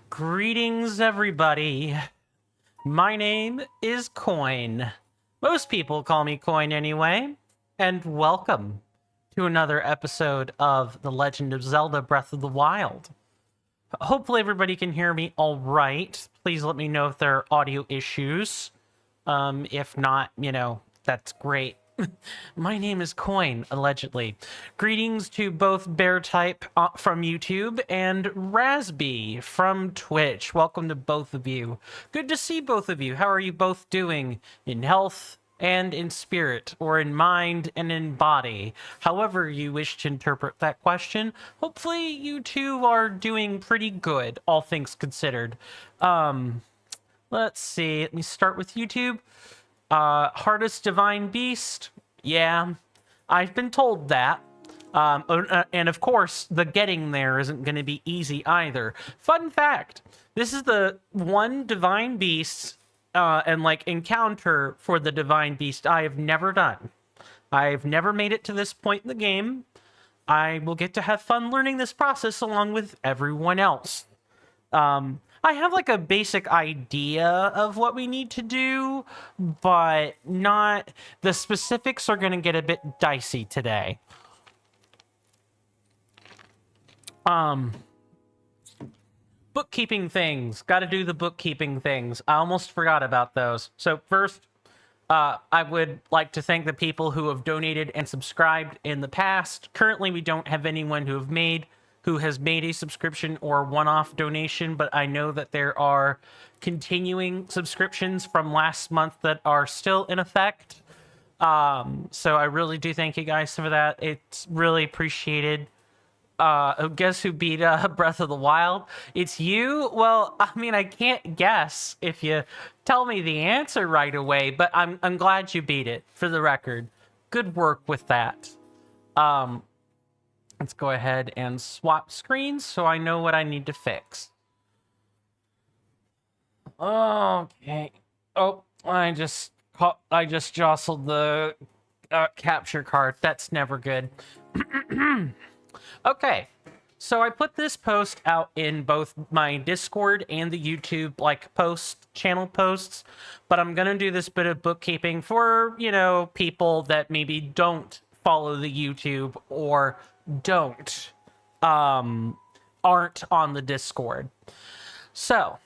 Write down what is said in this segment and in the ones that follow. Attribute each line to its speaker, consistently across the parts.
Speaker 1: Greetings, everybody. My name is Coin. Most people call me Coin anyway, and welcome to another episode of The Legend of Zelda Breath of the Wild. Hopefully everybody can hear me all right. Please let me know if there are audio issues. If not, that's great. My name is Coin, allegedly. Greetings to both Bear Type from YouTube and Razby from Twitch. Welcome to both of you. Good to see both of you. How are you both doing in health and in spirit, or in mind and in body? However you wish to interpret that question. Hopefully you two are doing pretty good, all things considered. Let's see. Let me start with YouTube. Hardest Divine Beast? Yeah, I've been told that. And of course, the getting there isn't going to be easy either. Fun fact, this is the one Divine Beast and encounter for the Divine Beast I have never done. I've never made it to this point in the game. I will get to have fun learning this process along with everyone else. I have a basic idea of what we need to do, but not the specifics are going to get a bit dicey today. Bookkeeping things. Got to do the bookkeeping things. I almost forgot about those. So first, I would like to thank the people who have donated and subscribed in the past. Currently, we don't have anyone who has made a subscription or one-off donation, but I know that there are continuing subscriptions from last month that are still in effect. So I really do thank you guys for that. It's really appreciated. Guess who beat Breath of the Wild? It's you? Well, I mean, I can't guess if you tell me the answer right away, but I'm glad you beat it, for the record. Good work with that. Let's go ahead and swap screens so I know what I need to fix. Okay. Oh, I just jostled the capture card. That's never good. Okay. So I put this post out in both my Discord and the YouTube channel posts, but I'm going to do this bit of bookkeeping for, people that maybe don't follow the YouTube or aren't on the Discord. So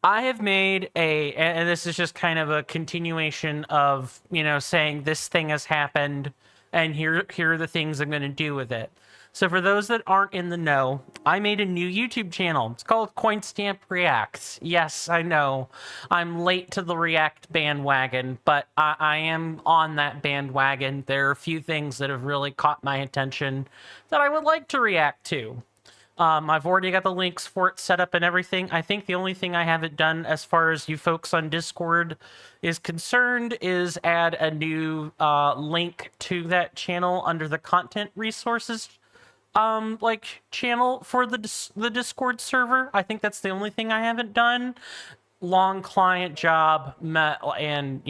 Speaker 1: I have made and this is just kind of a continuation of, saying this thing has happened and here are the things I'm going to do with it. So for those that aren't in the know, I made a new YouTube channel. It's called Coinstamp Reacts. Yes, I know. I'm late to the React bandwagon, but I am on that bandwagon. There are a few things that have really caught my attention that I would like to react to. I've already got the links for it set up and everything. I think the only thing I haven't done as far as you folks on Discord is concerned is add a new link to that channel under the content resources channel for the Discord server. I think that's the only thing I haven't done. Long client job, and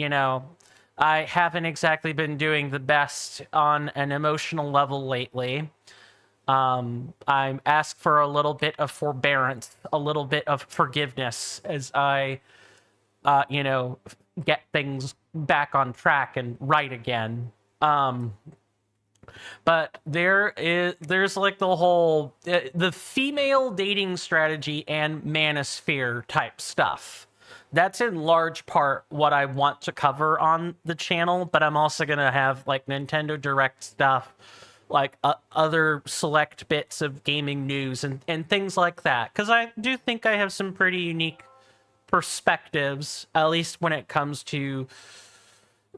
Speaker 1: I haven't exactly been doing the best on an emotional level lately. I ask for a little bit of forbearance, a little bit of forgiveness as I, get things back on track and right again. But there's the whole the female dating strategy and manosphere type stuff. That's in large part what I want to cover on the channel, but I'm also gonna have Nintendo Direct stuff, other select bits of gaming news and things like that, because I do think I have some pretty unique perspectives, at least when it comes to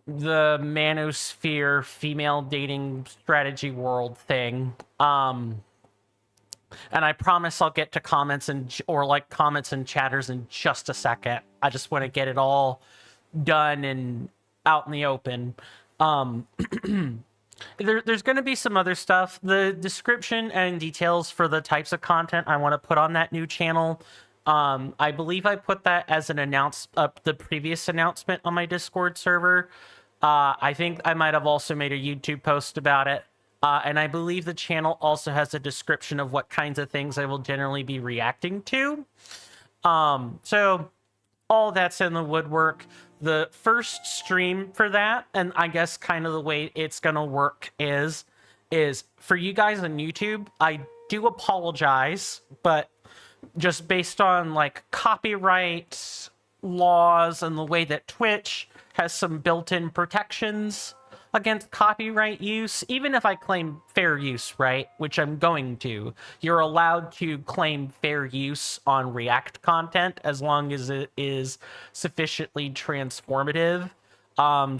Speaker 1: the manosphere female dating strategy world thing. And I promise I'll get to comments comments and chatters in just a second. I just want to get it all done and out in the open. There's going to be some other stuff. The description and details for the types of content I want to put on that new channel. I believe I put that as the previous announcement on my Discord server. I think I might have also made a YouTube post about it. And I believe the channel also has a description of what kinds of things I will generally be reacting to. So all that's in the woodwork. The first stream for that, and I guess kind of the way it's gonna work is for you guys on YouTube, I do apologize, but just based on like copyright laws and the way that Twitch has some built-in protections against copyright use, even if I claim fair use, right, which I'm going to, you're allowed to claim fair use on React content as long as it is sufficiently transformative.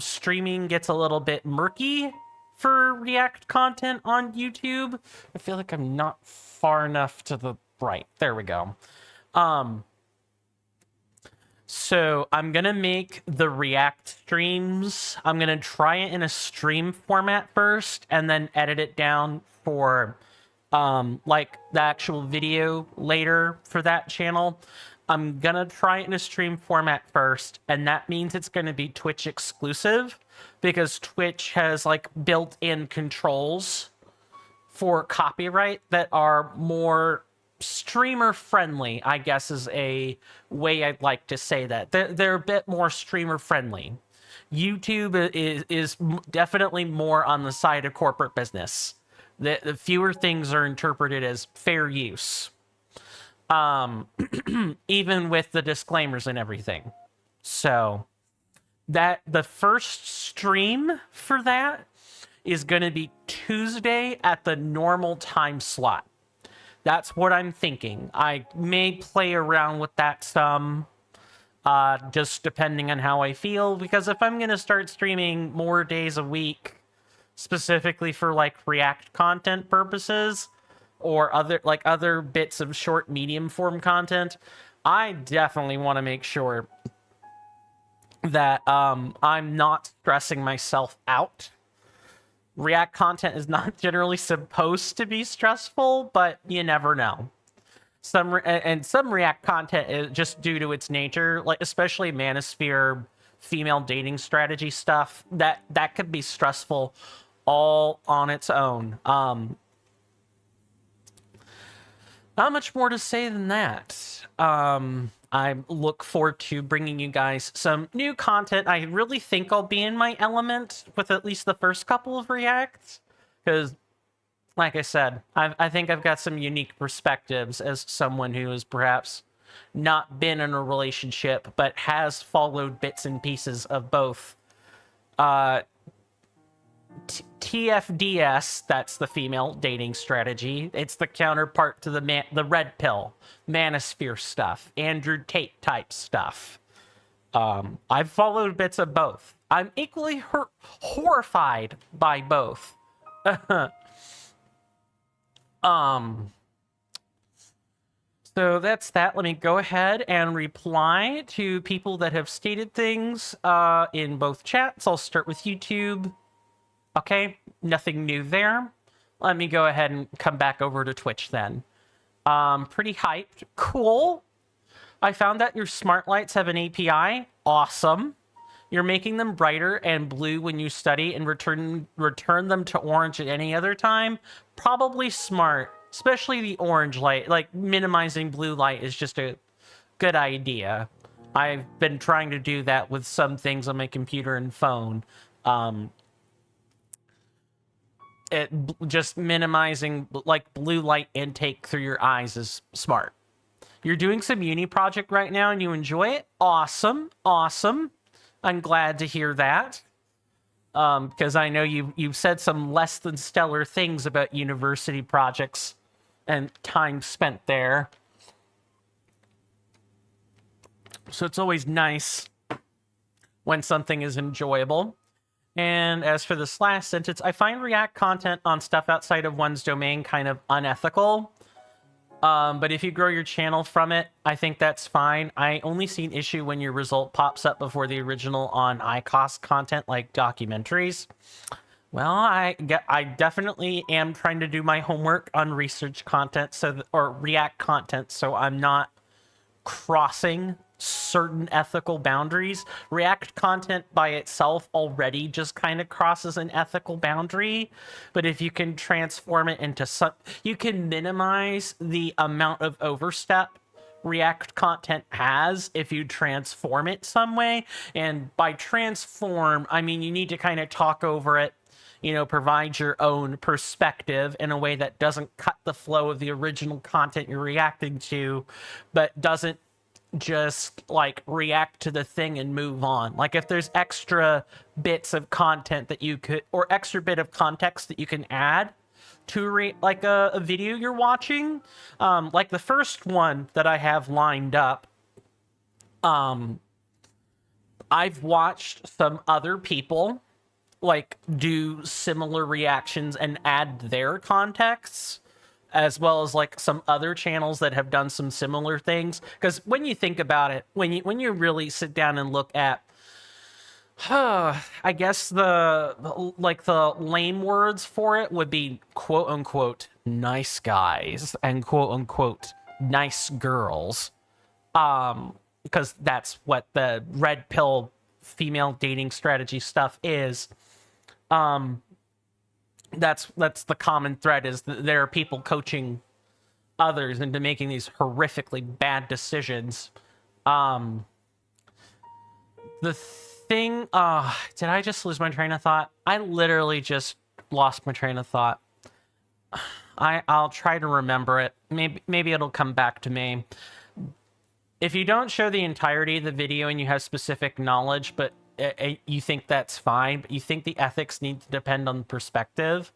Speaker 1: Streaming gets a little bit murky for React content on YouTube. I feel like I'm not far enough to the right. There we go. So I'm going to make the React streams. I'm going to try it in a stream format first and then edit it down for like the actual video later for that channel. I'm going to try it in a stream format first, and that means it's going to be Twitch exclusive because Twitch has like built-in controls for copyright that are more streamer friendly, I guess is a way I'd like to say that. They're a bit more streamer friendly. YouTube is definitely more on the side of corporate business. The fewer things are interpreted as fair use, even with the disclaimers and everything. So that the first stream for that is going to be Tuesday at the normal time slot. That's what I'm thinking. I may play around with that some, just depending on how I feel, because if I'm going to start streaming more days a week, specifically for like React content purposes, or other bits of short medium form content, I definitely want to make sure that I'm not stressing myself out. React content is not generally supposed to be stressful, but you never know. Some React content is just due to its nature, like especially Manosphere female dating strategy stuff, that could be stressful all on its own. Not much more to say than that. I look forward to bringing you guys some new content. I really think I'll be in my element with at least the first couple of Reacts, because, like I said, I think I've got some unique perspectives as someone who has perhaps not been in a relationship, but has followed bits and pieces of both TFDS, that's the female dating strategy. It's the counterpart to the red pill, Manosphere stuff, Andrew Tate type stuff. I've followed bits of both. I'm equally horrified by both. So that's that. Let me go ahead and reply to people that have stated things in both chats. I'll start with YouTube. Okay, nothing new there. Let me go ahead and come back over to Twitch then. Pretty hyped. Cool. I found that your smart lights have an API. Awesome. You're making them brighter and blue when you study and return them to orange at any other time. Probably smart, especially the orange light. Like, minimizing blue light is just a good idea. I've been trying to do that with some things on my computer and phone. Just minimizing like blue light intake through your eyes is smart. You're doing some uni project right now and you enjoy it. Awesome. I'm glad to hear that. Because I know you've said some less than stellar things about university projects and time spent there. So it's always nice when something is enjoyable. And as for this last sentence, I find React content on stuff outside of one's domain kind of unethical. But if you grow your channel from it, I think that's fine. I only see an issue when your result pops up before the original on ICOS content like documentaries. Well, I definitely am trying to do my homework on research content or React content, so I'm not crossing certain ethical boundaries. React content by itself already just kind of crosses an ethical boundary, but if you can transform it into you can minimize the amount of overstep React content has if you transform it some way. And by transform, I mean you need to kind of talk over it, provide your own perspective in a way that doesn't cut the flow of the original content you're reacting to, but doesn't just like react to the thing and move on. Like if there's extra bits of content that you could, or extra bit of context that you can add to like a video you're watching, like the first one that I have lined up, I've watched some other people like do similar reactions and add their contexts, as well as like some other channels that have done some similar things. Because when you think about it, when you really sit down and look at, I guess the lame words for it would be quote unquote nice guys and quote unquote nice girls, because that's what the red pill female dating strategy stuff is. That's the common thread, is that there are people coaching others into making these horrifically bad decisions. The thing, did I just lose my train of thought? I literally just lost my train of thought. I'll try to remember it. Maybe it'll come back to me. If you don't show the entirety of the video and you have specific knowledge, but you think that's fine, but you think the ethics need to depend on perspective,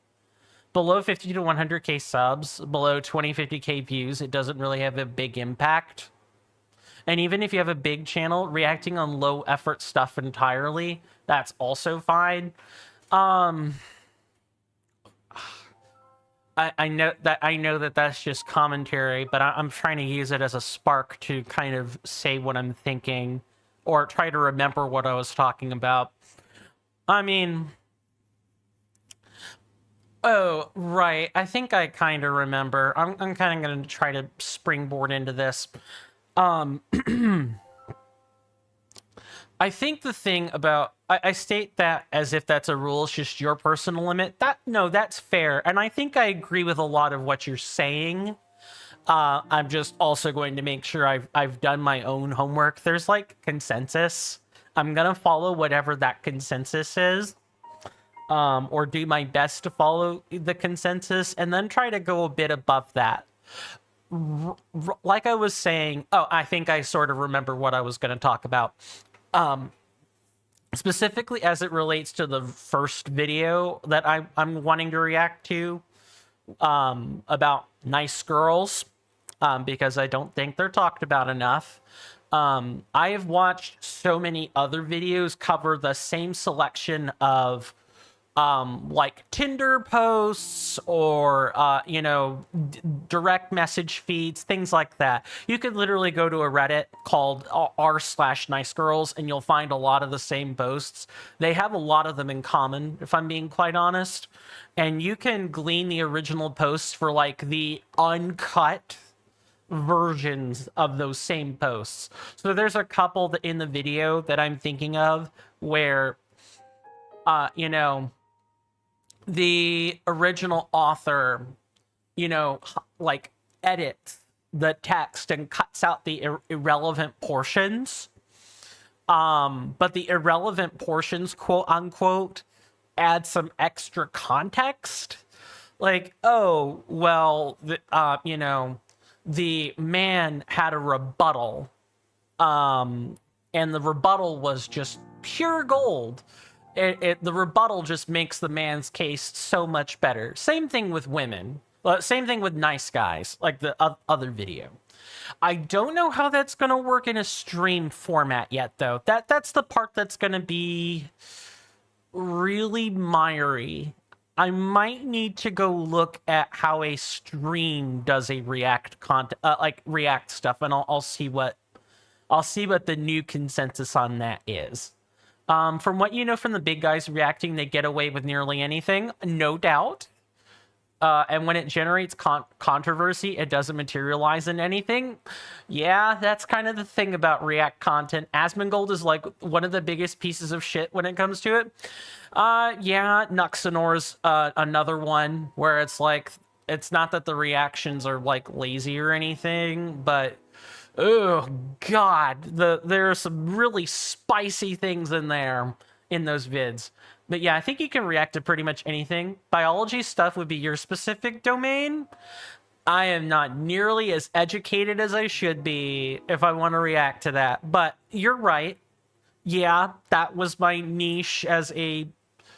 Speaker 1: below 50 to 100k subs, below 50k views, it doesn't really have a big impact. And even if you have a big channel, reacting on low effort stuff entirely, that's also fine. I know that that's just commentary, but I'm trying to use it as a spark to kind of say what I'm thinking, or try to remember what I was talking about. I mean, oh, right. I think I kind of remember. I'm kind of going to try to springboard into this. I think the thing about, I state that as if that's a rule, it's just your personal limit. No, that's fair. And I think I agree with a lot of what you're saying. I'm just also going to make sure I've done my own homework. There's like consensus. I'm going to follow whatever that consensus is, or do my best to follow the consensus, and then try to go a bit above that. Like I was saying, I think I sort of remember what I was going to talk about. Specifically as it relates to the first video that I'm wanting to react to, about nice girls, because I don't think they're talked about enough. I have watched so many other videos cover the same selection of like Tinder posts, or direct message feeds, things like that. You could literally go to a Reddit called r/nicegirls and you'll find a lot of the same posts. They have a lot of them in common, if I'm being quite honest. And you can glean the original posts for like the uncut versions of those same posts. So there's a couple that in the video that I'm thinking of where the original author, like edits the text and cuts out the irrelevant portions. But the irrelevant portions, quote unquote, add some extra context. Like, oh, well, the man had a rebuttal, and the rebuttal was just pure gold. The rebuttal just makes the man's case so much better. Same thing with women. Same thing with nice guys, like the other video. I don't know how that's going to work in a stream format yet, though. That's the part that's going to be really miry. I might need to go look at how a stream does a React React stuff, and I'll see what the new consensus on that is. From what you know from the big guys reacting, they get away with nearly anything, no doubt. And when it generates controversy, it doesn't materialize in anything. Yeah, that's kind of the thing about React content. Asmongold is like one of the biggest pieces of shit when it comes to it. Yeah, Nuxanor's another one where it's like, it's not that the reactions are like lazy or anything, but Oh God, there are some really spicy things in there in those vids. But yeah, I think you can react to pretty much anything. Biology stuff would be your specific domain. I am not nearly as educated as I should be if I want to react to that. But you're right. Yeah, that was my niche as a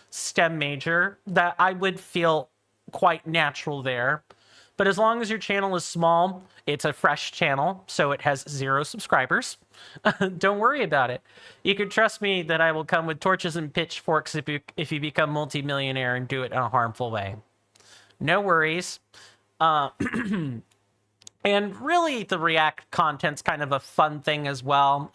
Speaker 1: STEM major, that I would feel quite natural there. But as long as your channel is small, it's a fresh channel, so it has 0 subscribers. Don't worry about it. You can trust me that I will come with torches and pitchforks if you become multimillionaire and do it in a harmful way. No worries. And really, the React content's kind of a fun thing as well.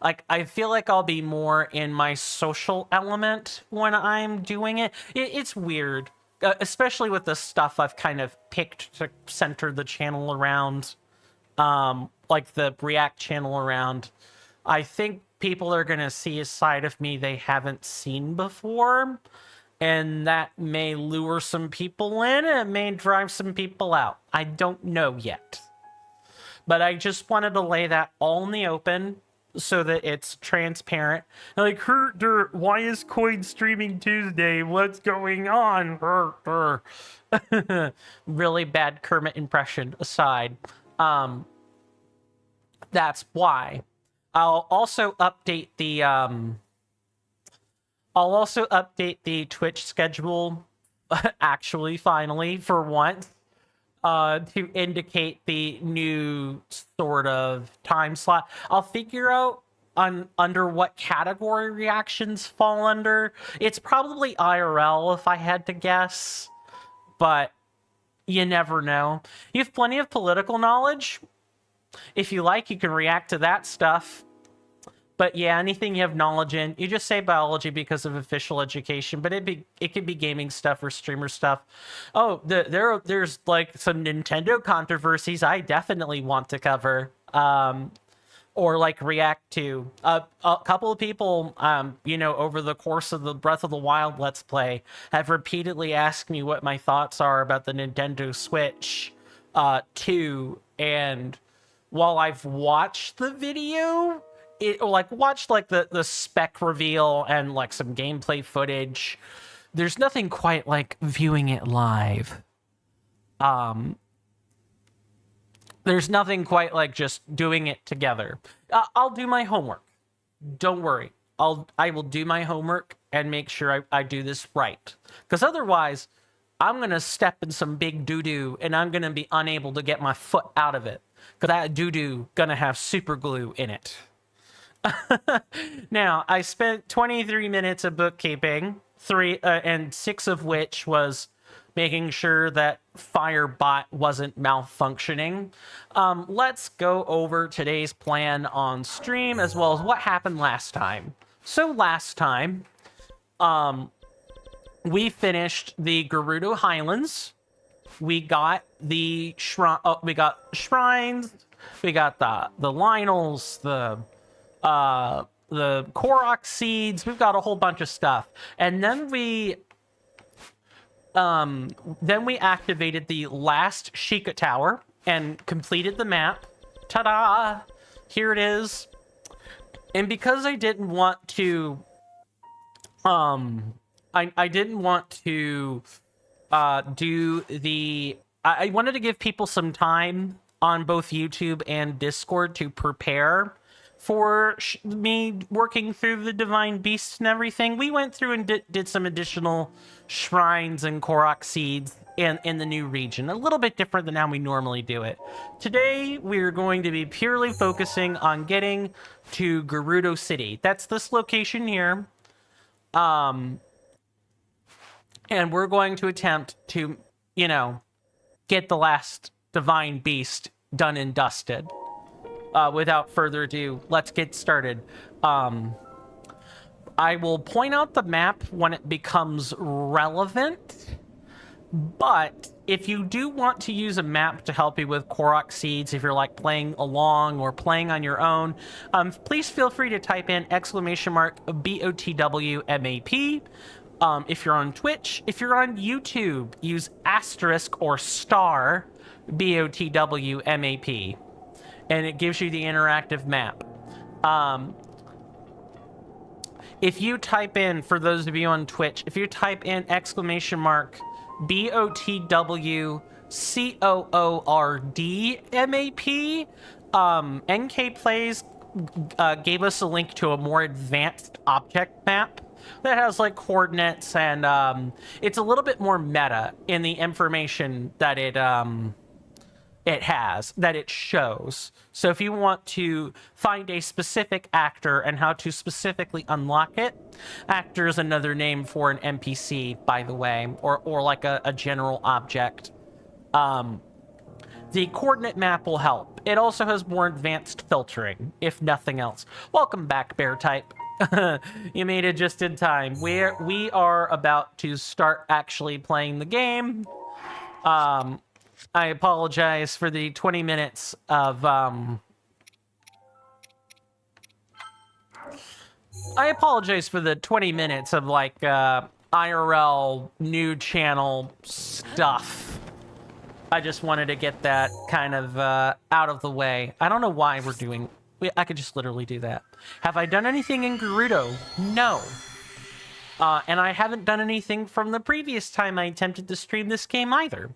Speaker 1: I feel like I'll be more in my social element when I'm doing it. It's weird, especially with the stuff I've kind of picked to center the channel around, like the React channel around. I think people are going to see a side of me they haven't seen before, and that may lure some people in, and it may drive some people out. I don't know yet. But I just wanted to lay that all in the open so that it's transparent. Like, why is Coin streaming Tuesday? What's going on? Really bad Kermit impression aside. That's why. I'll also update the Twitch schedule, actually, finally, for once, to indicate the new sort of time slot. I'll figure out under what category reactions fall under. It's probably IRL if I had to guess, but you never know. You have plenty of political knowledge. If you like, you can react to that stuff. But yeah, anything you have knowledge in, you just say biology because of official education, but it could be gaming stuff or streamer stuff. Oh, there's like some Nintendo controversies I definitely want to cover, or like react to. A couple of people, over the course of the Breath of the Wild Let's Play, have repeatedly asked me what my thoughts are about the Nintendo Switch 2, and while I've watched the video, watched the spec reveal and like some gameplay footage, there's nothing quite like viewing it live. There's nothing quite like just doing it together. I'll do my homework. Don't worry. I will do my homework and make sure I do this right. Because otherwise, I'm going to step in some big doo-doo and I'm going to be unable to get my foot out of it. Because that doo-doo going to have super glue in it. Now, I spent 23 minutes of bookkeeping, 6 of which was making sure that Firebot wasn't malfunctioning. Let's go over today's plan on stream, as well as what happened last time. So last time, we finished the Gerudo Highlands. We got the shrines. We got the Lionels, the Korok seeds. We've got a whole bunch of stuff, and then we activated the last Sheikah Tower and completed the map. Ta-da! Here it is. And because I didn't want to, I didn't want to I wanted to give people some time on both YouTube and Discord to prepare for me working through the divine beasts and everything. We went through and did some additional shrines and Korok seeds in the new region, a little bit different than how we normally do it. Today we're going to be purely focusing on getting to Gerudo City. That's this location here, and we're going to attempt to get the last divine beast done and dusted. Without further ado, let's get started. I will point out the map when it becomes relevant, but if you do want to use a map to help you with Korok seeds, if you're like playing along or playing on your own, please feel free to type in !BOTWMAP. If you're on Twitch, if you're on YouTube, use asterisk or star BOTWMAP. and it gives you the interactive map. If you type in, for those of you on Twitch, if you type in !BOTWCOORDMAP, NK Plays gave us a link to a more advanced object map that has like coordinates, and it's a little bit more meta in the information that it shows. So if you want to find a specific actor and how to specifically unlock it, actor is another name for an NPC, by the way, or like a general object. The coordinate map will help. It also has more advanced filtering, if nothing else. Welcome back, Bear Type. You made it just in time. We are about to start actually playing the game. I apologize for the 20 minutes of I apologize for the 20 minutes of like IRL new channel stuff. I just wanted to get that kind of out of the way. I don't know why we're doing... I could just literally do that. Have I done anything in Gerudo? No. And I haven't done anything from the previous time I attempted to stream this game either.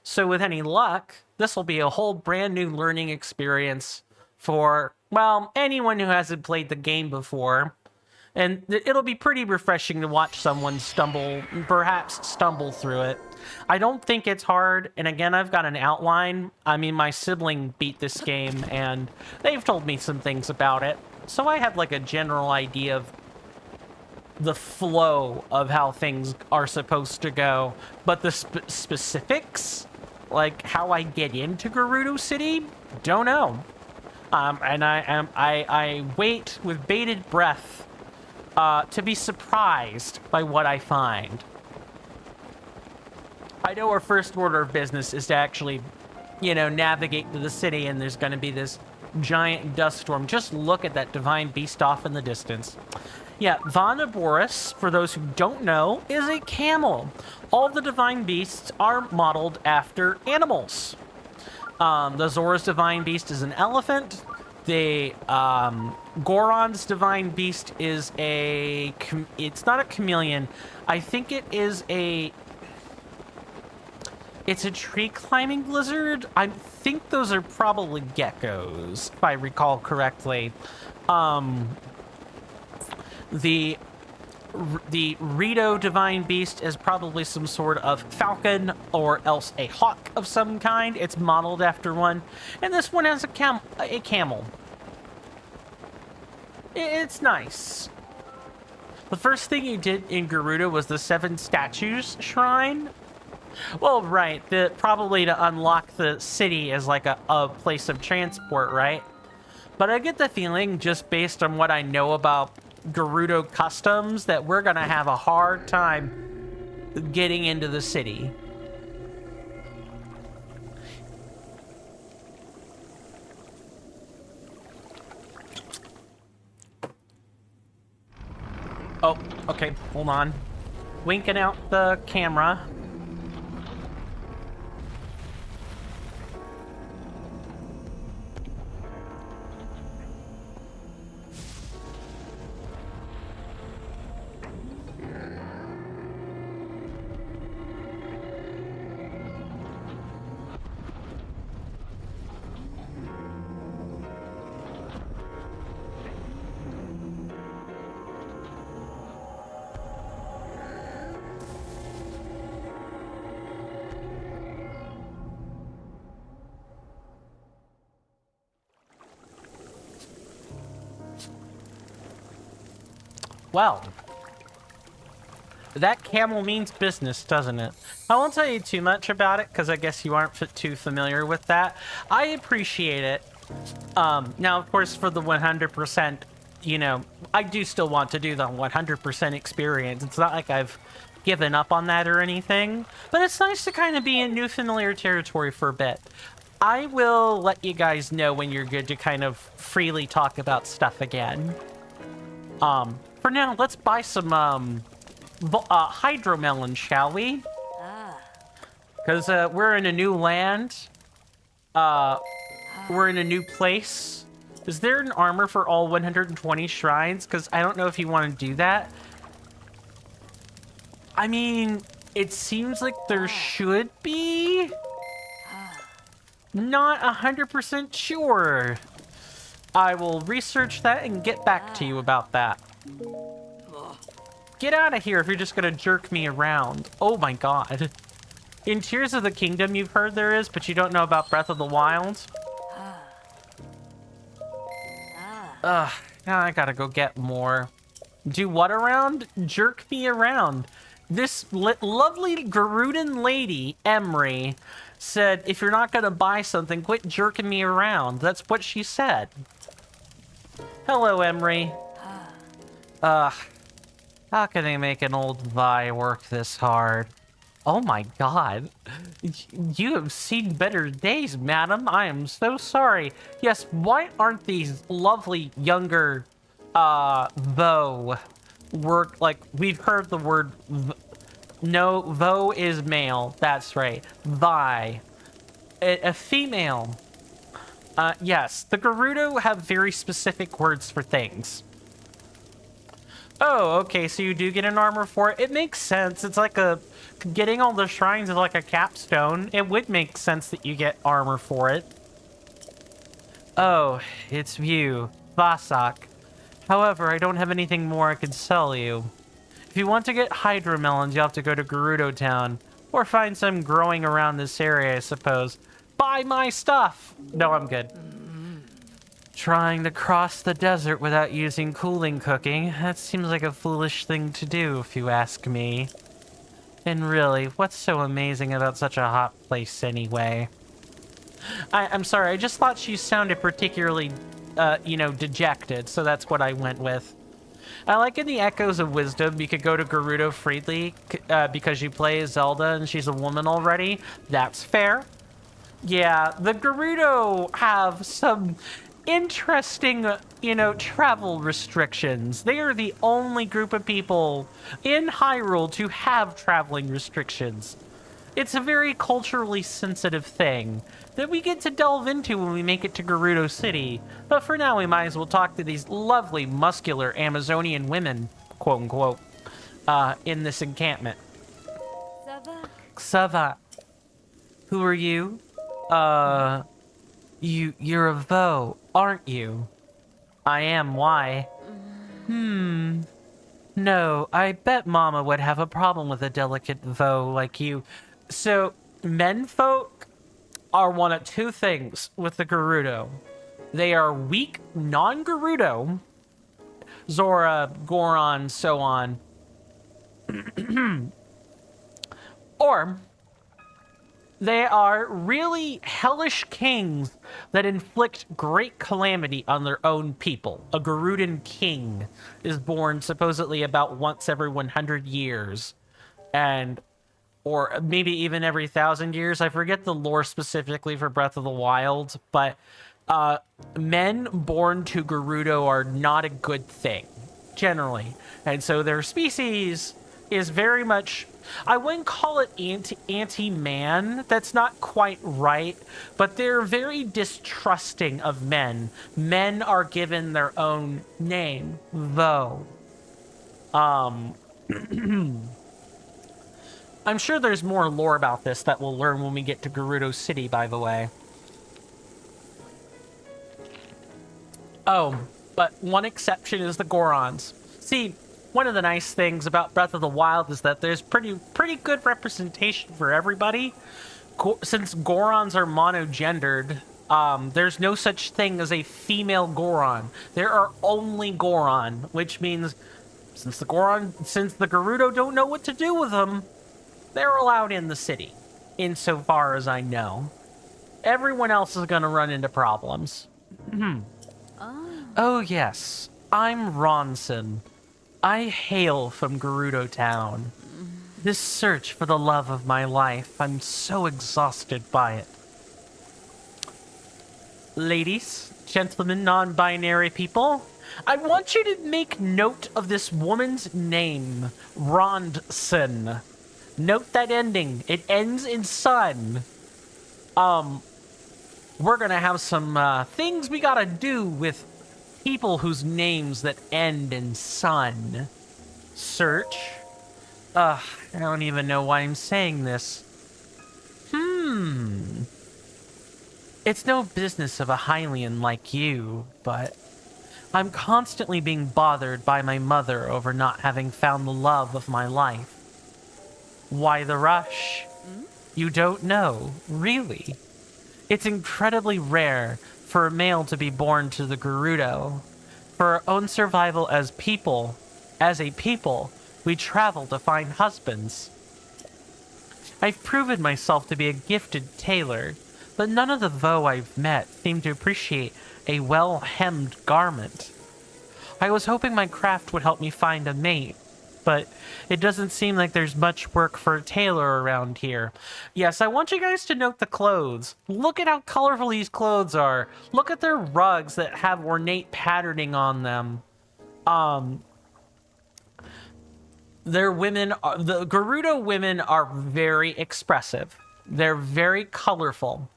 Speaker 1: So with any luck, this will be a whole brand new learning experience for, well, anyone who hasn't played the game before. And it'll be pretty refreshing to watch someone perhaps stumble through it. I don't think it's hard, and again, I've got an outline. I mean, my sibling beat this game, and they've told me some things about it. So I have like a general idea of the flow of how things are supposed to go. But the specifics, like how I get into Gerudo City, don't know. And I wait with bated breath to be surprised by what I find. I know our first order of business is to actually, you know, navigate to the city, and there's going to be this giant dust storm. Just look at that divine beast off in the distance. Yeah, Naboris, for those who don't know, is a camel. All the divine beasts are modeled after animals. The Zora's divine beast is an elephant. The Goron's divine beast is it's not a chameleon. I think it is it's a tree climbing lizard. I think those are probably geckos, if I recall correctly. The Rito divine beast is probably some sort of falcon or else a hawk of some kind. It's modeled after one. And this one has a camel. It's nice. The first thing you did in Gerudo was the 7 statues shrine. Well, right. Probably to unlock the city as like a place of transport, right? But I get the feeling, just based on what I know about Gerudo customs, that we're gonna have a hard time getting into the city. Oh, okay, hold on. Winking out the camera. Well, that camel means business, doesn't it? I won't tell you too much about it, because I guess you aren't too familiar with that. I appreciate it. Now, of course, for the 100%, you know, I do still want to do the 100% experience. It's not like I've given up on that or anything, but it's nice to kind of be in new familiar territory for a bit. I will let you guys know when you're good to kind of freely talk about stuff again. For now, let's buy some hydromelon, shall we? Because we're in a new land. we're in a new place. Is there an armor for all 120 shrines? Because I don't know if you want to do that. I mean, it seems like there should be. Not 100% sure. I will research that and get back to you about that. Get out of here if you're just gonna jerk me around. Oh my god. In Tears of the Kingdom, you've heard there is, but you don't know about Breath of the Wild? Ugh, now I gotta go get more. Do what around? Jerk me around. This lovely Gerudo lady, Emery, said, if you're not gonna buy something, quit jerking me around. That's what she said. Hello, Emery. How can they make an old Vi work this hard? Oh my god. You have seen better days, madam. I am so sorry. Yes, why aren't these lovely younger, Vo work, like, we've heard the word, no, Vo is male. That's right. Vi. A female. Yes, the Gerudo have very specific words for things. Oh, okay, so you do get an armor for it. It makes sense. It's like getting all the shrines is like a capstone. It would make sense that you get armor for it. Oh, it's you, Vasak. However, I don't have anything more I can sell you. If you want to get Hydra melons, you'll have to go to Gerudo Town. Or find some growing around this area, I suppose. Buy my stuff! No, I'm good. Trying to cross the desert without using cooling cooking, that seems like a foolish thing to do, if you ask me. And really, what's so amazing about such a hot place anyway? I'm sorry, I just thought she sounded particularly, dejected, so that's what I went with. I like in the Echoes of Wisdom, you could go to Gerudo freely because you play as Zelda and she's a woman already. That's fair. Yeah, the Gerudo have some interesting, travel restrictions. They are the only group of people in Hyrule to have traveling restrictions. It's a very culturally sensitive thing that we get to delve into when we make it to Gerudo City. But for now, we might as well talk to these lovely, muscular Amazonian women, quote-unquote, in this encampment. Xava. Who are you? You're a Vo, aren't you? I am, why? No, I bet Mama would have a problem with a delicate Vo like you. So, menfolk are one of two things with the Gerudo. They are weak, non-Gerudo, Zora, Goron, so on. Or they are really hellish kings that inflict great calamity on their own people. A Gerudan king is born supposedly about once every 100 years. Or maybe even every 1,000 years. I forget the lore specifically for Breath of the Wild, but men born to Gerudo are not a good thing, generally. And so their species is very much, I wouldn't call it anti-man, that's not quite right, but they're very distrusting of men. Men are given their own name, though. I'm sure there's more lore about this that we'll learn when we get to Gerudo City, by the way. Oh, but one exception is the Gorons. See, one of the nice things about Breath of the Wild is that there's pretty good representation for everybody. Since Gorons are monogendered, there's no such thing as a female Goron. There are only Goron, which means since the Gerudo don't know what to do with them, they're allowed in the city, insofar as I know. Everyone else is going to run into problems. Oh yes, I'm Ronson. I hail from Gerudo Town. This search for the love of my life, I'm so exhausted by it. Ladies, gentlemen, non-binary people, I want you to make note of this woman's name, Ronson. Note that ending. It ends in son. we're gonna have some things we gotta do with people whose names that end in son. Search. I don't even know why I'm saying this. It's no business of a Hylian like you, but I'm constantly being bothered by my mother over not having found the love of my life. Why the rush? You don't know, really. It's incredibly rare for a male to be born to the Gerudo. For our own survival as a people, we travel to find husbands. I've proven myself to be a gifted tailor, but none of the Vo I've met seem to appreciate a well-hemmed garment. I was hoping my craft would help me find a mate, but it doesn't seem like there's much work for a tailor around here. Yes, I want you guys to note the clothes. Look at how colorful these clothes are. Look at their rugs that have ornate patterning on them. The Gerudo women are very expressive. They're very colorful.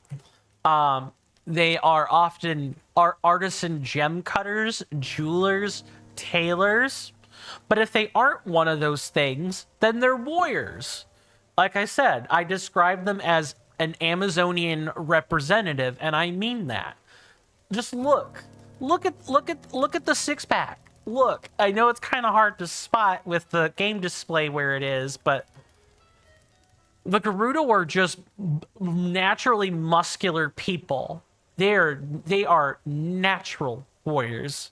Speaker 1: They are often artisan gem cutters, jewelers, tailors. But if they aren't one of those things, then they're warriors. Like I said, I describe them as an Amazonian representative, and I mean that. Just look at the six-pack. Look, I know it's kind of hard to spot with the game display where it is, but the Gerudo are just naturally muscular people. They are natural warriors.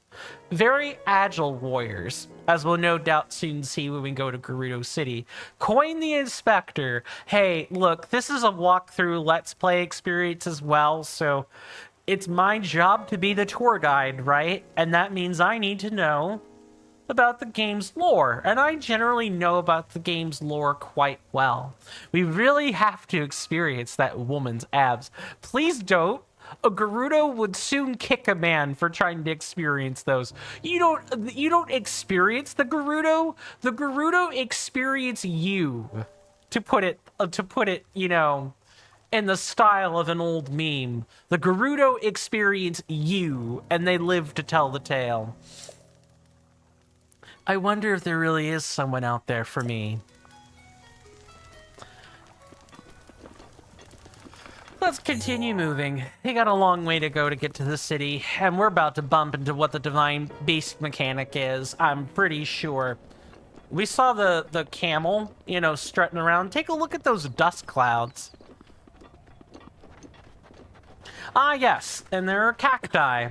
Speaker 1: Very agile warriors, as we'll no doubt soon see when we go to Gerudo City. Coin the Inspector. Hey, look, this is a walkthrough Let's Play experience as well, so it's my job to be the tour guide, right? And that means I need to know about the game's lore, and I generally know about the game's lore quite well. We really have to experience that woman's abs. Please don't. A Gerudo would soon kick a man for trying to experience those. You don't experience the Gerudo. The Gerudo experience you. To put it, you know, in the style of an old meme. The Gerudo experience you, and they live to tell the tale. I wonder if there really is someone out there for me. Let's continue moving. We got a long way to go to get to the city, and we're about to bump into what the Divine Beast mechanic is, I'm pretty sure. We saw the camel, you know, strutting around. Take a look at those dust clouds. Ah, yes, and there are cacti.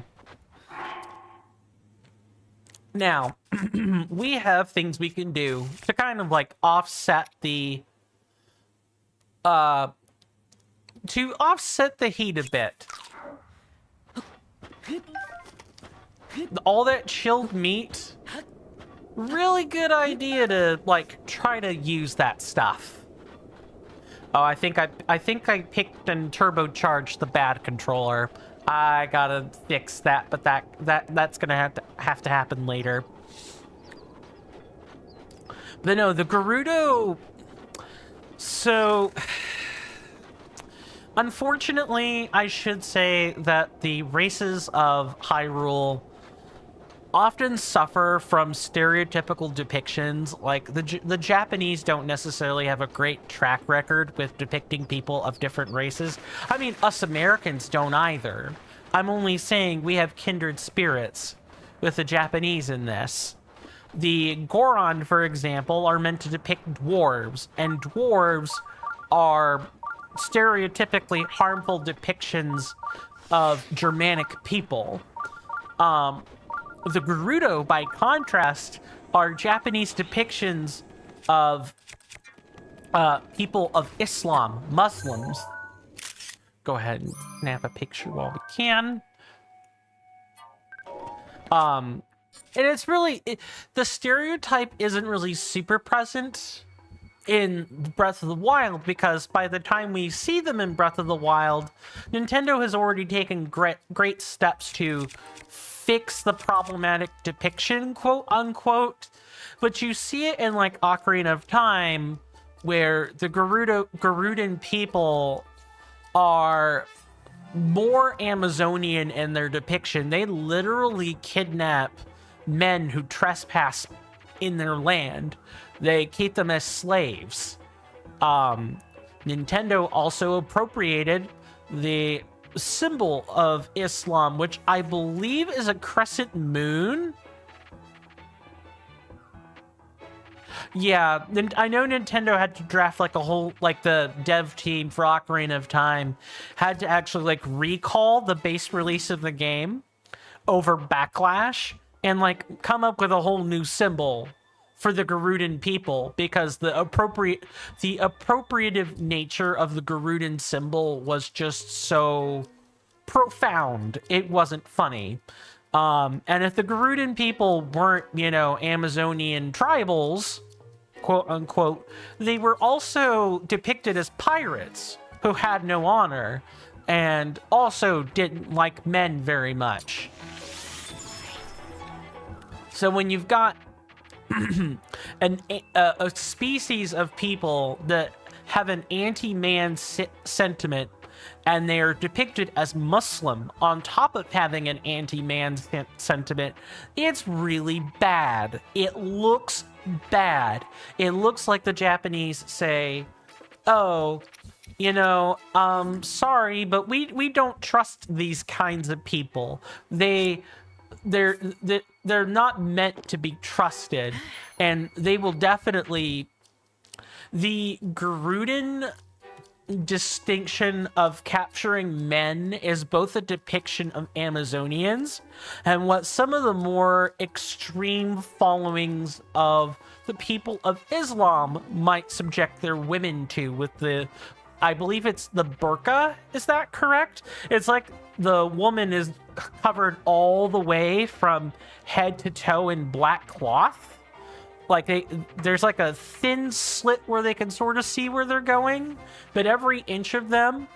Speaker 1: Now, we have things we can do to kind of like offset the heat a bit. All that chilled meat, really good idea to like try to use that stuff. Oh, I think I picked and turbocharged the bad controller. I gotta fix that, but that's gonna have to happen later. But no, the Gerudo. So, unfortunately, I should say that the races of Hyrule often suffer from stereotypical depictions. Like, the Japanese don't necessarily have a great track record with depicting people of different races. I mean, us Americans don't either. I'm only saying we have kindred spirits with the Japanese in this. The Goron, for example, are meant to depict dwarves, and dwarves are stereotypically harmful depictions of Germanic people. The Gerudo, by contrast, are Japanese depictions of people of Islam, Muslims. Go ahead and snap a picture while we can. And it's really... the stereotype isn't really super present in Breath of the Wild, because by the time we see them in Breath of the Wild, Nintendo has already taken great steps to fix the problematic depiction, quote unquote. But you see it in like Ocarina of Time, where the Gerudan people are more Amazonian in their depiction. They literally kidnap men who trespass in their land. They keep them as slaves. Nintendo also appropriated the symbol of Islam, which I believe is a crescent moon. Yeah, I know Nintendo had to draft like a whole, like the dev team for Ocarina of Time had to actually like recall the base release of the game over backlash and like come up with a whole new symbol for the Gerudo people, because the appropriative nature of the Gerudo symbol was just so profound. It wasn't funny. And if the Gerudo people weren't, you know, Amazonian tribals, quote unquote, they were also depicted as pirates who had no honor and also didn't like men very much. So when you've got a species of people that have an anti-man sentiment, and they are depicted as Muslim on top of having an anti-man sentiment, it's really bad. It looks bad. It looks like the Japanese say, oh, you know, sorry, but we don't trust these kinds of people. They're not meant to be trusted, and they will definitely... The Gerudo distinction of capturing men is both a depiction of Amazonians and what some of the more extreme followings of the people of Islam might subject their women to, with the... I believe it's the burqa, is that correct? It's like the woman is covered all the way from head to toe in black cloth. Like there's like a thin slit where they can sort of see where they're going, but every inch of them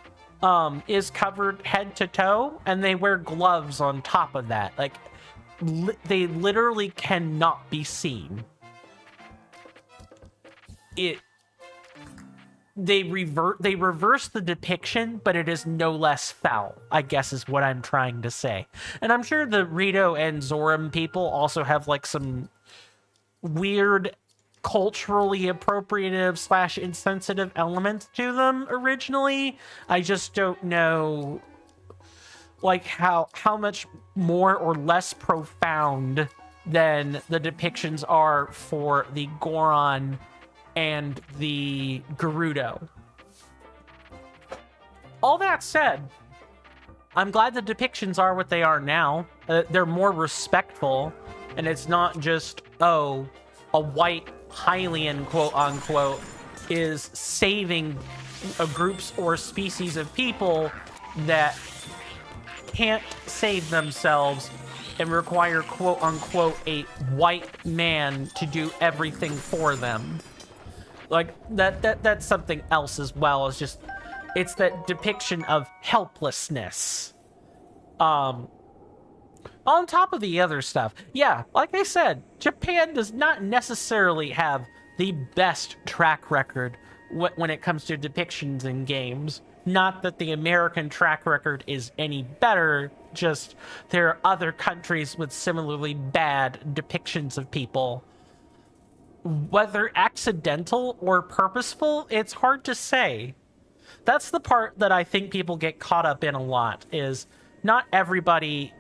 Speaker 1: is covered head to toe, and they wear gloves on top of that. Like they literally cannot be seen. They reverse the depiction, but it is no less foul, I guess is what I'm trying to say. And I'm sure the Rito and Zoram people also have like some weird culturally appropriative / insensitive elements to them originally. I just don't know like how much more or less profound than the depictions are for the Goron and the Gerudo. All that said, I'm glad the depictions are what they are now. They're more respectful, and it's not just, oh, a white Hylian, quote unquote, is saving groups or species of people that can't save themselves and require, quote unquote, a white man to do everything for them. Like that's something else as well. It's just, it's that depiction of helplessness. On top of the other stuff, yeah, like I said, Japan does not necessarily have the best track record when it comes to depictions in games. Not that the American track record is any better, just there are other countries with similarly bad depictions of people. Whether accidental or purposeful, it's hard to say. That's the part that I think people get caught up in a lot, is not everybody...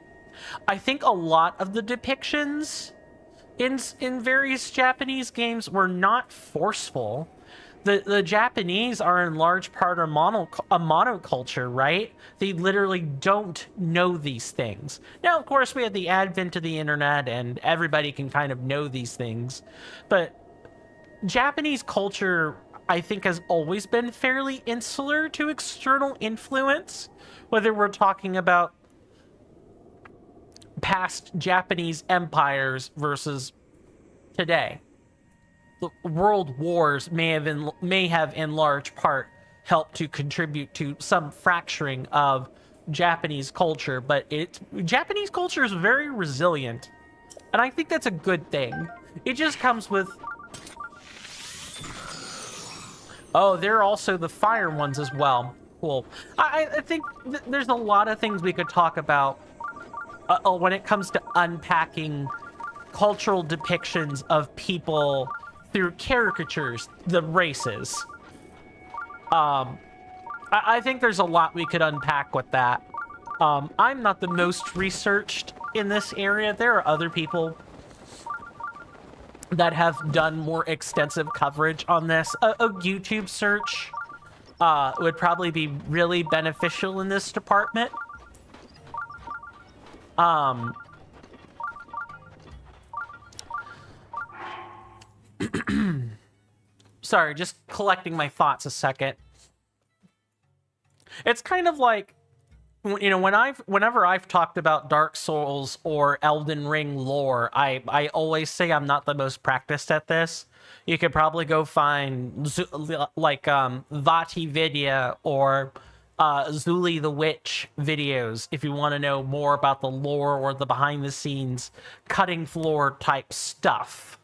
Speaker 1: I think a lot of the depictions in various Japanese games were not forceful. The Japanese are in large part a monoculture, right? They literally don't know these things. Now, of course, we have the advent of the internet and everybody can kind of know these things. But Japanese culture, I think, has always been fairly insular to external influence, whether we're talking about past Japanese empires versus today. The world wars may have in large part helped to contribute to some fracturing of Japanese culture, but Japanese culture is very resilient, and I think that's a good thing. It just comes with... Oh, there are also the fire ones as well. cool. I think there's a lot of things we could talk about when it comes to unpacking cultural depictions of people through caricatures, the races. I think there's a lot we could unpack with that. I'm not the most researched in this area. There are other people that have done more extensive coverage on this. A YouTube search would probably be really beneficial in this department. Sorry, just collecting my thoughts a second. It's kind of like, you know, whenever I've talked about Dark Souls or Elden Ring lore, I always say I'm not the most practiced at this. You could probably go find Vati Vidya or Zuli the Witch videos if you want to know more about the lore or the behind the scenes cutting floor type stuff.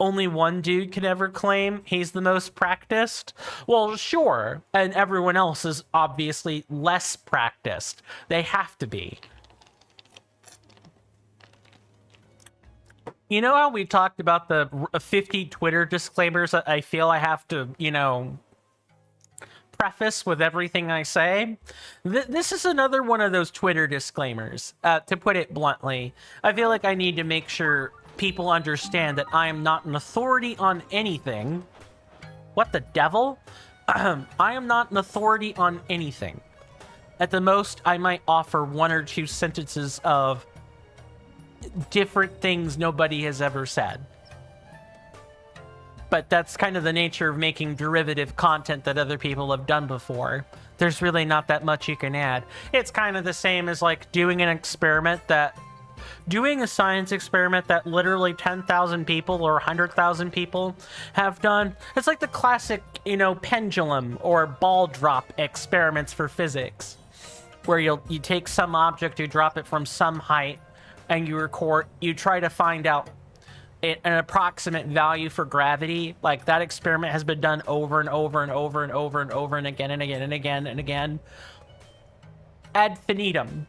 Speaker 1: Only one dude can ever claim he's the most practiced? Well, sure, and everyone else is obviously less practiced. They have to be. You know how we talked about the 50 Twitter disclaimers that I feel I have to, you know, preface with everything I say? This is another one of those Twitter disclaimers. To put it bluntly, I feel like I need to make sure people understand that I am not an authority on anything. What the devil? I am not an authority on anything. At the most, I might offer one or two sentences of different things nobody has ever said. But that's kind of the nature of making derivative content that other people have done before. There's really not that much you can add. It's kind of the same as like doing a science experiment that literally 10,000 people or 100,000 people have done. It's like the classic, you know, pendulum or ball drop experiments for physics, where you take some object, you drop it from some height, and you try to find out an approximate value for gravity. Like, that experiment has been done over and over and over and over and over and again and again and again and again. Ad infinitum.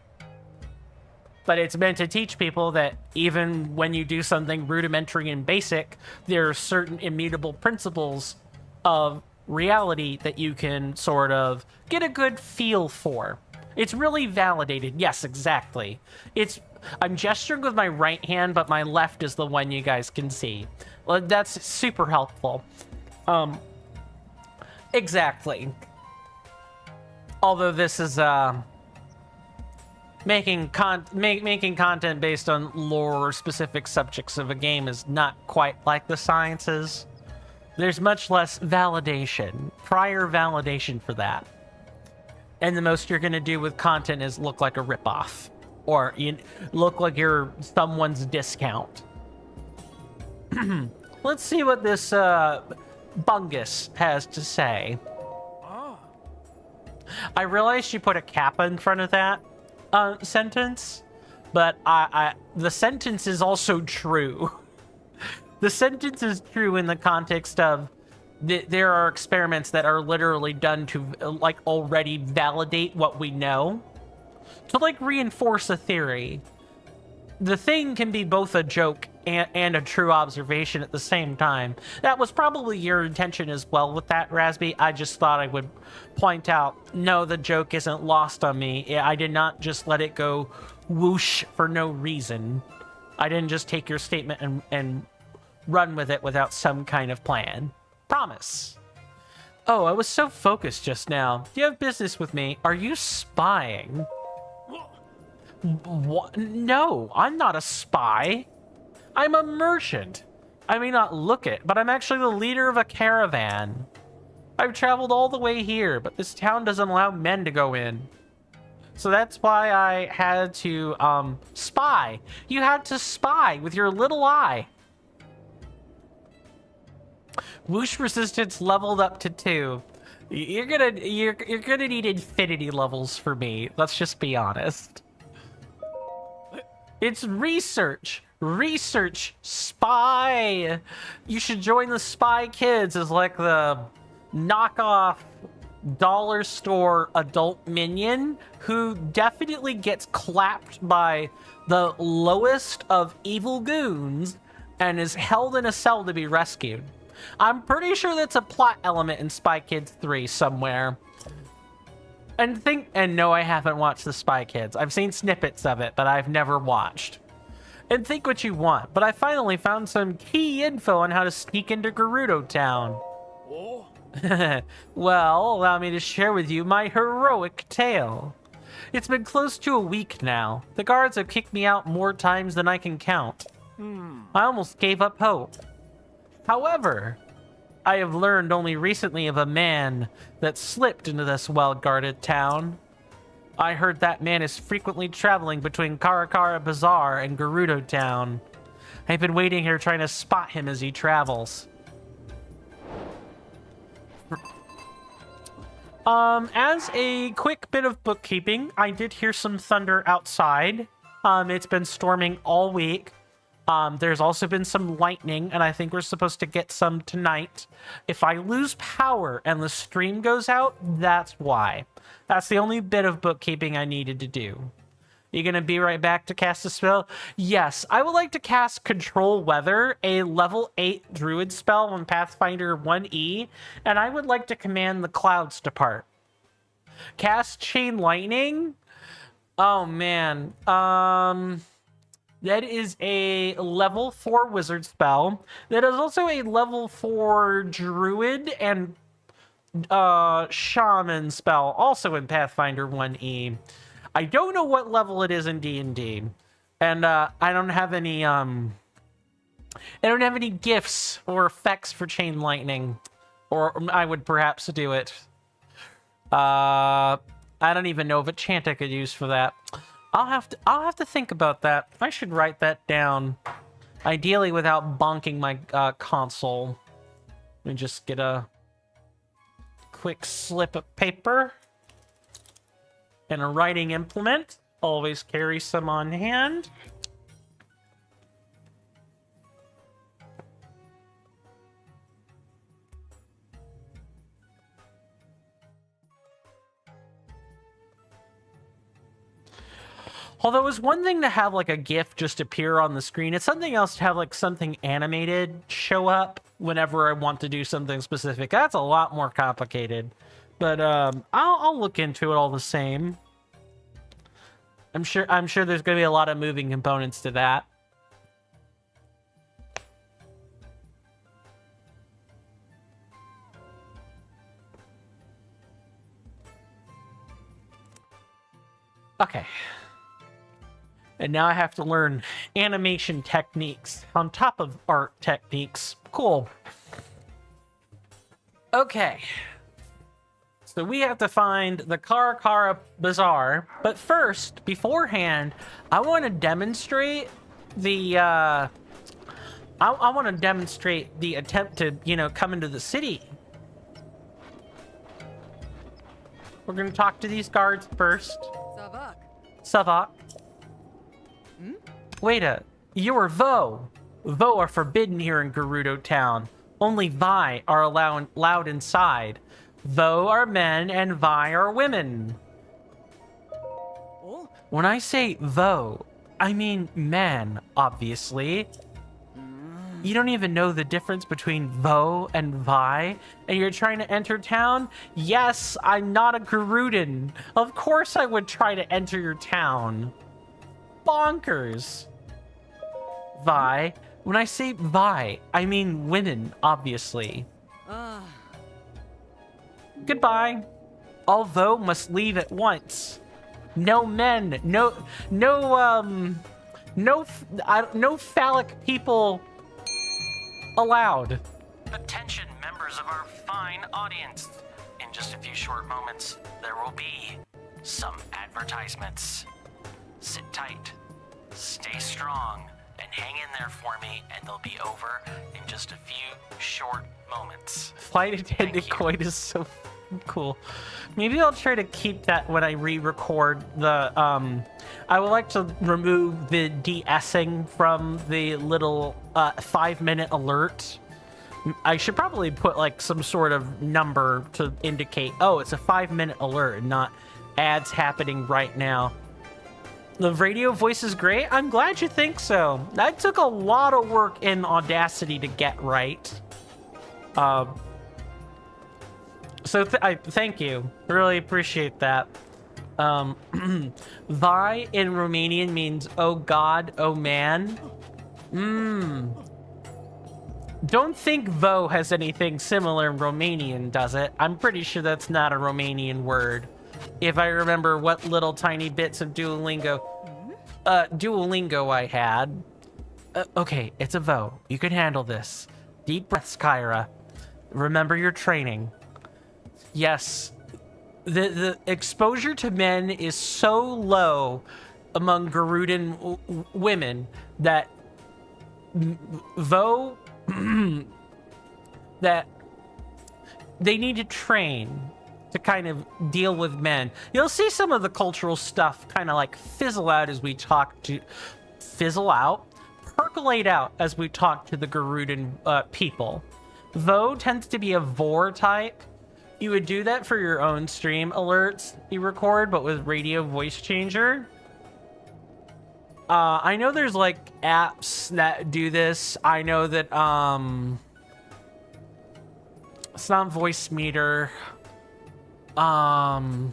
Speaker 1: But it's meant to teach people that even when you do something rudimentary and basic, there are certain immutable principles of reality that you can sort of get a good feel for. It's really validated. Yes, exactly. I'm gesturing with my right hand, but my left is the one you guys can see. Well, that's super helpful. Exactly. Although this is, making content based on lore or specific subjects of a game is not quite like the sciences. There's much less validation, prior validation for that. And the most you're going to do with content is look like a ripoff. Or you look like you're someone's discount. Let's see what this Bungus has to say. I realized you put a kappa in front of that sentence, but the sentence is also true. The sentence is true in the context of there are experiments that are literally done to like already validate what we know, to like reinforce a theory. The thing can be both a joke and a true observation at the same time. That was probably your intention as well with that, Rasby. I just thought I would point out, no, the joke isn't lost on me. I did not just let it go whoosh for no reason. I didn't just take your statement and run with it without some kind of plan. Promise. Oh, I was so focused just now. Do you have business with me? Are you spying? What? No, I'm not a spy. I'm a merchant. I may not look it, but I'm actually the leader of a caravan. I've traveled all the way here, but this town doesn't allow men to go in. So that's why I had to, spy. You had to spy with your little eye. Whoosh resistance leveled up to 2. You're gonna need infinity levels for me. Let's just be honest. It's research. Research. Spy. You should join the Spy Kids as like the knockoff dollar store adult minion who definitely gets clapped by the lowest of evil goons and is held in a cell to be rescued. I'm pretty sure that's a plot element in Spy Kids 3 somewhere. And no, I haven't watched the Spy Kids. I've seen snippets of it, but I've never watched. And think what you want, but I finally found some key info on how to sneak into Gerudo Town.
Speaker 2: Oh.
Speaker 1: Well, allow me to share with you my heroic tale. It's been close to a week now. The guards have kicked me out more times than I can count. I almost gave up hope. However, I have learned only recently of a man that slipped into this well-guarded town. I heard that man is frequently traveling between Karakara Bazaar and Gerudo Town. I've been waiting here trying to spot him as he travels. As a quick bit of bookkeeping, I did hear some thunder outside. It's been storming all week. There's also been some lightning, and I think we're supposed to get some tonight. If I lose power and the stream goes out, that's why. That's the only bit of bookkeeping I needed to do. You gonna be right back to cast a spell? Yes, I would like to cast Control Weather, a level 8 druid spell on Pathfinder 1E, and I would like to command the clouds to part. Cast Chain Lightning? Oh man, that is a level 4 wizard spell. That is also a level 4 druid and shaman spell, also in Pathfinder 1E. I don't know what level it is in D&D, and I don't have any gifts or effects for Chain Lightning, or I would perhaps do it. I don't even know what chant I could use for that. I'll have to think about that. I should write that down, ideally without bonking my console. Let me just get a quick slip of paper and a writing implement. Always carry some on hand. Although it's one thing to have like a GIF just appear on the screen, it's something else to have like something animated show up whenever I want to do something specific. That's a lot more complicated. But I'll look into it all the same. I'm sure there's going to be a lot of moving components to that. Okay. And now I have to learn animation techniques on top of art techniques. Cool. Okay. So we have to find the Karakara Bazaar, but first, beforehand, I want to demonstrate the I want to demonstrate the attempt to, come into the city. We're going to talk to these guards first.
Speaker 3: Savak.
Speaker 1: Savak. Wait you're Vo. Vo are forbidden here in Gerudo Town. Only Vi are allowed inside. Vo are men and Vi are women.
Speaker 3: Oh.
Speaker 1: When I say Vo, I mean men, obviously. You don't even know the difference between Vo and Vi, and you're trying to enter town? Yes, I'm not a Gerudan. Of course I would try to enter your town. Bonkers. Vi. When I say Vi, I mean women, obviously. Goodbye. All Vo must leave at once. No men. No phallic people allowed. Attention, members of our fine audience. In just a few short moments, there will be some advertisements. Sit tight, stay strong, and hang in there for me, and they'll be over in just a few short moments. Flight attendant coin is so cool. Maybe I'll try to keep that when I re-record the, I would like to remove the de-essing from the little 5-minute alert. I should probably put like some sort of number to indicate, oh, it's a 5-minute alert and not ads happening right now. The radio voice is great. I'm glad you think so. That took a lot of work in Audacity to get right. So thank you. Really appreciate that. Vai in Romanian means oh god, oh man. Don't think vo has anything similar in Romanian, does it? I'm pretty sure that's not a Romanian word. If I remember what little tiny bits of Duolingo I had. Okay, it's a vo. You can handle this. Deep breaths, Kyra. Remember your training. Yes. The exposure to men is so low among Garudan women that vo that they need to train to kind of deal with men. You'll see some of the cultural stuff kind of like fizzle out as we talk to percolate out as we talk to the Garudan people. Vo tends to be a vor type. You would do that for your own stream alerts you record, but with radio voice changer. I know there's like apps that do this. I know that it's not voice meter. I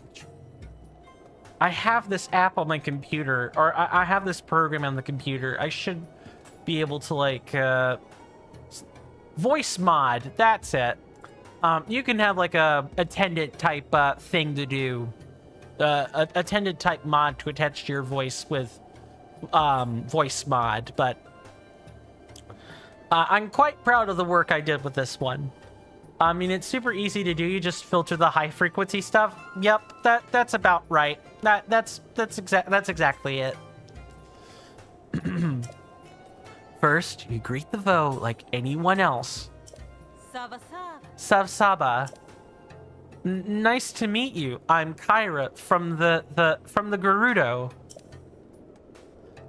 Speaker 1: have this app on my computer, or I have this program on the computer. I should be able to like voice mod. That's it. You can have like a attendant type thing to do, a attendant type mod to attach to your voice with voice mod. But I'm quite proud of the work I did with this one. I mean, it's super easy to do. You just filter the high frequency stuff. Yep, that's about right. That's exactly it. First, you greet the vo like anyone else. Sav-saba. Nice to meet you. I'm Kyra from the Gerudo.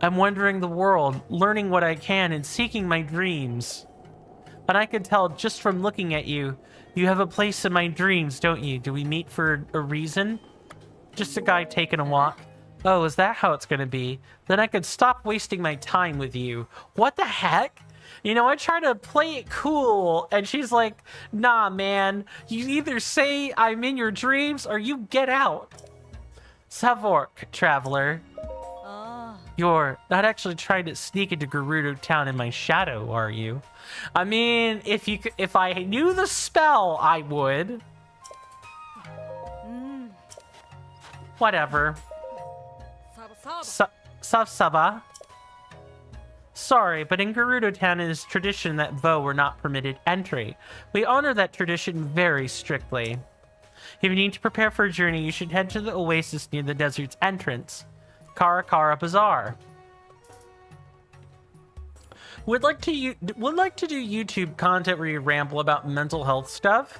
Speaker 1: I'm wandering the world, learning what I can and seeking my dreams. And I can tell just from looking at you, you have a place in my dreams, don't you? Do we meet for a reason? Just a guy taking a walk. Oh, is that how it's gonna be? Then I could stop wasting my time with you. What the heck? You know, I try to play it cool, and she's like, nah, man. You either say I'm in your dreams, or you get out. Savork, traveler. You're not actually trying to sneak into Gerudo town in my shadow, are you? I mean, if I knew the spell, I would. Whatever. Sav-saba. Sorry, but in Gerudo town it is tradition that vo were not permitted entry. We honor that tradition very strictly. If you need to prepare for a journey, you should head to the oasis near the desert's entrance. Kara Kara Bazaar. Would like to do YouTube content where you ramble about mental health stuff.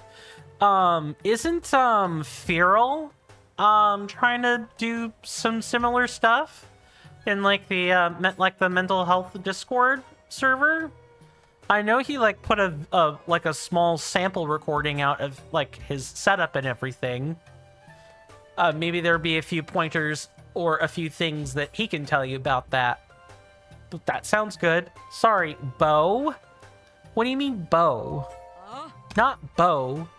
Speaker 1: Isn't Feral trying to do some similar stuff in like the mental health Discord server? I know he like put a small sample recording out of like his setup and everything. Maybe there'll be a few pointers or a few things that he can tell you about that. But that sounds good. Sorry, Bo? What do you mean, Bo? Not Bo.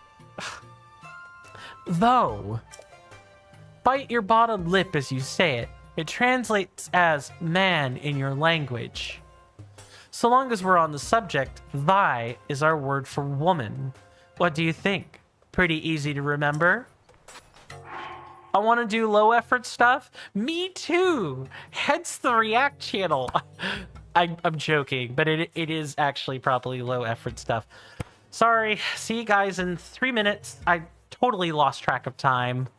Speaker 1: Though. Bite your bottom lip as you say it. It translates as man in your language. So long as we're on the subject, Vi is our word for woman. What do you think? Pretty easy to remember? I want to do low effort stuff. Me too. Hence the React channel. I'm joking, but it is actually probably low effort stuff. Sorry. See you guys in 3 minutes. I totally lost track of time.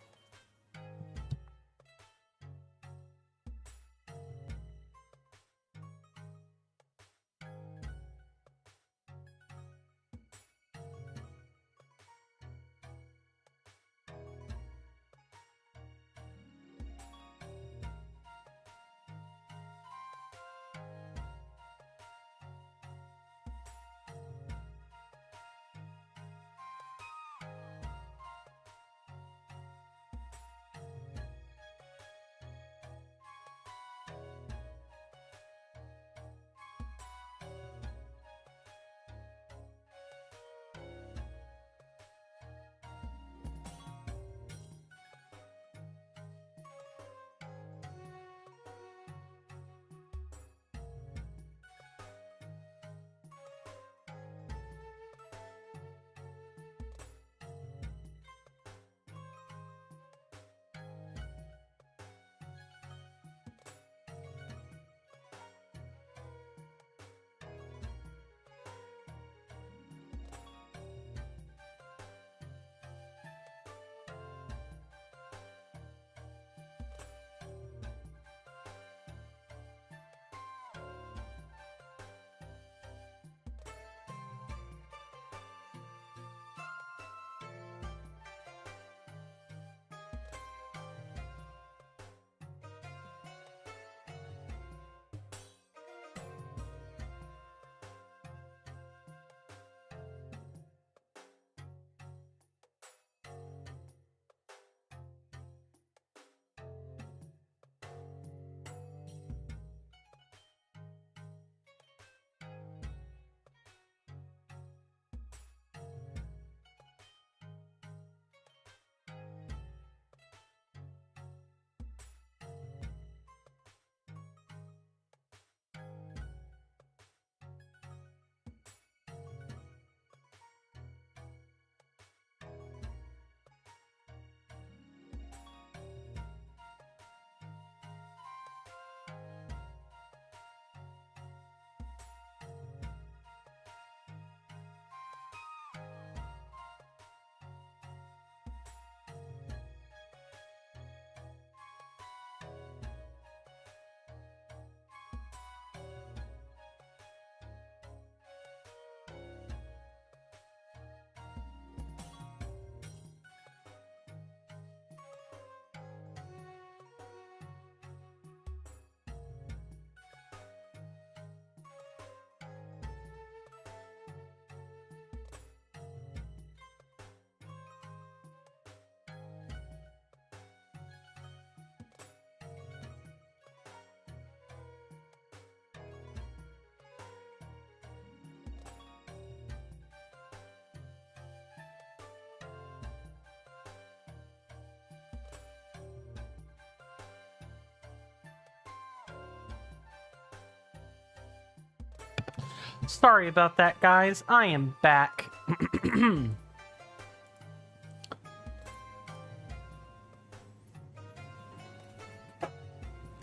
Speaker 1: Sorry about that, guys. I am back.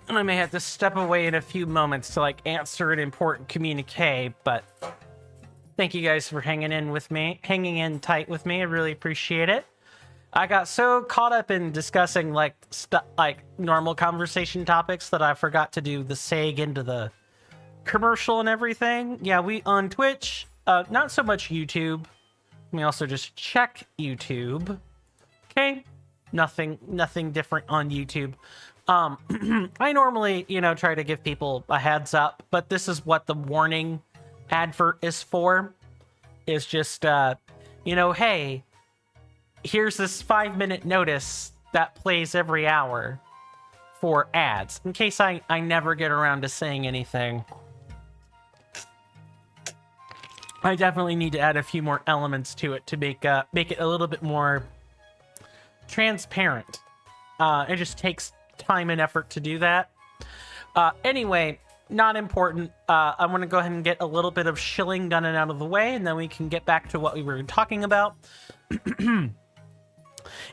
Speaker 1: And I may have to step away in a few moments to, like, answer an important communique, but thank you guys for hanging in tight with me. I really appreciate it. I got so caught up in discussing, like, normal conversation topics that I forgot to do the seg into the commercial and everything. Yeah, we on Twitch, not so much YouTube. We also just check YouTube. Okay, nothing different on YouTube. I normally, try to give people a heads up, but this is what the warning advert is for. Is just, hey, here's this 5-minute notice that plays every hour for ads, in case I never get around to saying anything. I definitely need to add a few more elements to it to make it a little bit more transparent. It just takes time and effort to do that. Anyway, not important. I want to go ahead and get a little bit of shilling done and out of the way, and then we can get back to what we were talking about.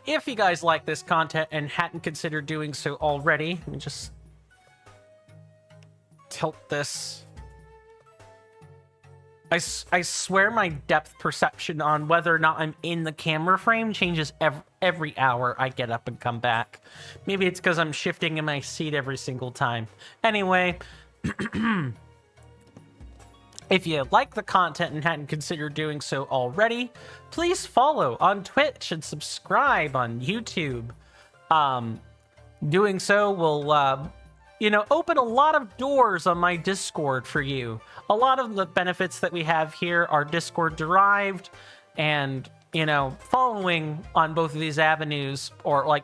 Speaker 1: If you guys like this content and hadn't considered doing so already, let me just tilt this. I swear my depth perception on whether or not I'm in the camera frame changes every hour I get up and come back. Maybe it's because I'm shifting in my seat every single time. Anyway, if you like the content and hadn't considered doing so already, please follow on Twitch and subscribe on YouTube. Doing so will, open a lot of doors on my Discord for you. A lot of the benefits that we have here are Discord derived, and, following on both of these avenues, or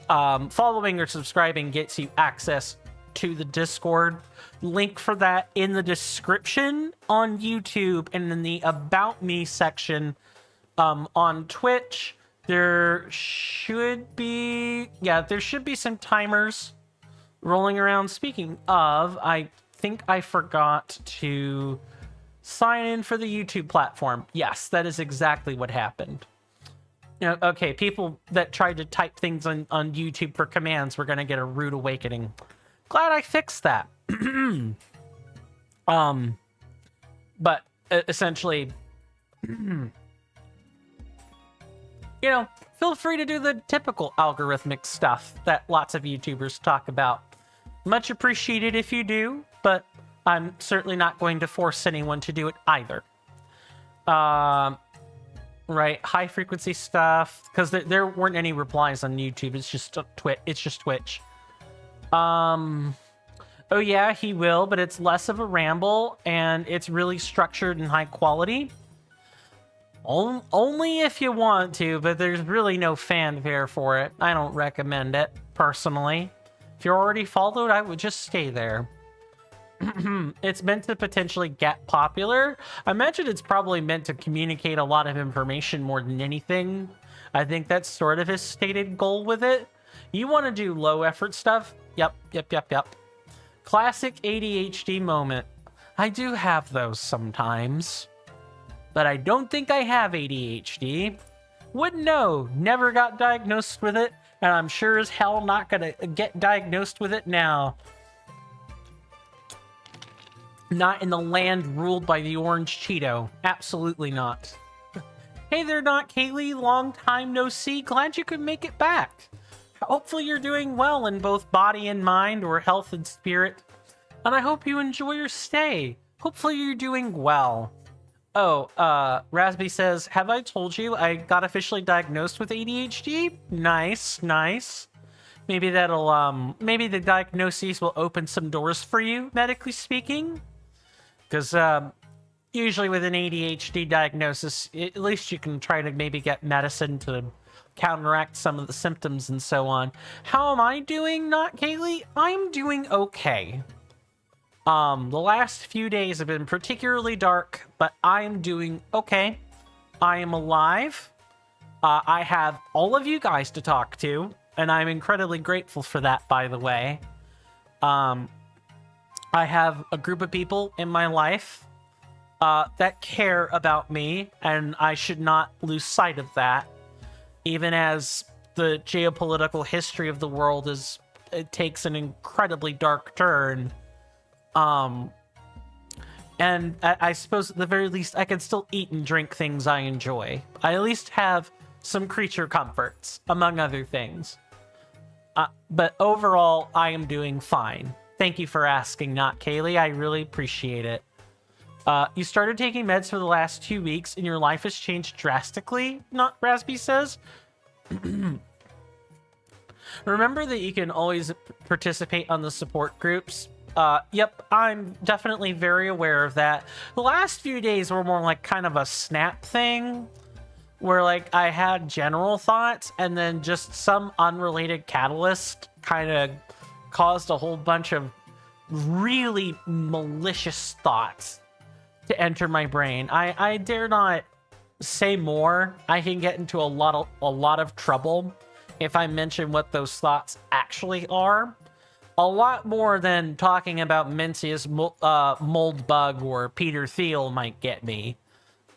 Speaker 1: following or subscribing gets you access to the Discord. Link for that in the description on YouTube and in the About Me section on Twitch. There should be some timers rolling around. Speaking of, I think I forgot to sign in for the YouTube platform. Yes, that is exactly what happened. Okay, people that tried to type things on YouTube for commands were going to get a rude awakening. Glad I fixed that. But essentially, feel free to do the typical algorithmic stuff that lots of YouTubers talk about. Much appreciated if you do, but I'm certainly not going to force anyone to do it either. Right, high frequency stuff, because there weren't any replies on YouTube. It's just Twitch. Oh yeah, he will, but it's less of a ramble, and it's really structured and high quality. Only if you want to, but there's really no fanfare for it. I don't recommend it, personally. If you're already followed, I would just stay there. It's meant to potentially get popular. I imagine it's probably meant to communicate a lot of information more than anything. I think that's sort of his stated goal with it. You want to do low effort stuff? Yep. Classic ADHD moment. I do have those sometimes. But I don't think I have ADHD. Wouldn't know. Never got diagnosed with it. And I'm sure as hell not gonna get diagnosed with it now. Not in the land ruled by the orange Cheeto. Absolutely not. Hey there, Not Kaylee. Long time no see. Glad you could make it back. Hopefully you're doing well in both body and mind, or health and spirit. And I hope you enjoy your stay. Hopefully you're doing well. Oh, Raspy says, have I told you I got officially diagnosed with ADHD? Nice. Maybe that'll, maybe the diagnoses will open some doors for you, medically speaking. Because, usually with an ADHD diagnosis, at least you can try to maybe get medicine to counteract some of the symptoms and so on. How am I doing, Not Kaylee? I'm doing okay. The last few days have been particularly dark, but I am doing okay. I am alive. I have all of you guys to talk to, and I'm incredibly grateful for that, by the way. I have a group of people in my life that care about me, and I should not lose sight of that, even as the geopolitical history of the world it takes an incredibly dark turn. And I suppose at the very least, I can still eat and drink things I enjoy. I at least have some creature comforts, among other things. But overall, I am doing fine. Thank you for asking, Not Kaylee. I really appreciate it. You started taking meds for the last 2 weeks, and your life has changed drastically, Not Raspy says. Remember that you can always participate on the support groups. Yep, I'm definitely very aware of that. The last few days were more like kind of a snap thing, where like I had general thoughts and then just some unrelated catalyst kind of caused a whole bunch of really malicious thoughts to enter my brain. I dare not say more. I can get into a lot of trouble if I mention what those thoughts actually are. A lot more than talking about Mencius Moldbug or Peter Thiel might get me.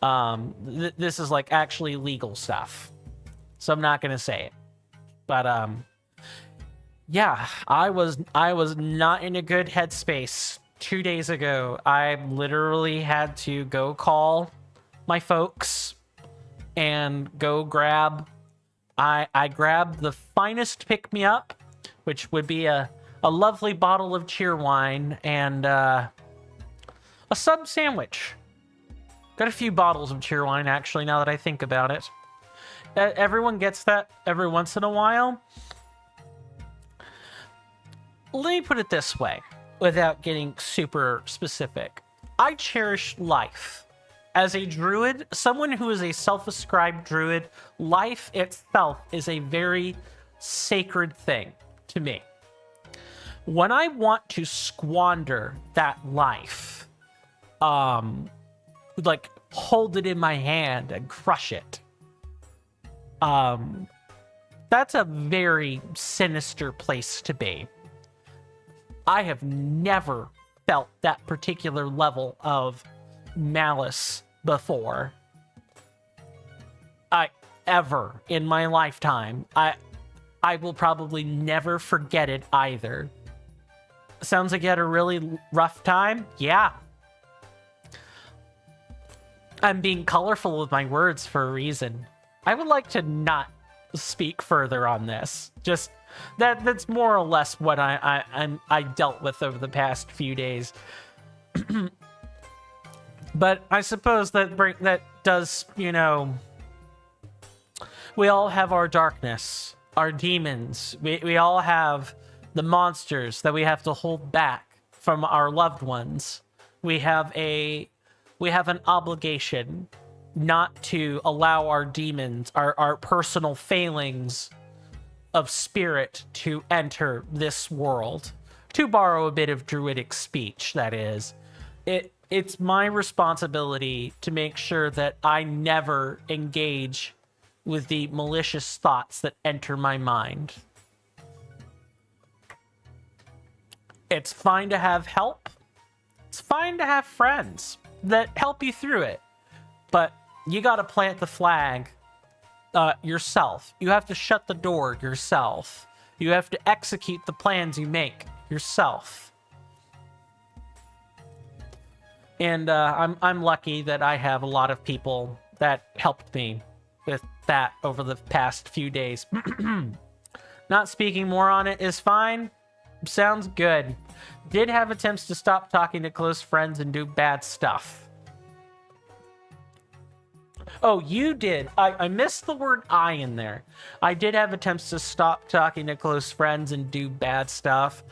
Speaker 1: This is like actually legal stuff, so I'm not gonna say it. But yeah, I was not in a good headspace 2 days ago. I literally had to go call my folks and go grab. I grabbed the finest pick-me-up, which would be a lovely bottle of cheer wine and a sub sandwich. Got a few bottles of cheer wine, actually, now that I think about it. Everyone gets that every once in a while. Let me put it this way, without getting super specific. I cherish life. As a druid, someone who is a self-ascribed druid, life itself is a very sacred thing to me. When I want to squander that life, like hold it in my hand and crush it, that's a very sinister place to be. I have never felt that particular level of malice before. Ever in my lifetime. I will probably never forget it either. Sounds like you had a really rough time? Yeah. I'm being colorful with my words for a reason. I would like to not speak further on this. Just that's more or less what I dealt with over the past few days. But I suppose that does, you know, we all have our darkness, our demons. We all have the monsters that we have to hold back from our loved ones. We have an obligation not to allow our demons, our personal failings of spirit to enter this world. To borrow a bit of druidic speech, that is. It's my responsibility to make sure that I never engage with the malicious thoughts that enter my mind. It's fine to have help. It's fine to have friends that help you through it. But you gotta plant the flag yourself. You have to shut the door yourself. You have to execute the plans you make yourself. And I'm lucky that I have a lot of people that helped me with that over the past few days. Not speaking more on it is fine. Sounds good. Did have attempts to stop talking to close friends and do bad stuff. Oh, you did. I missed the word I in there. I did have attempts to stop talking to close friends and do bad stuff.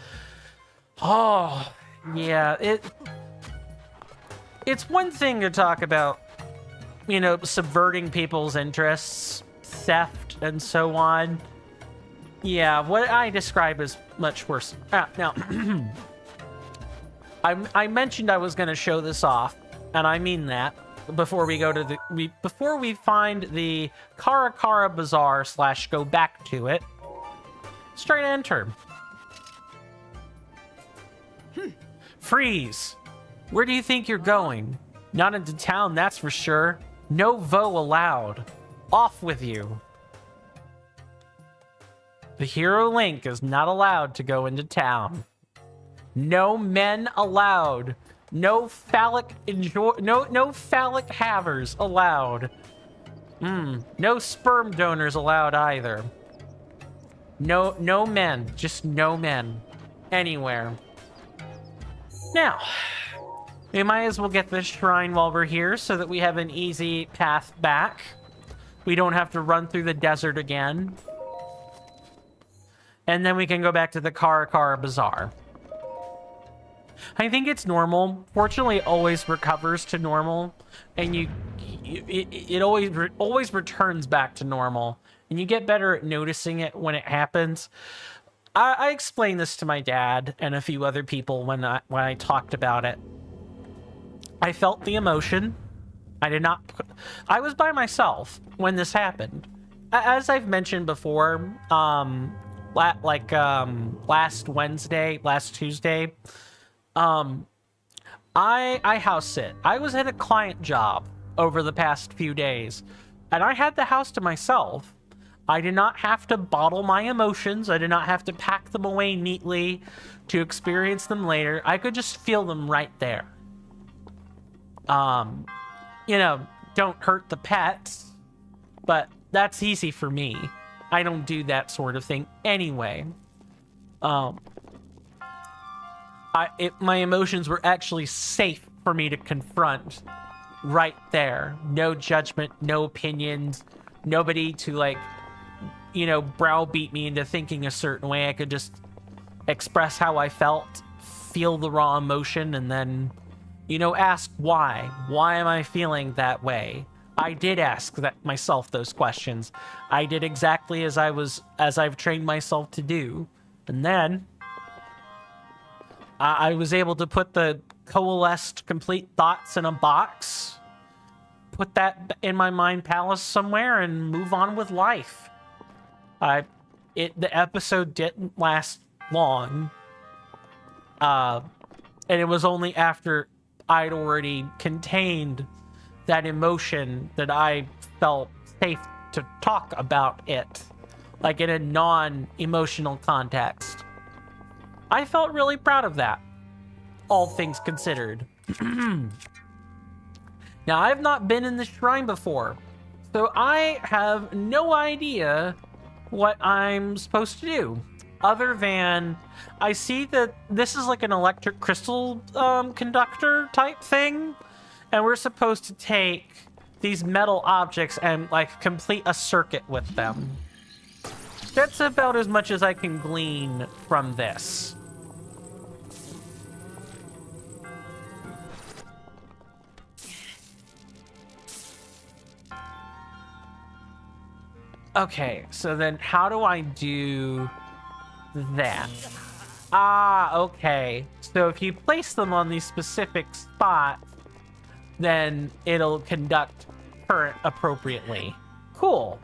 Speaker 1: Oh, yeah. It's one thing to talk about, you know, subverting people's interests, theft, and so on. Yeah, what I describe is much worse. Now, I mentioned I was going to show this off, and I mean that. Before we go to before we find the Karakara Bazaar / go back to it, straight enter. Freeze. Where do you think you're going? Not into town, that's for sure. No vo allowed. Off with you. The hero Link is not allowed to go into town. No men allowed. No phallic no phallic havers allowed. No sperm donors allowed either. No men, just no men anywhere. Now, we might as well get this shrine while we're here so that we have an easy path back. We don't have to run through the desert again. And then we can go back to the Karakara Bazaar. I think it's normal. Fortunately, it always recovers to normal, and it always returns back to normal, and you get better at noticing it when it happens. I explained this to my dad and a few other people when I talked about it. I felt the emotion. I was by myself when this happened. As I've mentioned before, last Tuesday, I house sit. I was at a client job over the past few days, and I had the house to myself. I did not have to bottle my emotions. I did not have to pack them away neatly to experience them later. I could just feel them right there. Don't hurt the pets, but that's easy for me. I don't do that sort of thing anyway. My emotions were actually safe for me to confront right there. No judgment, no opinions, nobody to browbeat me into thinking a certain way. I could just express how I felt, feel the raw emotion, and then, ask why. Why am I feeling that way? I did ask myself those questions. I did exactly as I've trained myself to do. And then I was able to put the coalesced complete thoughts in a box, put that in my mind palace somewhere, and move on with life. The episode didn't last long, and it was only after I'd already contained that emotion that I felt safe to talk about it, like in a non-emotional context. I felt really proud of that, all things considered. Now, I've not been in the shrine before, so I have no idea what I'm supposed to do, other than I see that this is like an electric crystal conductor type thing, and we're supposed to take these metal objects and complete a circuit with them. That's about as much as I can glean from this. Okay, so then how do I do that? Okay. So if you place them on these specific spots, then it'll conduct current appropriately. Cool.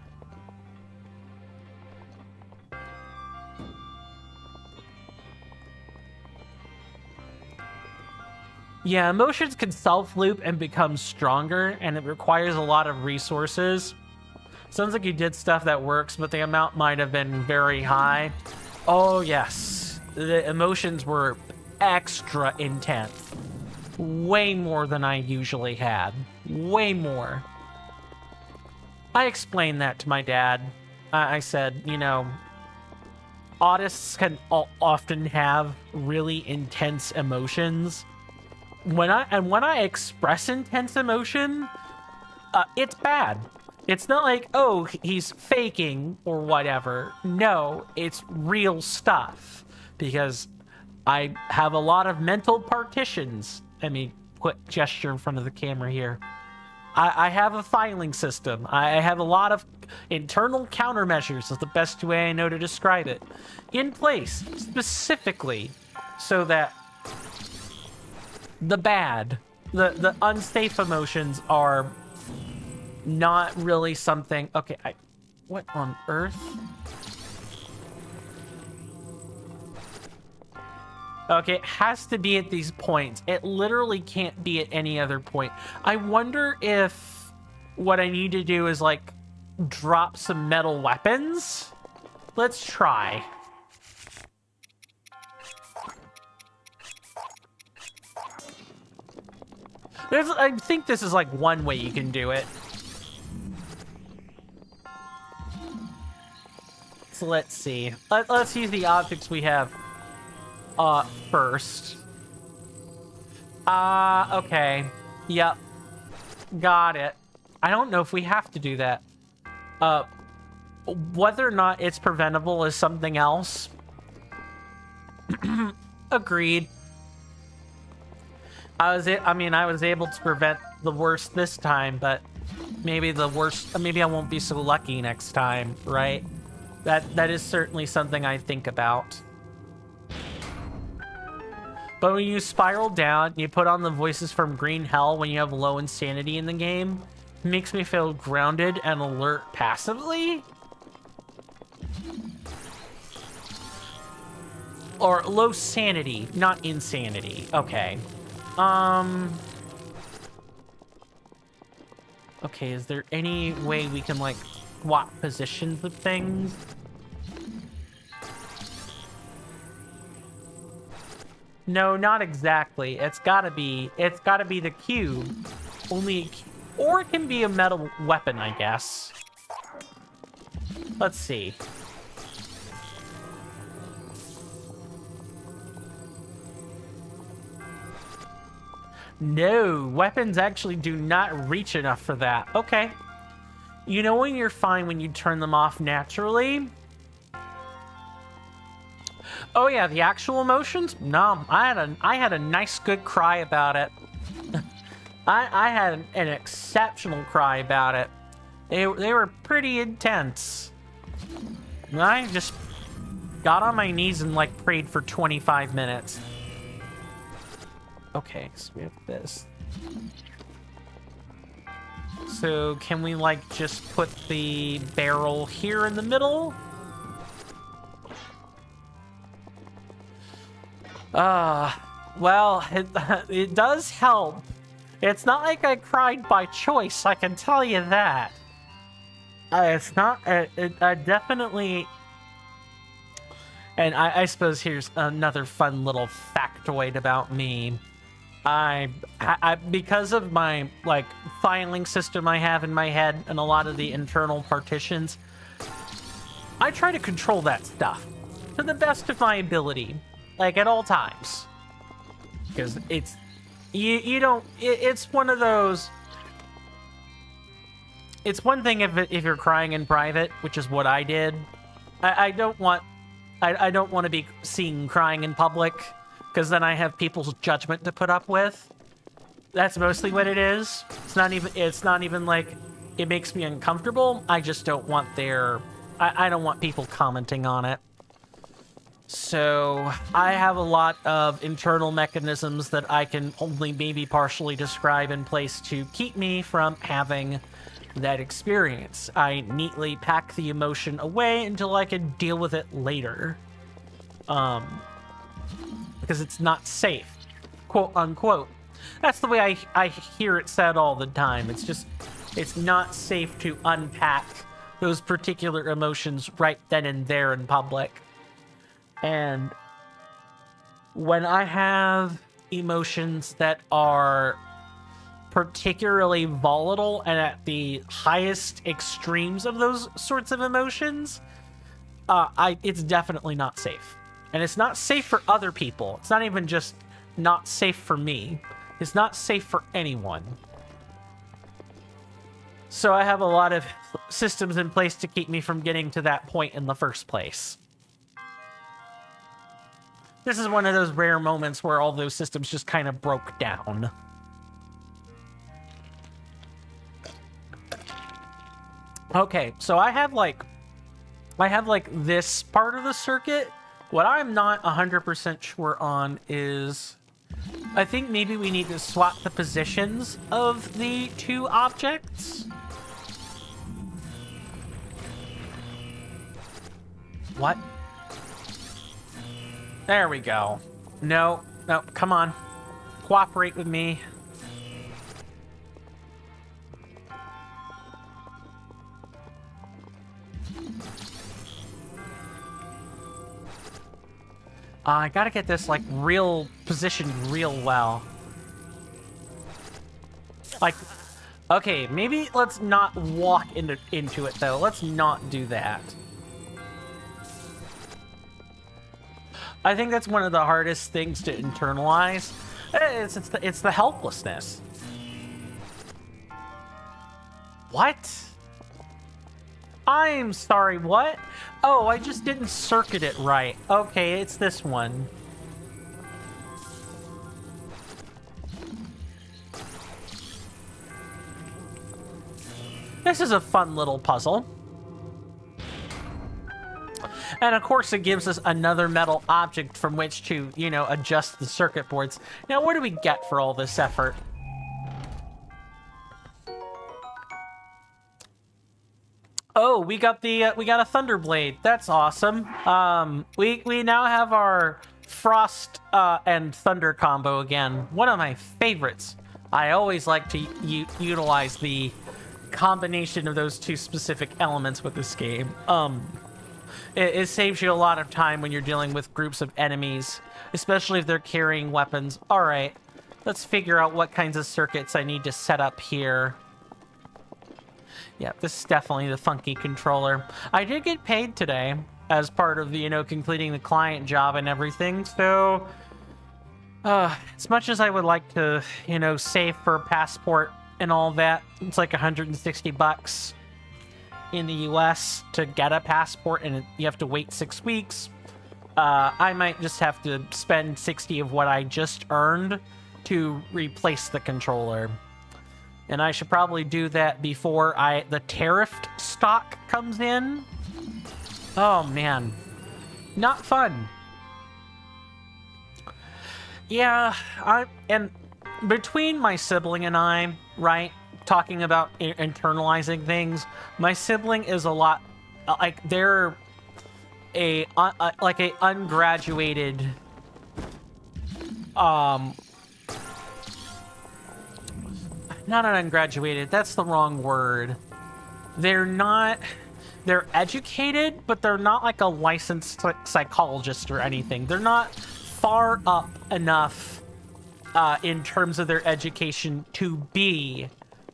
Speaker 1: Yeah, emotions can self-loop and become stronger, and it requires a lot of resources. Sounds like you did stuff that works, but the amount might have been very high. Oh, yes. The emotions were extra intense. Way more than I usually had. Way more. I explained that to my dad. I said, autists can often have really intense emotions. When I express intense emotion, it's bad. It's not like, oh, he's faking or whatever. No, it's real stuff. Because I have a lot of mental partitions. Let me gesture in front of the camera here. I have a filing system. I have a lot of internal countermeasures, is the best way I know to describe it, in place specifically so that the unsafe emotions are not really something. Okay, what on earth? Okay, it has to be at these points. It literally can't be at any other point. I wonder if what I need to do is, like, drop some metal weapons? Let's try. I think this is, like, one way you can do it. So let's see. Let's use the objects we have first. Okay. Yep. Got it. I don't know if we have to do that. Whether or not it's preventable is something else. Agreed. I was able to prevent the worst this time, but maybe the worst, maybe I won't be so lucky next time, right? That is certainly something I think about. But when you spiral down, you put on the voices from Green Hell when you have low insanity in the game. It makes me feel grounded and alert passively. Or low sanity, not insanity. Okay. Okay, is there any way we can, like, swap positions of things? No, not exactly. It's gotta be the cube. Only, or it can be a metal weapon, I guess. Let's see. No, weapons actually do not reach enough for that. Okay. You know when you're fine when you turn them off naturally? Oh yeah, the actual emotions? No, I had a nice good cry about it. I had an exceptional cry about it. They were pretty intense. I just got on my knees and, like, prayed for 25 minutes. Okay, so we have this. So can we, like, just put the barrel here in the middle? Well, it does help. It's not like I cried by choice, I can tell you that. It's not, definitely... And I suppose here's another fun little factoid about me. I because of my, like, filing system I have in my head and a lot of the internal partitions, I try to control that stuff to the best of my ability, like, at all times. Because it's, you don't, it's one of those, it's one thing if you're crying in private, which is what I did. I don't want to be seen crying in public, because then I have people's judgment to put up with. That's mostly what it is. It's not even like it makes me uncomfortable. I just don't want I don't want people commenting on it. So I have a lot of internal mechanisms that I can only maybe partially describe in place to keep me from having that experience. I neatly pack the emotion away until I can deal with it later. Because it's not safe, quote unquote. That's the way I hear it said all the time. It's not safe to unpack those particular emotions right then and there in public. And when I have emotions that are particularly volatile and at the highest extremes of those sorts of emotions, it's definitely not safe. And it's not safe for other people. It's not even just not safe for me. It's not safe for anyone. So I have a lot of systems in place to keep me from getting to that point in the first place. This is one of those rare moments where all those systems just kind of broke down. Okay, so I have like this part of the circuit. What I'm not 100% sure on is, I think maybe we need to swap the positions of the two objects. What? There we go. No, no, come on. Cooperate with me. I gotta get this, like, real positioned real well. Like, okay, maybe let's not walk into it, though. Let's not do that. I think that's one of the hardest things to internalize. It's the helplessness. What? I'm sorry, what? Oh, I just didn't circuit it right. Okay, it's this one. This is a fun little puzzle. And of course, it gives us another metal object from which to, you know, adjust the circuit boards. Now, what do we get for all this effort? Oh, we got a Thunder Blade. That's awesome. We now have our Frost and Thunder combo again. One of my favorites. I always like to utilize the combination of those two specific elements with this game. It saves you a lot of time when you're dealing with groups of enemies, especially if they're carrying weapons. All right, let's figure out what kinds of circuits I need to set up here. Yeah, this is definitely the funky controller. I did get paid today as part of the, you know, completing the client job and everything. So, as much as I would like to, you know, save for a passport and all that, it's like 160 bucks in the US to get a passport, and you have to wait 6 weeks. I might just have to spend 60 of what I just earned to replace the controller. And I should probably do that before the tariffed stock comes in. Oh, man. Not fun. Yeah, and between my sibling and I, right, talking about internalizing things, my sibling is a lot, like, they're like a ungraduated, not an ungraduated, that's the wrong word. They're educated, but they're not like a licensed psychologist or anything. They're not far up enough in terms of their education to be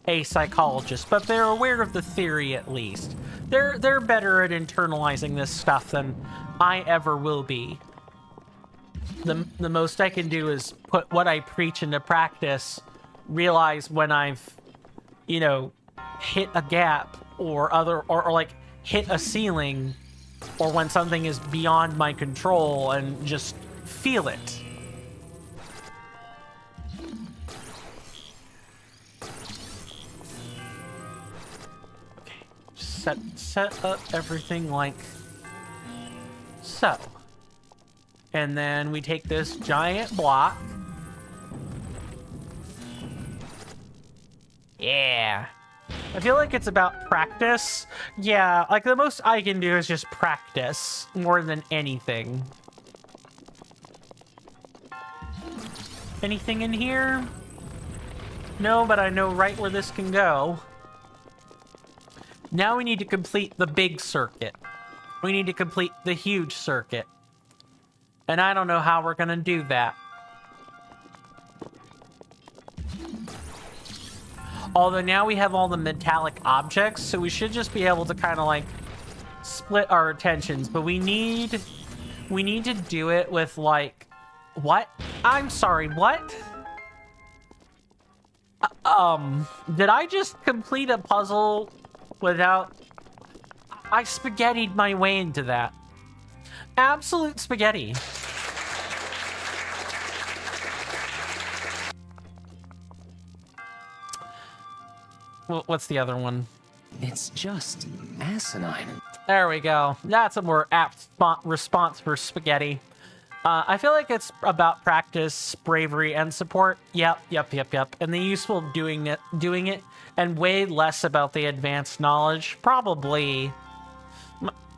Speaker 1: a psychologist, but they're aware of the theory at least. They're better at internalizing this stuff than I ever will be. The most I can do is put what I preach into practice, realize when I've, you know, hit a gap or like hit a ceiling, or when something is beyond my control, and just feel it. Okay, set up everything like so. And then we take this giant block. Yeah. I feel like it's about practice. Yeah, like the most I can do is just practice more than anything. Anything in here? No, but I know right where this can go. Now we need to complete the big circuit. We need to complete the huge circuit. And I don't know how we're gonna do that. Although now we have all the metallic objects, so we should just be able to kind of like split our attentions. But we need to do it with like, what? I'm sorry, what? Did I just complete a puzzle without... I spaghettied my way into that. Absolute spaghetti. What's the other one?
Speaker 2: It's just asinine.
Speaker 1: There we go. That's a more apt response for spaghetti. I feel like it's about practice, bravery, and support. Yep. And the useful doing it, and way less about the advanced knowledge. Probably.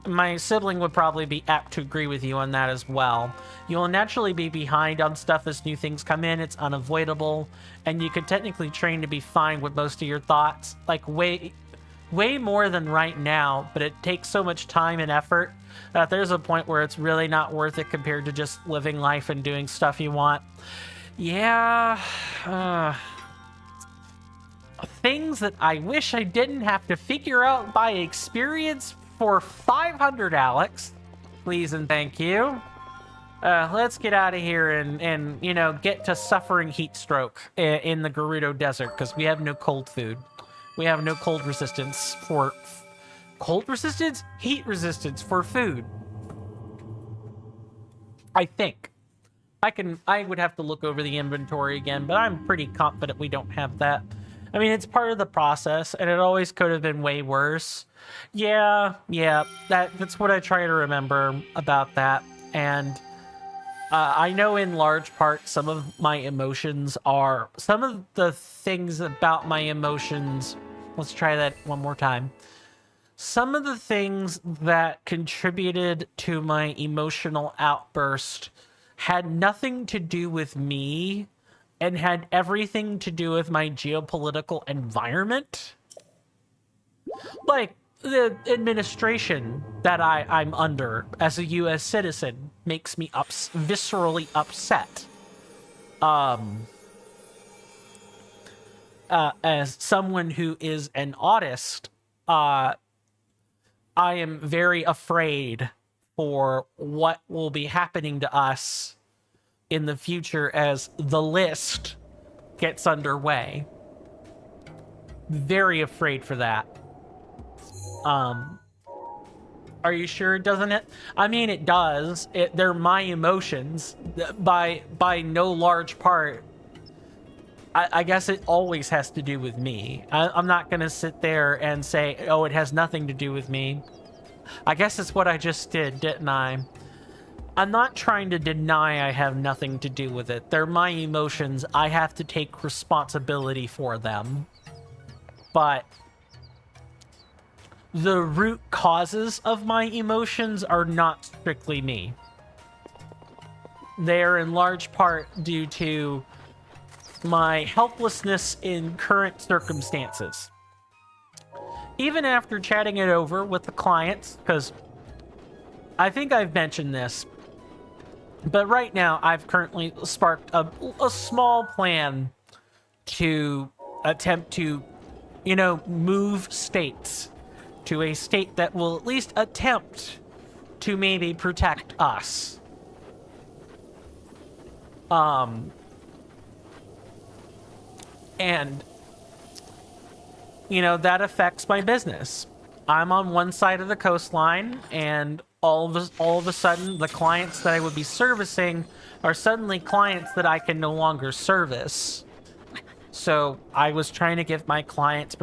Speaker 1: my sibling would probably be apt to agree with you on that as well. You'll naturally be behind on stuff as new things come in. It's unavoidable, and you could technically train to be fine with most of your thoughts, like way more than right now, but it takes so much time and effort that there's a point where it's really not worth it compared to just living life and doing stuff you want. Yeah, things that I wish I didn't have to figure out by experience for 500, Alex. Please and thank you. Let's get out of here and you know, get to suffering heat stroke in the Gerudo Desert, because we have no cold food. We have no cold resistance for... Cold resistance? Heat resistance for food. I think. I would have to look over the inventory again, but I'm pretty confident we don't have that. I mean, it's part of the process, and it always could have been way worse. Yeah, that's what I try to remember about that. And I know in large part some of my emotions are... Some of the things about my emotions... Let's try that one more time. Some of the things that contributed to my emotional outburst had nothing to do with me and had everything to do with my geopolitical environment. Like, the administration that I'm under as a U.S. citizen makes me viscerally upset. As someone who is an autist, I am very afraid for what will be happening to us in the future as the list gets underway. Very afraid for that. Are you sure it doesn't it? I mean, it does. They're my emotions by no large part. I guess it always has to do with me. I'm not going to sit there and say, oh, it has nothing to do with me. I guess it's what I just did, didn't I? I'm not trying to deny I have nothing to do with it. They're my emotions. I have to take responsibility for them. But the root causes of my emotions are not strictly me. They are in large part due to my helplessness in current circumstances. Even after chatting it over with the clients, because I think I've mentioned this, but right now I've currently sparked a small plan to attempt to, you know, move states to a state that will at least attempt to maybe protect us. And, you know, that affects my business. I'm on one side of the coastline, and all of a sudden, the clients that I would be servicing are suddenly clients that I can no longer service. So I was trying to give my clients,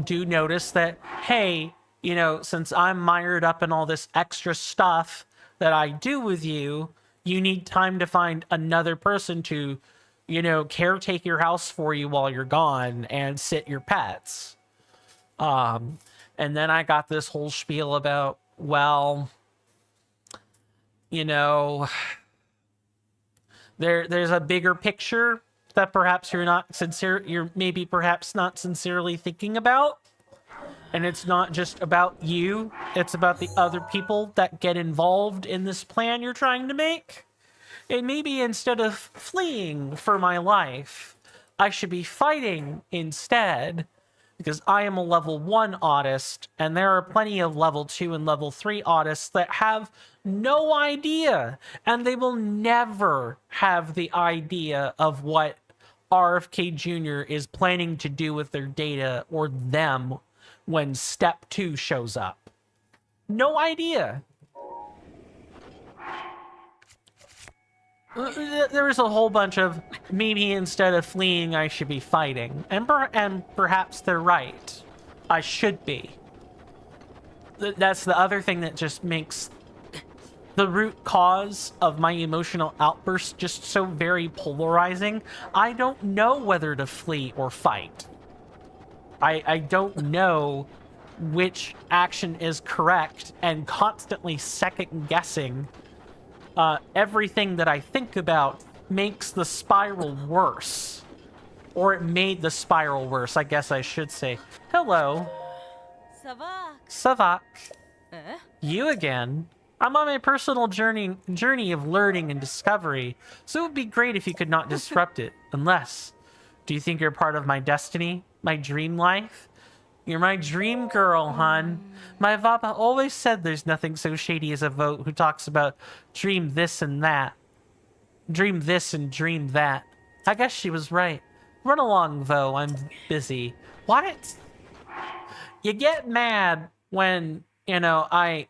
Speaker 1: do notice that, hey, you know, since I'm mired up in all this extra stuff that I do with you, you need time to find another person to, you know, caretake your house for you while you're gone and sit your pets. And then I got this whole spiel about, well, you know, there's a bigger picture that perhaps you're maybe perhaps not sincerely thinking about. And it's not just about you, it's about the other people that get involved in this plan you're trying to make. And maybe instead of fleeing for my life, I should be fighting instead, because I am a level 1 autist, and there are plenty of level 2 and level 3 autists that have no idea, and they will never have the idea of what RFK Jr. is planning to do with their data or them when step 2 shows up. No idea. There was a whole bunch of maybe instead of fleeing, I should be fighting. And perhaps they're right. I should be. That's the other thing that just makes the root cause of my emotional outburst just so very polarizing. I don't know whether to flee or fight. I don't know which action is correct and constantly second guessing everything that I think about makes the spiral worse. Or it made the spiral worse, I guess I should say. Hello. Savak. You again. I'm on my personal journey of learning and discovery, so it would be great if you could not disrupt it. Unless, do you think you're part of my destiny? My dream life? You're my dream girl, hon. My Vapa always said there's nothing so shady as a vote who talks about dream this and that. Dream this and dream that. I guess she was right. Run along, though. I'm busy. What? You get mad when, I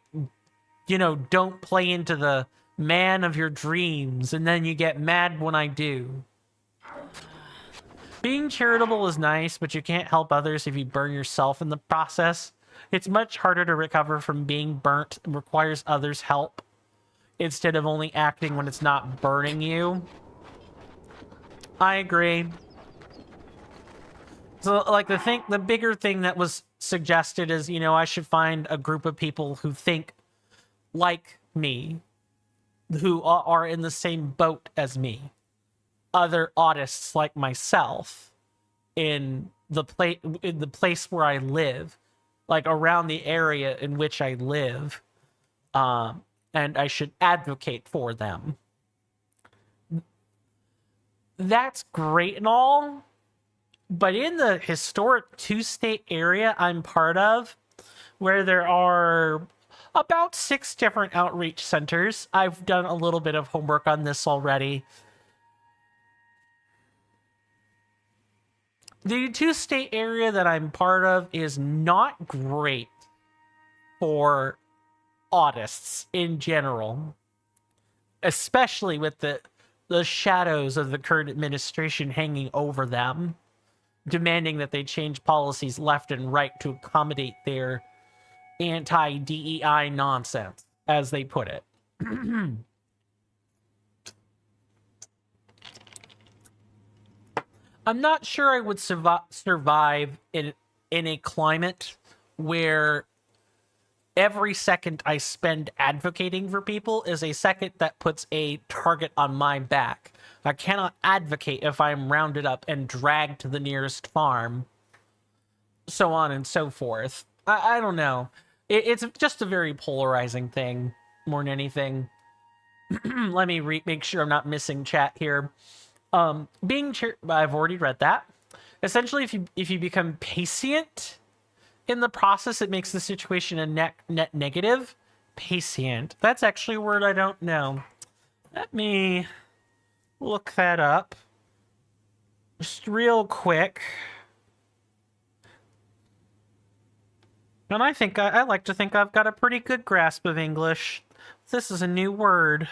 Speaker 1: don't play into the man of your dreams, and then you get mad when I do. Being charitable is nice, but you can't help others if you burn yourself in the process. It's much harder to recover from being burnt and requires others' help, instead of only acting when it's not burning you. I agree. So, like, the bigger thing that was suggested is, I should find a group of people who think like me, who are in the same boat as me. Other autists like myself in the place where I live, like around the area in which I live, and I should advocate for them. That's great and all, but in the historic two-state area I'm part of, where there are about 6 different outreach centers, I've done a little bit of homework on this already. The two-state area that I'm part of is not great for autists in general, especially with the shadows of the current administration hanging over them, demanding that they change policies left and right to accommodate their anti-DEI nonsense, as they put it. I'm not sure I would survive in a climate where every second I spend advocating for people is a second that puts a target on my back. I cannot advocate if I'm rounded up and dragged to the nearest farm, so on and so forth. I don't know. It's just a very polarizing thing more than anything. Let me make sure I'm not missing chat here. I've already read that. Essentially, if you become patient in the process, it makes the situation a net negative. Patient. That's actually a word I don't know. Let me look that up. Just real quick. And I like to think I've got a pretty good grasp of English. This is a new word.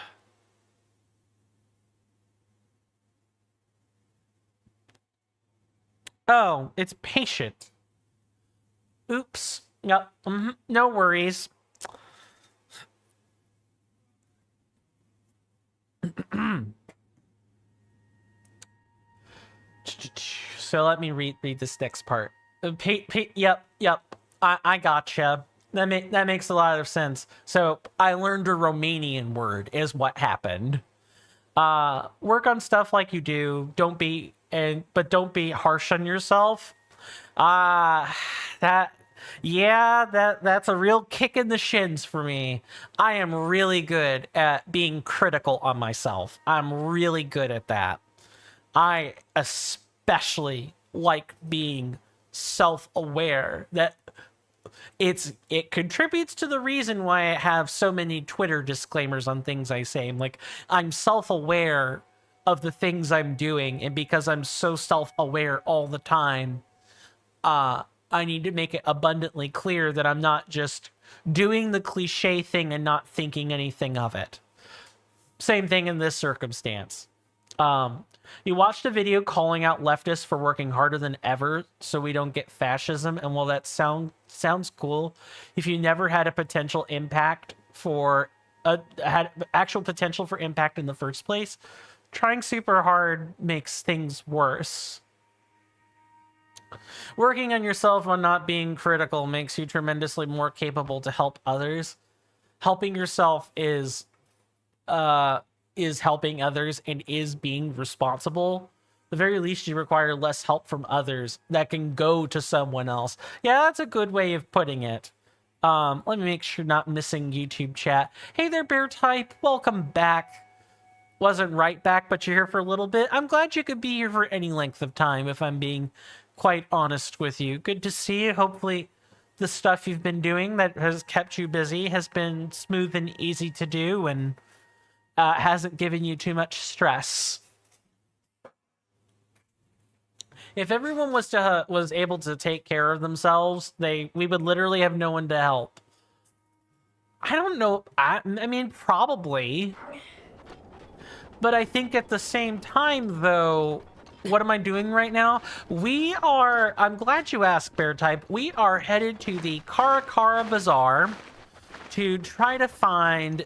Speaker 1: Oh, it's patient. Oops. Yep. No worries. So let me read this next part. Yep. I gotcha. That makes a lot of sense. So I learned a Romanian word is what happened. Work on stuff like you do. Don't be harsh on yourself. That's a real kick in the shins for me. I am really good at being critical on myself. I'm really good at that. I especially like being self-aware that it contributes to the reason why I have so many Twitter disclaimers on things I say. I'm self-aware of the things I'm doing, and because I'm so self-aware all the time, I need to make it abundantly clear that I'm not just doing the cliche thing and not thinking anything of it. Same thing in this circumstance. You watched a video calling out leftists for working harder than ever so we don't get fascism, and while that sounds cool, if you never had a potential impact had actual potential for impact in the first place, trying super hard makes things worse. Working on yourself on not being critical makes you tremendously more capable to help others. Helping yourself is helping others and is being responsible. The very least, you require less help from others that can go to someone else. Yeah, that's a good way of putting it. Let me make sure not missing YouTube chat. Hey there, Bear Type. Welcome back. Wasn't right back, but you're here for a little bit. I'm glad you could be here for any length of time, if I'm being quite honest with you. Good to see you. Hopefully the stuff you've been doing that has kept you busy has been smooth and easy to do and hasn't given you too much stress. If everyone was able to take care of themselves, we would literally have no one to help. I don't know. I mean, probably. But I think at the same time, though, what am I doing right now? I'm glad you asked, Bear Type. We are headed to the Karakara Bazaar to try to find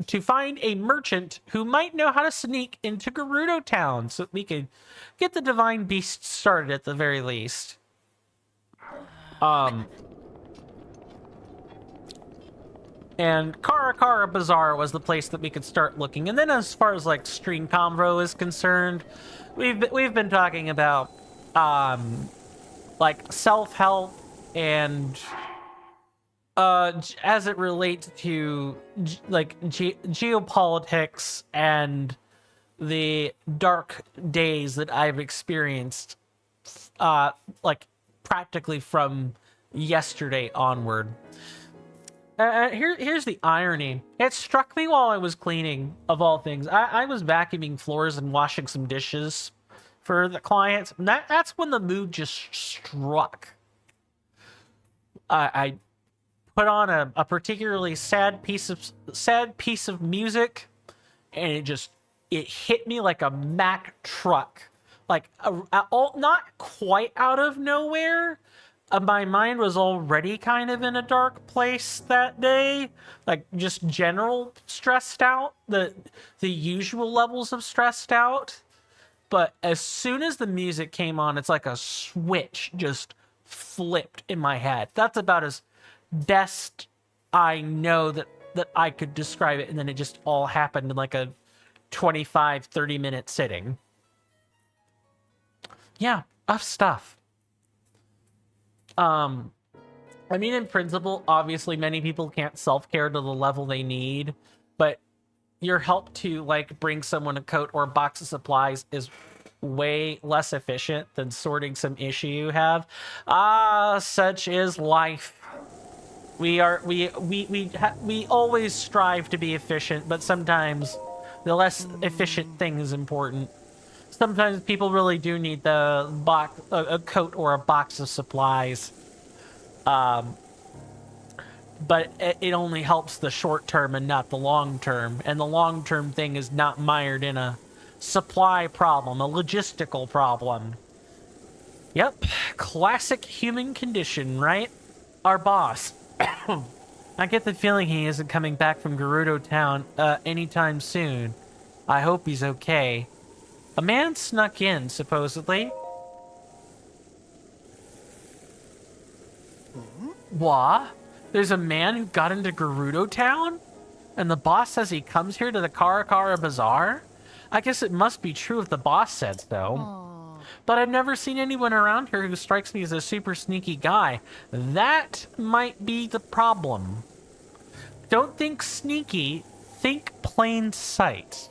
Speaker 1: to find a merchant who might know how to sneak into Gerudo Town so we can get the divine beast started at the very least. And Karakara Bazaar was the place that we could start looking. And then as far as like stream convo is concerned, we've been talking about like self-help and as it relates to like geopolitics and the dark days that I've experienced like practically from yesterday onward. Here's the irony. It struck me while I was cleaning, of all things. I was vacuuming floors and washing some dishes for the clients. And that's when the mood just struck. I put on a particularly sad piece of music, and it hit me like a Mack truck. Like not quite out of nowhere. My mind was already kind of in a dark place that day, like just general stressed out, the usual levels of stressed out. But as soon as the music came on, it's like a switch just flipped in my head. That's about as best I know that I could describe it, and then it just all happened in like a 25-30 minute sitting. Yeah, tough stuff. I mean, in principle, obviously many people can't self-care to the level they need, but your help to like bring someone a coat or a box of supplies is way less efficient than sorting some issue you have. Such is life. We always strive to be efficient, but sometimes the less efficient thing is important. Sometimes people really do need a coat or a box of supplies. But it only helps the short term and not the long term. And the long term thing is not mired in a supply problem, a logistical problem. Yep, classic human condition, right? Our boss. I get the feeling he isn't coming back from Gerudo Town anytime soon. I hope he's okay. A man snuck in, supposedly. What? There's a man who got into Gerudo Town? And the boss says he comes here to the Karakara Bazaar? I guess it must be true if the boss said so. Aww. But I've never seen anyone around here who strikes me as a super sneaky guy. That might be the problem. Don't think sneaky, think plain sight.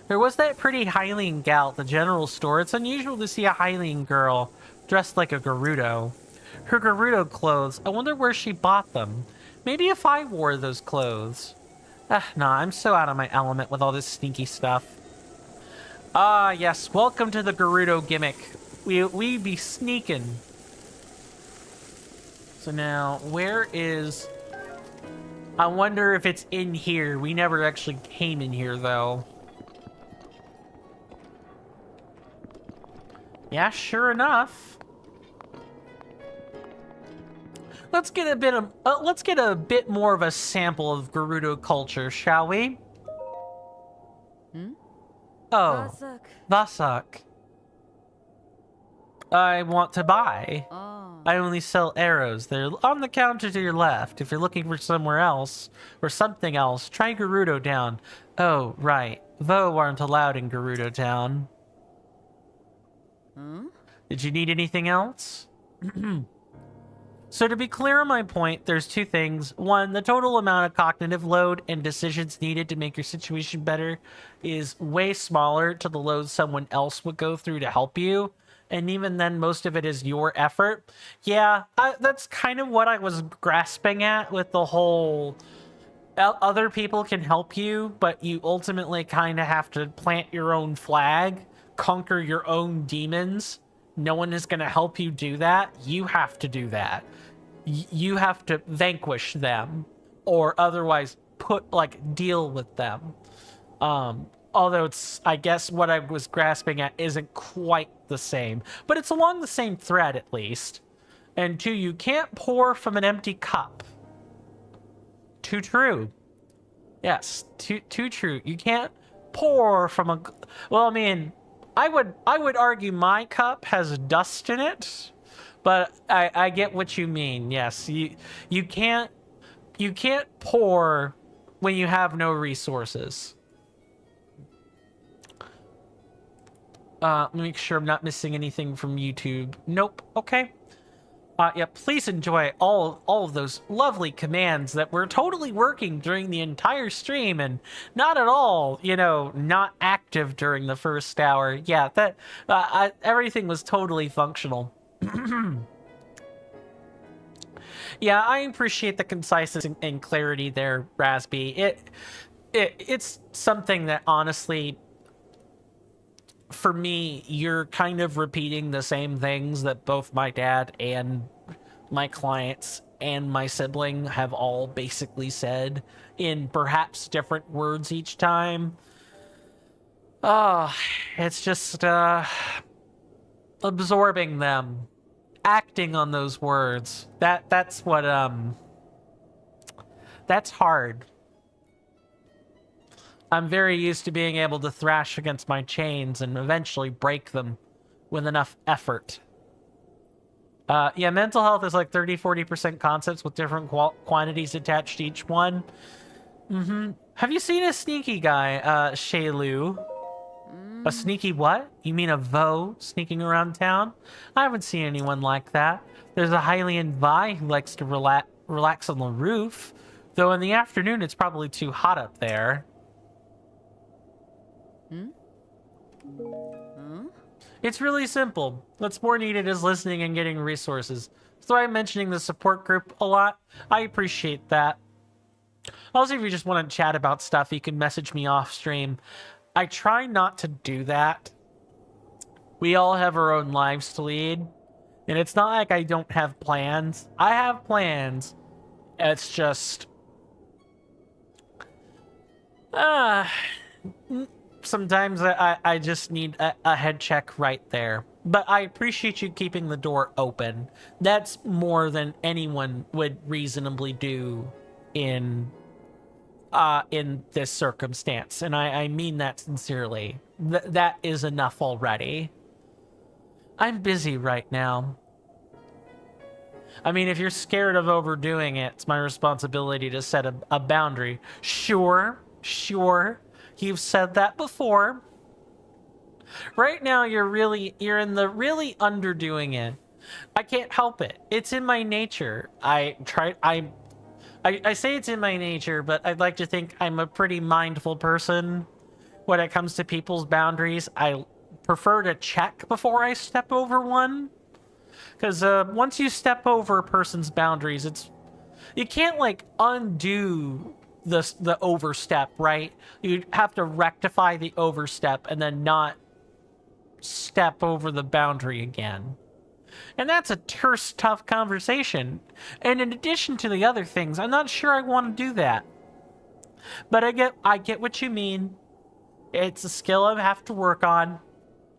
Speaker 1: There was that pretty Hylian gal at the general store. It's unusual to see a Hylian girl dressed like a Gerudo. Her Gerudo clothes, I wonder where she bought them. Maybe if I wore those clothes. Nah, I'm so out of my element with all this sneaky stuff. Yes, welcome to the Gerudo gimmick. We be sneaking. So now, where is... I wonder if it's in here. We never actually came in here, though. Yeah, sure enough. Let's get a bit more of a sample of Gerudo culture, shall we? Oh, Vasak. I want to buy. I only sell arrows. They're on the counter to your left. If you're looking for somewhere else or something else, try Gerudo Town. Oh, right. Vo aren't allowed in Gerudo Town. Did you need anything else? So to be clear on my point, there's two things. One, the total amount of cognitive load and decisions needed to make your situation better is way smaller to the load someone else would go through to help you. And even then, most of it is your effort. Yeah, that's kind of what I was grasping at with the whole other people can help you, but you ultimately kind of have to plant your own flag, conquer your own demons. No one is going to help you do that. You have to do that. You have to vanquish them or otherwise deal with them. Although it's, I guess what I was grasping at isn't quite the same, but it's along the same thread at least. And two, you can't pour from an empty cup. Too true. Yes, too true. You can't pour from a, well, I mean, I would argue my cup has dust in it, but I get what you mean. Yes, you can't pour when you have no resources. Let me make sure I'm not missing anything from YouTube. Nope. Okay. Yeah, please enjoy all of those lovely commands that were totally working during the entire stream and not at all, not active during the first hour. Yeah, that everything was totally functional. Yeah, I appreciate the conciseness and clarity there, Rasby. It's something that honestly, for me, you're kind of repeating the same things that both my dad and my clients and my sibling have all basically said in perhaps different words each time. It's just absorbing them, acting on those words. That's what that's hard. I'm very used to being able to thrash against my chains and eventually break them with enough effort. Yeah, mental health is like 30-40% concepts with different quantities attached to each one. Have you seen a sneaky guy, Shaylu? A sneaky what? You mean a Vo sneaking around town? I haven't seen anyone like that. There's a Hylian Vi who likes to relax on the roof, though in the afternoon it's probably too hot up there. It's really simple. What's more needed is listening and getting resources. So I'm mentioning the support group a lot. I appreciate that. Also, if you just want to chat about stuff, you can message me off stream. I try not to do that. We all have our own lives to lead. And it's not like I don't have plans. I have plans. It's just... sometimes I just need a head check right there. But I appreciate you keeping the door open. That's more than anyone would reasonably do in this circumstance. And I mean that sincerely. That is enough already. I'm busy right now. I mean, if you're scared of overdoing it, it's my responsibility to set a boundary. Sure. You've said that before. Right now, you're in the really underdoing it. I can't help it. It's in my nature. I say it's in my nature, but I'd like to think I'm a pretty mindful person when it comes to people's boundaries. I prefer to check before I step over one. Because once you step over a person's boundaries, you can't undo the overstep, right? You have to rectify the overstep and then not step over the boundary again. And that's a terse, tough conversation. And in addition to the other things, I'm not sure I want to do that. But I get what you mean. It's a skill I have to work on.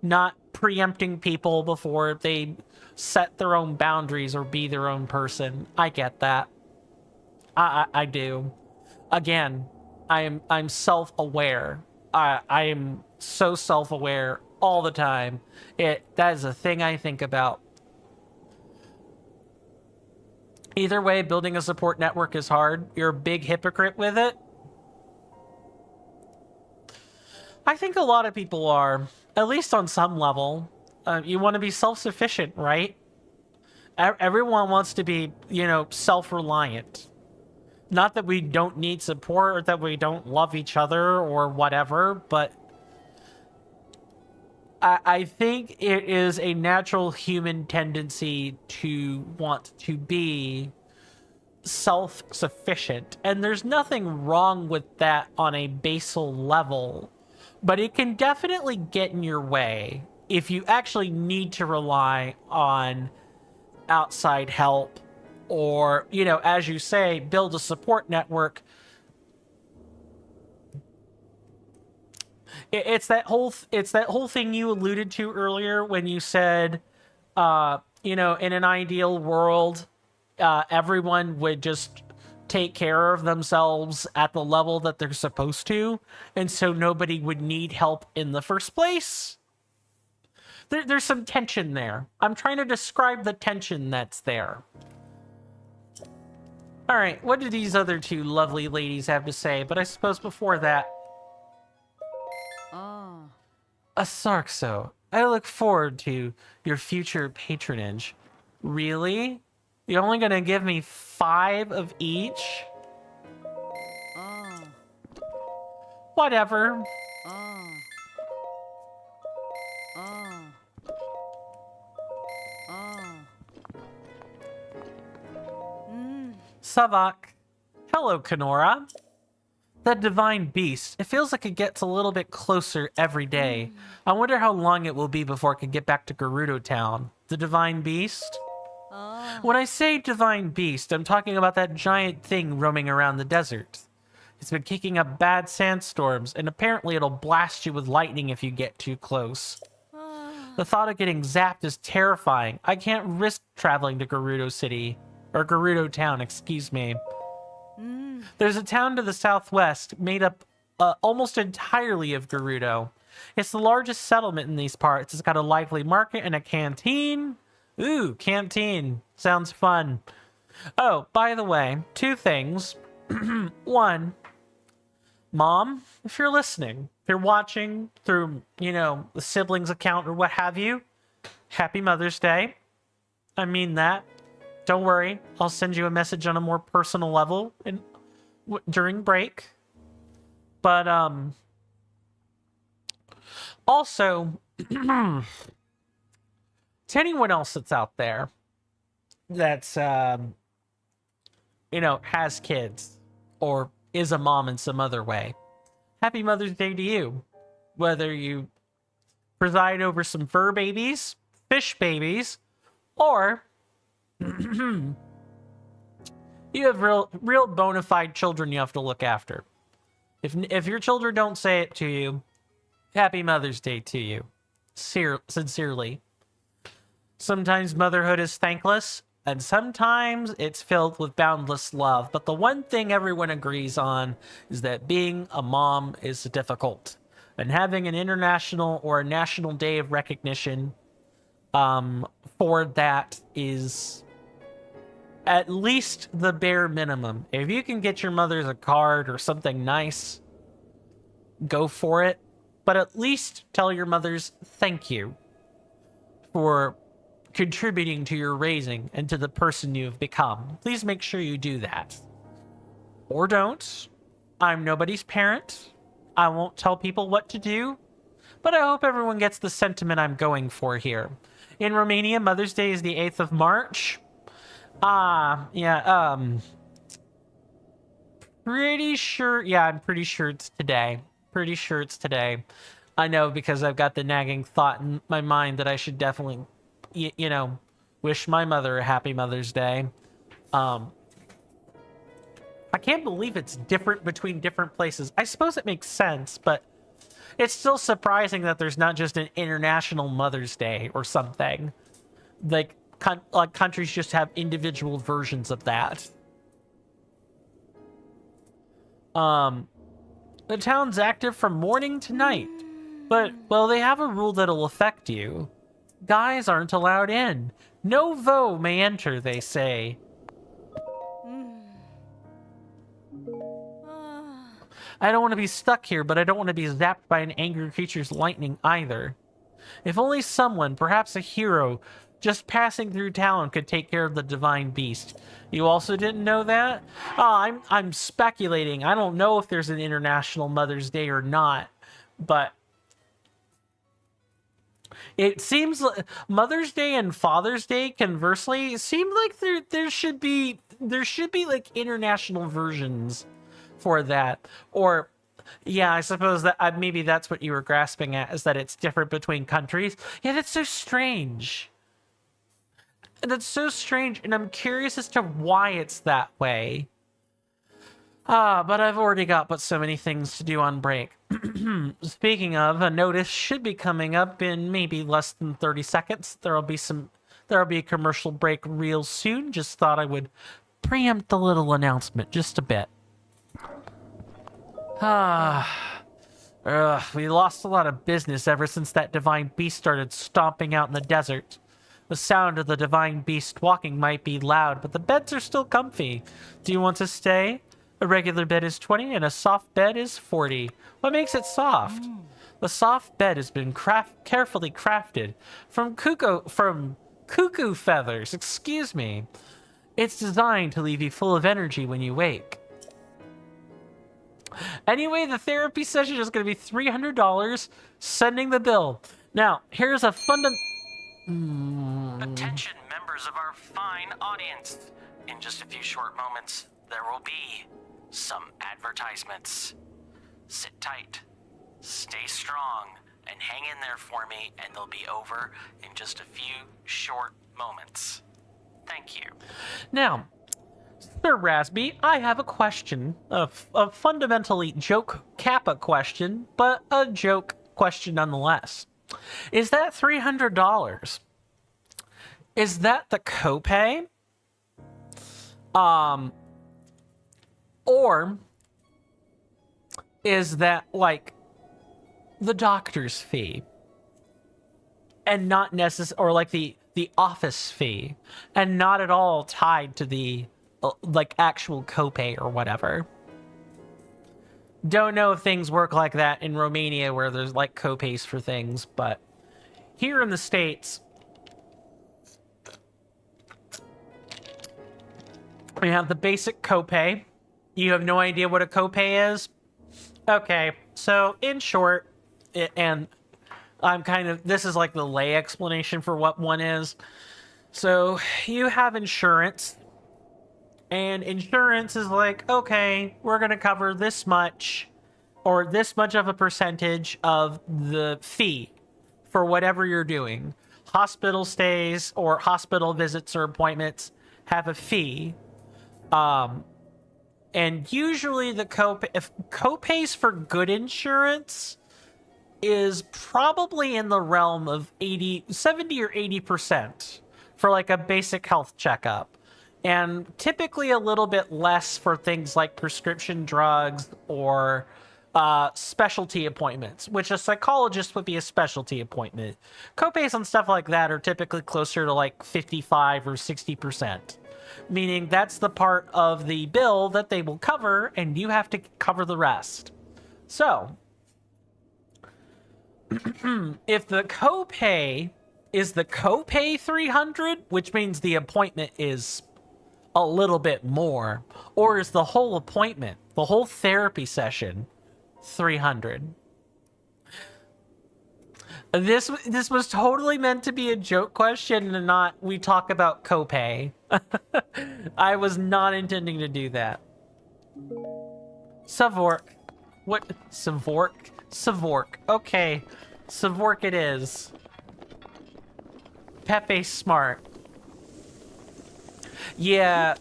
Speaker 1: Not preempting people before they set their own boundaries or be their own person. I get that. I do. Again, I'm self-aware I am so self-aware all the time. That is a thing I think about. Either way, building a support network is hard. You're a big hypocrite with it. I think a lot of people are, at least on some level. You want to be self-sufficient, right? Everyone wants to be, self-reliant. Not that we don't need support or that we don't love each other or whatever, but I think it is a natural human tendency to want to be self-sufficient. And there's nothing wrong with that on a basal level, but it can definitely get in your way if you actually need to rely on outside help or, as you say, build a support network. It's that whole thing you alluded to earlier when you said, in an ideal world, everyone would just take care of themselves at the level that they're supposed to, and so nobody would need help in the first place. There's some tension there. I'm trying to describe the tension that's there. All right, what do these other two lovely ladies have to say? But I suppose before that... Asarxo, I look forward to your future patronage. Really? You're only gonna give me 5 of each? Whatever. Savak. Hello, Kenora. That divine beast, it feels like it gets a little bit closer every day. I wonder how long it will be before it can get back to Gerudo Town. The divine beast? When I say divine beast, I'm talking about that giant thing roaming around the desert. It's been kicking up bad sandstorms, and apparently it'll blast you with lightning if you get too close. The thought of getting zapped is terrifying. I can't risk traveling to Gerudo City. Or Gerudo Town, excuse me. There's a town to the southwest made up almost entirely of Gerudo. It's the largest settlement in these parts. It's got a lively market and a canteen. Ooh, canteen. Sounds fun. Oh, by the way, 2 things. 1, Mom, if you're listening, if you're watching through, the siblings account or what have you, Happy Mother's Day. I mean that. Don't worry, I'll send you a message on a more personal level during break. But, also, to anyone else that's out there that's, has kids or is a mom in some other way, Happy Mother's Day to you. Whether you preside over some fur babies, fish babies, or... you have real bona fide children you have to look after. If your children don't say it to you, Happy Mother's Day to you. Sincerely. Sometimes motherhood is thankless, and sometimes it's filled with boundless love. But the one thing everyone agrees on is that being a mom is difficult. And having an international or a national day of recognition for that is at least the bare minimum. If you can get your mothers a card or something nice, go for it. But at least tell your mothers thank you for contributing to your raising and to the person you have become. Please make sure you do that. Or don't. I'm nobody's parent. I won't tell people what to do. But I hope everyone gets the sentiment I'm going for here. In Romania, Mother's Day is the 8th of March. Pretty sure, I'm pretty sure it's today. I know, because I've got the nagging thought in my mind that I should definitely, wish my mother a happy Mother's Day. I can't believe it's different between different places. I suppose it makes sense, but it's still surprising that there's not just an International Mother's Day or something. Like countries just have individual versions of that. The town's active from morning to night. But, well, they have a rule that'll affect you. Guys aren't allowed in. No vo may enter, they say. I don't want to be stuck here, but I don't want to be zapped by an angry creature's lightning either. If only someone, perhaps a hero, just passing through town could take care of the divine beast. You also didn't know that? Oh, I'm speculating. I don't know if there's an International Mother's Day or not, but it seems like Mother's Day and Father's Day, conversely, seem like there should be like international versions for that. Or yeah, I suppose that maybe that's what you were grasping at, is that it's different between countries. Yeah, that's so strange. That's so strange, and I'm curious as to why it's that way. But I've already got but so many things to do on break. Speaking of, a notice should be coming up in maybe less than 30 seconds. There'll be a commercial break real soon. Just thought I would preempt the little announcement just a bit. We lost a lot of business ever since that divine beast started stomping out in the desert. The sound of the divine beast walking might be loud, but the beds are still comfy. Do you want to stay? A regular bed is 20 and a soft bed is 40. What makes it soft? The soft bed has been carefully crafted from cuckoo feathers, excuse me. It's designed to leave you full of energy when you wake. Anyway, the therapy session is going to be $300. Sending the bill. Now, here's a
Speaker 2: Attention, members of our fine audience. In just a few short moments, there will be some advertisements. Sit tight, stay strong, and hang in there for me, and they'll be over in just a few short moments. Thank you.
Speaker 1: Now, Sir Rasby, I have a question, a fundamentally joke Kappa question, but a joke question nonetheless. Is that $300? Is that the copay? Or is that like the doctor's fee? And not or like the office fee, and not at all tied to the like actual copay or whatever. Don't know if things work like that in Romania where there's like copays for things, but here in the States, we have the basic copay. You have no idea what a copay is? Okay, so in short, and this is like the lay explanation for what one is. So you have insurance, and insurance is like, okay, we're going to cover this much or this much of a percentage of the fee for whatever you're doing. Hospital stays or hospital visits or appointments have a fee. And usually the copays for good insurance is probably in the realm of 70 or 80% for like a basic health checkup. And typically a little bit less for things like prescription drugs or specialty appointments, which a psychologist would be a specialty appointment. Copays on stuff like that are typically closer to like 55 or 60%, meaning that's the part of the bill that they will cover and you have to cover the rest. So if the copay is the copay $300, which means the appointment is a little bit more, or is the whole appointment, the whole therapy session, $300? This was totally meant to be a joke question and not we talk about copay. I was not intending to do that. Savork. What? Savork? Savork. Okay. Savork it is. Pepe Smart. Yeah,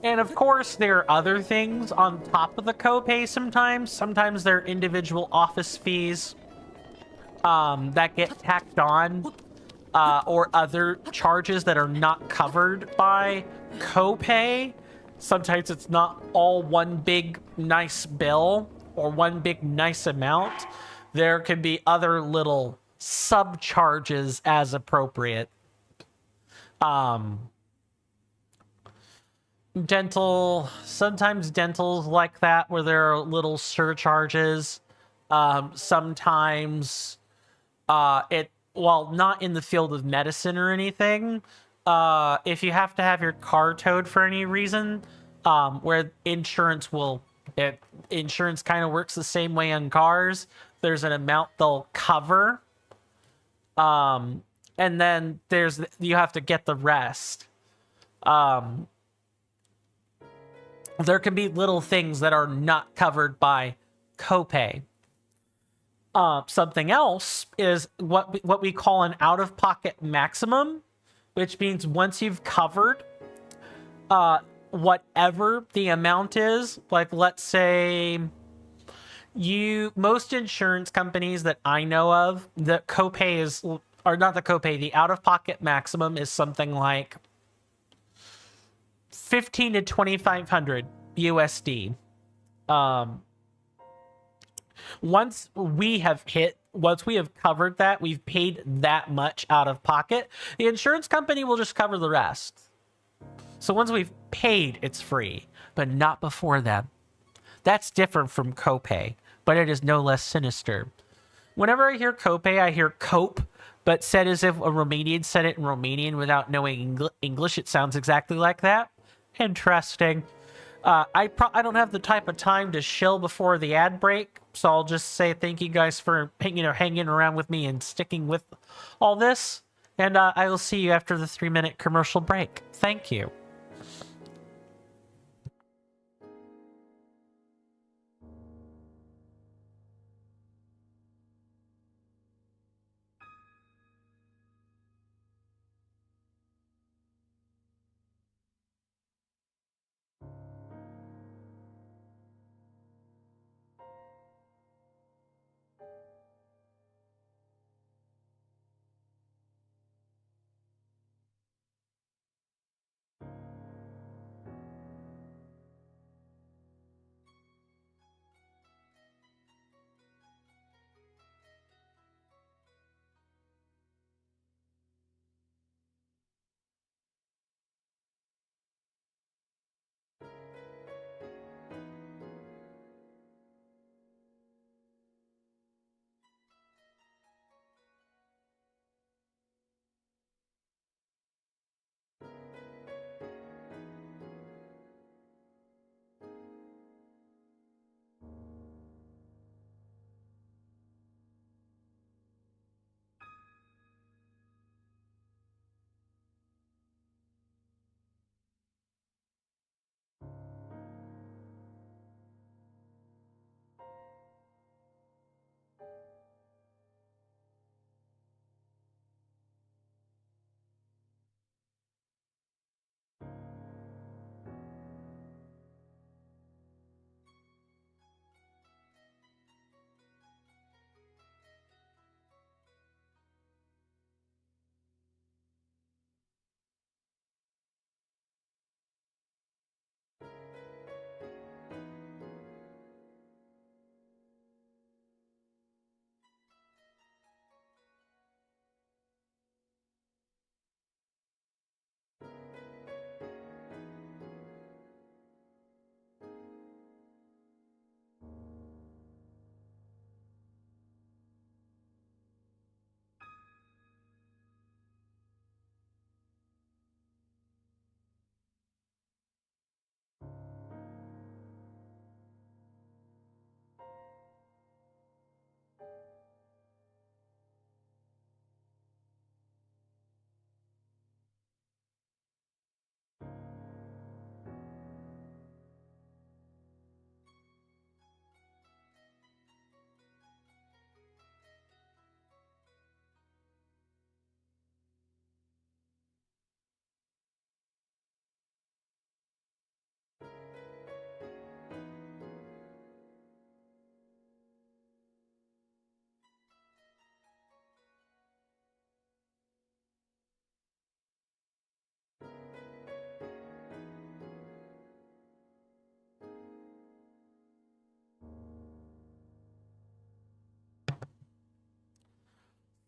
Speaker 1: and of course there are other things on top of the copay sometimes. Sometimes there are individual office fees that get tacked on, or other charges that are not covered by copay. Sometimes it's not all one big nice bill. or one big nice amount, there could be other little subcharges as appropriate. Sometimes dental's like that, where there are little surcharges. Sometimes while not in the field of medicine or anything, if you have to have your car towed for any reason, where insurance kind of works the same way on cars. There's an amount they'll cover, and then you have to get the rest. There can be little things that are not covered by copay. Something else is what we call an out-of-pocket maximum, which means once you've covered whatever the amount is, like let's say most insurance companies that I know of, the out-of-pocket maximum is something like 15 to 2,500 USD. Once we have covered that, we've paid that much out of pocket, the insurance company will just cover the rest. So once we've paid, it's free, but not before then. That's different from copay, but it is no less sinister. Whenever I hear copay, I hear cope, but said as if a Romanian said it in Romanian without knowing English. It sounds exactly like that. Interesting. I don't have the type of time to shill before the ad break, so I'll just say thank you guys for hanging around with me and sticking with all this. And I will see you after the 3-minute commercial break. Thank you.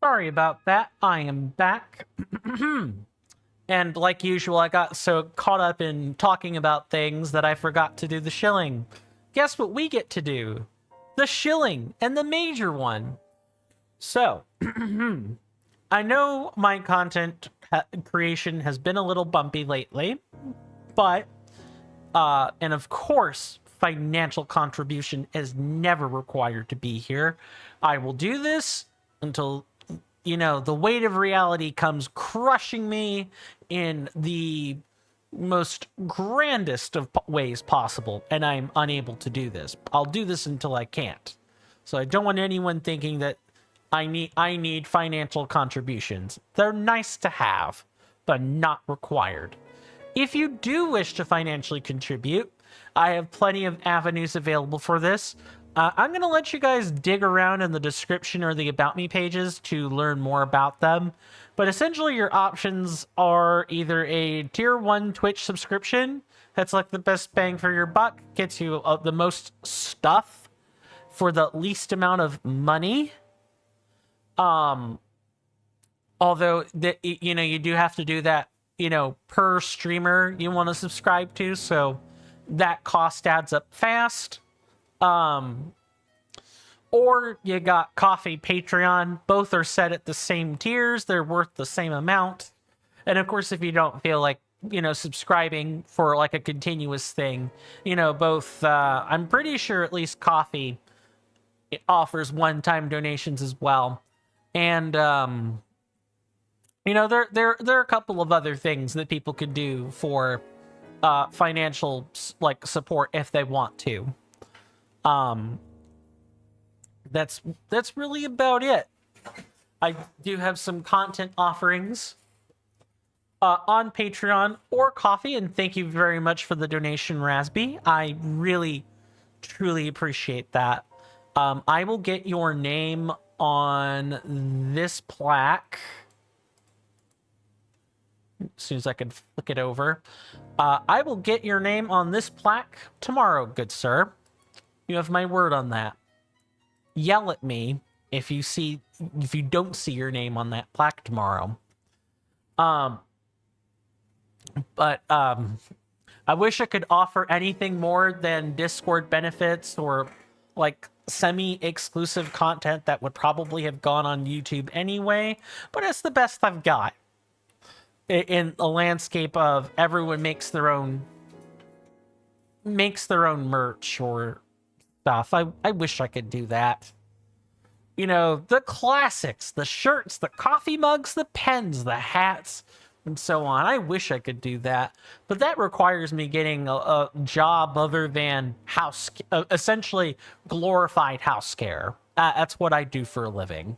Speaker 1: Sorry about that. I am back. And like usual, I got so caught up in talking about things that I forgot to do the shilling. Guess what we get to do? The shilling, and the major one. So, I know my content creation has been a little bumpy lately, but, and of course, financial contribution is never required to be here. I will do this until, you know, the weight of reality comes crushing me in the most grandest of ways possible, and I'm unable to do this. I'll do this until I can't. So I don't want anyone thinking that I need financial contributions. They're nice to have, but not required. If you do wish to financially contribute, I have plenty of avenues available for this. I'm going to let you guys dig around in the description or the About Me pages to learn more about them. But essentially, your options are either a Tier 1 Twitch subscription. That's like the best bang for your buck. Gets you the most stuff for the least amount of money. Although, you know, you do have to do that, you know, per streamer you want to subscribe to. So that cost adds up fast. Or you got Coffee, Patreon. Both are set at the same tiers. They're worth the same amount. And of course, if you don't feel like, you know, subscribing for like a continuous thing, you know, both, I'm pretty sure at least Coffee it offers one-time donations as well. And, you know, there are a couple of other things that people could do for, financial, like, support if they want to. That's really about it. I do have some content offerings on Patreon or Coffee, and thank you very much for the donation, Rasby. I really, truly appreciate that. I will get your name on this plaque as soon as I can flick it over. I will get your name on this plaque tomorrow, good sir. You have my word on that. Yell at me if you don't see your name on that plaque tomorrow. But I wish I could offer anything more than Discord benefits or like semi-exclusive content that would probably have gone on YouTube anyway, but it's the best I've got in a landscape of everyone makes their own merch or stuff. I wish I could do that. You know, the classics, the shirts, the coffee mugs, the pens, the hats, and so on. I wish I could do that, but that requires me getting a job other than essentially glorified house care. That's what I do for a living.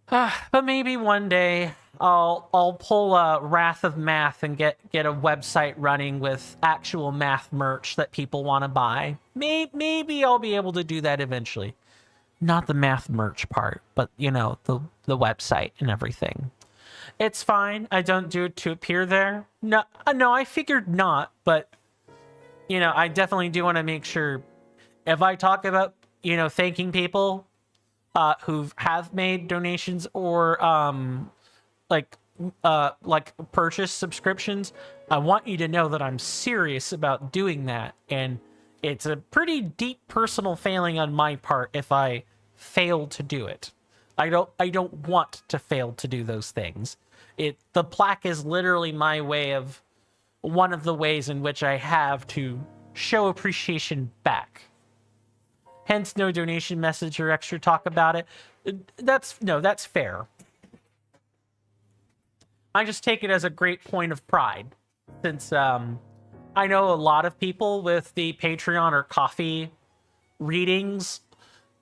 Speaker 1: But maybe one day I'll pull a Wrath of Math and get a website running with actual math merch that people want to buy. Maybe I'll be able to do that eventually. Not the math merch part, but you know, the website and everything. It's fine. I don't do it to appear there. No, I figured not, but you know, I definitely do want to make sure if I talk about, you know, thanking people who have made donations or like purchase subscriptions, I want you to know that I'm serious about doing that, and it's a pretty deep personal failing on my part if I fail to do it. I don't want to fail to do those things. The plaque is literally my way of one of the ways in which I have to show appreciation back. Hence, no donation message or extra talk about it. That's fair. I just take it as a great point of pride, since I know a lot of people with the Patreon or Coffee readings,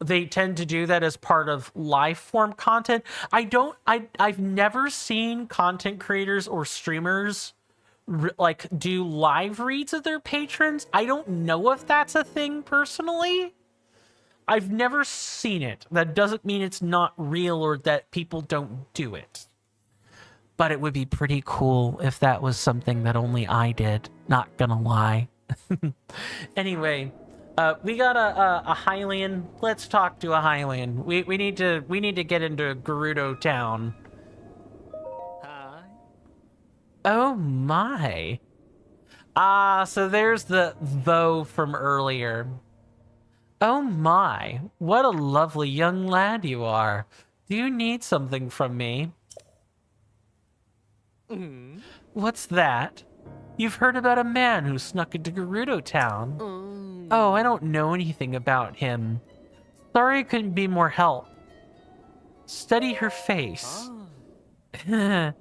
Speaker 1: they tend to do that as part of live form content. I've never seen content creators or streamers like do live reads of their patrons. I don't know if that's a thing personally. I've never seen it. That doesn't mean it's not real or that people don't do it. But it would be pretty cool if that was something that only I did. Not gonna lie. Anyway, We got a Hylian. Let's talk to a Hylian. We need to get into Gerudo Town.
Speaker 3: Hi.
Speaker 1: Oh my. So there's the though from earlier. Oh my, what a lovely young lad you are. Do you need something from me? What's that? You've heard about a man who snuck into Gerudo Town. Oh, I don't know anything about him. Sorry I couldn't be more help. Study her face. You're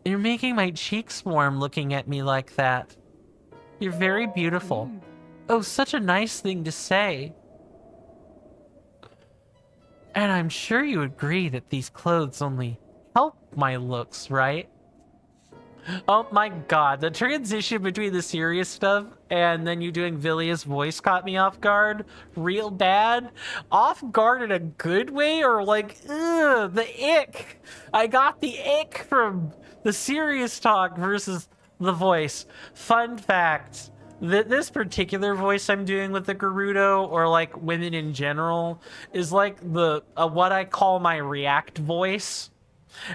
Speaker 1: making my cheeks warm looking at me like that. You're very beautiful. Oh, such a nice thing to say. And I'm sure you agree that these clothes only help my looks, right? Oh my god, the transition between the serious stuff and then you doing Villia's voice caught me off guard real bad. Off guard in a good way, or like, ugh, the ick. I got the ick from the serious talk versus the voice. Fun fact, this particular voice I'm doing with the Gerudo, or like women in general, is like the what I call my react voice.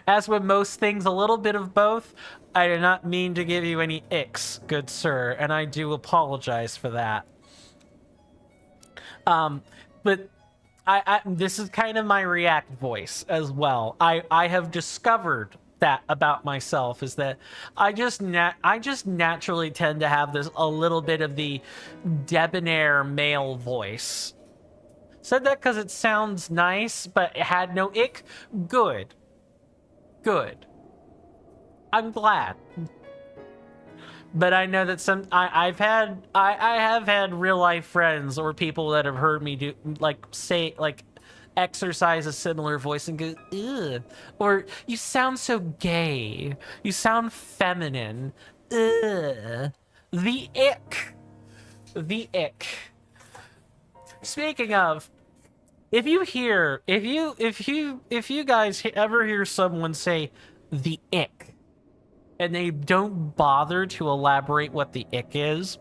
Speaker 1: As with most things, a little bit of both. I did not mean to give you any icks, good sir, and I do apologize for that. But this is kind of my react voice as well. I have discovered that about myself, is that I just naturally tend to have this a little bit of the debonair male voice. Said that because it sounds nice, but it had no ick. Good. I'm glad. But I know that I have had real life friends or people that have heard me do exercise a similar voice and go, ugh, or you sound so gay, you sound feminine, ugh. The ick. Speaking of, if you guys ever hear someone say the ick and they don't bother to elaborate what the ick is,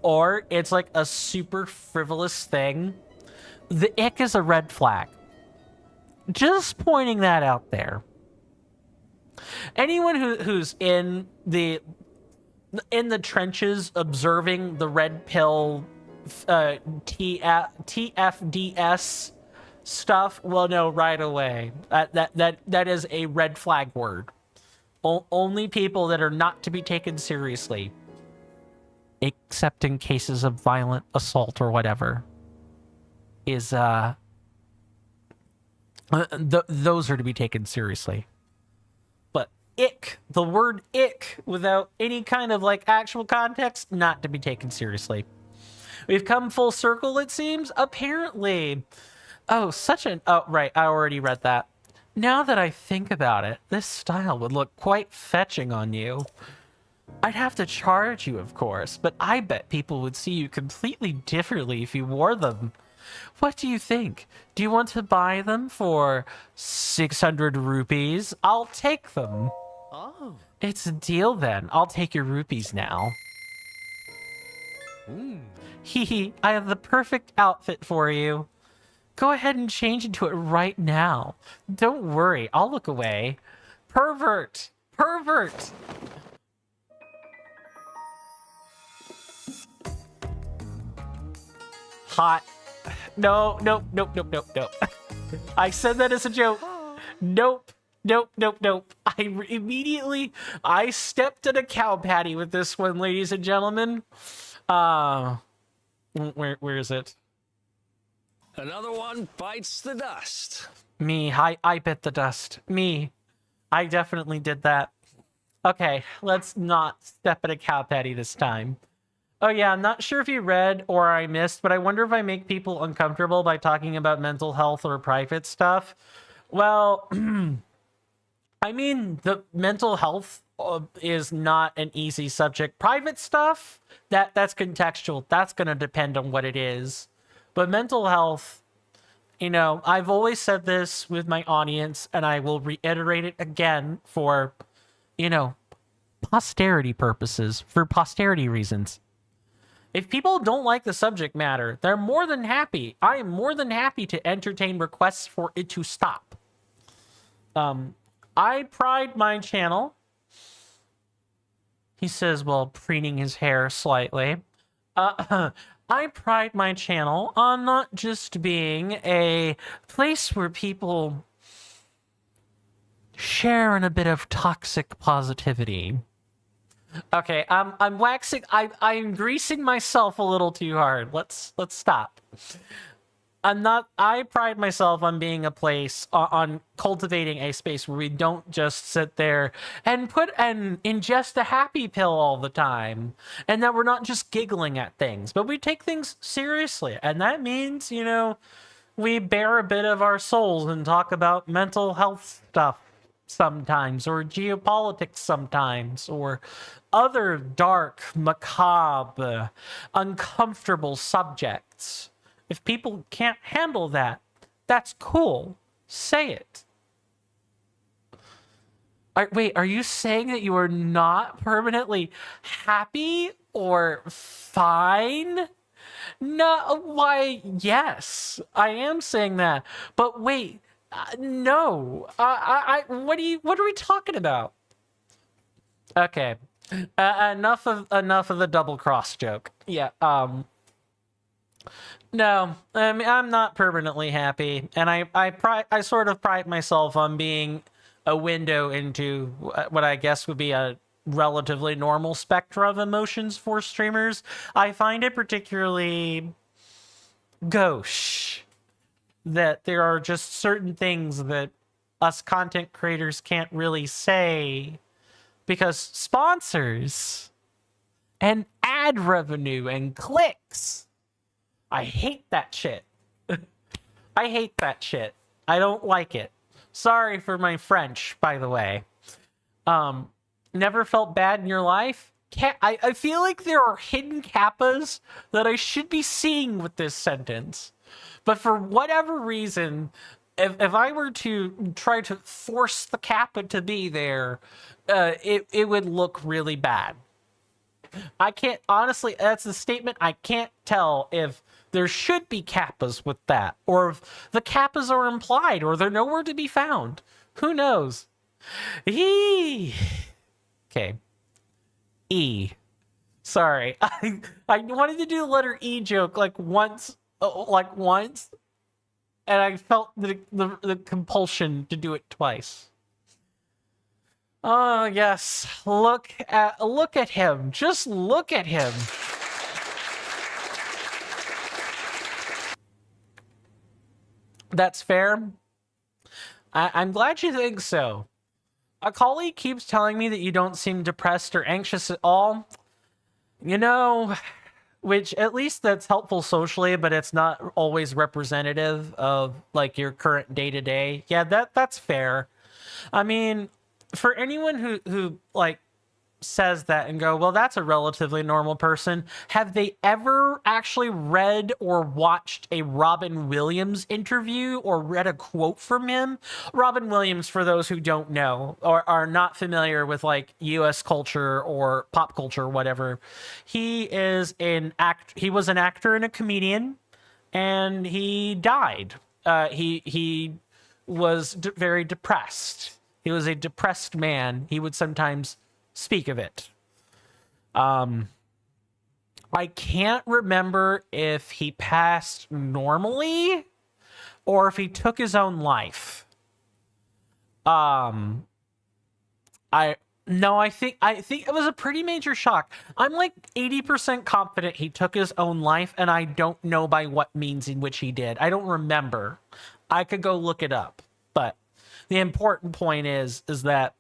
Speaker 1: or it's like a super frivolous thing, the ick is a red flag. Just pointing that out there. Anyone who's in the trenches observing the red pill TFDS stuff will know right away that is a red flag word. Only people that are not to be taken seriously, except in cases of violent assault or whatever, is those are to be taken seriously. But ick, the word ick, without any kind of like actual context, not to be taken seriously. We've come full circle, it seems, apparently. Oh, right, I already read that. Now that I think about it, this style would look quite fetching on you. I'd have to charge you, of course, but I bet people would see you completely differently if you wore them. What do you think? Do you want to buy them for 600 rupees? I'll take them.
Speaker 3: Oh.
Speaker 1: It's a deal then. I'll take your rupees now. Hee, I have the perfect outfit for you. Go ahead and change into it right now. Don't worry, I'll look away. Pervert! Pervert! Hot. No. I said that as a joke. Nope. I stepped in a cow patty with this one, ladies and gentlemen. Where is it?
Speaker 3: Another one bites the dust.
Speaker 1: Me, I bit the dust. Me. I definitely did that. Okay, let's not step in a cow patty this time. Oh yeah, I'm not sure if you read or I missed, but I wonder if I make people uncomfortable by talking about mental health or private stuff. Well, I mean, the mental health is not an easy subject. Private stuff, that's contextual. That's going to depend on what it is. But mental health, you know, I've always said this with my audience, and I will reiterate it again for, you know, posterity purposes, for posterity reasons. If people don't like the subject matter, they're more than happy. I am more than happy to entertain requests for it to stop. I pride my channel. He says, while preening his hair slightly. I pride my channel on not just being a place where people share in a bit of toxic positivity. Okay, I'm waxing. I'm greasing myself a little too hard. Let's stop. I pride myself on being a place, on cultivating a space where we don't just sit there and ingest a happy pill all the time, and that we're not just giggling at things, but we take things seriously. And that means, we bare a bit of our souls and talk about mental health stuff sometimes, or geopolitics sometimes, or other dark, macabre, uncomfortable subjects. If people can't handle that, that's cool. Say it. Wait, are you saying that you are not permanently happy or fine? No, why, yes, I am saying that. But wait, no. What are we talking about? Okay. Enough of the double cross joke. Yeah, no, I'm not permanently happy, and I sort of pride myself on being a window into what I guess would be a relatively normal spectrum of emotions for streamers. I find it particularly gauche that there are just certain things that us content creators can't really say because sponsors and ad revenue and clicks. I hate that shit. I hate that shit. I don't like it. Sorry for my French, by the way. Never felt bad in your life? I feel like there are hidden kappas that I should be seeing with this sentence. But for whatever reason, if I were to try to force the kappa to be there, it would look really bad. I can't, honestly, that's a statement. I can't tell if there should be kappas with that, or if the kappas are implied, or they're nowhere to be found. Who knows? Okay. E. Sorry. I wanted to do the letter E joke once, and I felt the compulsion to do it twice. Oh, yes. Look at him. Just look at him. That's fair. I'm glad you think so. A colleague keeps telling me that you don't seem depressed or anxious at all. Which at least that's helpful socially, but it's not always representative of your current day-to-day. Yeah, that's fair. I mean, for anyone who says that and go, well, that's a relatively normal person, have they ever actually read or watched a Robin Williams interview or read a quote from him? Robin Williams, for those who don't know or are not familiar with US culture or pop culture or whatever, he was an actor and a comedian, and he died. He was very depressed. He was a depressed man. He would sometimes speak of it. I can't remember if he passed normally or if he took his own life. I think it was a pretty major shock. I'm 80% confident he took his own life, and I don't know by what means in which he did. I don't remember. I could go look it up, but the important point is that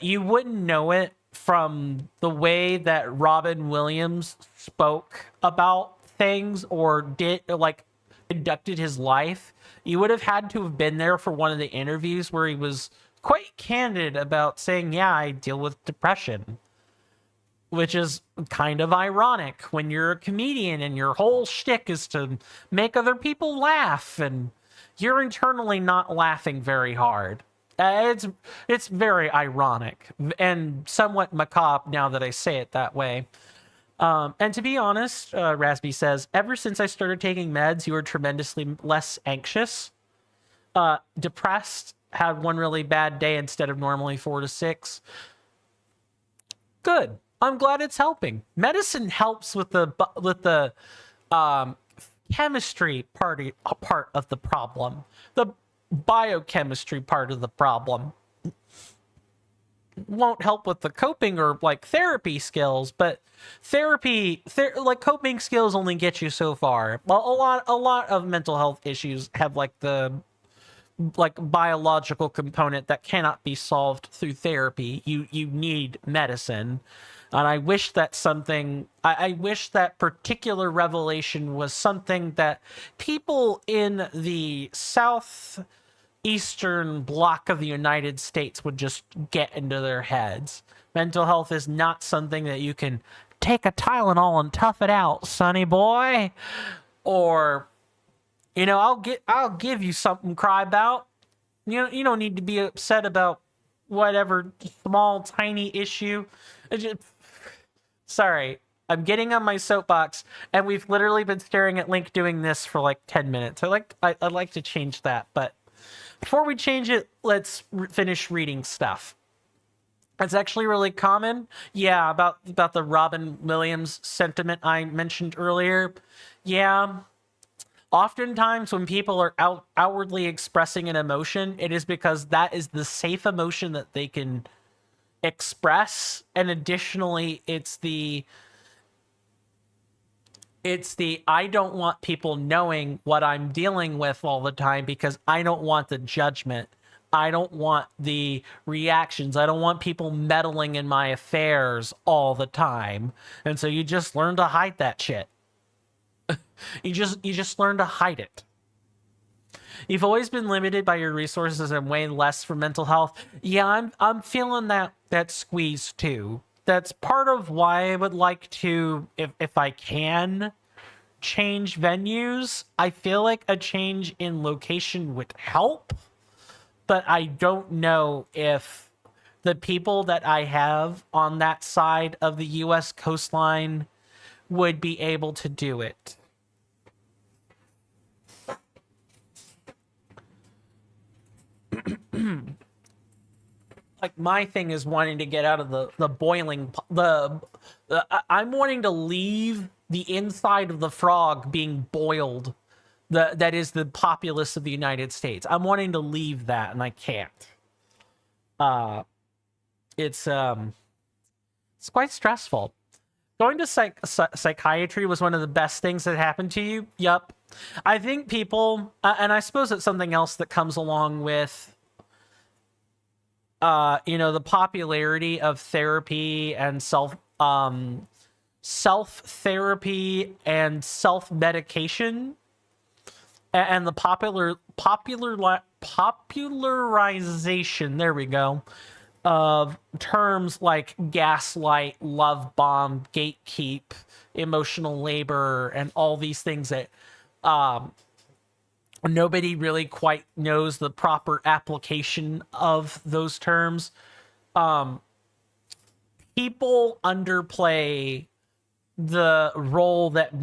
Speaker 1: you wouldn't know it from the way that Robin Williams spoke about things or conducted his life. You would have had to have been there for one of the interviews where he was quite candid about saying, yeah, I deal with depression, which is kind of ironic when you're a comedian and your whole shtick is to make other people laugh and you're internally not laughing very hard. It's very ironic and somewhat macabre now that I say it that way. And to be honest, Raspy says, ever since I started taking meds, you were tremendously less anxious. Depressed, had one really bad day instead of normally 4 to 6. Good. I'm glad it's helping. Medicine helps with the chemistry part of the problem, the biochemistry part of the problem. Won't help with the coping or like therapy skills, but like coping skills only get you so far. Well, a lot of mental health issues have like the biological component that cannot be solved through therapy. You need medicine. And I wish that I wish that particular revelation was something that people in the southeastern block of the United States would just get into their heads. Mental health is not something that you can take a Tylenol and tough it out, sonny boy. Or, I'll give you something to cry about. You don't need to be upset about whatever small, tiny issue. Sorry, I'm getting on my soapbox, and we've literally been staring at Link doing this for like 10 minutes. I'd like to change that, but before we change it, let's finish reading stuff. It's actually really common. Yeah, about the Robin Williams sentiment I mentioned earlier. Yeah. Oftentimes when people are outwardly expressing an emotion, it is because that is the safe emotion that they can express, and additionally it's the I don't want people knowing what I'm dealing with all the time because I don't want the judgment. I don't want the reactions. I don't want people meddling in my affairs all the time. And so you just learn to hide that shit. You just learn to hide it. You've always been limited by your resources and way less for mental health. Yeah, I'm feeling that squeeze too. That's part of why I would like to, if I can, change venues. I feel like a change in location would help, but I don't know if the people that I have on that side of the U.S. coastline would be able to do it. Like, my thing is wanting to get out of the boiling, I'm wanting to leave the inside of the frog being boiled. That is the populace of the United States. I'm wanting to leave that, and I can't. It's quite stressful. Going to psychiatry was one of the best things that happened to you. Yup. I think people, and I suppose it's something else that comes along with, the popularity of therapy and self-therapy and self-medication, and the popularization, there we go, of terms like gaslight, love bomb, gatekeep, emotional labor, and all these things that nobody really quite knows the proper application of those terms. People underplay the role that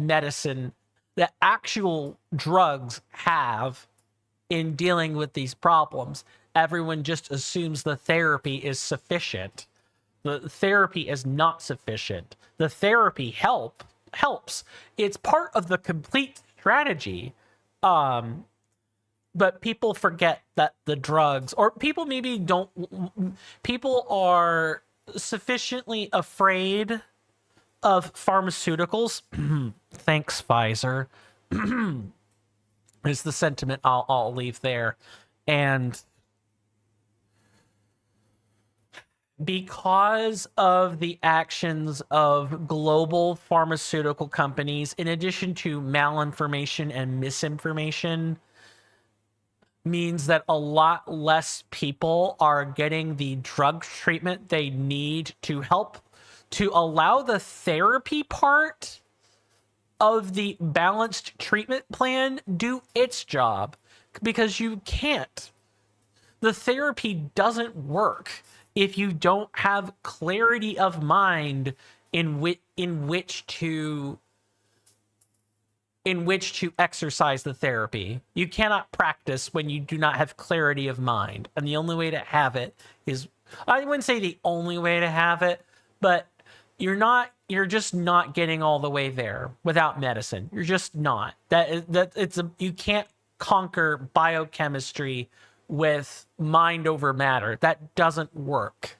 Speaker 1: actual drugs have in dealing with these problems. Everyone just assumes the therapy is sufficient. The therapy is not sufficient. The therapy helps. It's part of the complete strategy. But people forget that the drugs, or people are sufficiently afraid of pharmaceuticals. Thanks, Pfizer. Is the sentiment I'll leave there. And because of the actions of global pharmaceutical companies, in addition to malinformation and misinformation, means that a lot less people are getting the drug treatment they need to help to allow the therapy part of the balanced treatment plan do its job, because you can't. The therapy doesn't work if you don't have clarity of mind in which to exercise the therapy. You cannot practice when you do not have clarity of mind. And the only way to have it is, I wouldn't say the only way to have it, but you're just not getting all the way there without medicine. You're just not. You can't conquer biochemistry with mind over matter. That doesn't work.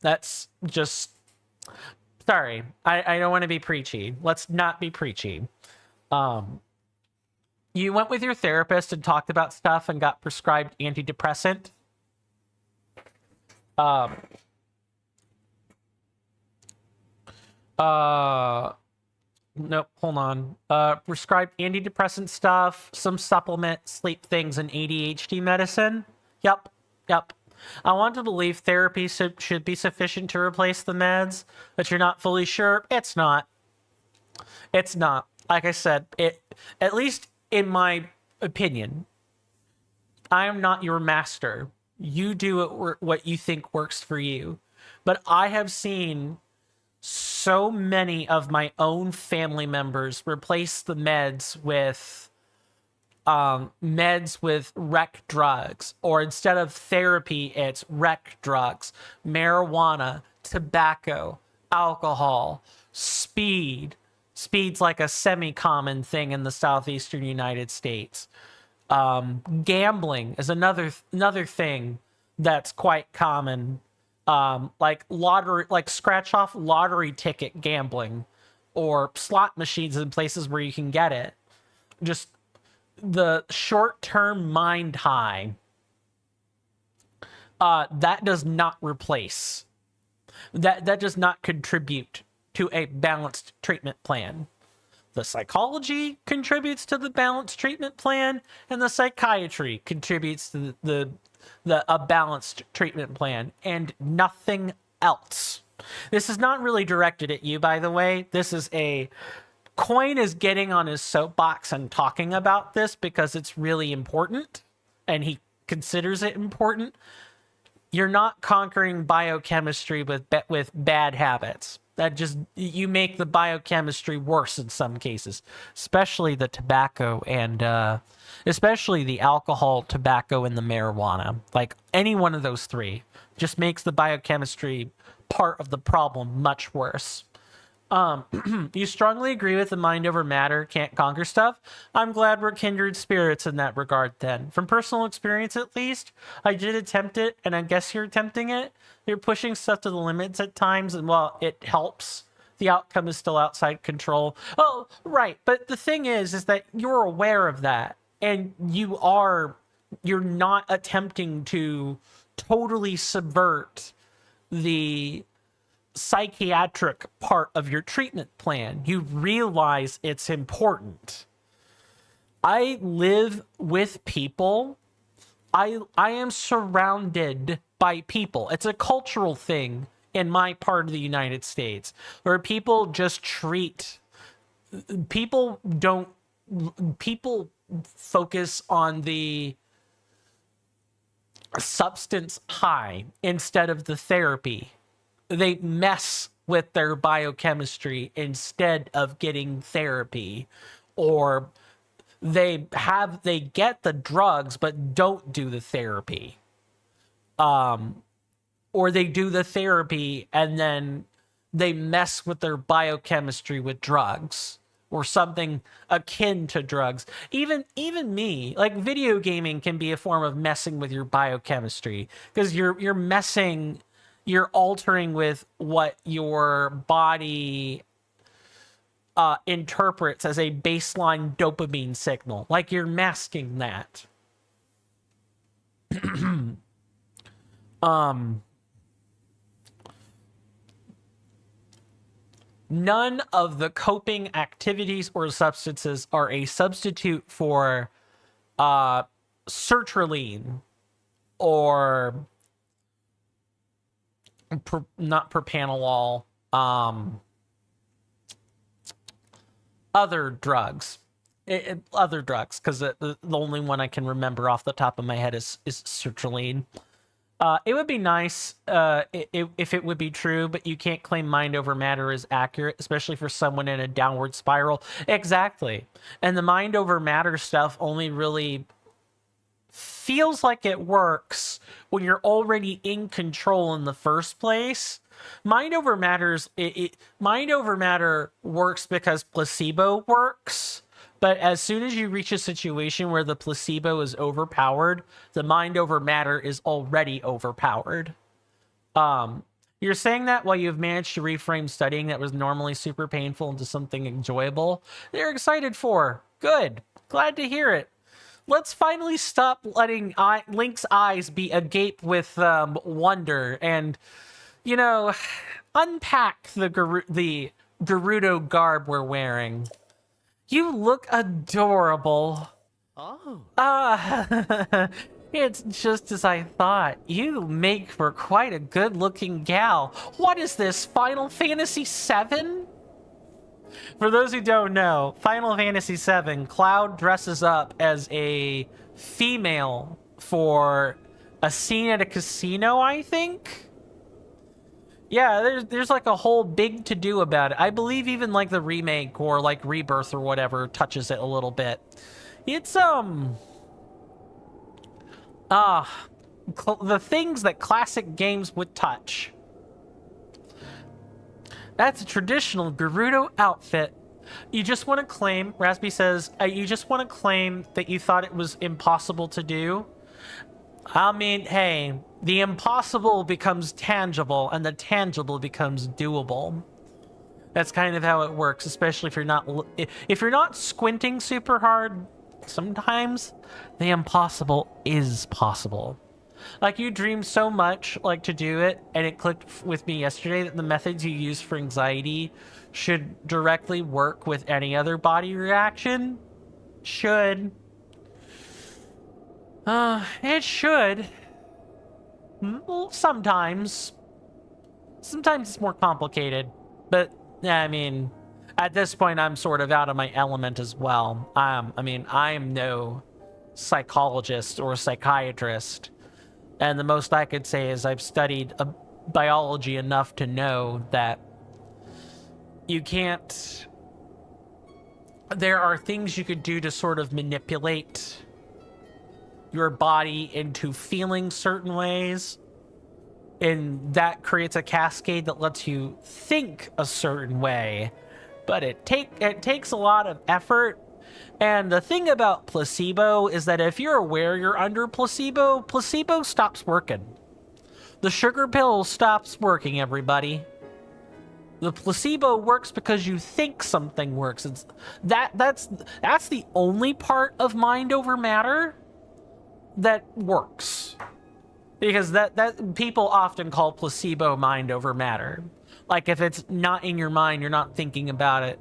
Speaker 1: That's just, sorry. I don't want to be preachy. Let's not be preachy. You went with your therapist and talked about stuff and got prescribed antidepressant. Nope, hold on. Prescribed antidepressant stuff, some supplement, sleep things, and ADHD medicine. Yep. I want to believe therapy should be sufficient to replace the meds, but you're not fully sure. It's not. Like I said, at least in my opinion, I am not your master. You do what you think works for you. But I have seen so many of my own family members replace the meds with rec drugs, or instead of therapy, it's rec drugs, marijuana, tobacco, alcohol, speed. Speed's like a semi-common thing in the southeastern United States. Gambling is another thing that's quite common. Like lottery, like scratch off lottery ticket gambling, or slot machines in places where you can get it. Just the short-term mind high. That does not replace. That does not contribute to a balanced treatment plan. The psychology contributes to the balanced treatment plan, and the psychiatry contributes to a balanced treatment plan, and nothing else. This is not really directed at you, by the way. Coin is getting on his soapbox and talking about this because it's really important, and he considers it important. You're not conquering biochemistry with bad habits. You make the biochemistry worse in some cases, especially the tobacco and especially the alcohol, tobacco, and the marijuana. Like any one of those three just makes the biochemistry part of the problem much worse. You strongly agree with the mind over matter can't conquer stuff. I'm glad we're kindred spirits in that regard then. From personal experience, at least, I did attempt it, and I guess you're attempting it. You're pushing stuff to the limits at times, and while it helps, the outcome is still outside control. Oh, right. But the thing is that you're aware of that, and you're not attempting to totally subvert the psychiatric part of your treatment plan. You realize it's important. I live with people. I am surrounded by people. It's a cultural thing in my part of the United States where people just people focus on the substance high instead of the therapy. They mess with their biochemistry instead of getting therapy, or they get the drugs but don't do the therapy, or they do the therapy and then they mess with their biochemistry with drugs or something akin to drugs. Even me, like video gaming can be a form of messing with your biochemistry because you're altering with what your body interprets as a baseline dopamine signal. Like you're masking that. None of the coping activities or substances are a substitute for sertraline or not propranolol, other drugs. Because the only one I can remember off the top of my head is sertraline. It would be nice if it would be true, but you can't claim mind over matter is accurate, especially for someone in a downward spiral. Exactly. And the mind over matter stuff only really feels like it works when you're already in control in the first place. Mind over matter works because placebo works. But as soon as you reach a situation where the placebo is overpowered, the mind over matter is already overpowered. You're saying that while you've managed to reframe studying that was normally super painful into something enjoyable. They're excited for. Good. Glad to hear it. Let's finally stop letting Link's eyes be agape with wonder and, unpack the Gerudo garb we're wearing. You look adorable.
Speaker 3: Oh.
Speaker 1: It's just as I thought. You make for quite a good-looking gal. What is this, Final Fantasy VII? For those who don't know, Final Fantasy VII, Cloud dresses up as a female for a scene at a casino, I think? Yeah, there's like a whole big to-do about it. I believe even like the remake or like Rebirth or whatever touches it a little bit. It's, the things that classic games would touch. That's a traditional Gerudo outfit. You just want to claim, Raspy says, you just want to claim that you thought it was impossible to do. I mean, hey, the impossible becomes tangible and the tangible becomes doable. That's kind of how it works, especially if you're not squinting super hard. Sometimes the impossible is possible. Like, you dream so much, like, to do it, and it clicked with me yesterday that the methods you use for anxiety should directly work with any other body reaction. Should. It should. Well, sometimes. Sometimes it's more complicated. But, yeah, I mean, at this point, I'm sort of out of my element as well. I am no psychologist or psychiatrist. And the most I could say is I've studied biology enough to know that you can't... There are things you could do to sort of manipulate your body into feeling certain ways. And that creates a cascade that lets you think a certain way. But it takes a lot of effort. And the thing about placebo is that if you're aware you're under placebo, placebo stops working. The sugar pill stops working, everybody. The placebo works because you think something works. That's the only part of mind over matter that works. Because that people often call placebo mind over matter. Like, if it's not in your mind, you're not thinking about it.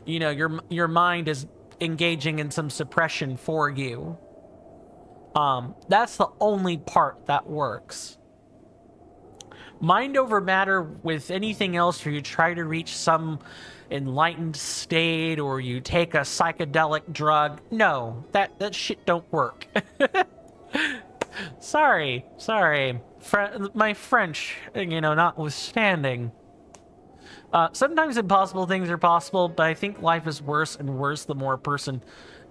Speaker 1: Your mind is engaging in some suppression for you. That's the only part that works. Mind over matter with anything else, where you try to reach some enlightened state or you take a psychedelic drug, no, that shit don't work. Sorry. My French, notwithstanding. Sometimes impossible things are possible, but I think life is worse and worse the more a person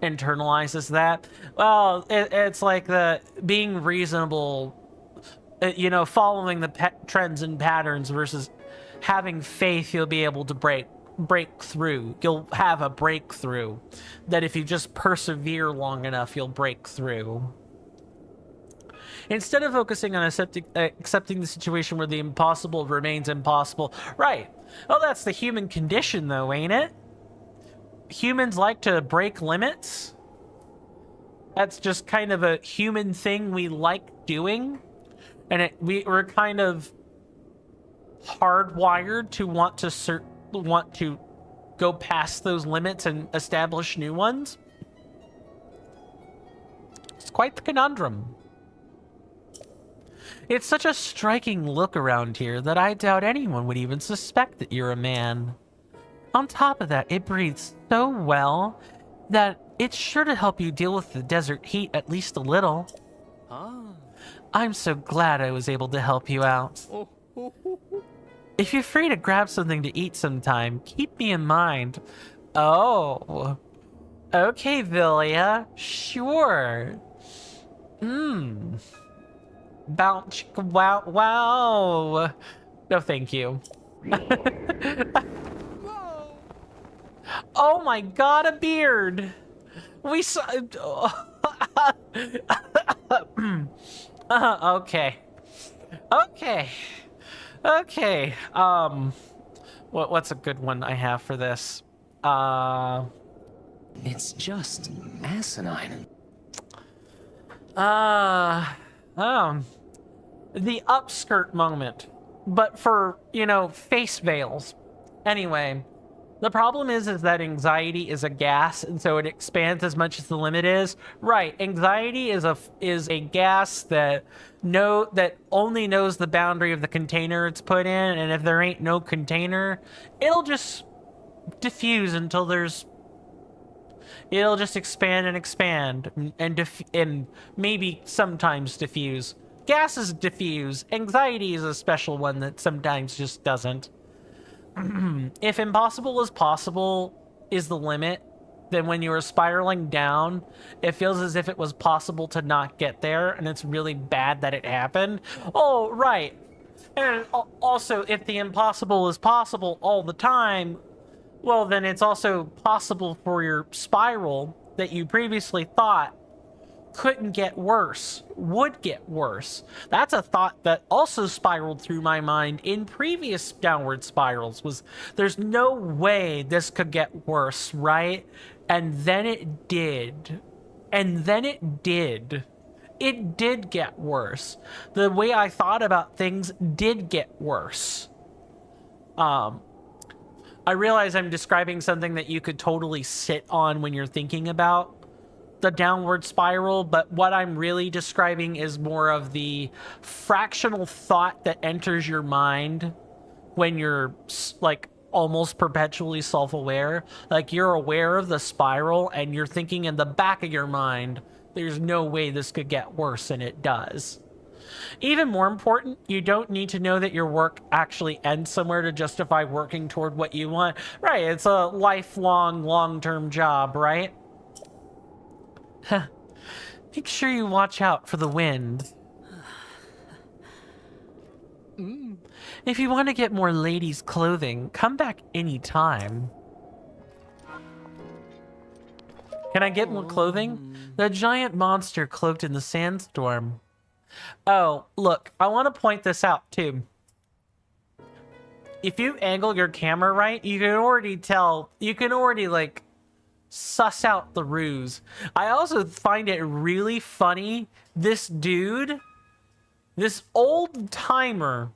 Speaker 1: internalizes that. Well, it's like the being reasonable, following the trends and patterns versus having faith you'll be able to break through. You'll have a breakthrough that if you just persevere long enough, you'll break through. Instead of focusing on accepting the situation where the impossible remains impossible. Right. Well, that's the human condition, though, ain't it? Humans like to break limits. That's just kind of a human thing we like doing. And we're kind of hardwired to want to go past those limits and establish new ones. It's quite the conundrum. It's such a striking look around here that I doubt anyone would even suspect that you're a man. On top of that, it breathes so well that it's sure to help you deal with the desert heat at least a little.
Speaker 3: Ah.
Speaker 1: I'm so glad I was able to help you out. If you're free to grab something to eat sometime, keep me in mind. Oh, okay, Villia. Sure. Bounce. Wow. Wow. No, thank you. Oh my god, a beard. We saw. Okay. Okay. Okay. What's a good one I have for this?
Speaker 4: It's just asinine.
Speaker 1: The upskirt moment, but for, face veils. Anyway, the problem is that anxiety is a gas, and so it expands as much as the limit is. Right, anxiety is a gas that only knows the boundary of the container it's put in, and if there ain't no container, it'll just diffuse until it'll just expand and expand and maybe sometimes diffuse. Gases diffuse. Anxiety is a special one that sometimes just doesn't. If impossible is possible is the limit, then when you are spiraling down, it feels as if it was possible to not get there, and it's really bad that it happened. Oh, right. And also, if the impossible is possible all the time, well, then it's also possible for your spiral that you previously thought couldn't get worse, would get worse. That's a thought that also spiraled through my mind in previous downward spirals, was there's no way this could get worse, right? And then it did. And then it did. It did get worse. The way I thought about things did get worse. I realize I'm describing something that you could totally sit on when you're thinking about the downward spiral, but what I'm really describing is more of the fractional thought that enters your mind when you're like almost perpetually self-aware. Like you're aware of the spiral and you're thinking in the back of your mind, there's no way this could get worse, and it does. Even more important, you don't need to know that your work actually ends somewhere to justify working toward what you want. Right, it's a lifelong, long-term job, right? Make sure you watch out for the wind. If you want to get more ladies' clothing, come back anytime. Can I get more clothing? The giant monster cloaked in the sandstorm. Oh, look, I want to point this out too. If you angle your camera right, you can already like suss out the ruse. I also find it really funny, this dude, this old timer,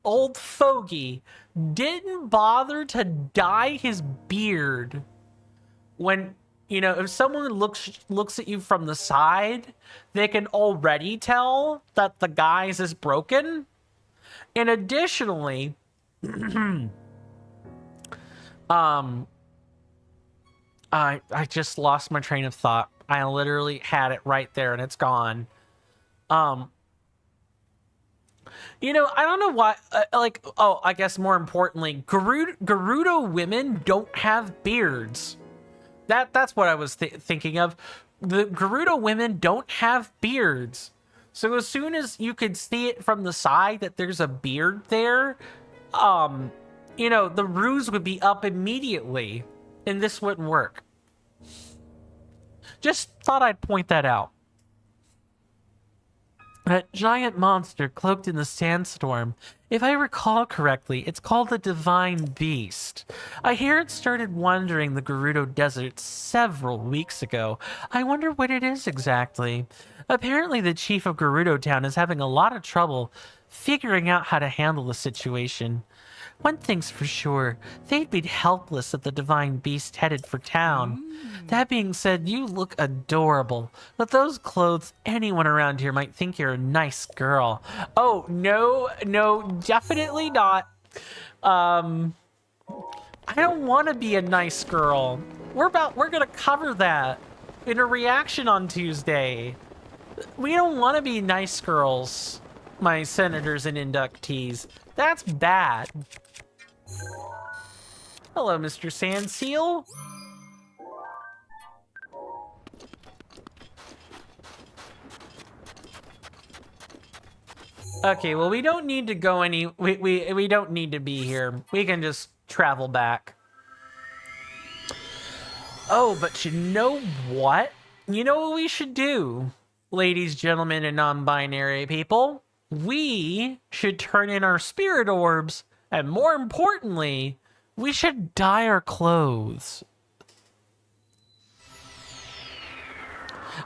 Speaker 1: old fogey, didn't bother to dye his beard when, if someone looks at you from the side, they can already tell that the guise is broken. And additionally, I just lost my train of thought. I literally had it right there and it's gone. I don't know why, I guess more importantly, Gerudo women don't have beards. That's what I was thinking of. The Gerudo women don't have beards. So as soon as you could see it from the side that there's a beard there, the ruse would be up immediately. And this wouldn't work. Just thought I'd point that out. That giant monster cloaked in the sandstorm. If I recall correctly, it's called the Divine Beast. I hear it started wandering the Gerudo Desert several weeks ago. I wonder what it is exactly. Apparently the chief of Gerudo Town is having a lot of trouble figuring out how to handle the situation. One thing's for sure, they'd be helpless if the Divine Beast headed for town. That being said, you look adorable. With those clothes, anyone around here might think you're a nice girl. Oh, no, definitely not. I don't want to be a nice girl. We're gonna cover that in a reaction on Tuesday. We don't want to be nice girls, my senators and inductees. That's bad. Hello, Mr. Sand Seal. Okay, well, we don't need to go we don't need to be here. We can just travel back. Oh, but you know what? You know what we should do, ladies, gentlemen, and non-binary people? We should turn in our spirit orbs, and more importantly, we should dye our clothes.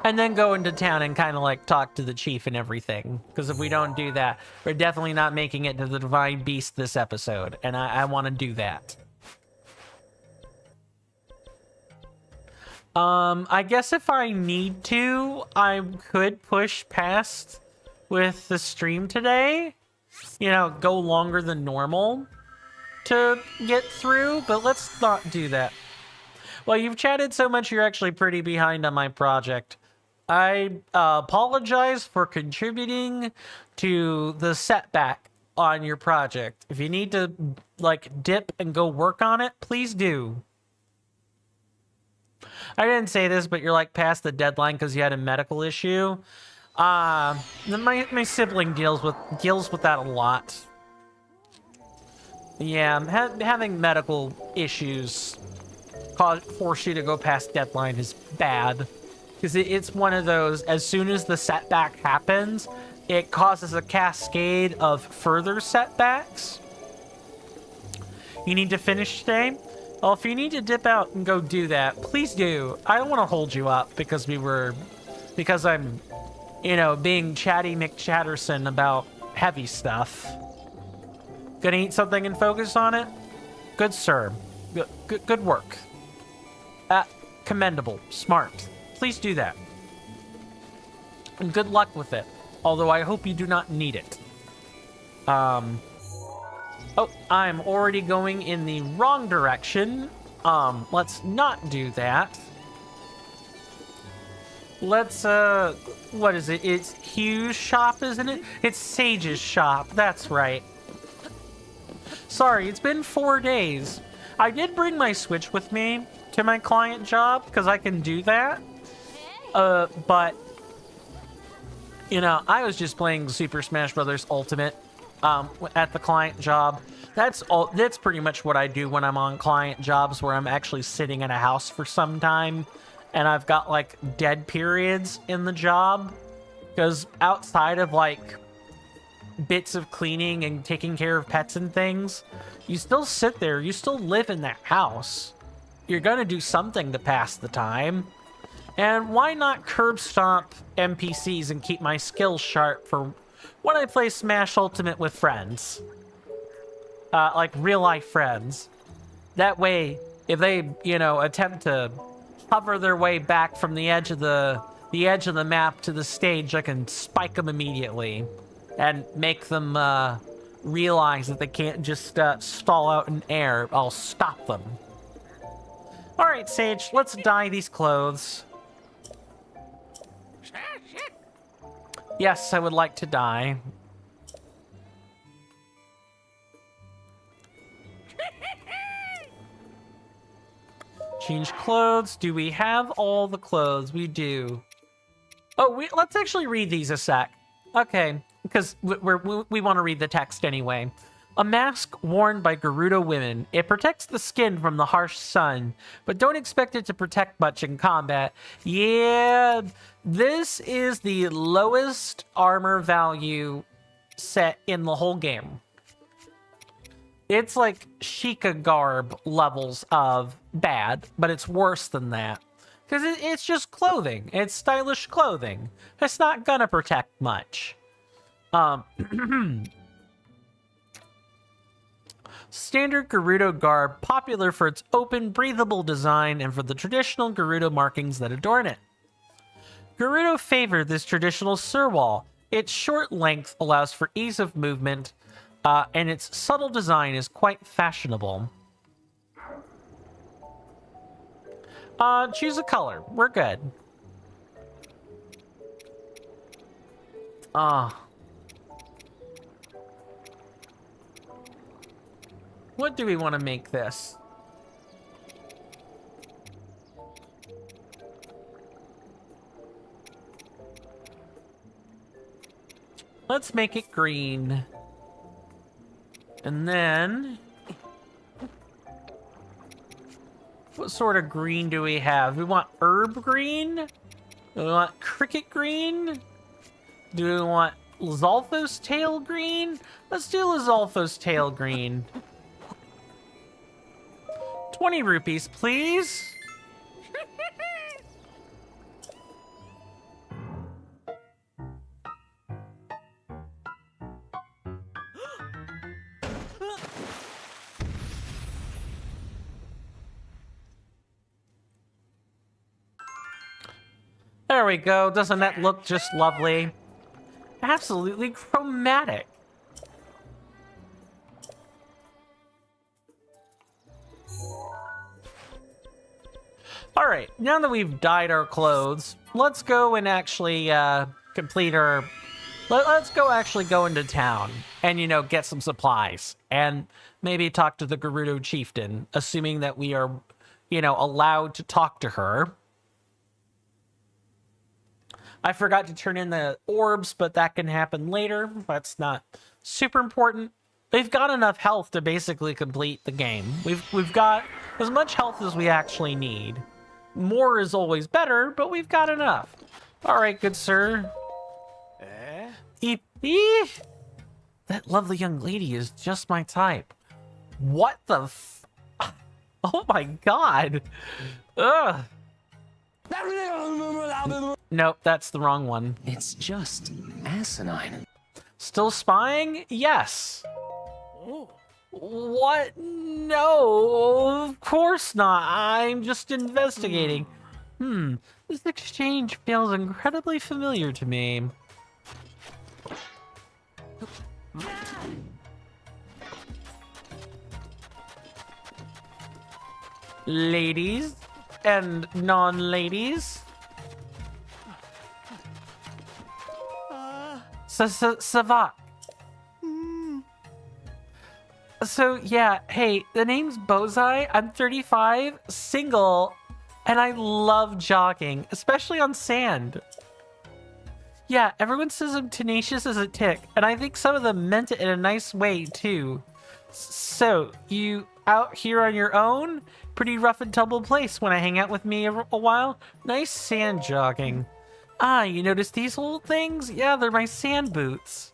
Speaker 1: And then go into town and kind of like talk to the chief and everything. Because if we don't do that, we're definitely not making it to the Divine Beast this episode. And I want to do that. I guess if I need to, I could push past with the stream today. You know, go longer than normal to get through. But let's not do that. Well, you've chatted so much, you're actually pretty behind on my project. I apologize for contributing to the setback on your project. If you need to, like, dip and go work on it, please do. I didn't say this, but you're, like, past the deadline because you had a medical issue. My sibling deals with that a lot. Yeah, having medical issues force you to go past deadline is bad. Because it's one of those, as soon as the setback happens, it causes a cascade of further setbacks. You need to finish today? Well, if you need to dip out and go do that, please do. I don't want to hold you up because I'm, you know, being chatty McChatterson about heavy stuff. Gonna eat something and focus on it? Good, sir. Good work. Commendable. Smart. Please do that. And good luck with it. Although I hope you do not need it. Oh, I'm already going in the wrong direction. Let's not do that. Let's, what is it? It's Hugh's shop, isn't it? It's Sage's shop. That's right. Sorry, it's been 4 days. I did bring my Switch with me to my client job, because I can do that. But, you know, I was just playing Super Smash Bros. Ultimate, at the client job. That's pretty much what I do when I'm on client jobs, where I'm actually sitting in a house for some time, and I've got, like, dead periods in the job. Because outside of, like, bits of cleaning and taking care of pets and things, you still sit there, you still live in that house. You're gonna do something to pass the time. And why not curb stomp NPCs and keep my skills sharp for when I play Smash Ultimate with friends? Like real life friends. That way, if they, you know, attempt to hover their way back from the edge of the map to the stage, I can spike them immediately and make them realize that they can't just stall out in air. I'll stop them. Alright, Sage, let's dye these clothes. Yes, I would like to dye. Change clothes. Do we have all the clothes? We do. Oh, let's actually read these a sec. Okay, because we want to read the text anyway. A mask worn by Gerudo women. It protects the skin from the harsh sun, but don't expect it to protect much in combat. Yeah, this is the lowest armor value set in the whole game. It's like Sheikah garb levels of bad, but it's worse than that. Because it's just clothing. It's stylish clothing. It's not gonna protect much. Standard Gerudo garb, popular for its open, breathable design and for the traditional Gerudo markings that adorn it. Gerudo favored this traditional surwal. Its short length allows for ease of movement, and its subtle design is quite fashionable. Choose a color. We're good. Ah. What do we want to make this? Let's make it green. And then... what sort of green do we have? We want herb green? Do we want cricket green? Do we want Lizalfo's tail green? Let's do Lizalfo's tail green. 20 rupees, please. There we go. Doesn't that look just lovely? Absolutely chromatic. All right, now that we've dyed our clothes, let's go and actually complete our... Let's go actually go into town and, you know, get some supplies and maybe talk to the Gerudo chieftain, assuming that we are, you know, allowed to talk to her. I forgot to turn in the orbs, but that can happen later. That's not super important. We've got enough health to basically complete the game. We've got as much health as we actually need. More is always better, but we've got enough. All right, good sir. That lovely young lady is just my type. What the f... Oh my god. Ugh. Nope, that's the wrong one.
Speaker 4: It's just asinine.
Speaker 1: Still spying? Yes. What? No, of course not. I'm just investigating. This exchange feels incredibly familiar to me. Ladies and non-ladies. Savak. So, yeah, hey, the name's Bozai. I'm 35, single, and I love jogging, especially on sand. Yeah, everyone says I'm tenacious as a tick, and I think some of them meant it in a nice way, too. So, you out here on your own? Pretty rough and tumble place when I hang out with me a while. Nice sand jogging. Ah, you notice these old things? Yeah, they're my sand boots.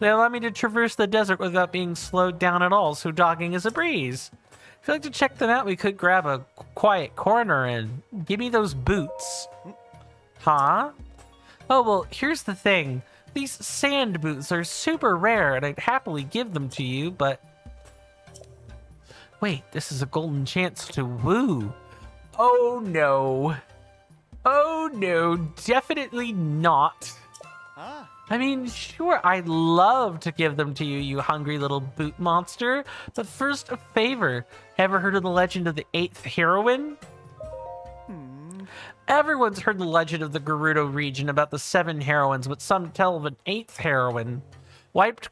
Speaker 1: They allow me to traverse the desert without being slowed down at all, so jogging is a breeze. If you'd like to check them out, we could grab a quiet corner and give me those boots. Huh? Oh, well, here's the thing. These sand boots are super rare, and I'd happily give them to you, but... Wait, this is a golden chance to woo. Oh, no. Oh, no, definitely not. I mean, sure, I'd love to give them to you, you hungry little boot monster. But first, a favor. Ever heard of the legend of the 8th heroine? Everyone's heard the legend of the Gerudo region about the 7 heroines, but some tell of an 8th heroine. Wiped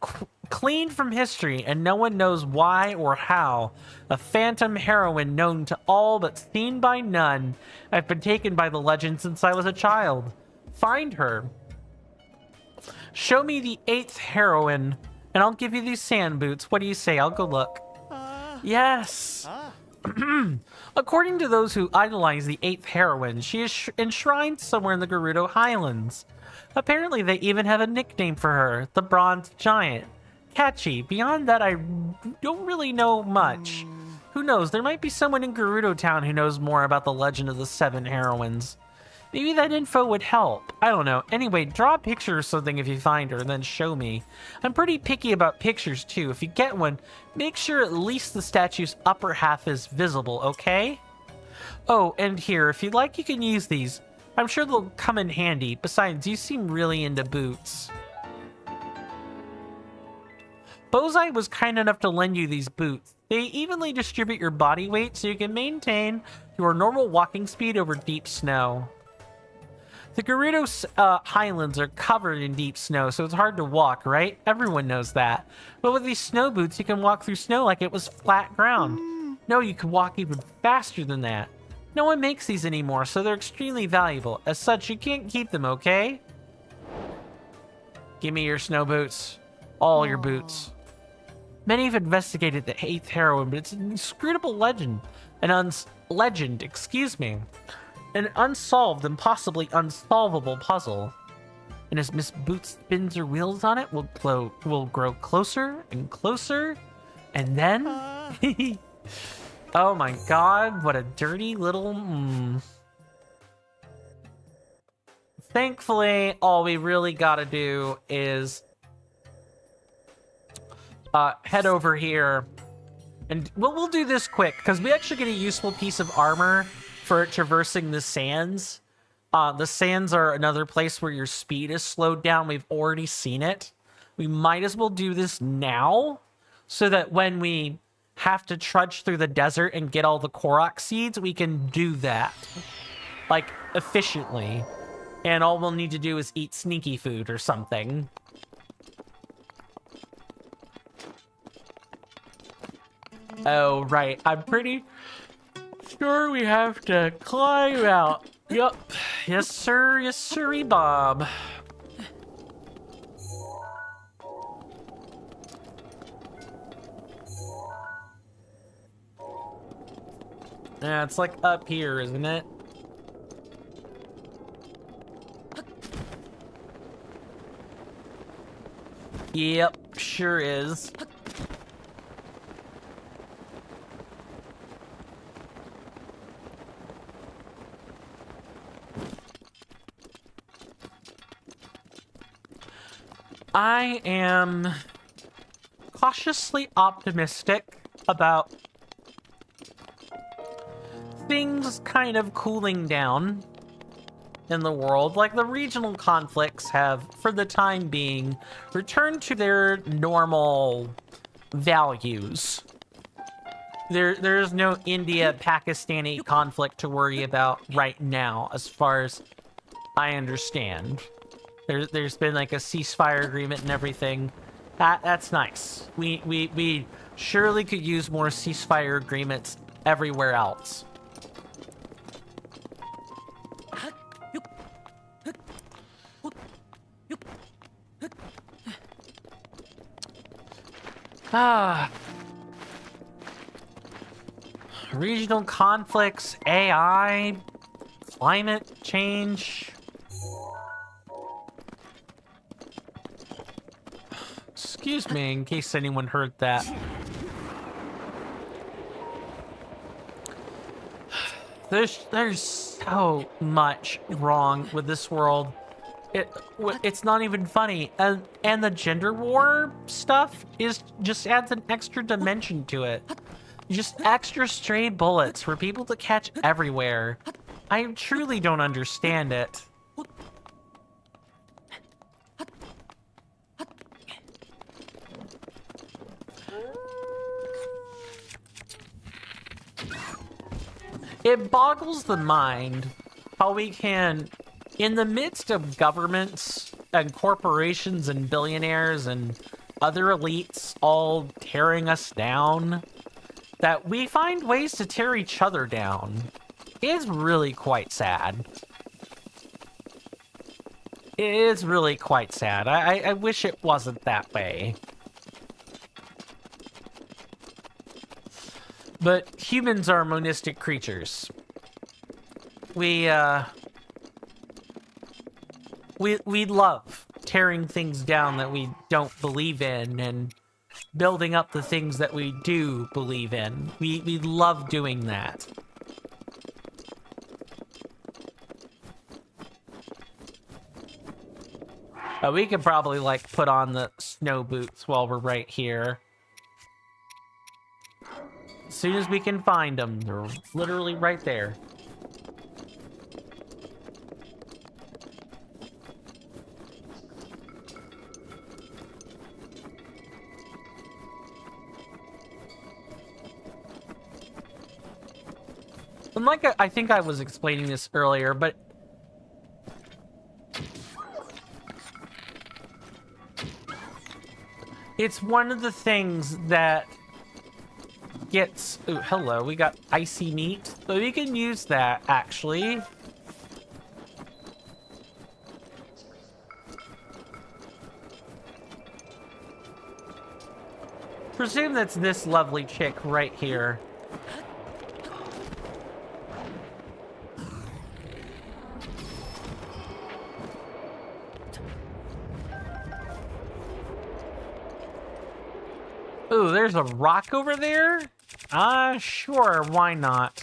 Speaker 1: clean from history, and no one knows why or how. A phantom heroine known to all but seen by none. I've been taken by the legend since I was a child. Find her. Show me the 8th heroine, and I'll give you these sand boots. What do you say? I'll go look. Yes. According to those who idolize the 8th heroine, she is enshrined somewhere in the Gerudo Highlands. Apparently, they even have a nickname for her, the Bronze Giant. Catchy. Beyond that, I don't really know much. Who knows? There might be someone in Gerudo Town who knows more about the legend of the 7 heroines. Maybe that info would help. I don't know. Anyway, draw a picture or something if you find her, and then show me. I'm pretty picky about pictures, too. If you get one, make sure at least the statue's upper half is visible, okay? Oh, and here, if you'd like, you can use these. I'm sure they'll come in handy. Besides, you seem really into boots. Bozai was kind enough to lend you these boots. They evenly distribute your body weight so you can maintain your normal walking speed over deep snow. The Gerudo highlands are covered in deep snow, so it's hard to walk, right? Everyone knows that. But with these snow boots, you can walk through snow like it was flat ground. No, you can walk even faster than that. No one makes these anymore, so they're extremely valuable. As such, you can't keep them, okay? Give me your snow boots. All your boots. Many have investigated the 8th heroine, but it's an inscrutable legend. Legend, excuse me. An unsolved and possibly unsolvable puzzle. And as Miss Boots spins her wheels on it, will grow closer and closer. And then... oh my god, what a dirty little... Thankfully, all we really gotta do is head over here, and we'll do this quick because we actually get a useful piece of armor for traversing the sands. The sands are another place where your speed is slowed down. We've already seen it. We might as well do this now so that when we have to trudge through the desert and get all the Korok seeds, we can do that like efficiently. And all we'll need to do is eat sneaky food or something. Oh, right. I'm pretty sure we have to climb out. Yup. Yes, sir. Yes, sirree, Bob. Yeah, it's like up here, isn't it? Yep, sure is. I am cautiously optimistic about things kind of cooling down in the world. Like, the regional conflicts have, for the time being, returned to their normal values. There's no India-Pakistani conflict to worry about right now, as far as I understand. There's been like a ceasefire agreement and everything. That's nice. We surely could use more ceasefire agreements everywhere else. Regional conflicts, AI, climate change. Excuse me, in case anyone heard that. There's so much wrong with this world. It's not even funny, and the gender war stuff just adds an extra dimension to it. Just extra stray bullets for people to catch everywhere. I truly don't understand it. It boggles the mind how we can, in the midst of governments and corporations and billionaires and other elites all tearing us down, that we find ways to tear each other down. It's really quite sad. It is really quite sad. I wish it wasn't that way. But humans are monistic creatures. We love tearing things down that we don't believe in and building up the things that we do believe in. We love doing that. We could probably, like, put on the snow boots while we're right here. As soon as we can find them, they're literally right there. And like I think I was explaining this earlier, but It's one of the things that gets... Ooh, hello, we got icy meat. So we can use that, actually. Presume that's this lovely chick right here. Ooh, there's a rock over there? Sure, why not?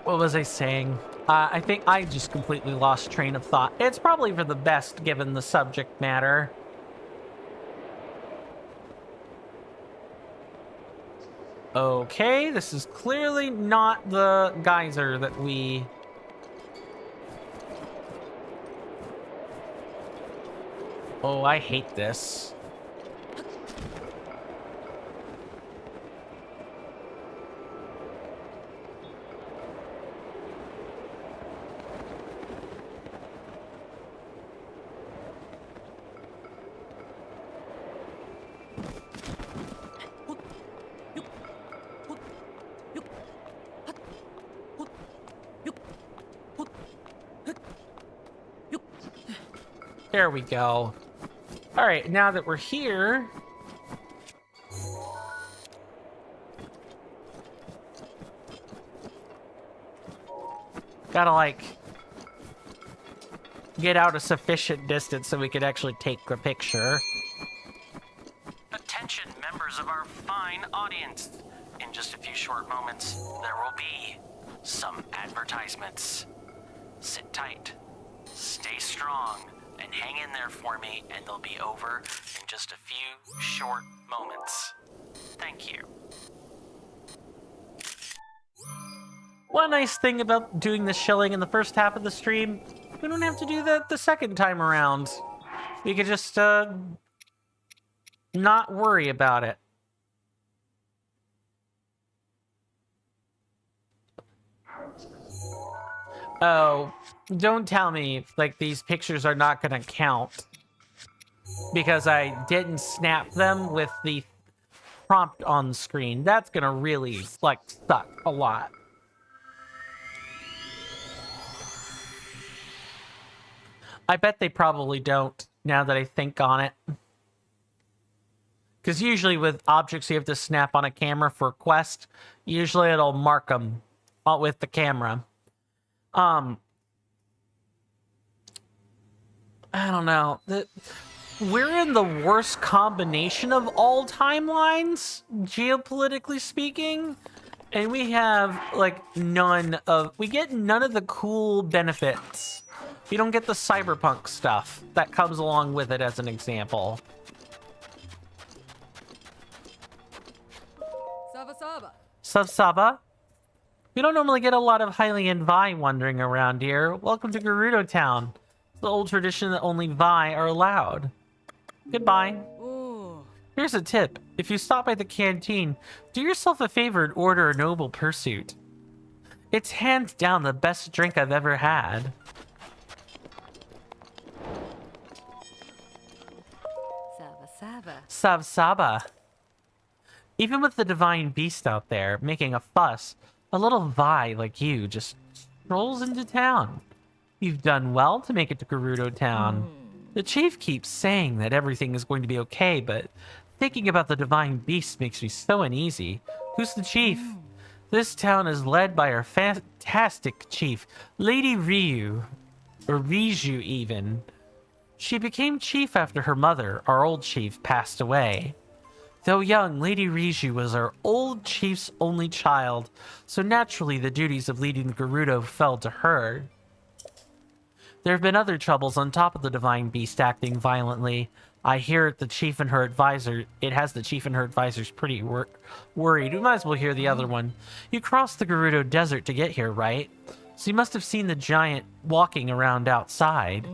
Speaker 1: What was I saying? I think I just completely lost train of thought. It's probably for the best given the subject matter. Okay, this is clearly not the geyser that we... Oh, I hate this. There we go. All right, now that we're here... Gotta, like, get out a sufficient distance so we could actually take a picture.
Speaker 2: Attention, members of our fine audience. In just a few short moments, there will be some advertisements. Sit tight, stay strong, and hang in there for me, and they'll be over in just a few short moments. Thank you.
Speaker 1: One nice thing about doing the shilling in the first half of the stream, we don't have to do that the second time around. We could just, not worry about it. Oh, don't tell me, like, these pictures are not gonna count. Because I didn't snap them with the prompt on the screen. That's gonna really, like, suck a lot. I bet they probably don't, now that I think on it. Because usually with objects you have to snap on a camera for a quest, usually it'll mark them with the camera. I don't know. We're in the worst combination of all timelines, geopolitically speaking. And we have, like, we get none of the cool benefits. We don't get the cyberpunk stuff that comes along with it, as an example. Saba. We don't normally get a lot of Hylian Vi wandering around here. Welcome to Gerudo Town. The old tradition that only Vi are allowed. Goodbye.
Speaker 5: Ooh.
Speaker 1: Here's a tip. If you stop by the canteen, do yourself a favor and order a noble pursuit. It's hands down the best drink I've ever had. Saba. Even with the divine beast out there making a fuss, a little Vi like you just strolls into town. You've done well to make it to Gerudo Town. The chief keeps saying that everything is going to be okay, but thinking about the divine beast makes me so uneasy. Who's the chief? This town is led by our fantastic chief, Lady Ryu, or Riju even. She became chief after her mother, our old chief, passed away. Though young, Lady Riju was our old chief's only child, so naturally the duties of leading the Gerudo fell to her. There have been other troubles on top of the divine beast acting violently. I hear it has the chief and her advisors pretty worried. We might as well hear the other one. You crossed the Gerudo Desert to get here, right? So you must have seen the giant walking around outside.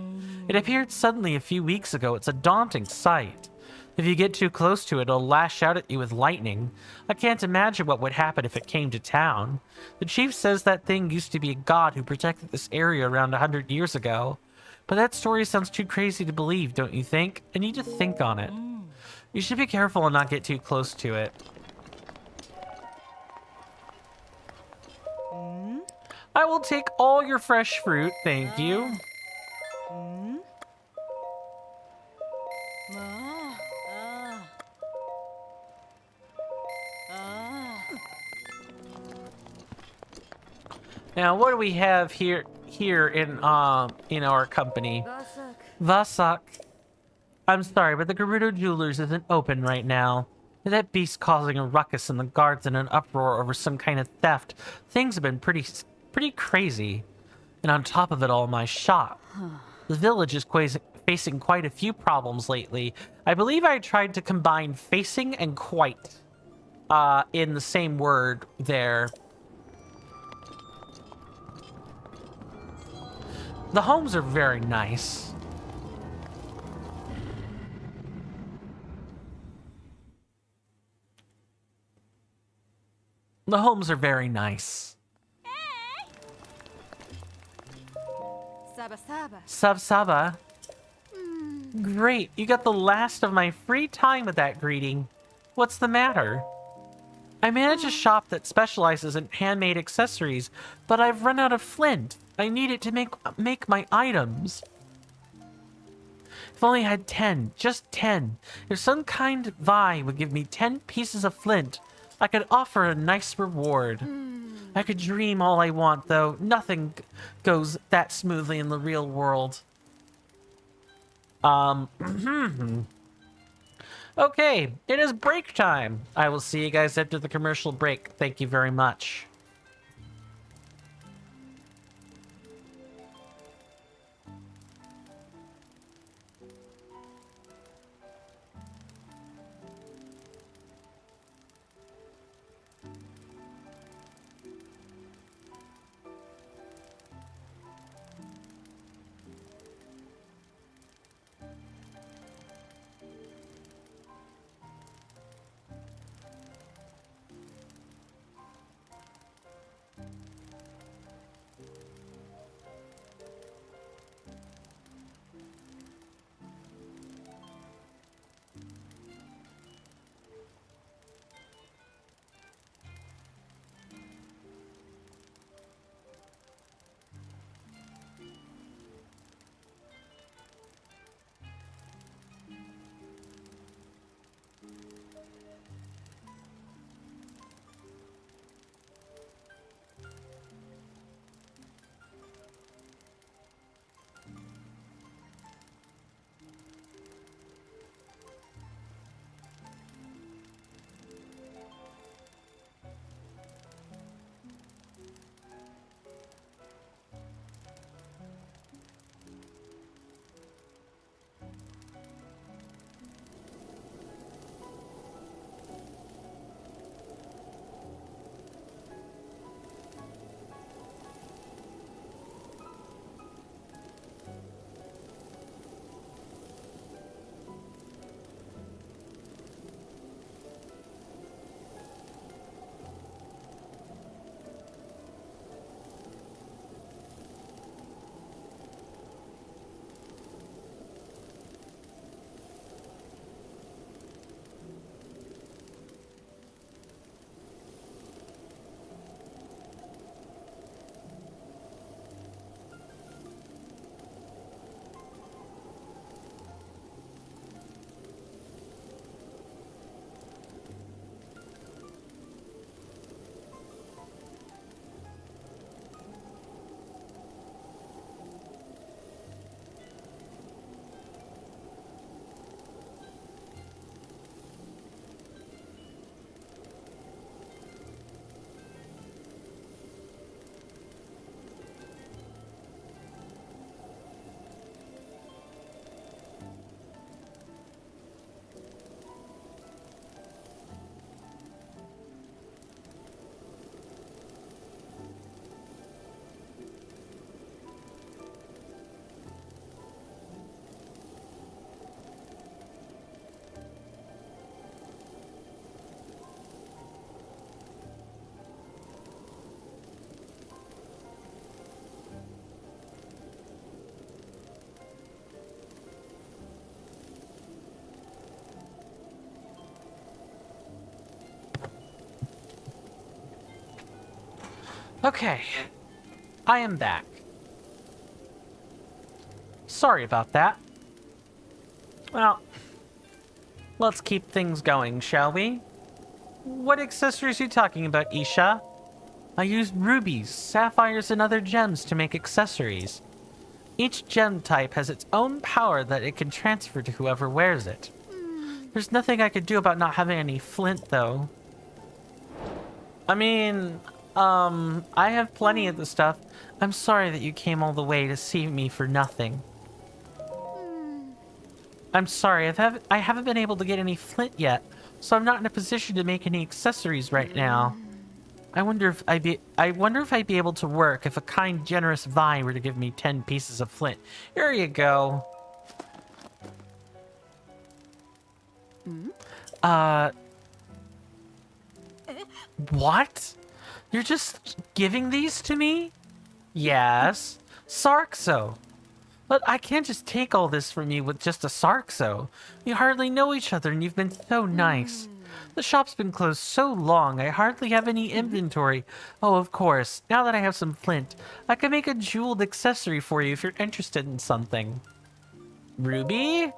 Speaker 1: It appeared suddenly a few weeks ago. It's a daunting sight. If you get too close to it, it'll lash out at you with lightning. I can't imagine what would happen if it came to town. The chief says that thing used to be a god who protected this area around 100 years ago. But that story sounds too crazy to believe, don't you think? I need to think on it. You should be careful and not get too close to it. I will take all your fresh fruit, thank you. Now, what do we have here in our company? Vasak. I'm sorry, but the Gerudo Jewelers isn't open right now. That beast causing a ruckus and the guards in an uproar over some kind of theft. Things have been pretty crazy. And on top of it all, my shop. The village is facing quite a few problems lately. I believe I tried to combine facing and quite in the same word there. The homes are very nice. The homes are very nice.
Speaker 5: Saba Saba.
Speaker 1: Sub Saba. Great, you got the last of my free time with that greeting. What's the matter? I manage a shop that specializes in handmade accessories, but I've run out of flint. I need it to make my items. If only I had 10, just 10. If some kind Vi would give me 10 pieces of flint, I could offer a nice reward. I could dream all I want, though. Nothing goes that smoothly in the real world. Okay, it is break time. I will see you guys after the commercial break. Thank you very much. Okay, I am back. Sorry about that. Well, let's keep things going, shall we? What accessories are you talking about, Isha? I use rubies, sapphires, and other gems to make accessories. Each gem type has its own power that it can transfer to whoever wears it. There's nothing I could do about not having any flint, though. I mean, I have plenty of the stuff. I'm sorry that you came all the way to see me for nothing. I'm sorry, I haven't been able to get any flint yet, so I'm not in a position to make any accessories right now. I wonder if I'd be able to work if a kind, generous Vi were to give me 10 pieces of flint. Here you go. What? You're just giving these to me? Yes. Sarxo. But I can't just take all this from you with just a Sarxo. We hardly know each other and you've been so nice. The shop's been closed so long, I hardly have any inventory. Oh, of course, now that I have some flint, I can make a jeweled accessory for you if you're interested in something. Ruby?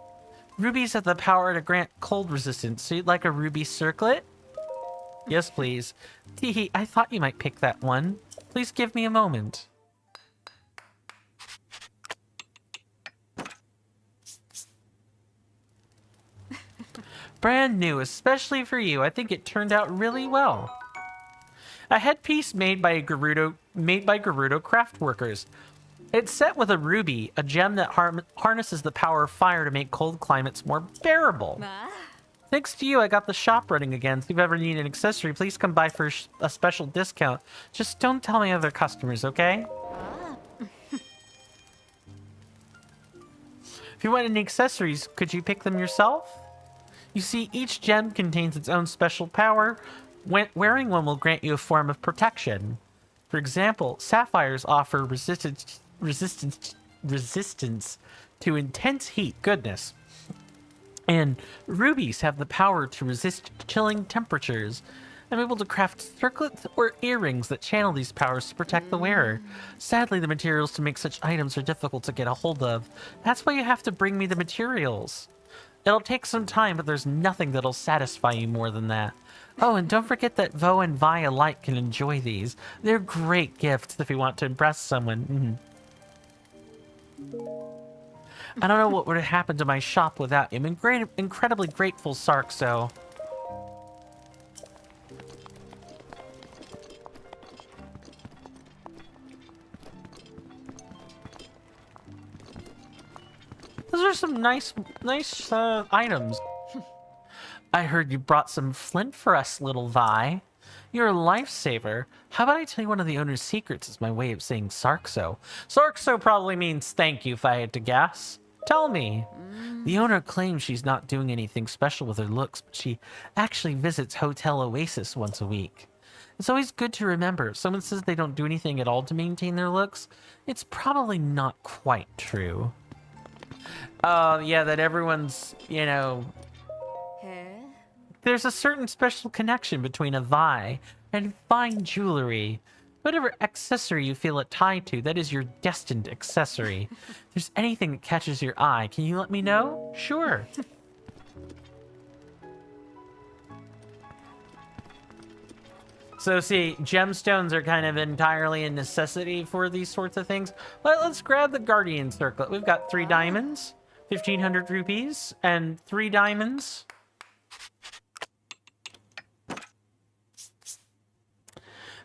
Speaker 1: Rubies have the power to grant cold resistance, so you'd like a ruby circlet? Yes, please. Teehee, I thought you might pick that one. Please give me a moment. Brand new, especially for you. I think it turned out really well. A headpiece made by Gerudo craft workers. It's set with a ruby, a gem that harnesses the power of fire to make cold climates more bearable. Thanks to you, I got the shop running again. So if you ever need an accessory, please come by for a special discount. Just don't tell my other customers, okay? If you want any accessories, could you pick them yourself? You see, each gem contains its own special power. Wearing one will grant you a form of protection. For example, sapphires offer resistance to intense heat. Goodness. And rubies have the power to resist chilling temperatures. I'm able to craft circlets or earrings that channel these powers to protect the wearer. Sadly, the materials to make such items are difficult to get a hold of. That's why you have to bring me the materials. It'll take some time, but there's nothing that'll satisfy you more than that. Oh, and don't forget that Vo and Vi alike can enjoy these. They're great gifts if you want to impress someone. I don't know what would have happened to my shop without you. I'm incredibly grateful, Sarxo. Those are some nice items. I heard you brought some flint for us, little Vi. You're a lifesaver. How about I tell you one of the owner's secrets is my way of saying Sarxo? Sarxo probably means thank you if I had to guess. Tell me. The owner claims she's not doing anything special with her looks, but she actually visits Hotel Oasis once a week. It's always good to remember, if someone says they don't do anything at all to maintain their looks, it's probably not quite true. Yeah, that everyone's, you know... There's a certain special connection between a Vi and fine jewelry. Whatever accessory you feel it tied to, that is your destined accessory. If there's anything that catches your eye, can you let me know? Sure. So see, gemstones are kind of entirely a necessity for these sorts of things. Let's grab the Guardian Circlet. We've got 3 diamonds, 1,500 rupees, and 3 diamonds.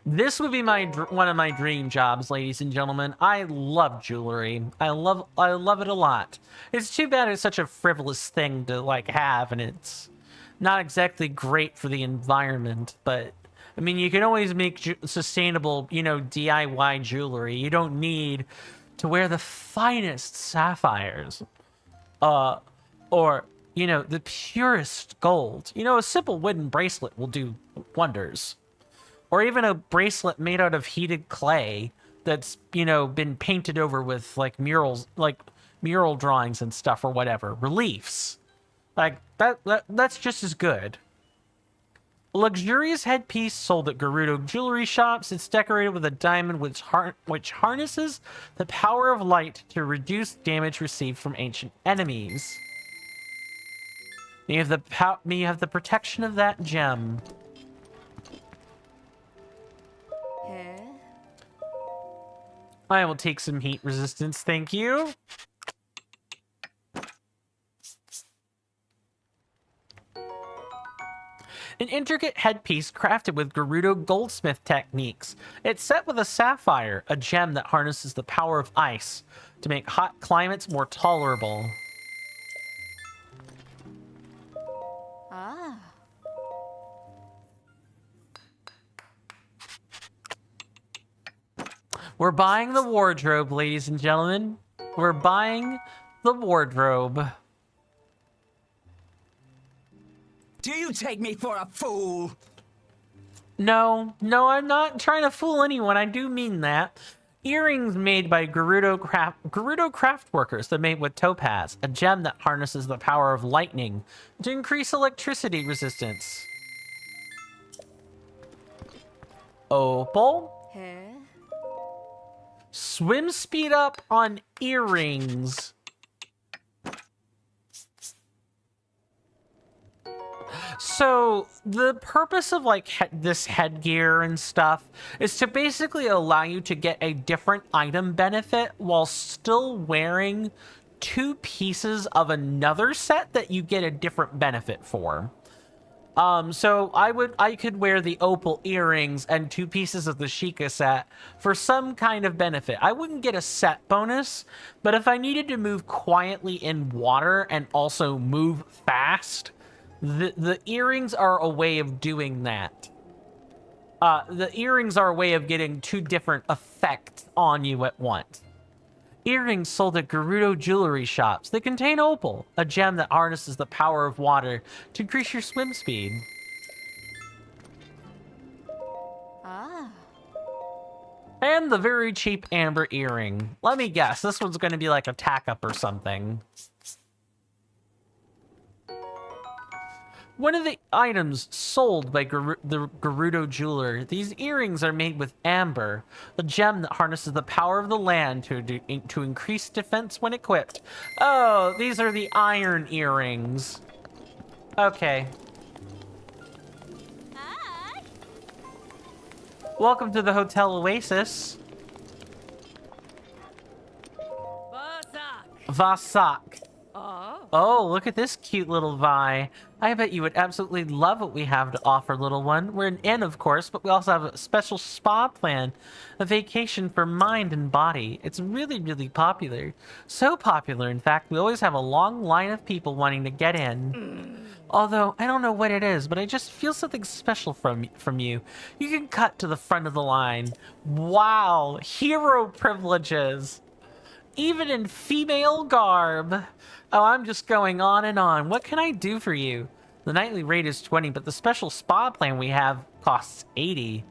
Speaker 1: This would be one of my dream jobs, ladies and gentlemen. I love jewelry. I love it a lot. It's too bad it's such a frivolous thing to like have, and it's not exactly great for the environment. But I mean, you can always make sustainable, you know, DIY jewelry. You don't need to wear the finest sapphires, or you know, the purest gold. You know, a simple wooden bracelet will do wonders. Or even a bracelet made out of heated clay that's, you know, been painted over with, like, murals, like, mural drawings and stuff or whatever. Reliefs. Like, that's just as good. A luxurious headpiece sold at Gerudo jewelry shops. It's decorated with a diamond which harnesses the power of light to reduce damage received from ancient enemies. You have the protection of that gem.
Speaker 5: Here.
Speaker 1: I will take some heat resistance, thank you. An intricate headpiece crafted with Gerudo goldsmith techniques. It's set with a sapphire, a gem that harnesses the power of ice to make hot climates more tolerable.
Speaker 5: Ah.
Speaker 1: We're buying the wardrobe, ladies and gentlemen. We're buying the wardrobe.
Speaker 6: Do you take me for a fool?
Speaker 1: No, I'm not trying to fool anyone. I do mean that. Earrings made by Gerudo craft workers. They're made with topaz, a gem that harnesses the power of lightning to increase electricity resistance. Opal.
Speaker 5: Here.
Speaker 1: Swim speed up on earrings. So the purpose of like this headgear and stuff is to basically allow you to get a different item benefit while still wearing two pieces of another set that you get a different benefit for. So I could wear the opal earrings and two pieces of the Sheikah set for some kind of benefit. I wouldn't get a set bonus, but if I needed to move quietly in water and also move fast, the earrings are a way of doing that. The earrings are a way of getting two different effects on you at once. Earrings sold at Gerudo jewelry shops. They contain opal, a gem that harnesses the power of water to increase your swim speed.
Speaker 5: Ah.
Speaker 1: And the very cheap amber earring. Let me guess, this one's going to be like a tack-up or something. One of the items sold by the Gerudo jeweler, these earrings are made with amber, a gem that harnesses the power of the land to increase defense when equipped. Oh, these are the iron earrings. Okay.
Speaker 5: Hi.
Speaker 1: Welcome to the Hotel Oasis. Vasak. Oh, look at this cute little Vi. I bet you would absolutely love what we have to offer, little one. We're an inn, of course, but we also have a special spa plan. A vacation for mind and body. It's really, really popular. So popular, in fact, we always have a long line of people wanting to get in. Although, I don't know what it is, but I just feel something special from you. You can cut to the front of the line. Wow, hero privileges. Even in female garb. Oh, I'm just going on and on. What can I do for you? The nightly rate is 20, but the special spa plan we have costs 80.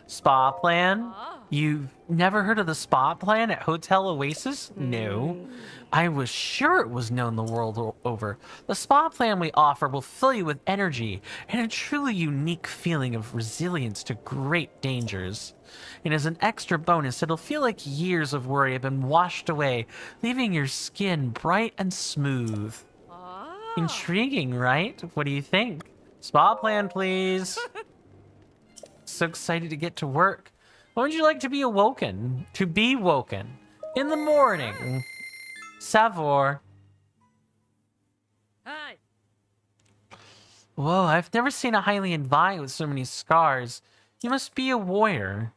Speaker 1: Spa plan? You've never heard of the spa plan at Hotel Oasis? No. I was sure it was known the world over. The spa plan we offer will fill you with energy and a truly unique feeling of resilience to great dangers. And as an extra bonus, it'll feel like years of worry have been washed away, leaving your skin bright and smooth. Intriguing, right? What do you think? Spa plan, please. So excited to get to work. When would you like to be awoken? To be woken. In the morning. Savor.
Speaker 3: Hi.
Speaker 1: Whoa, I've never seen a Hylian Vi with so many scars. You must be a warrior.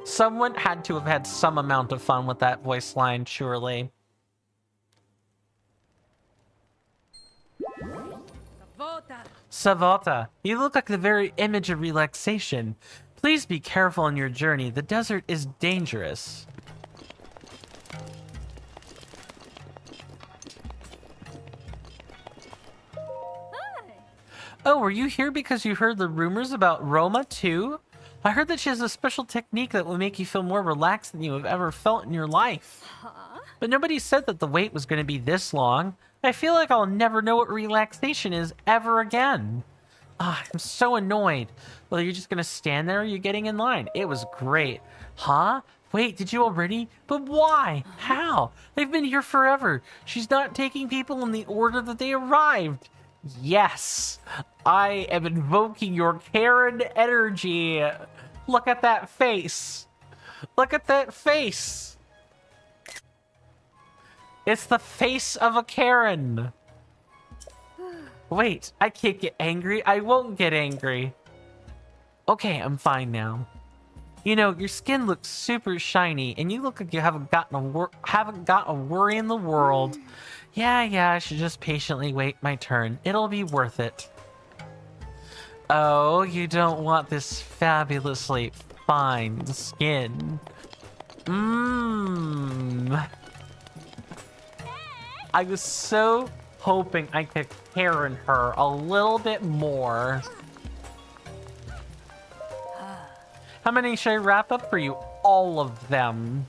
Speaker 1: Someone had to have had some amount of fun with that voice line, surely. Savota, you look like the very image of relaxation. Please be careful on your journey. The desert is dangerous. Oh, were you here because you heard the rumors about Roma too? I heard that she has a special technique that will make you feel more relaxed than you have ever felt in your life. But nobody said that the wait was going to be this long. I feel like I'll never know what relaxation is ever again. I'm so annoyed. Well, you're just going to stand there or are you getting in line? It was great. Huh? Wait, did you already? But why? How? They've been here forever. She's not taking people in the order that they arrived. Yes, I am invoking your Karen energy. Look at that face. Look at that face. It's the face of a Karen. Wait, I can't get angry. I won't get angry. Okay, I'm fine now. You know, your skin looks super shiny, and you look like you haven't got a worry in the world. Yeah, I should just patiently wait my turn. It'll be worth it. Oh, you don't want this fabulously fine skin. I was so hoping I could Karen her a little bit more. How many should I wrap up for you? All of them.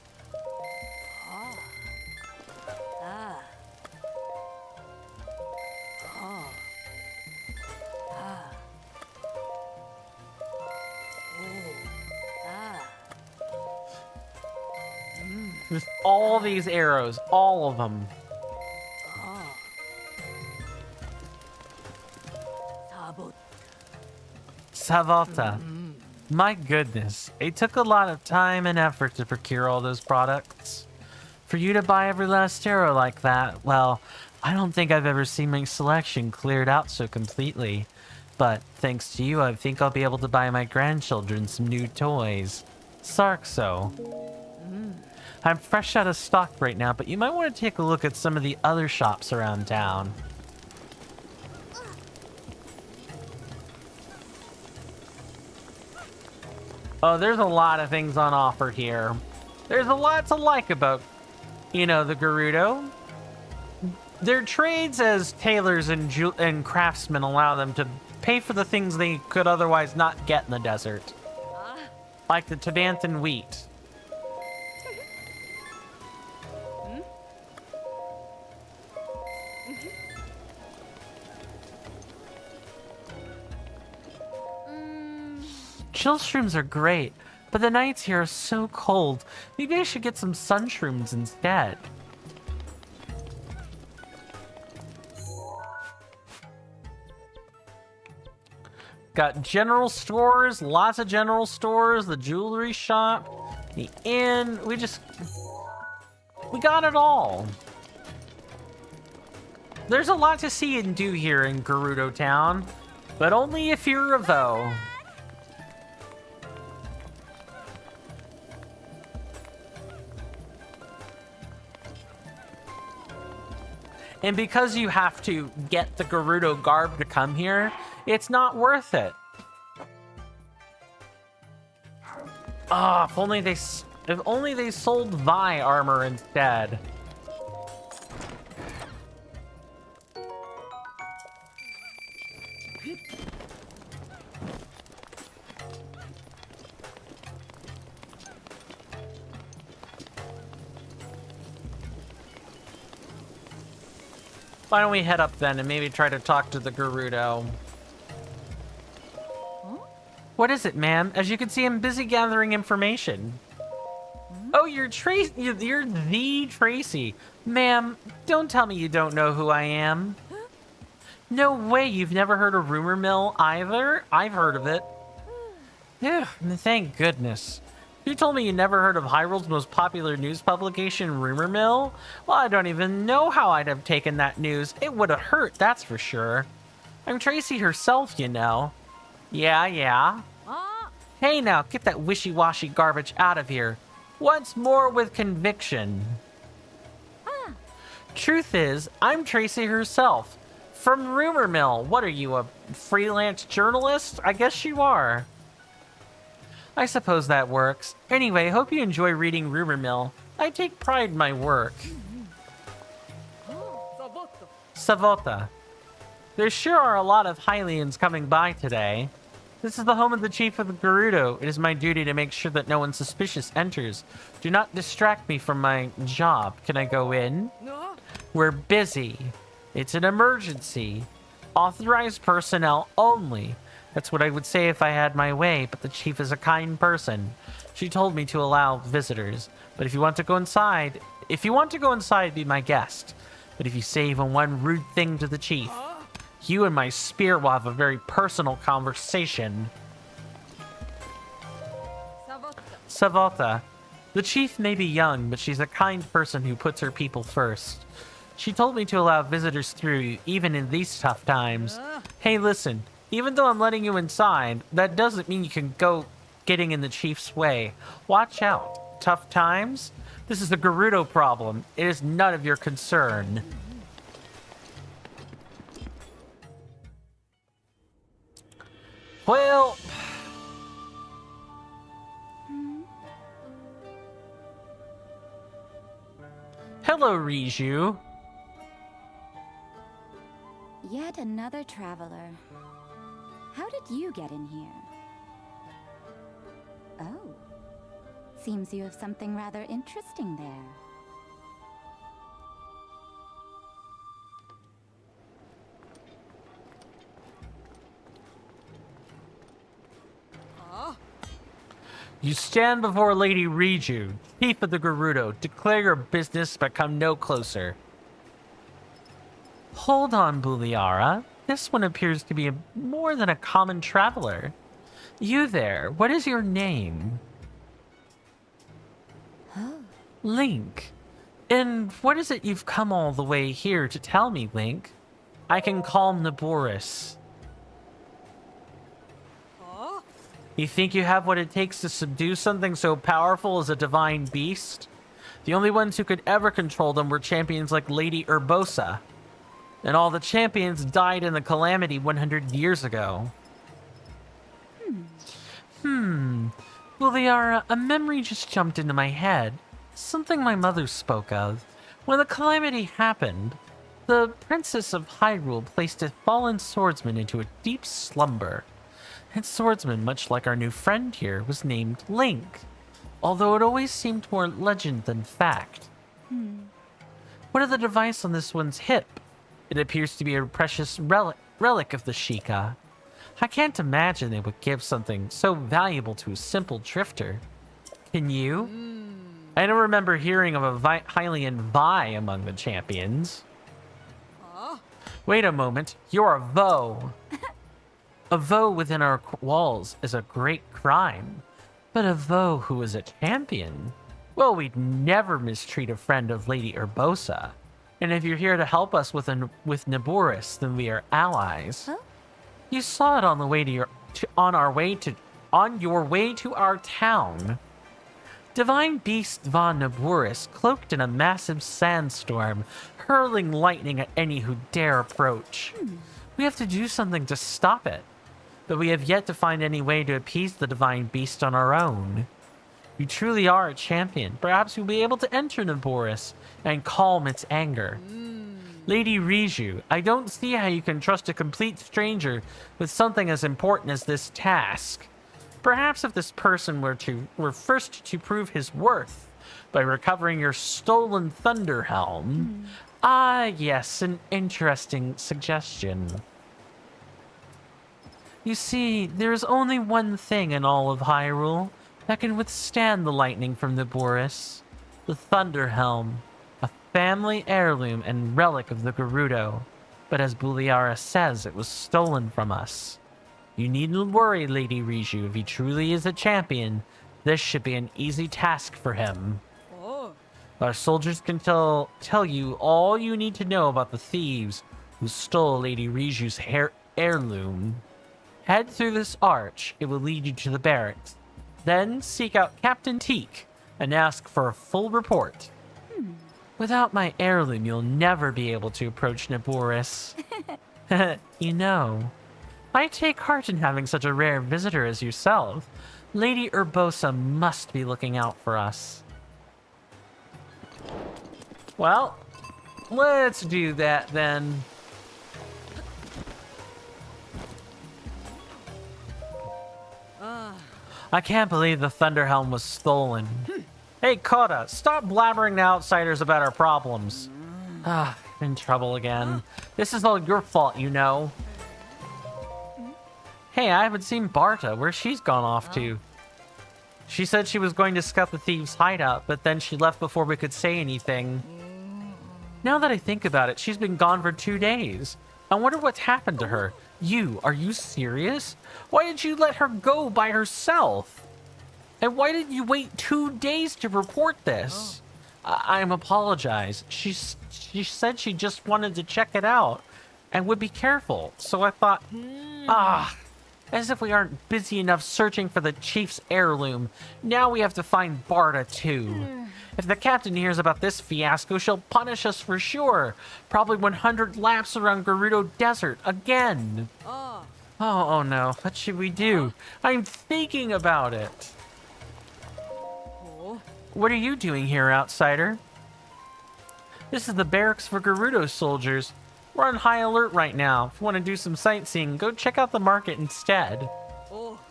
Speaker 1: Just all these arrows, all of them. Savota. My goodness, it took a lot of time and effort to procure all those products. For you to buy every last arrow like that, well, I don't think I've ever seen my selection cleared out so completely. But thanks to you, I think I'll be able to buy my grandchildren some new toys. Sarkso. I'm fresh out of stock right now, but you might want to take a look at some of the other shops around town. Oh, there's a lot of things on offer here. There's a lot to like about, you know, the Gerudo. Their trades as tailors and craftsmen allow them to pay for the things they could otherwise not get in the desert. Like the Tabanthan wheat. Chill shrooms are great, but the nights here are so cold. Maybe I should get some sun shrooms instead. Got general stores, lots of general stores, the jewelry shop, the inn. We got it all. There's a lot to see and do here in Gerudo Town, but only if you're a Vo. And because you have to get the Gerudo garb to come here, it's not worth it. Ah, if only they sold Vi armor instead. Why don't we head up then and maybe try to talk to the Gerudo? Huh? What is it, ma'am? As you can see, I'm busy gathering information. Oh, you're the Tracy. Ma'am, don't tell me you don't know who I am. No way, you've never heard of Rumor Mill either? I've heard of it. Phew, thank goodness. You told me you never heard of Hyrule's most popular news publication, Rumor Mill? Well, I don't even know how I'd have taken that news. It would have hurt, that's for sure. I'm Tracy herself, you know. Yeah. Hey now, get that wishy-washy garbage out of here. Once more with conviction. Truth is, I'm Tracy herself. From Rumor Mill. What are you, a freelance journalist? I guess you are. I suppose that works. Anyway, hope you enjoy reading Rumor Mill. I take pride in my work. Savota. There sure are a lot of Hylians coming by today. This is the home of the Chief of the Gerudo. It is my duty to make sure that no one suspicious enters. Do not distract me from my job. Can I go in?
Speaker 3: No.
Speaker 1: We're busy. It's an emergency. Authorized personnel only. That's what I would say if I had my way, but the chief is a kind person. She told me to allow visitors. But if you want to go inside, be my guest. But if you say even one rude thing to the chief, you and my spear will have a very personal conversation. Savota. The chief may be young, but she's a kind person who puts her people first. She told me to allow visitors through, even in these tough times. Hey, listen. Even though I'm letting you inside, that doesn't mean you can go getting in the chief's way. Watch out. Tough times? This is a Gerudo problem. It is none of your concern. Well... Hello, Riju.
Speaker 5: Yet another traveler. How did you get in here? Oh. Seems you have something rather interesting there.
Speaker 1: You stand before Lady Riju, Chief of the Gerudo. Declare your business, but come no closer. Hold on, Buliara. This one appears to be more than a common traveler. You there, what is your name? Link. And what is it you've come all the way here to tell me, Link? I can call Naboris. You think you have what it takes to subdue something so powerful as a divine beast? The only ones who could ever control them were champions like Lady Urbosa. And all the champions died in the calamity 100 years ago. Buliara, a memory just jumped into my head. Something my mother spoke of. When the calamity happened, the Princess of Hyrule placed a fallen swordsman into a deep slumber. That swordsman, much like our new friend here, was named Link, although it always seemed more legend than fact. What are the device on this one's hip? It appears to be a precious relic of the Sheikah. I can't imagine they would give something so valuable to a simple drifter. Can you? I don't remember hearing of a Hylian Vi among the champions. Wait a moment, you're a Vo. A Vo within our walls is a great crime. But a Vo who is a champion? Well, we'd never mistreat a friend of Lady Urbosa. And if you're here to help us with Naboris, then we are allies.
Speaker 5: Huh?
Speaker 1: You saw it on the way on your way to our town. Divine Beast Von Naboris, cloaked in a massive sandstorm, hurling lightning at any who dare approach. We have to do something to stop it. But we have yet to find any way to appease the Divine Beast on our own. You truly are a champion. Perhaps you'll be able to enter Naboris and calm its anger. Lady Riju, I don't see how you can trust a complete stranger with something as important as this task. Perhaps if this person were first to prove his worth by recovering your stolen Thunder Helm. Ah, yes, an interesting suggestion. You see, there is only one thing in all of Hyrule that can withstand the lightning from Naboris. The Thunder Helm, a family heirloom and relic of the Gerudo. But as Buliara says, it was stolen from us. You needn't worry, Lady Riju. If he truly is a champion, this should be an easy task for him. Our soldiers can tell you all you need to know about the thieves who stole Lady Riju's heirloom. Head through this arch. It will lead you to the barracks. Then seek out Captain Teak and ask for a full report. Without my heirloom, you'll never be able to approach Naboris. You know, I take heart in having such a rare visitor as yourself. Lady Urbosa must be looking out for us. Well, let's do that then. I can't believe the Thunderhelm was stolen. Hey, Koda, stop blabbering to outsiders about our problems. Ah, in trouble again. This is all your fault, you know. Hey, I haven't seen Barta. Where's she's gone off to? She said she was going to scout the thieves' hideout, but then she left before we could say anything. Now that I think about it, she's been gone for 2 days. I wonder what's happened to her. Are you serious? Why did you let her go by herself? And why did you wait 2 days to report this? I'm apologize. She said she just wanted to check it out and would be careful. So I thought, as if we aren't busy enough searching for the chief's heirloom. Now we have to find Barta too. If the captain hears about this fiasco, she'll punish us for sure. Probably 100 laps around Gerudo Desert again. Oh no, what should we do? I'm thinking about it. What are you doing here, outsider? This is the barracks for Gerudo soldiers. We're on high alert right now. If you want to do some sightseeing, go check out the market instead.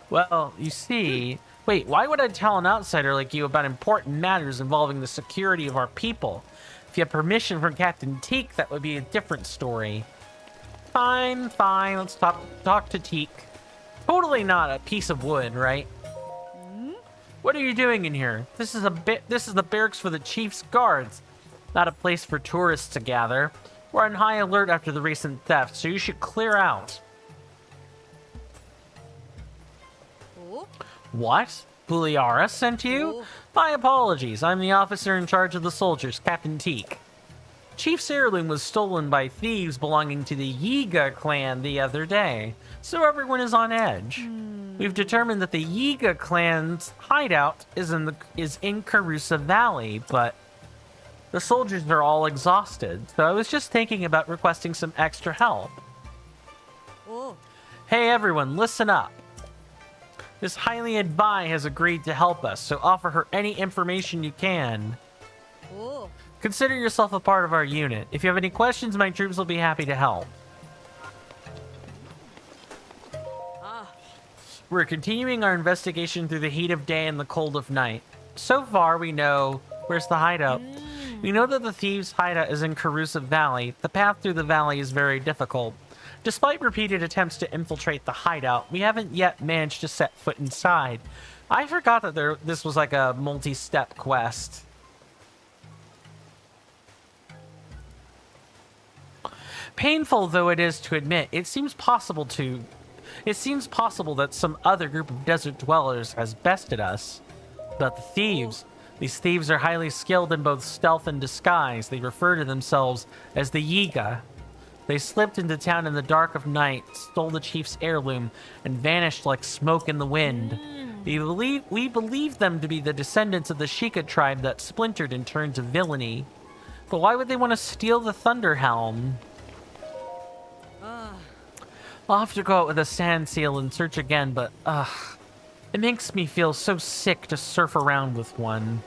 Speaker 1: Well, you see... Wait, why would I tell an outsider like you about important matters involving the security of our people? If you have permission from Captain Teak, that would be a different story. Fine, let's talk to Teak. Totally not a piece of wood, right? What are you doing in here? This is the barracks for the chief's guards, not a place for tourists to gather. We're on high alert after the recent theft, so you should clear out. What? Buliara sent you? My apologies. I'm the officer in charge of the soldiers, Captain Teak. Chief's heirloom was stolen by thieves belonging to the Yiga clan the other day, so everyone is on edge. We've determined that the Yiga clan's hideout is in Karusa Valley, but the soldiers are all exhausted, so I was just thinking about requesting some extra help. Hey everyone, listen up. This Hylian Bai has agreed to help us, so offer her any information you can. Consider yourself a part of our unit. If you have any questions, my troops will be happy to help. We're continuing our investigation through the heat of day and the cold of night. So far, we know... Where's the hideout? We know that the thieves' hideout is in Karusa Valley. The path through the valley is very difficult. Despite repeated attempts to infiltrate the hideout, we haven't yet managed to set foot inside. I forgot that this was like a multi-step quest. Painful though it is to admit, it seems possible that some other group of desert dwellers has bested us. But these thieves are highly skilled in both stealth and disguise. They refer to themselves as the Yiga. They slipped into town in the dark of night, stole the chief's heirloom, and vanished like smoke in the wind. We believe them to be the descendants of the Sheikah tribe that splintered and turned to villainy. But why would they want to steal the Thunderhelm? I'll have to go out with a sand seal and search again, but it makes me feel so sick to surf around with one.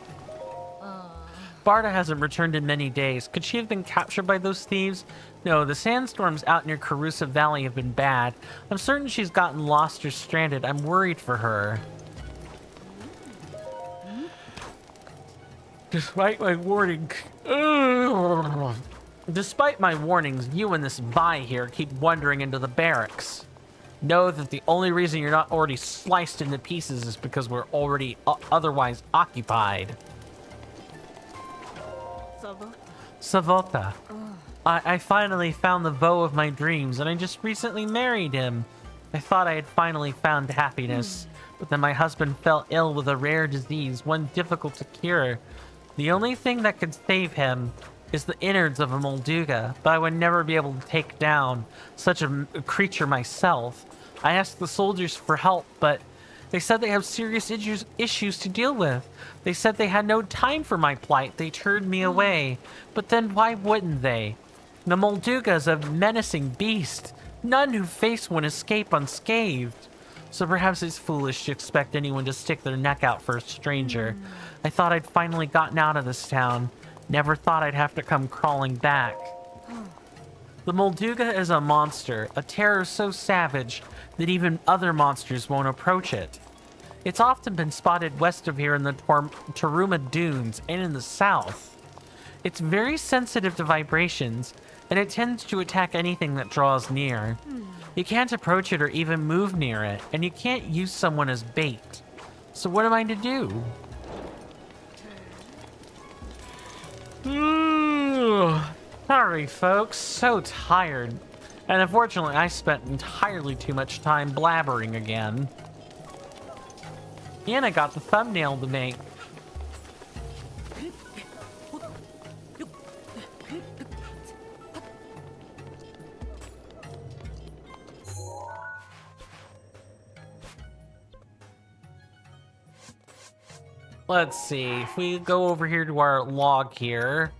Speaker 1: Barta hasn't returned in many days. Could she have been captured by those thieves? No, the sandstorms out near Karusa Valley have been bad. I'm certain she's gotten lost or stranded. I'm worried for her. Despite my warnings, you and this Vi here keep wandering into the barracks. Know that the only reason you're not already sliced into pieces is because we're already otherwise occupied. Savota. I finally found the beau of my dreams, and I just recently married him. I thought I had finally found happiness, but then my husband fell ill with a rare disease, one difficult to cure. The only thing that could save him is the innards of a Molduga, but I would never be able to take down such a creature myself. I asked the soldiers for help, but they said they have serious issues to deal with. They said they had no time for my plight. They turned me away. But then why wouldn't they? The Molduga is a menacing beast. None who face one escape unscathed. So perhaps it's foolish to expect anyone to stick their neck out for a stranger. I thought I'd finally gotten out of this town. Never thought I'd have to come crawling back. The Molduga is a monster, a terror so savage that even other monsters won't approach it. It's often been spotted west of here in the Taruma Dunes and in the south. It's very sensitive to vibrations, and it tends to attack anything that draws near. You can't approach it or even move near it, and you can't use someone as bait. So what am I to do? Sorry, folks. So tired. And unfortunately, I spent entirely too much time blabbering again. And I got the thumbnail to make. Let's see, if we go over here to our log here.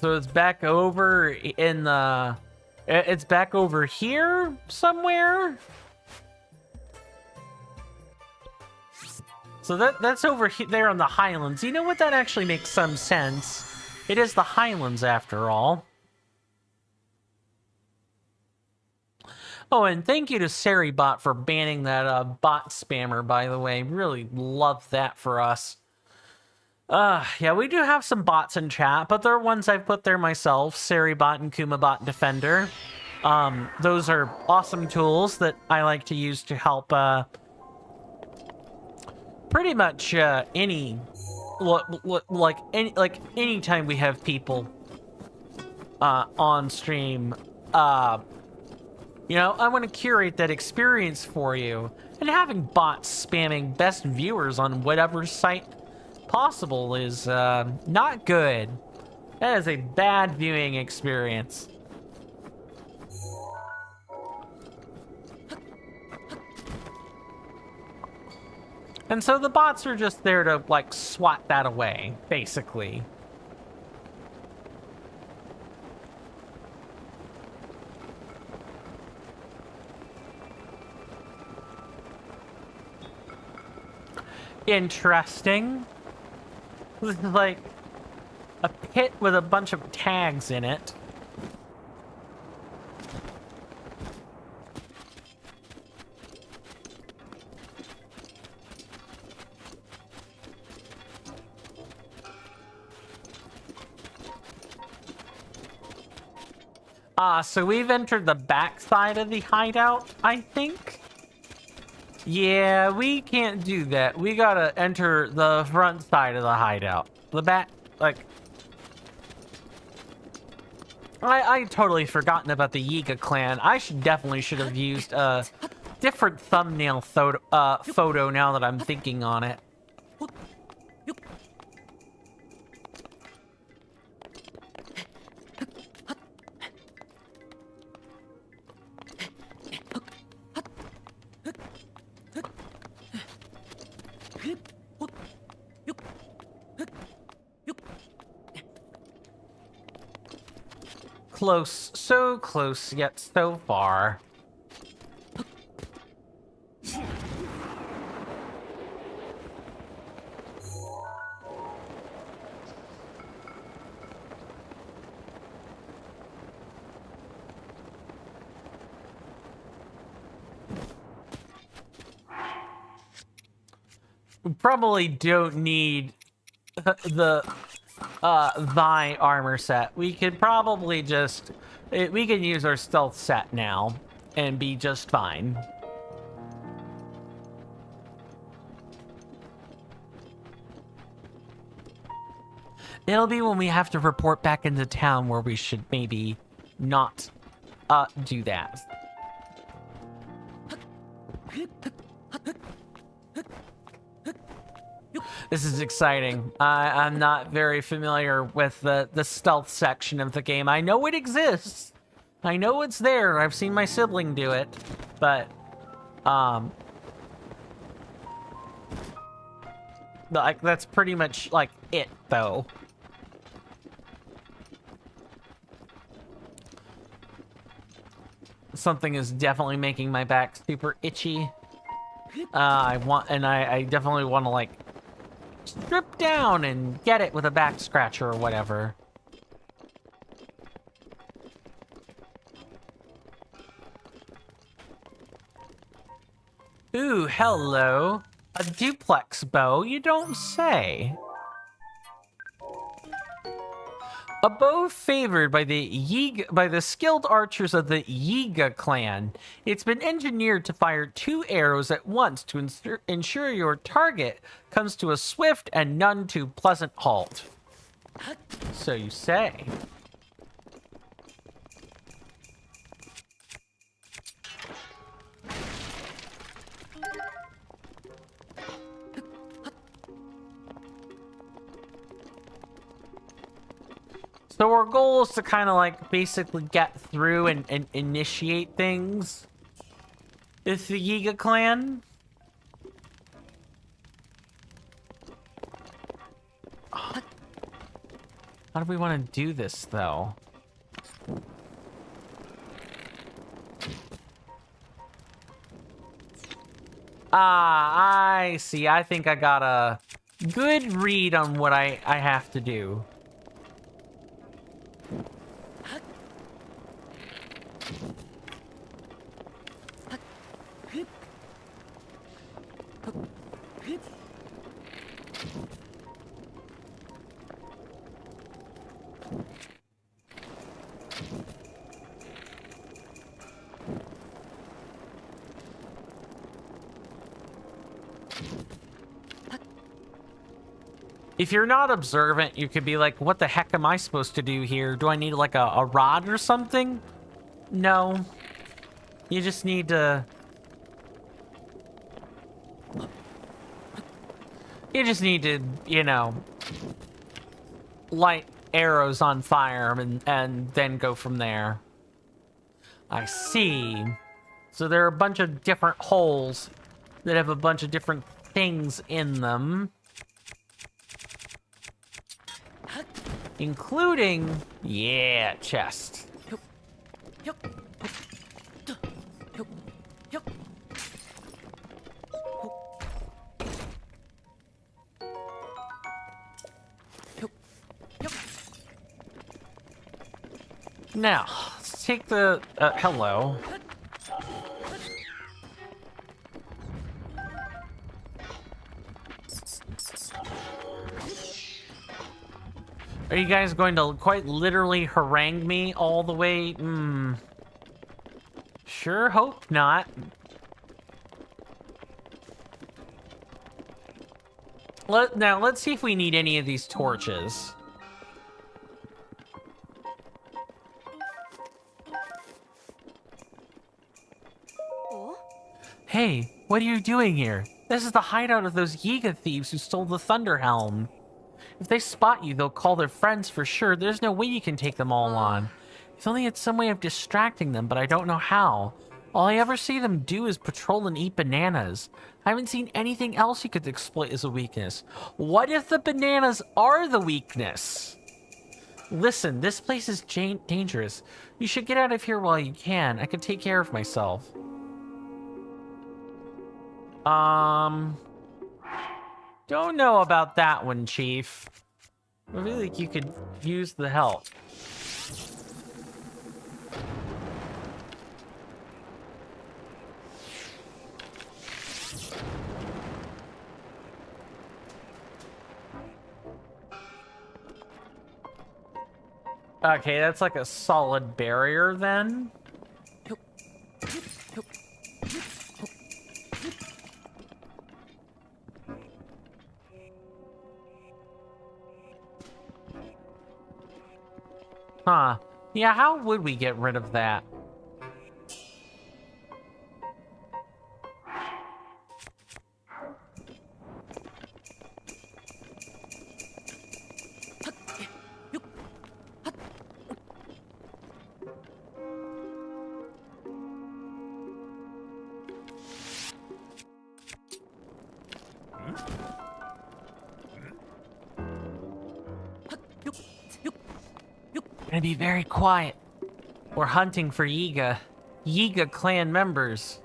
Speaker 1: So it's back over in the... It's back over here somewhere? So that's over there on the Highlands. You know what? That actually makes some sense. It is the Highlands after all. Oh, and thank you to Seribot for banning that bot spammer, by the way. Really love that for us. Yeah, we do have some bots in chat, but they're ones I've put there myself. Seribot and Kumabot Defender. Those are awesome tools that I like to use to help pretty much any anytime we have people on stream. You know, I want to curate that experience for you, and having bots spamming best viewers on whatever site possible is not good. That is a bad viewing experience. And so the bots are just there to, like, swat that away, basically. Interesting. This is like a pit with a bunch of tags in it. So we've entered the back side of the hideout, I think. Yeah, we can't do that. We gotta enter the front side of the hideout. The back, like... I totally forgotten about the Yiga clan. I definitely should have used a different thumbnail photo now that I'm thinking on it. Close, so close, yet so far. We probably don't need the thy armor set. We could probably just we can use our stealth set now and be just fine. It'll be when we have to report back into town where we should maybe not do that. This is exciting. I'm not very familiar with the stealth section of the game. I know it exists. I know it's there. I've seen my sibling do it. But, like, that's pretty much, like, it, though. Something is definitely making my back super itchy. I definitely want to, like, strip down and get it with a back scratcher or whatever. Ooh, hello. A duplex bow, you don't say. A bow favored by the skilled archers of the Yiga clan. It's been engineered to fire 2 arrows at once to ensure your target comes to a swift and none too pleasant halt. So you say. So our goal is to kind of like basically get through and initiate things with the Yiga clan. How do we want to do this though? Ah, I see. I think I got a good read on what I have to do. If you're not observant, you could be like, what the heck am I supposed to do here? Do I need like a rod or something? No. You just need to... You just need to, you know, light arrows on fire and then go from there. I see. So there are a bunch of different holes that have a bunch of different things in them. Including, yeah, chest. Now, let's take the, hello. Are you guys going to quite literally harangue me all the way? Sure hope not. Now, let's see if we need any of these torches. Hey, what are you doing here? This is the hideout of those Yiga thieves who stole the Thunder Helm. If they spot you, they'll call their friends for sure. There's no way you can take them all on. If only it's some way of distracting them, but I don't know how. All I ever see them do is patrol and eat bananas. I haven't seen anything else you could exploit as a weakness. What if the bananas are the weakness? Listen, this place is dangerous. You should get out of here while you can. I can take care of myself. Don't know about that one, Chief. I feel like you could use the help. Okay, that's like a solid barrier then. Huh. Yeah, how would we get rid of that? Gonna be very quiet. We're hunting for Yiga clan members.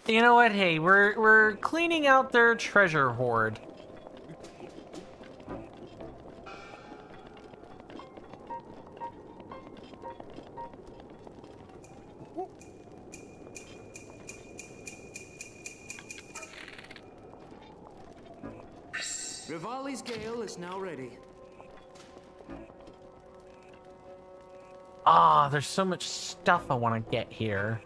Speaker 1: You know what? Hey, we're cleaning out their treasure hoard.
Speaker 7: Rivali's gale is now ready.
Speaker 1: Ah, there's so much stuff I want to get here.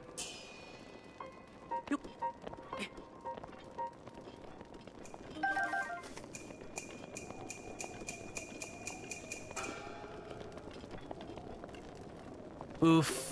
Speaker 1: Oof.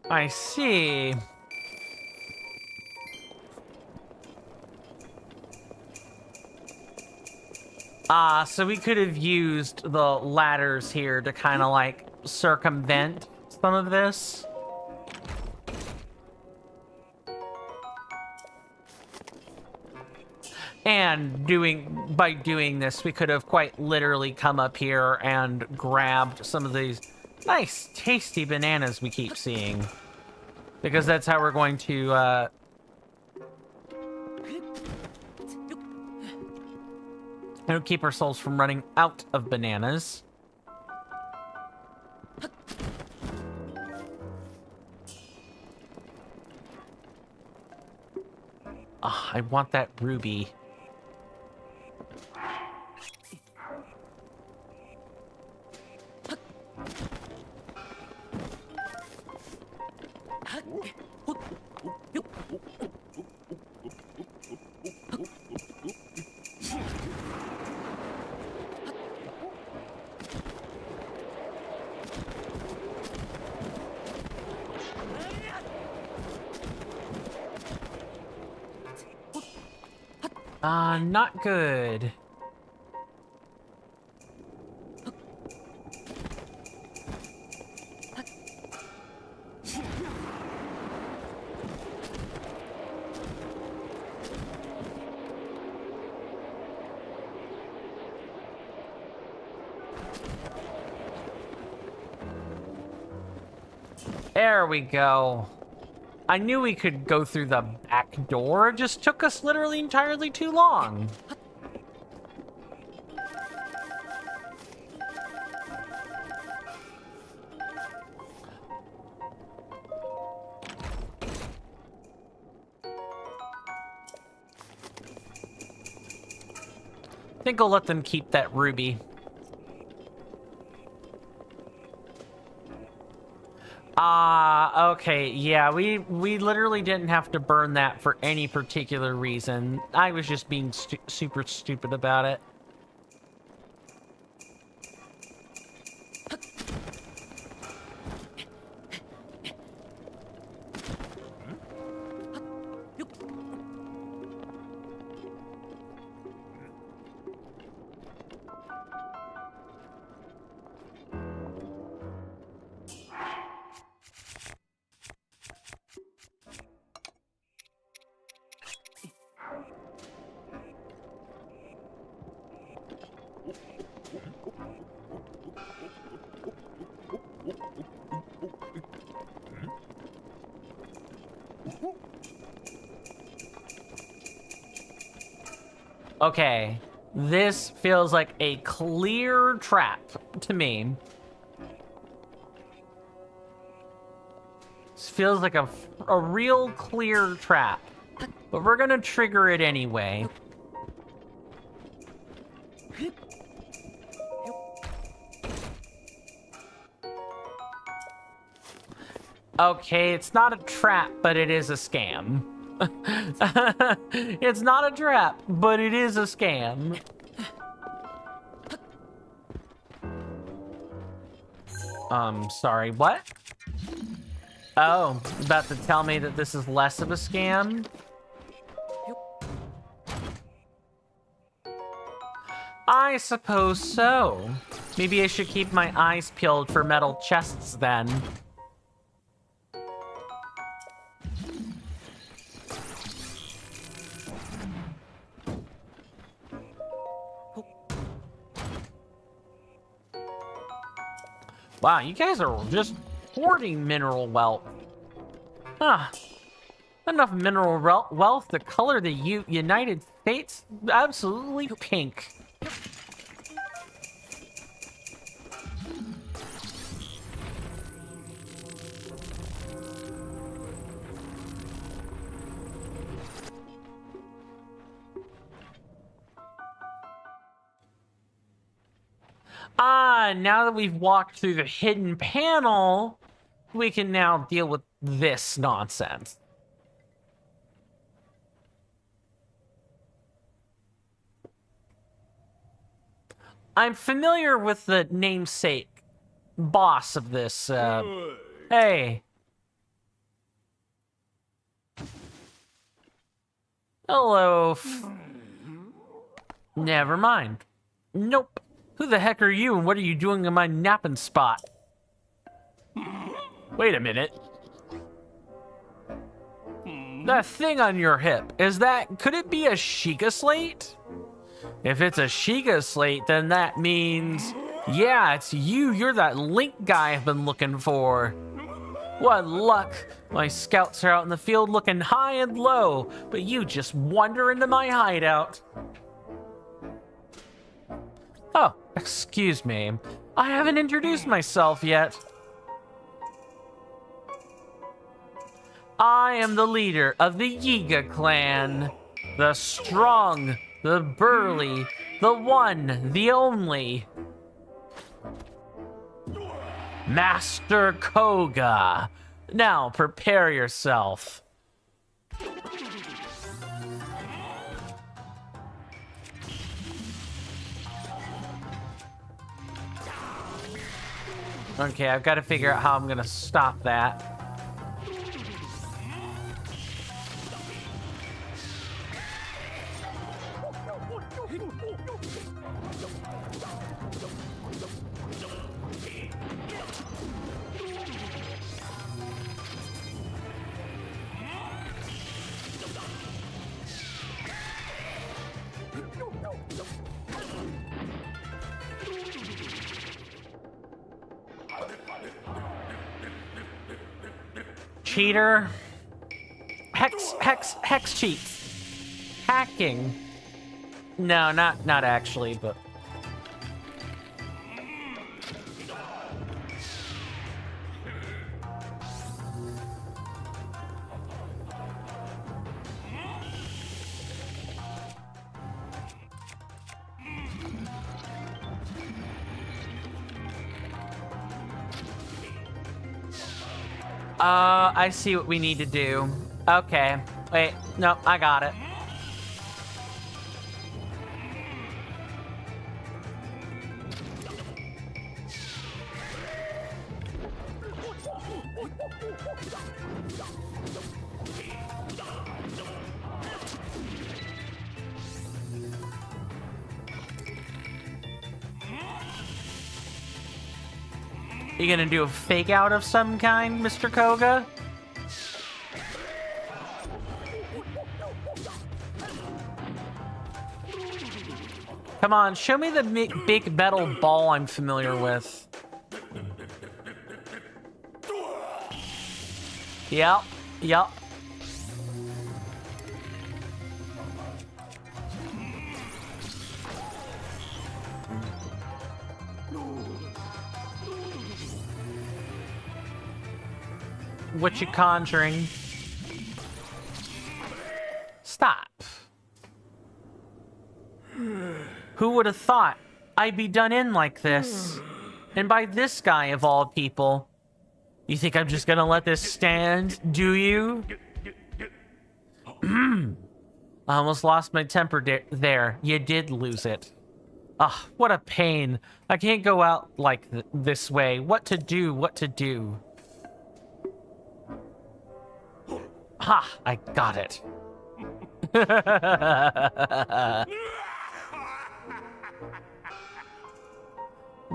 Speaker 1: I see. So we could have used the ladders here to kind of like circumvent some of this. And by doing this, we could have quite literally come up here and grabbed some of these nice, tasty bananas we keep seeing. Because that's how we're going to, keep ourselves from running out of bananas. I want that ruby. Not good. There we go. I knew we could go through the back door. It just took us literally entirely too long. I think I'll let them keep that ruby. Okay, yeah, we literally didn't have to burn that for any particular reason. I was just being super stupid about it. Okay, this feels like a clear trap to me. This feels like a real clear trap, but we're gonna trigger it anyway. Okay, it's not a trap, but it is a scam. It's not a trap, but it is a scam. Sorry, what? Oh, about to tell me that this is less of a scam? I suppose so. Maybe I should keep my eyes peeled for metal chests then. Wow, you guys are just hoarding mineral wealth. Ah, enough mineral wealth to color the United States absolutely pink. Ah, now that we've walked through the hidden panel, we can now deal with this nonsense. I'm familiar with the namesake boss of this, hey. Hello. Never mind. Nope. Who the heck are you and what are you doing in my napping spot? Wait a minute. That thing on your hip, could it be a Sheikah slate? If it's a Sheikah slate, then that means, yeah, it's you. You're that Link guy I've been looking for. What luck. My scouts are out in the field looking high and low, but you just wander into my hideout. Oh, excuse me. I haven't introduced myself yet. I am the leader of the Yiga clan. The strong, the burly, the one, the only. Master Koga. Now prepare yourself. Okay, I've got to figure out how I'm gonna stop that. Cheater. Hex cheats. Hacking. No, not actually, but... I see what we need to do. Okay. Wait, no, I got it. You gonna do a fake out of some kind, Mr. Koga? Come on, show me the big metal ball I'm familiar with. Yep. What you conjuring? Stop. Who would have thought I'd be done in like this? And by this guy of all people. You think I'm just gonna let this stand, do you? I almost lost my temper there. You did lose it. Ah, what a pain. I can't go out like this way. What to do? Ha! I got it.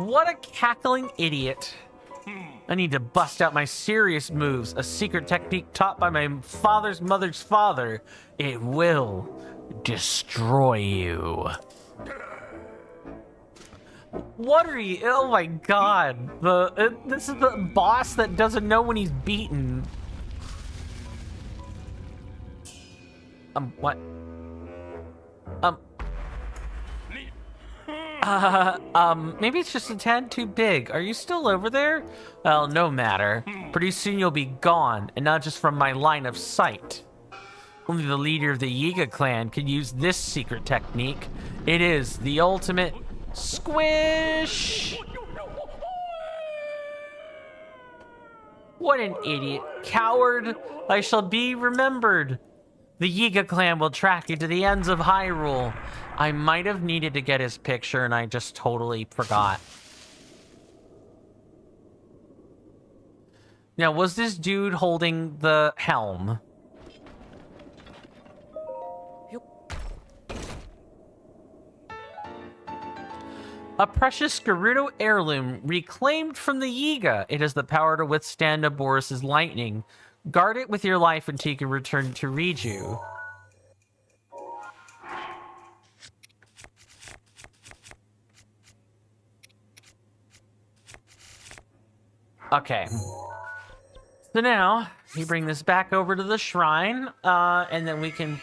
Speaker 1: What a cackling idiot. I need to bust out my serious moves, a secret technique taught by my father's mother's father. It will destroy you. What are you? Oh my god. This is the boss that doesn't know when he's beaten. What? Maybe it's just a tad too big. Are you still over there? Well, no matter. Pretty soon you'll be gone, and not just from my line of sight. Only the leader of the Yiga clan can use this secret technique. It is the ultimate squish! What an idiot. Coward! I shall be remembered. The Yiga clan will track you to the ends of Hyrule. I might have needed to get his picture and I just totally forgot. Now, was this dude holding the helm? A precious Gerudo heirloom reclaimed from the Yiga. It has the power to withstand Naboris' lightning. Guard it with your life until you can return to Riju. Okay. So now, we bring this back over to the shrine, and then we can,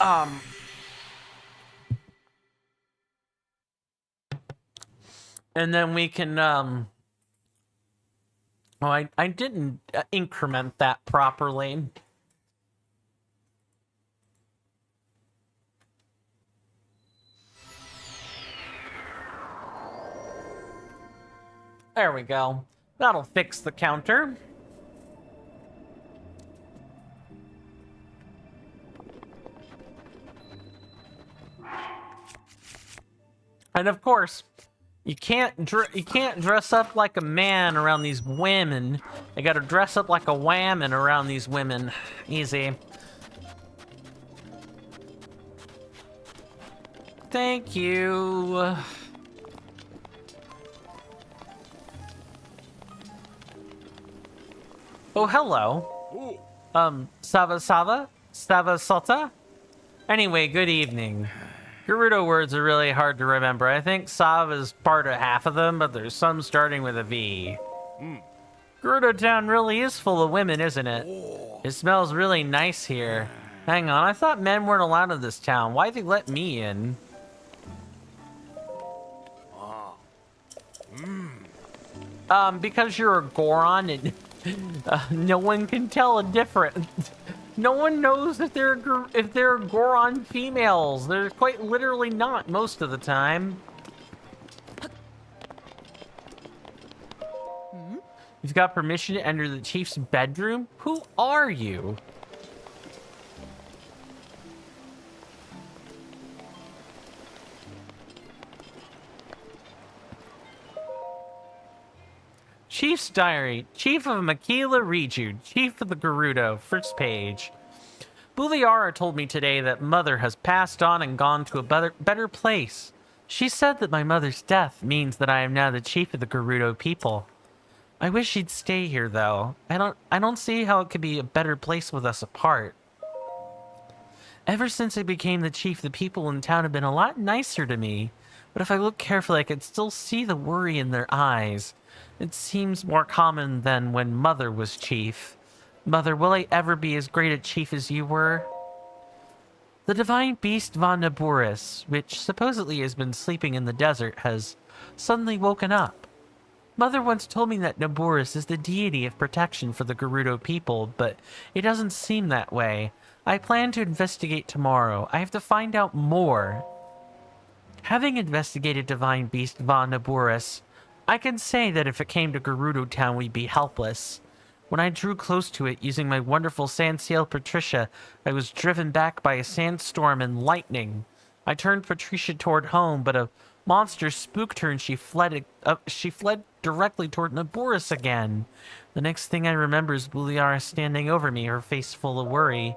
Speaker 1: oh, I didn't increment that properly. There we go. That'll fix the counter. And of course, you can't dress up like a man around these women. You gotta dress up like a whammon around these women. Easy. Thank you. Oh, hello. Sava Sota? Anyway, good evening. Gerudo words are really hard to remember. I think Sav is part of half of them, but there's some starting with a V. Gerudo Town really is full of women, isn't it? It smells really nice here. Hang on, I thought men weren't allowed in this town. Why'd they let me in? Because you're a Goron and no one can tell a difference. No one knows if they're Goron females. They're quite literally not most of the time. You've got permission to enter the chief's bedroom? Who are you? Chief's Diary. Chief of Makila Riju. Chief of the Gerudo. First page. Buliara told me today that Mother has passed on and gone to a better place. She said that my mother's death means that I am now the chief of the Gerudo people. I wish she'd stay here, though. I don't see how it could be a better place with us apart. Ever since I became the chief, the people in town have been a lot nicer to me. But if I look carefully, I can still see the worry in their eyes. It seems more common than when Mother was chief. Mother, will I ever be as great a chief as you were? The divine beast Von Naboris, which supposedly has been sleeping in the desert, has suddenly woken up. Mother once told me that Naboris is the deity of protection for the Gerudo people, but it doesn't seem that way. I plan to investigate tomorrow. I have to find out more. Having investigated divine beast Von Naboris, I can say that if it came to Gerudo Town, we'd be helpless. When I drew close to it using my wonderful Sandseal Patricia, I was driven back by a sandstorm and lightning. I turned Patricia toward home, but a monster spooked her and she fled directly toward Naboris again. The next thing I remember is Buliara standing over me, her face full of worry.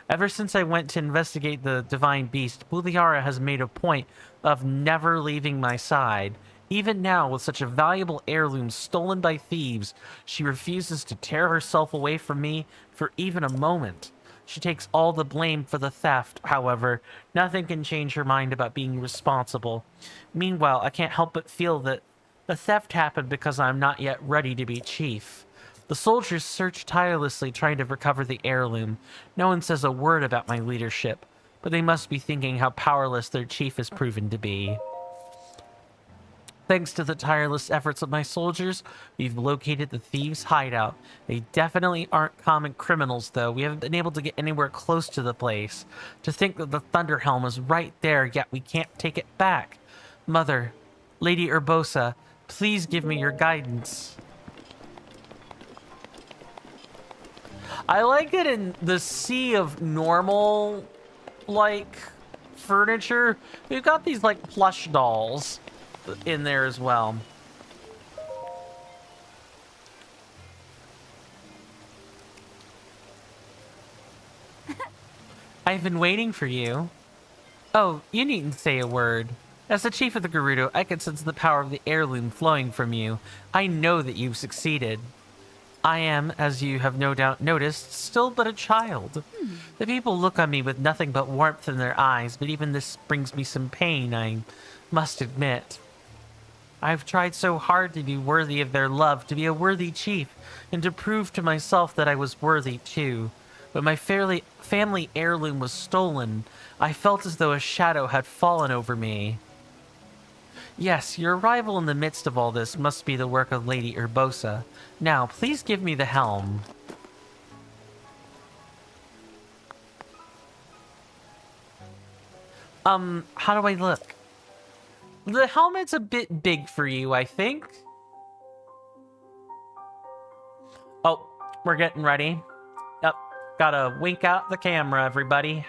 Speaker 1: Ever since I went to investigate the divine beast, Buliara has made a point of never leaving my side. Even now, with such a valuable heirloom stolen by thieves, she refuses to tear herself away from me for even a moment. She takes all the blame for the theft, however. Nothing can change her mind about being responsible. Meanwhile, I can't help but feel that the theft happened because I'm not yet ready to be chief. The soldiers search tirelessly trying to recover the heirloom. No one says a word about my leadership, but they must be thinking how powerless their chief has proven to be. Thanks to the tireless efforts of my soldiers, we've located the thieves' hideout. They definitely aren't common criminals, though. We haven't been able to get anywhere close to the place. To think that the Thunderhelm is right there, yet we can't take it back. Mother, Lady Urbosa, please give me your guidance. I like it in the sea of normal, like, furniture. We've got these, like, plush dolls in there as well. I've been waiting for you. Oh, you needn't say a word. As the chief of the Gerudo, I can sense the power of the heirloom flowing from you. I know that you've succeeded. I am, as you have no doubt noticed, still but a child. The people look on me with nothing but warmth in their eyes, but even this brings me some pain, I must admit. I've tried so hard to be worthy of their love, to be a worthy chief, and to prove to myself that I was worthy too. When my family heirloom was stolen, I felt as though a shadow had fallen over me. Yes, your arrival in the midst of all this must be the work of Lady Urbosa. Now, please give me the helm. How do I look? The helmet's a bit big for you, I think. Oh, we're getting ready. Yep, gotta wink out the camera, everybody.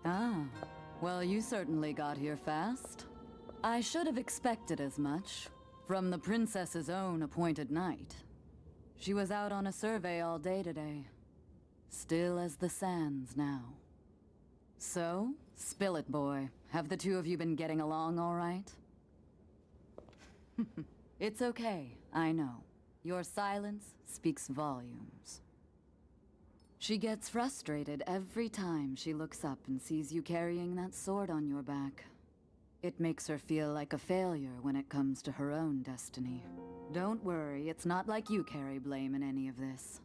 Speaker 8: Ah, well, you certainly got here fast. I should have expected as much from the princess's own appointed knight. She was out on a survey all day today. Still as the sands now. So, spill it, boy. Have the two of you been getting along all right? It's okay, I know. Your silence speaks volumes. She gets frustrated every time she looks up and sees you carrying that sword on your back. It makes her feel like a failure when it comes to her own destiny. Don't worry, it's not like you carry blame in any of this.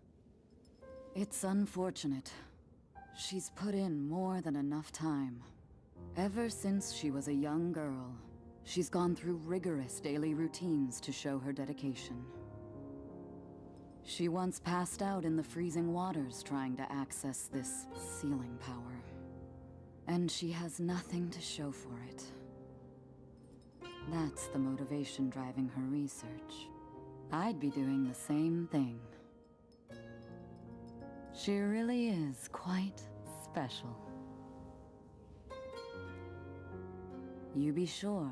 Speaker 8: It's unfortunate. She's put in more than enough time. Ever since she was a young girl, she's gone through rigorous daily routines to show her dedication. She once passed out in the freezing waters trying to access this sealing power. And she has nothing to show for it. That's the motivation driving her research. I'd be doing the same thing. She really is quite special. You be sure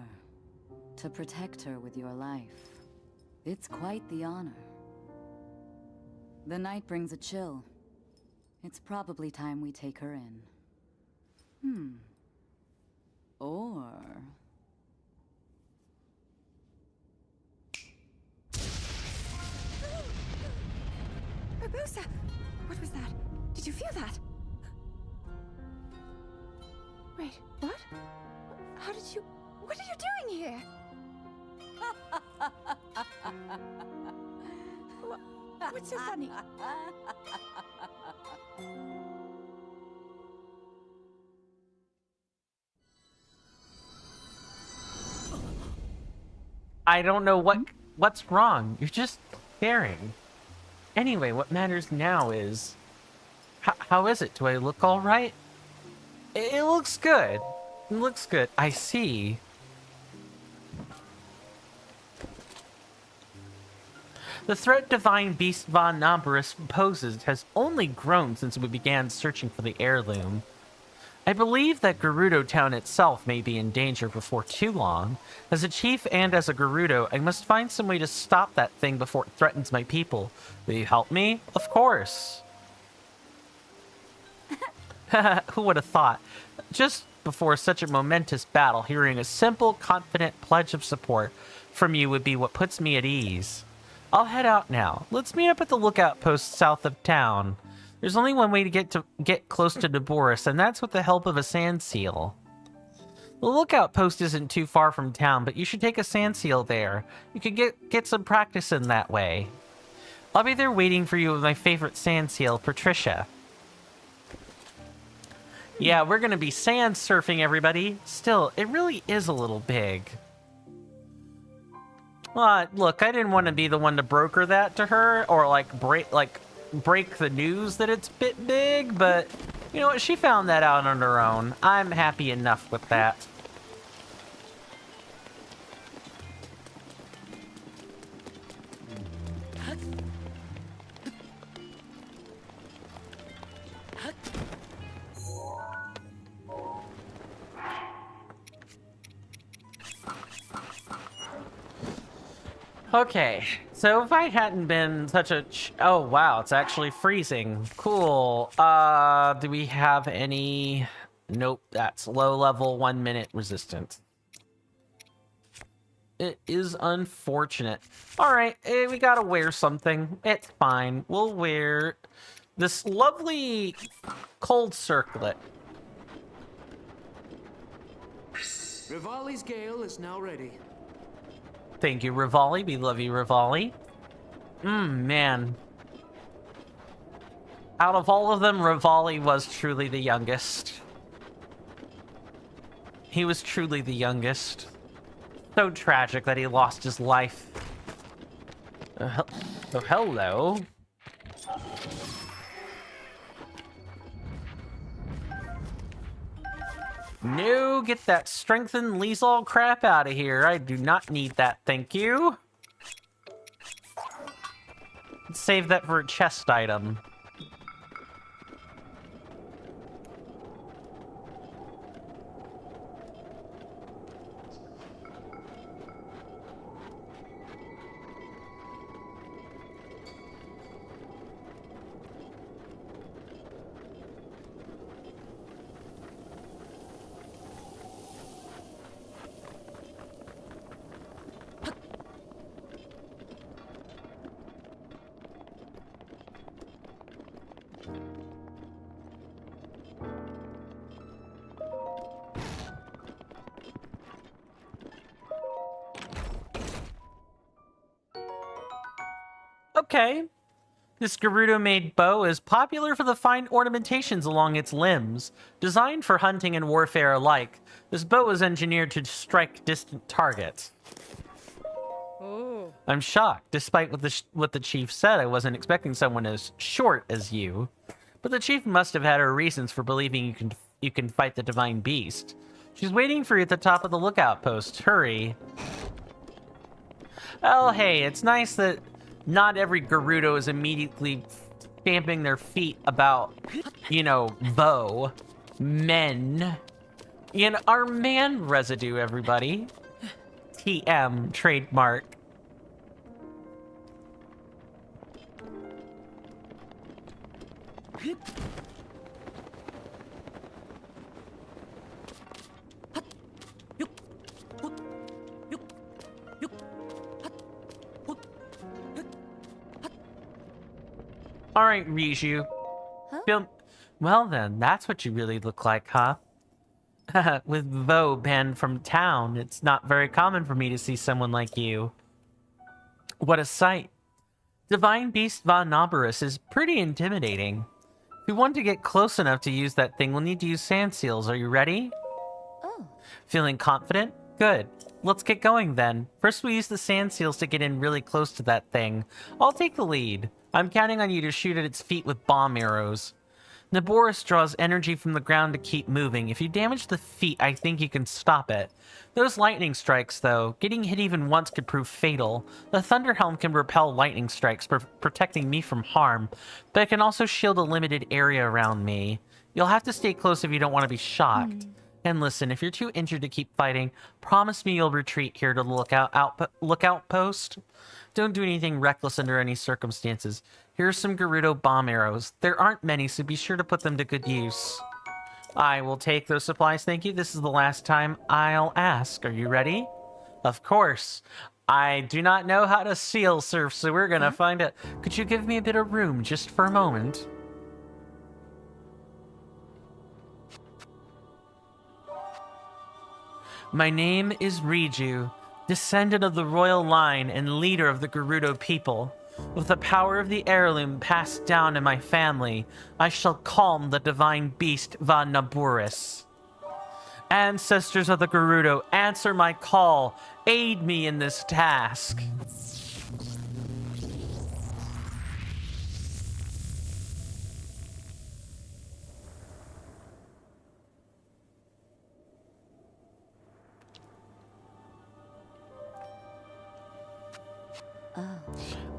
Speaker 8: to protect her with your life. It's quite the honor. The night brings a chill. It's probably time we take her in. Or...
Speaker 5: Urbosa! What was that? Did you feel that? Wait, what? How did you... What are you doing here? What's so funny?
Speaker 1: I don't know what's wrong. You're just staring. Anyway, what matters now is... How is it? Do I look all right? It looks good. It looks good. I see. The threat Divine Beast von Naboris poses has only grown since we began searching for the heirloom. I believe that Gerudo Town itself may be in danger before too long. As a chief and as a Gerudo, I must find some way to stop that thing before it threatens my people. Will you help me? Of course. Who would have thought? Just before such a momentous battle, hearing a simple, confident pledge of support from you would be what puts me at ease. I'll head out now. Let's meet up at the lookout post south of town. There's only one way to get close to Naboris, and that's with the help of a sand seal. The lookout post isn't too far from town, but you should take a sand seal there. You could get some practice in that way. I'll be there waiting for you with my favorite sand seal, Patricia. Yeah, we're gonna be sand surfing, everybody. Still, it really is a little big. Look, I didn't want to be the one to broker that to her, or break the news that it's a bit big, but you know what? She found that out on her own. I'm happy enough with that. Okay, so if I hadn't been such a oh wow, it's actually freezing. Cool. Do we have any? Nope, that's low level 1 minute resistance. It is unfortunate. All right, we gotta wear something. It's fine. We'll wear this lovely cold circlet.
Speaker 7: Rivali's gale is now ready.
Speaker 1: Thank you, Rivali. We love you, Rivali. Man. Out of all of them, Rivali was truly the youngest. He was truly the youngest. So tragic that he lost his life. So hello. No, get that strengthened Liesel crap out of here. I do not need that, thank you. Let's save that for a chest item. Okay. This Gerudo-made bow is popular for the fine ornamentations along its limbs. Designed for hunting and warfare alike, this bow is engineered to strike distant targets.
Speaker 9: Oh.
Speaker 1: I'm shocked. Despite what the chief said, I wasn't expecting someone as short as you. But the chief must have had her reasons for believing you can fight the divine beast. She's waiting for you at the top of the lookout post. Hurry. Oh, hey, it's nice that not every Gerudo is immediately stamping their feet about, you know, bow. Men. You know, our man residue, everybody. TM, trademark. All right, Riju.
Speaker 5: Huh?
Speaker 1: Well then, that's what you really look like, huh? With Vo banned from town, it's not very common for me to see someone like you. What a sight. Divine Beast von Naboris is pretty intimidating. If we want to get close enough to use that thing, we'll need to use sand seals. Are you ready?
Speaker 5: Oh,
Speaker 1: Feeling confident? Good. Let's get going then. First we use the sand seals to get in really close to that thing. I'll take the lead. I'm counting on you to shoot at its feet with bomb arrows. Naboris draws energy from the ground to keep moving. If you damage the feet, I think you can stop it. Those lightning strikes, though, getting hit even once could prove fatal. The Thunder Helm can repel lightning strikes, protecting me from harm, but it can also shield a limited area around me. You'll have to stay close if you don't want to be shocked. And listen, if you're too injured to keep fighting, promise me you'll retreat here to the lookout post. Don't do anything reckless under any circumstances. Here's some Gerudo bomb arrows. There aren't many, so be sure to put them to good use. I will take those supplies, thank you. This is the last time I'll ask. Are you ready? Of course. I do not know how to seal surf, so we're gonna find it. Could you give me a bit of room just for a moment? My name is Riju, descendant of the royal line and leader of the Gerudo people. With the power of the heirloom passed down to my family, I shall calm the divine beast Van Naboris. Ancestors of the Gerudo, answer my call. Aid me in this task.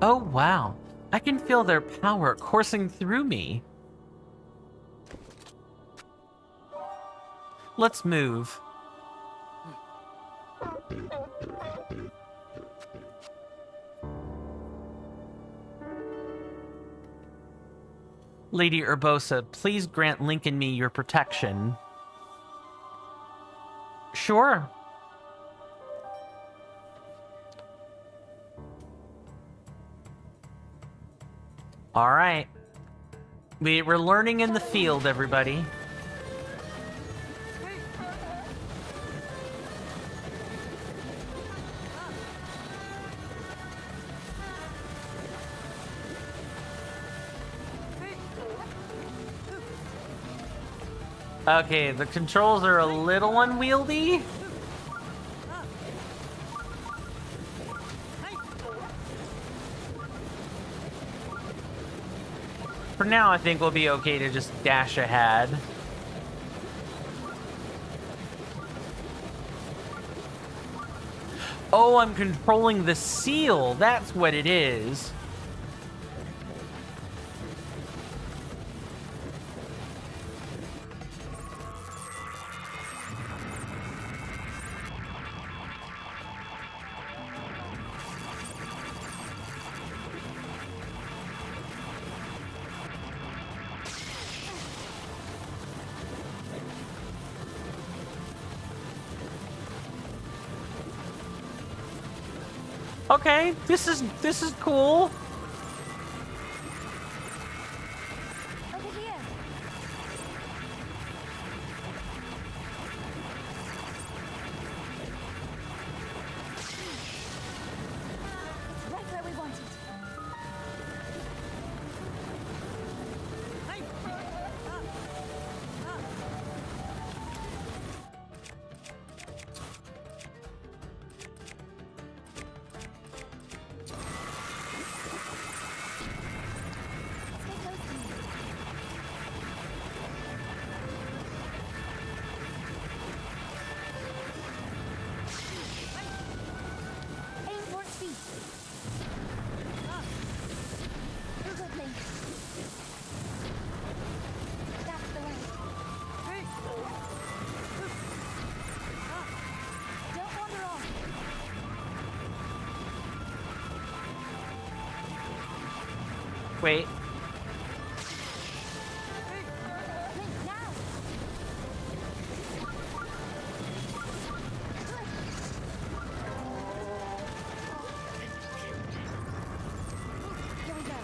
Speaker 1: Oh, wow. I can feel their power coursing through me. Let's move. Lady Urbosa, please grant Link and me your protection. Sure. All right. We're learning in the field, everybody. Okay, the controls are a little unwieldy. For now, I think we'll be okay to just dash ahead. Oh, I'm controlling the seal. That's what it is. Okay, this is cool.
Speaker 5: Over here. It's right where we want it. Aim for its feet. You're good, Link. That's the way. Don't wander off.
Speaker 1: Wait.
Speaker 5: Link, now. Here we go.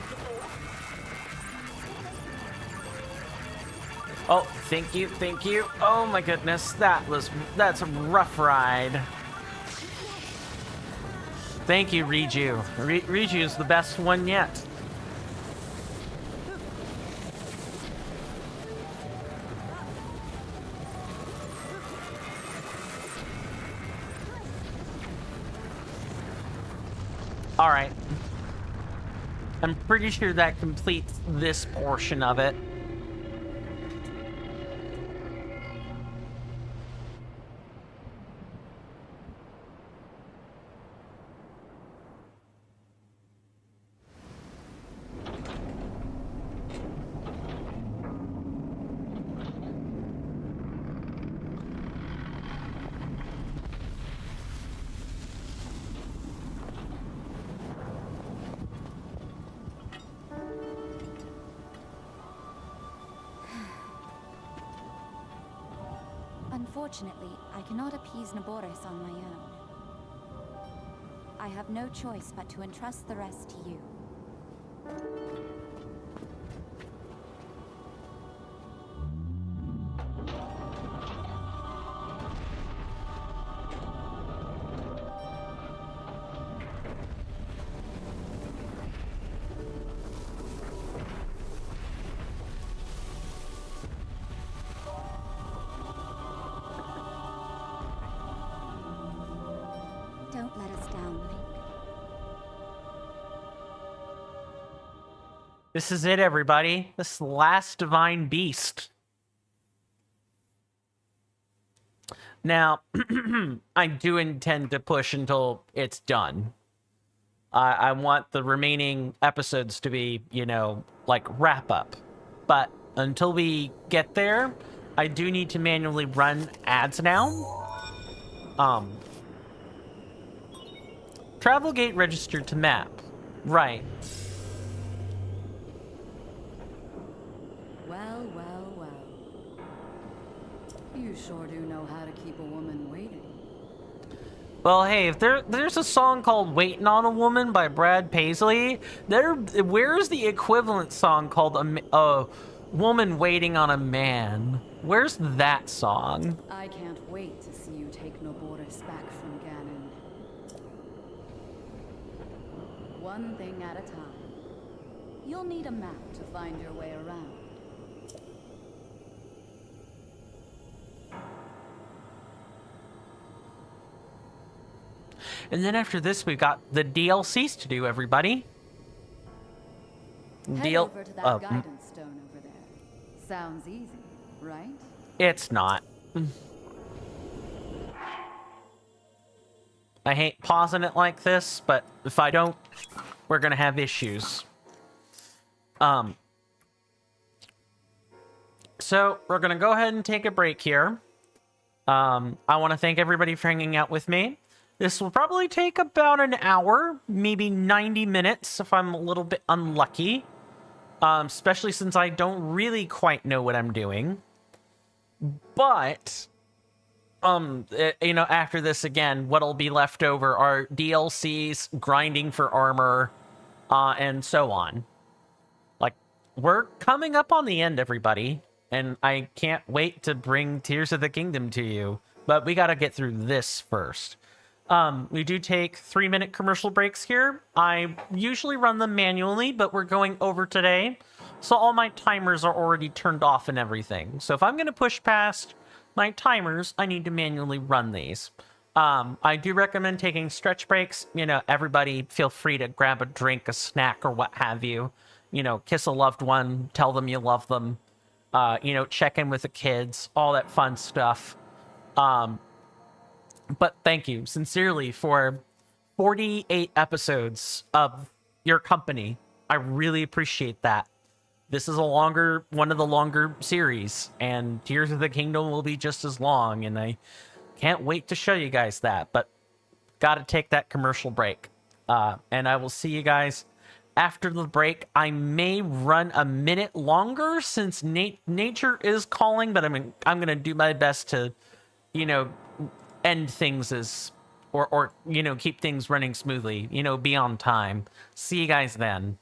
Speaker 1: Oh, thank you, thank you. Oh my goodness, that's a rough ride. Thank you, Riju. Riju is the best one yet. All right. I'm pretty sure that completes this portion of it.
Speaker 5: Unfortunately, I cannot appease Naboris on my own. I have no choice but to entrust the rest to you. Don't let us down, Link.
Speaker 1: This is it, everybody. This last divine beast. Now, I do intend to push until it's done. I want the remaining episodes to be, you know, like wrap up. But until we get there, I do need to manually run ads now. Travel gate registered to map. Right.
Speaker 8: Well, well, well. You sure do know how to keep a woman waiting.
Speaker 1: Well, hey, if there's a song called "Waiting on a Woman" by Brad Paisley, where's the equivalent song called a woman waiting on a man? Where's that song?
Speaker 8: I can't wait to see you take Naboris back from Ganon. One thing at a time. You'll need a map to find your way around.
Speaker 1: And then after this, we've got the DLCs to do, everybody.
Speaker 8: Head over to that guidance stone over there. Sounds easy, right?
Speaker 1: It's not. I hate pausing it like this, but if I don't, we're gonna have issues. So we're gonna go ahead and take a break here. I want to thank everybody for hanging out with me. This will probably take about an hour, maybe 90 minutes if I'm a little bit unlucky. Especially since I don't really quite know what I'm doing. But, you know, after this again, what'll be left over are DLCs, grinding for armor, and so on. Like, we're coming up on the end, everybody. And I can't wait to bring Tears of the Kingdom to you. But we gotta get through this first. We do take 3-minute commercial breaks here. I usually run them manually, but we're going over today. So all my timers are already turned off and everything. So if I'm going to push past my timers, I need to manually run these. I do recommend taking stretch breaks. You know, everybody feel free to grab a drink, a snack, or what have you. You know, kiss a loved one, tell them you love them. You know, check in with the kids, all that fun stuff. But thank you sincerely for 48 episodes of your company. I really appreciate that. This is one of the longer series, and Tears of the Kingdom will be just as long, and I can't wait to show you guys that, but gotta take that commercial break. And I will see you guys after the break. I may run a minute longer since nature is calling, but I'm gonna do my best to, you know, end things or you know, keep things running smoothly, you know, be on time. See you guys then.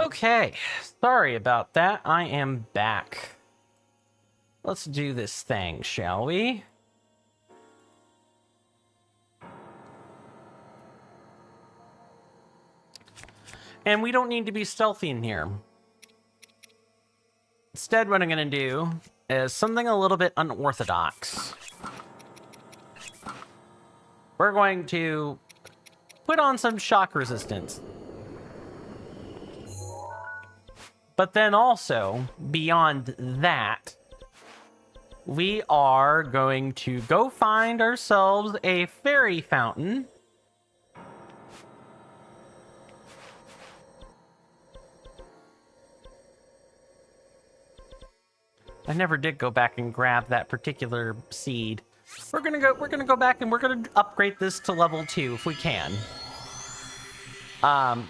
Speaker 1: Okay, sorry about that. I am back. Let's do this thing, shall we? And we don't need to be stealthy in here. Instead, what I'm going to do is something a little bit unorthodox. We're going to put on some shock resistance. But then also, beyond that, we are going to go find ourselves a fairy fountain. I never did go back and grab that particular seed. We're gonna go back and we're gonna upgrade this to level 2 if we can.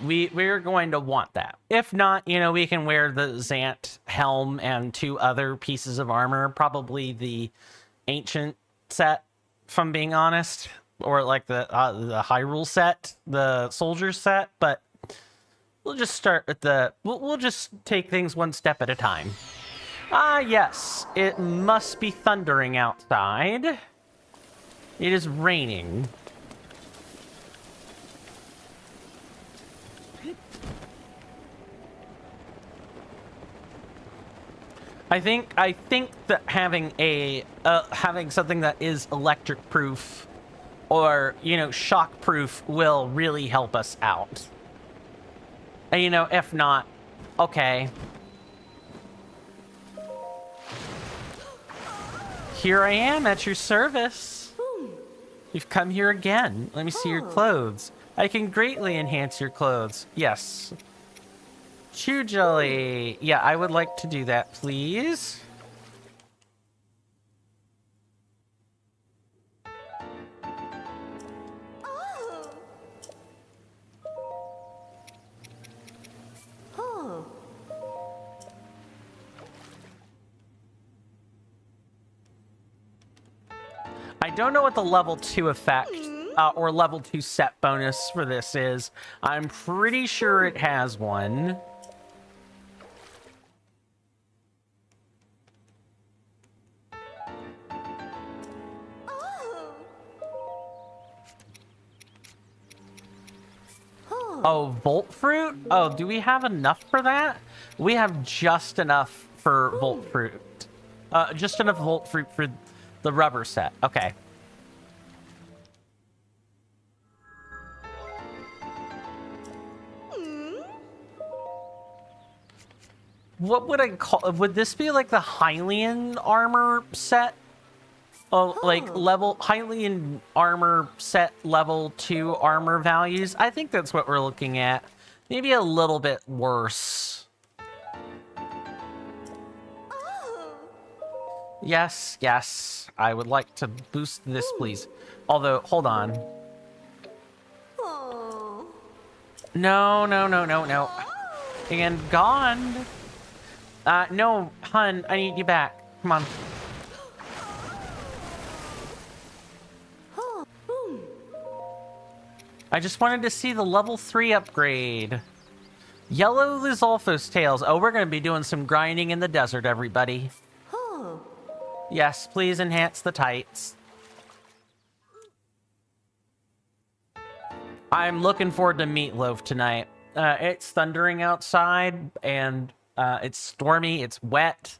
Speaker 1: We're going to want that. If not, you know, we can wear the Zant helm and 2 other pieces of armor, probably the ancient set, if I'm being honest, or like the Hyrule set, the soldier set. But we'll just start with we'll just take things one step at a time. Ah, yes, it must be thundering outside. It is raining. I think that having having something that is electric proof or, you know, shock proof will really help us out. And, you know, if not, okay. Here I am at your service. You've come here again. Let me see your clothes. I can greatly enhance your clothes. Yes. Chew jelly. Yeah, I would like to do that, please. I don't know what the level 2 effect or level 2 set bonus for this is. I'm pretty sure it has one. Oh, Volt Fruit? Oh, do we have enough for that? We have just enough for Volt Fruit. Just enough Volt Fruit for the rubber set. Okay. What would I call... Would this be like the Hylian armor set? Oh, like Hylian armor set level 2 armor values? I think that's what we're looking at. Maybe a little bit worse. Yes, yes. I would like to boost this, please. Although, hold on. No, no, no, no, no. And gone. No, hun, I need you back. Come on. I just wanted to see the level 3 upgrade. Yellow Lizolfo's tails. Oh, we're going to be doing some grinding in the desert, everybody. Yes, please enhance the tights. I'm looking forward to meatloaf tonight. It's thundering outside, and it's stormy, it's wet,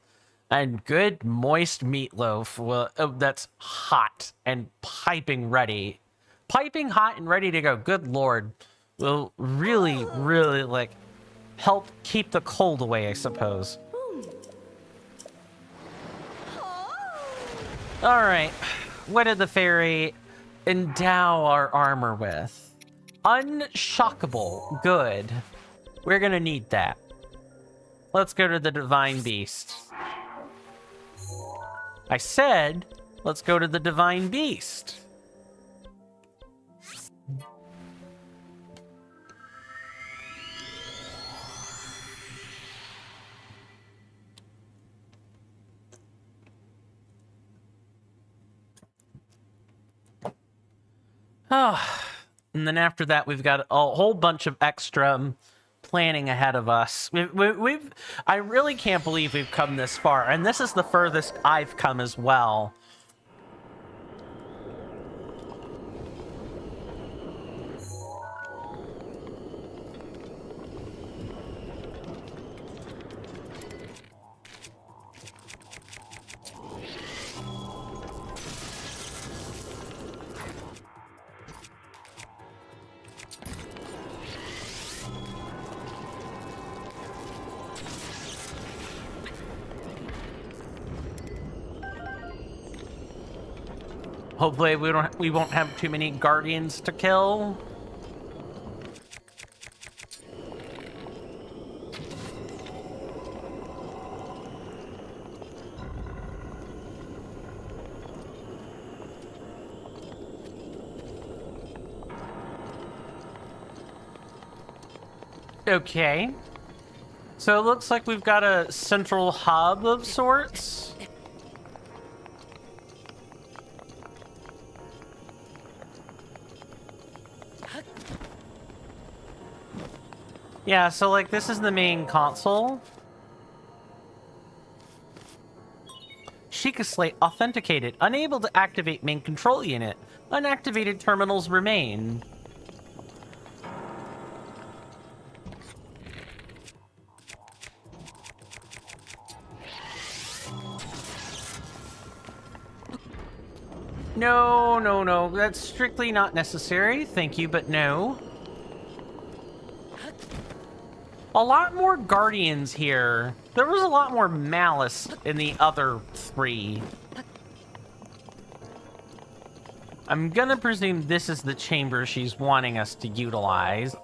Speaker 1: and good moist meatloaf that's hot and piping ready. Piping hot and ready to go. Good Lord. Will really, really, like, help keep the cold away, I suppose. Alright. What did the fairy endow our armor with? Unshockable. Good. We're gonna need that. Let's go to the Divine Beast. I said, let's go to the Divine Beast. Oh, and then after that, we've got a whole bunch of extra planning ahead of us. I really can't believe we've come this far, and this is the furthest I've come as well. Hopefully we won't have too many guardians to kill. Okay. So it looks like we've got a central hub of sorts. Yeah, so like this is the main console. Sheikah Slate authenticated. Unable to activate main control unit. Unactivated terminals remain. No, no, no. That's strictly not necessary. Thank you, but no. A lot more guardians here. There was a lot more malice in the other three. I'm gonna presume this is the chamber she's wanting us to utilize.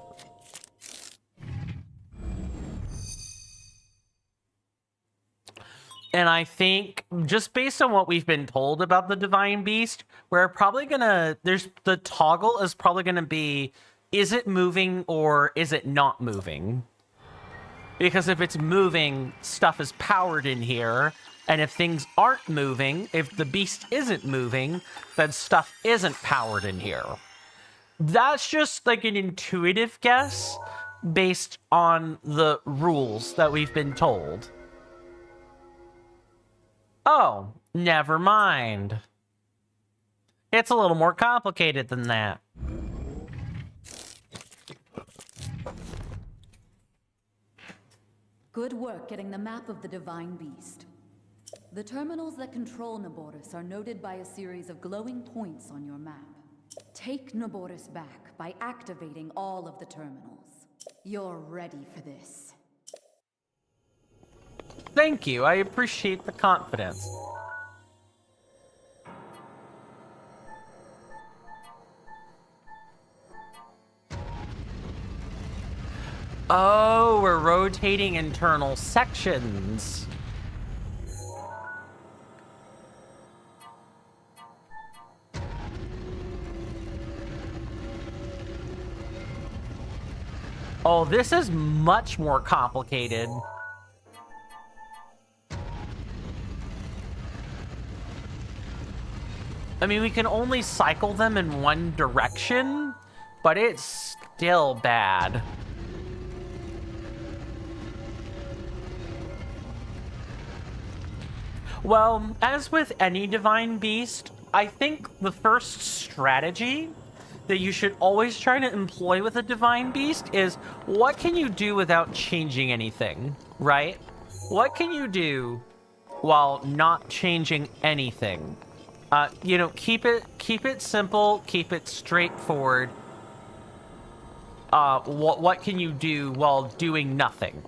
Speaker 1: And I think, just based on what we've been told about the Divine Beast, we're probably gonna... the toggle is probably gonna be, is it moving or is it not moving? Because if it's moving, stuff is powered in here. And if things aren't moving, if the beast isn't moving, then stuff isn't powered in here. That's just like an intuitive guess based on the rules that we've been told. Oh, never mind. It's a little more complicated than that.
Speaker 8: Good work getting the map of the Divine Beast. The terminals that control Naboris are noted by a series of glowing points on your map. Take Naboris back by activating all of the terminals. You're ready for this.
Speaker 1: Thank you. I appreciate the confidence. Oh, we're rotating internal sections. Oh, this is much more complicated. I mean, we can only cycle them in one direction, but it's still bad. Well, as with any Divine Beast, I think the first strategy that you should always try to employ with a Divine Beast is, what can you do without changing anything, right? What can you do while not changing anything? You know, keep it simple, keep it straightforward. What can you do while doing nothing?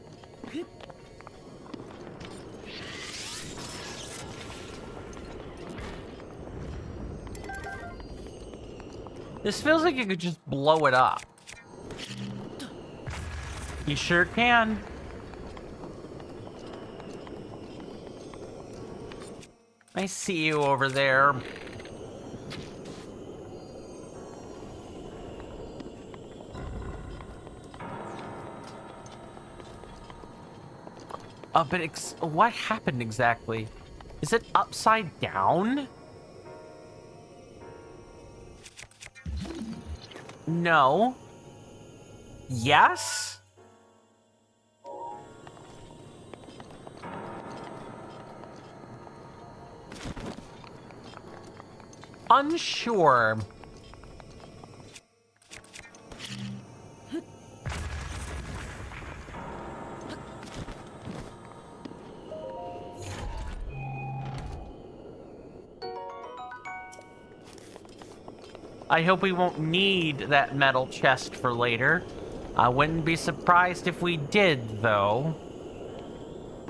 Speaker 1: This feels like you could just blow it up. You sure can. I see you over there. But what happened exactly? Is it upside down? No. Yes? unsure. I hope we won't need that metal chest for later. I wouldn't be surprised if we did, though.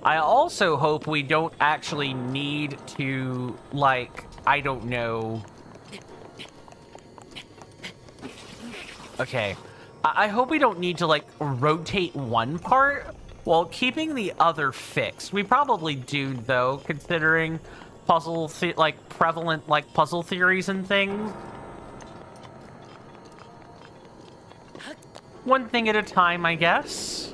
Speaker 1: I also hope we don't actually need to, like, I don't know. Okay. I hope we don't need to, like, rotate one part while keeping the other fixed. We probably do, though, considering prevalent, like, puzzle theories and things. One thing at a time, I guess.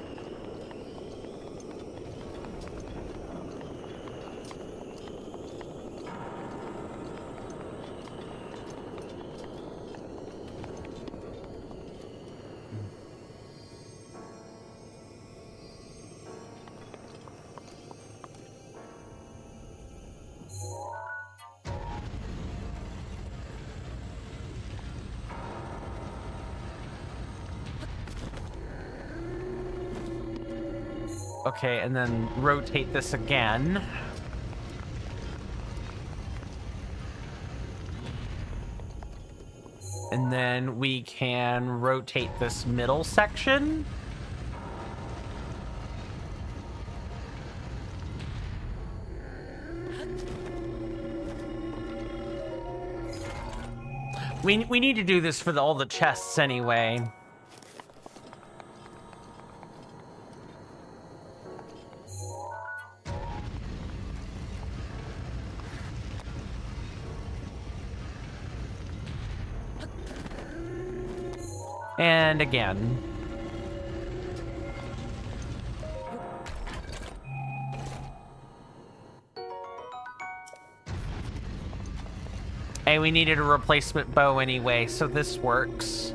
Speaker 1: Okay, and then rotate this again. And then we can rotate this middle section. We need to do this for all the chests anyway. And again. Hey, we needed a replacement bow anyway, so this works.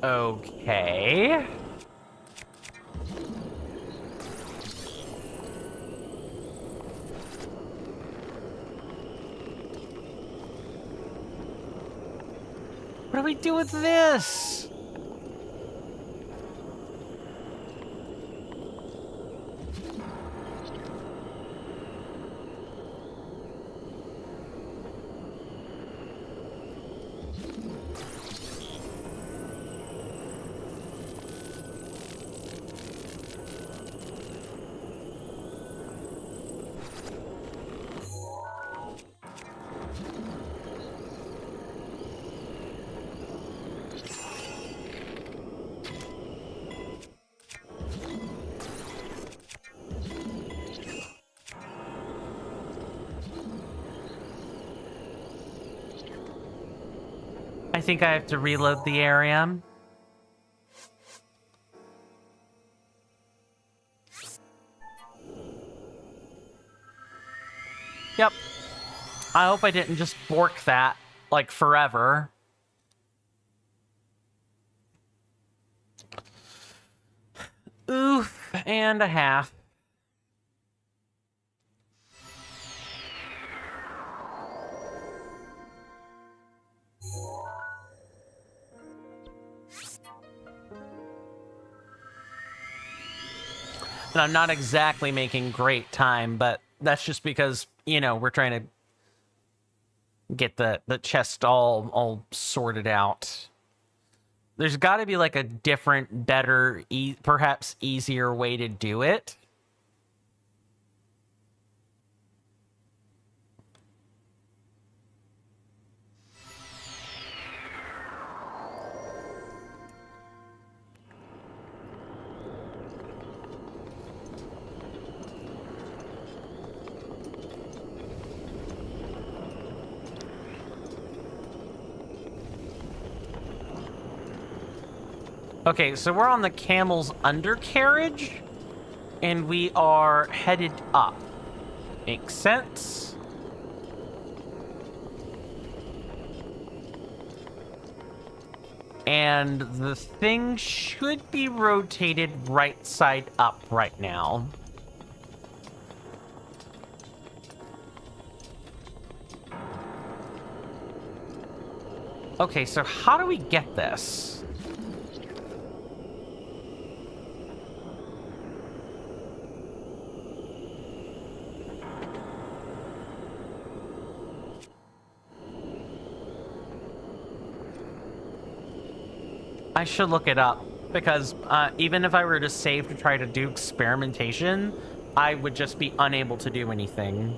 Speaker 1: Okay. What do we do with this? I think I have to reload the area. Yep. I hope I didn't just bork that, like, forever. Oof, and a half. And I'm not exactly making great time, but that's just because, you know, we're trying to get the chest all sorted out. There's got to be like a different, better, perhaps easier way to do it. Okay, so we're on the camel's undercarriage, and we are headed up. Makes sense. And the thing should be rotated right side up right now. Okay, so how do we get this? I should look it up, because even if I were to save to try to do experimentation, I would just be unable to do anything.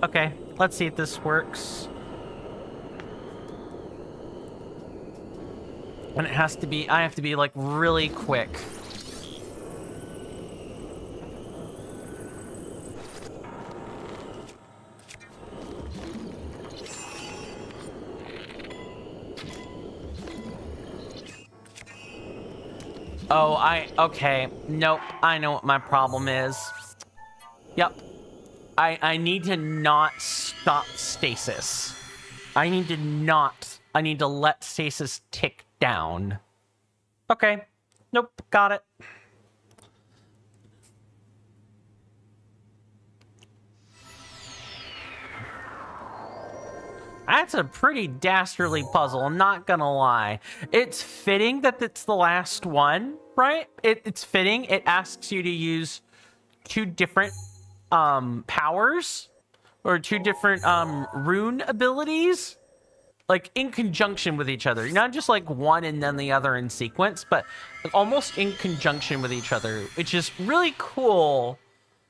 Speaker 1: Okay, let's see if this works. And it has to be, I have to be like really quick. Oh, okay. Nope, I know what my problem is. Yep. I need to not stop stasis. I need to let stasis tick down. Okay. Nope, got it. That's a pretty dastardly puzzle, I'm not gonna lie. It's fitting that it's the last one, right? It's fitting. It asks you to use 2 different powers, or 2 different rune abilities, like in conjunction with each other. Not just like one and then the other in sequence, but almost in conjunction with each other, which is really cool.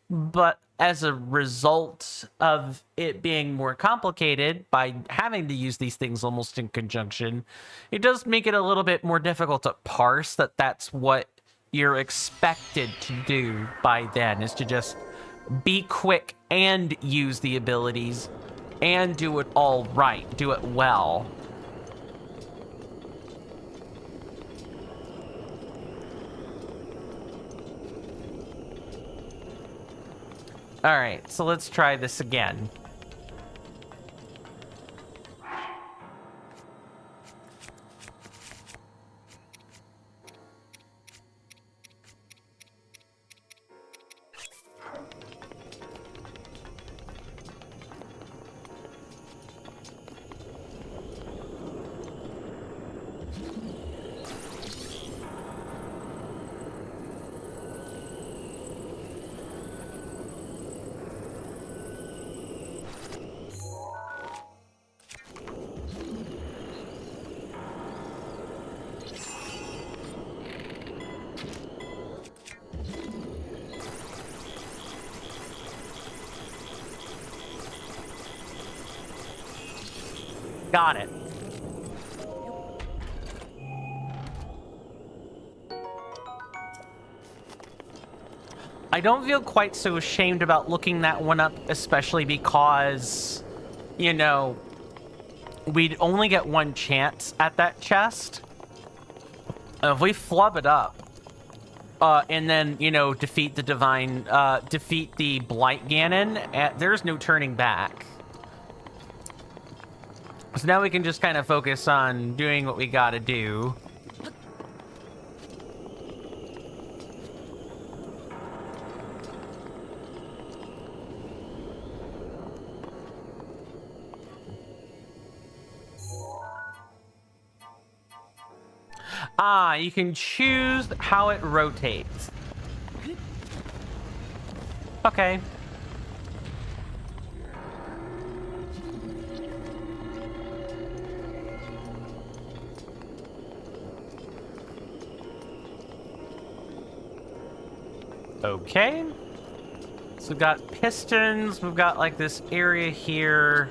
Speaker 1: But as a result of it being more complicated by having to use these things almost in conjunction, it does make it a little bit more difficult to parse that that's what you're expected to do by then, is to just be quick and use the abilities and do it all right, do it well. All right, so let's try this again. Got it. I don't feel quite so ashamed about looking that one up, especially because, you know, we'd only get 1 chance at that chest. If we flub it up, and then, you know, defeat the Blight Ganon, there's no turning back. So now we can just kind of focus on doing what we gotta do. Ah, you can choose how it rotates. Okay. Okay. So we've got pistons, we've got like this area here.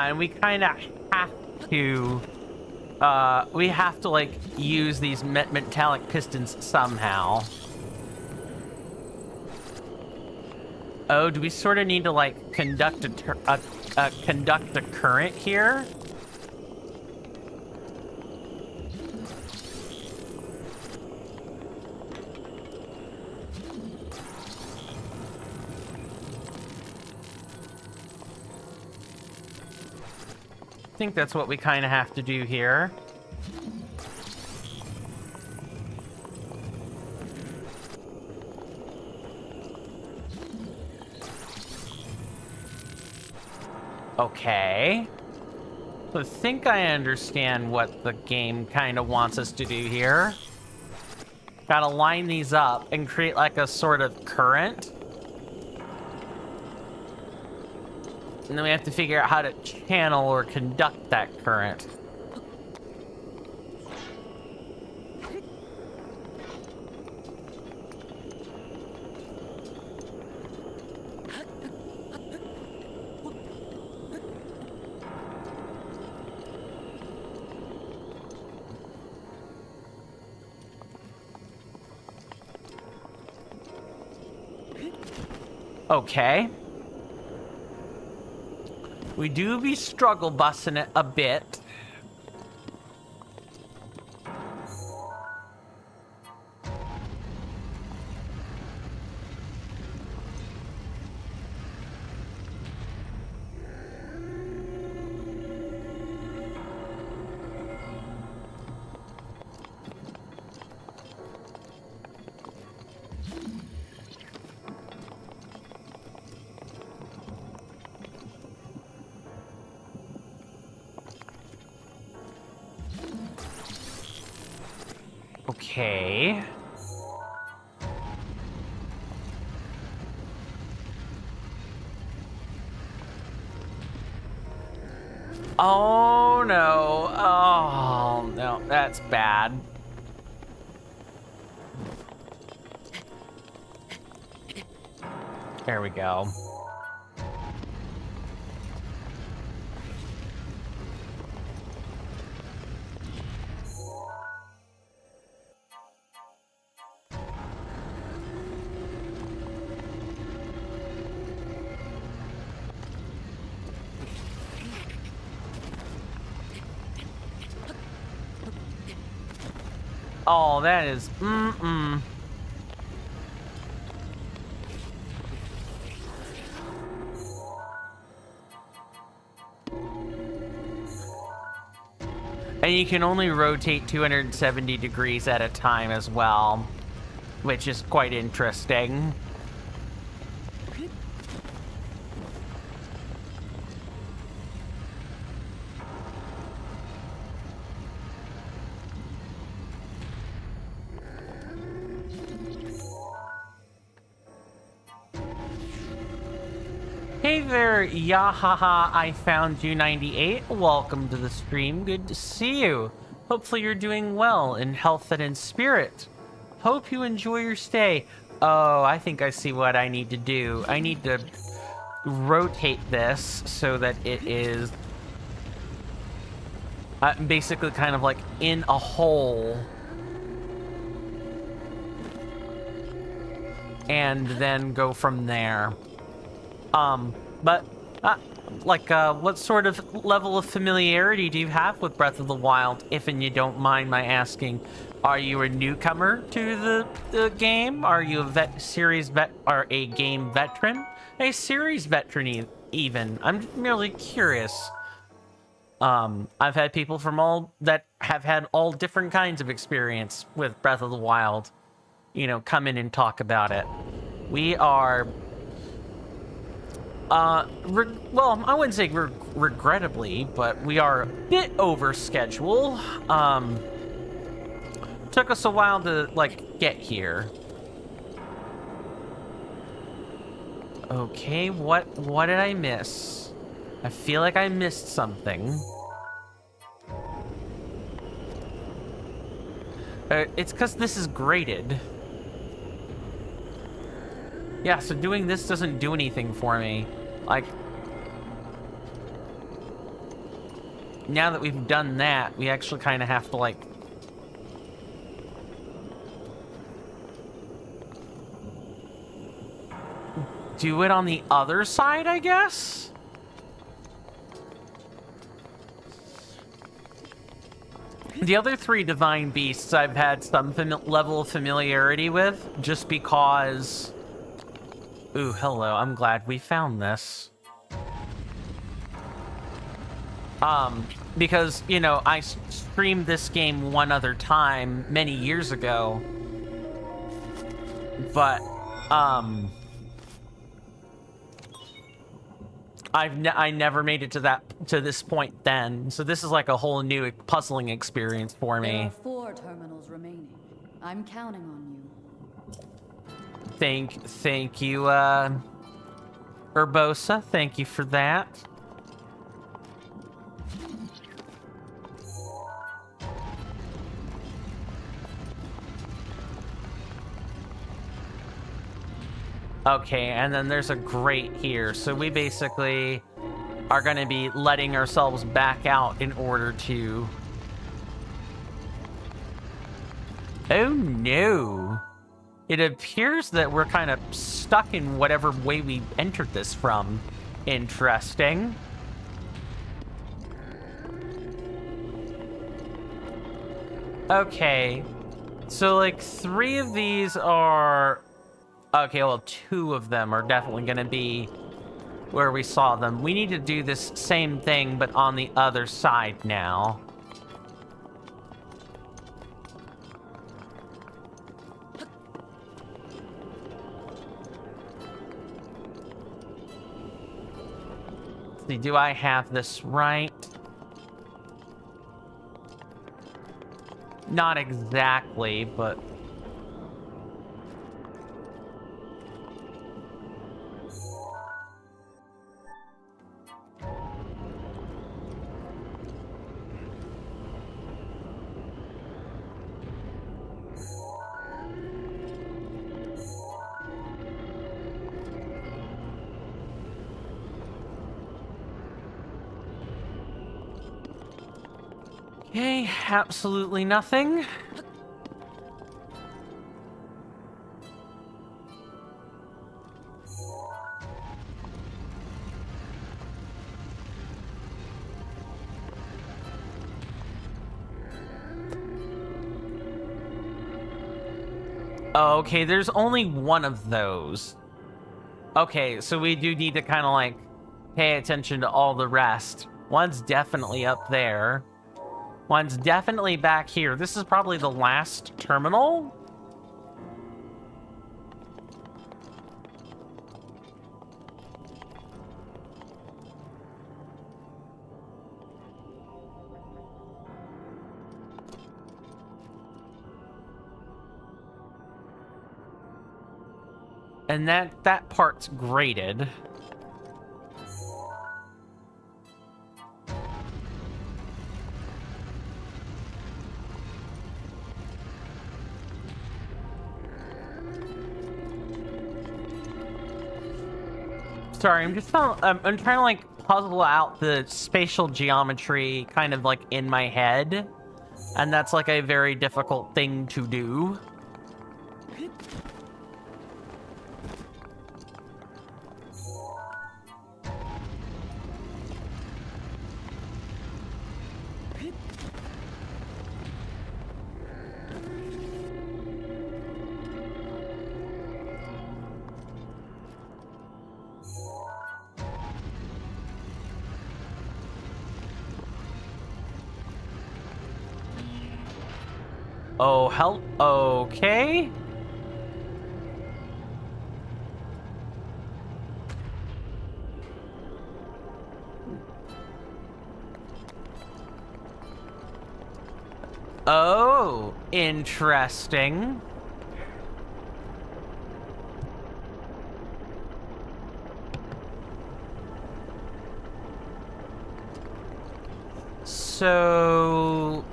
Speaker 1: And we kind of have to, like use these metallic pistons somehow. Oh, do we sort of need to like conduct a current here? I think that's what we kind of have to do here. Okay. So I think I understand what the game kind of wants us to do here. Gotta line these up and create like a sort of current. And then we have to figure out how to channel or conduct that current. Okay. We do be struggle busting it a bit. Okay. Oh no. Oh no, that's bad. There we go. Oh, that is And you can only rotate 270 degrees at a time as well, which is quite interesting. Hey there, Yahaha, I found you 98. Welcome to the stream. Good to see you. Hopefully you're doing well in health and in spirit. Hope you enjoy your stay. Oh, I think I see what I need to do. I need to rotate this so that it is basically kind of like in a hole. And then go from there. But what sort of level of familiarity do you have with Breath of the Wild, if and you don't mind my asking? Are you a newcomer to the game? Are you a series vet or a game veteran? A series veteran even? I'm merely curious. I've had people from all that have had all different kinds of experience with Breath of the Wild, come in and talk about it. We are, well, I wouldn't say regrettably, but we are a bit over schedule. Took us a while to, get here. Okay, what did I miss? I feel like I missed something. It's because this is graded. Yeah, so doing this doesn't do anything for me. Now that we've done that, we actually kind of have to, do it on the other side, I guess? The other 3 divine beasts I've had some level of familiarity with, just because... Ooh, hello, I'm glad we found this. Because, I streamed this game one other time many years ago. But, I never made it to this point then, so this is like a whole new puzzling experience for me.
Speaker 8: There are 4 terminals remaining. I'm counting on you.
Speaker 1: Thank you, Urbosa. Thank you for that. Okay, and then there's a grate here, so we basically are going to be letting ourselves back out in order to... Oh no! It appears that we're kind of stuck in whatever way we entered this from. Interesting. Okay, so 3 of these are... Okay, well, 2 of them are definitely going to be where we saw them. We need to do this same thing, but on the other side now. Let's see, do I have this right? Not exactly, but... Okay, absolutely nothing. Okay, there's only one of those. Okay, so we do need to kind of pay attention to all the rest. One's definitely up there. One's definitely back here. This is probably the last terminal. And that part's graded. Sorry, I'm trying to puzzle out the spatial geometry kind of in my head, and that's a very difficult thing to do. Oh, hell. Okay. Oh, interesting. So,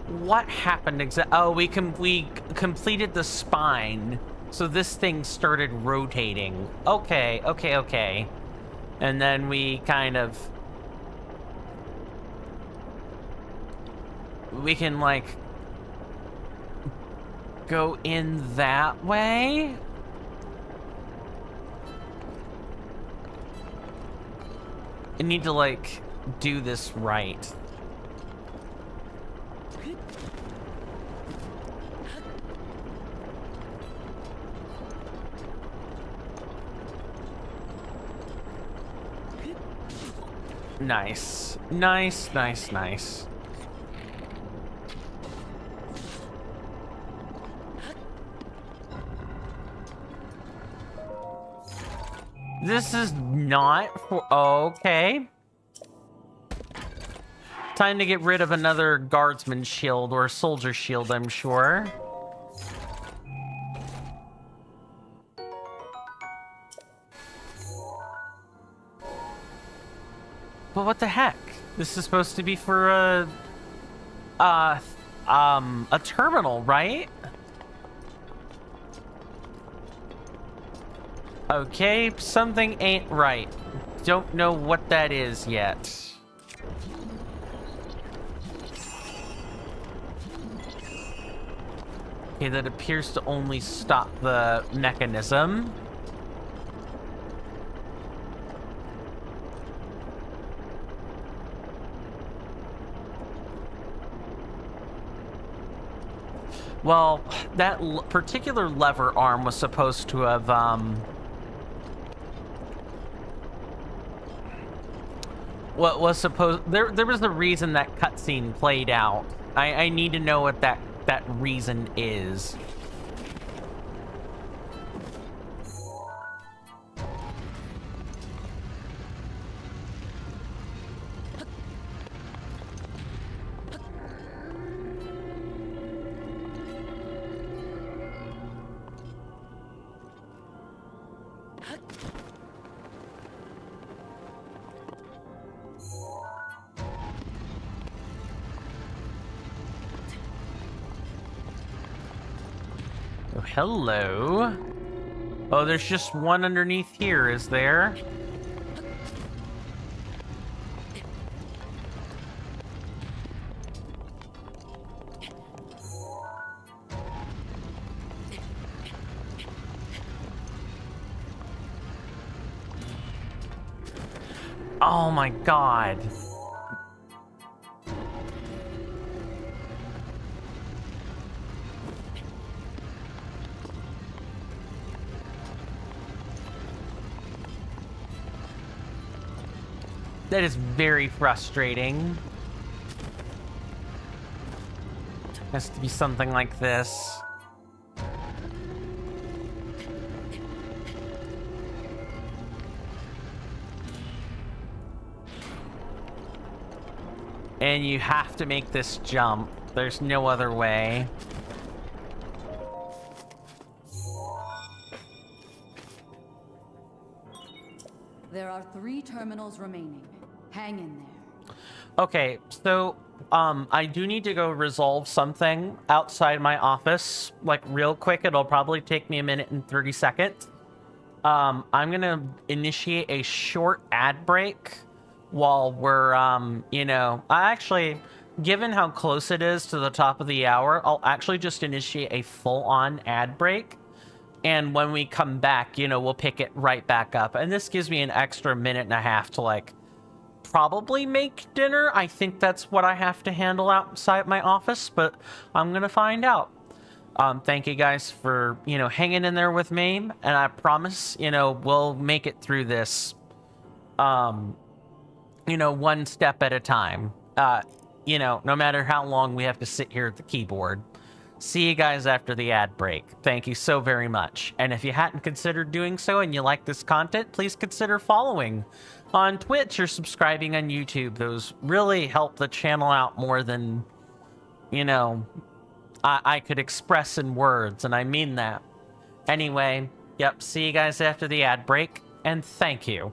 Speaker 1: what happened exactly? Oh, we completed the spine. So this thing started rotating. Okay, okay, okay. And then we kind of... We can, like... go in that way? I need to, like, do this right. Nice. Nice, nice, nice. This is not for... Okay. Time to get rid of another guardsman shield or soldier shield, I'm sure. But what the heck? This is supposed to be for a terminal, right? Okay, something ain't right. Don't know what that is yet. Okay, that appears to only stop the mechanism. Well, that particular lever arm was supposed to have, what was supposed... There was a reason that cutscene played out. I need to know what that reason is. Oh, hello. Oh, there's just one underneath here, is there? Oh my god. That is very frustrating. Has to be something like this. And you have to make this jump. There's no other way.
Speaker 8: There are 3 terminals remaining. Hang in there.
Speaker 1: Okay, so I do need to go resolve something outside my office, like real quick. It'll probably take me a minute and 30 seconds. I'm gonna initiate a short ad break while we're, you know, I actually, given how close it is to the top of the hour, I'll actually just initiate a full-on ad break. And when we come back, you know, we'll pick it right back up. And this gives me an extra minute and a half to, like, probably make dinner. I think that's what I have to handle outside my office, but I'm gonna find out. Thank you guys for, you know, hanging in there with me. And I promise, you know, we'll make it through this, you know, one step at a time. You know, no matter how long we have to sit here at the keyboard. See you guys after the ad break. Thank you so very much. And if you hadn't considered doing so and you like this content, please consider following on Twitch or subscribing on YouTube. Those really help the channel out more than, you know, I could express in words, and I mean that. Anyway, yep, see you guys after the ad break, and thank you.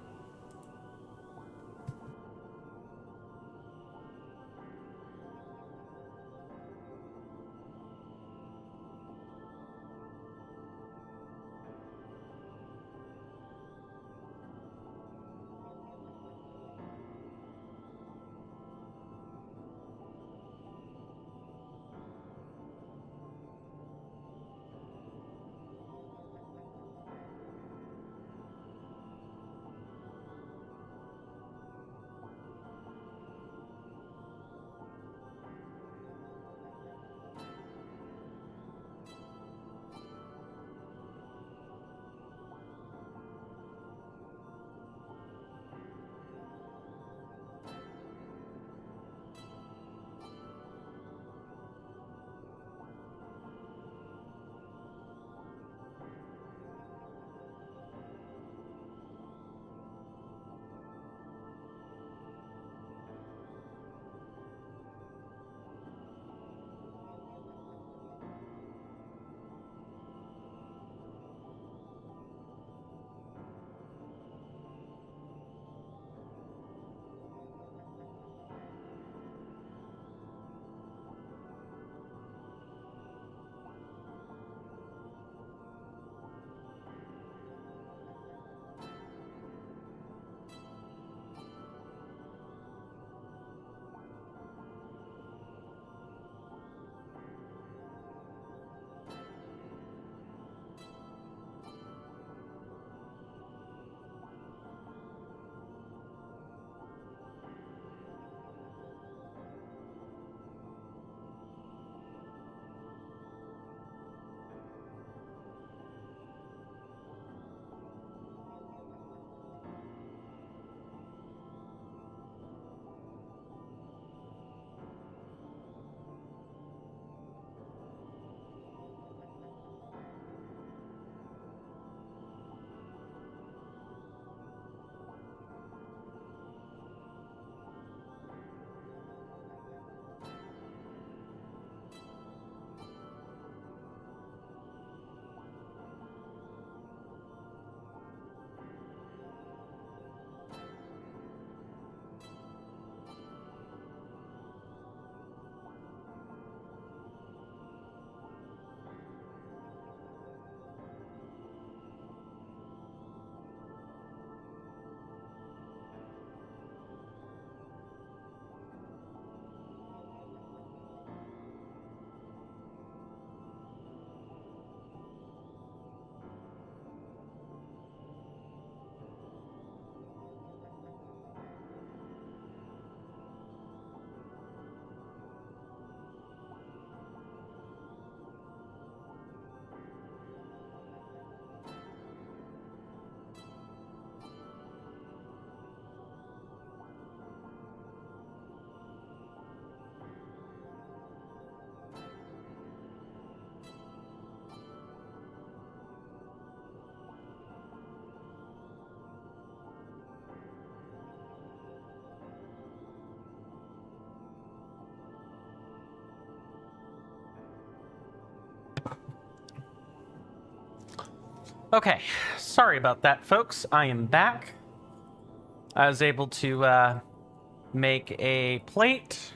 Speaker 1: Okay, sorry about that, folks. I am back. I was able to make a plate,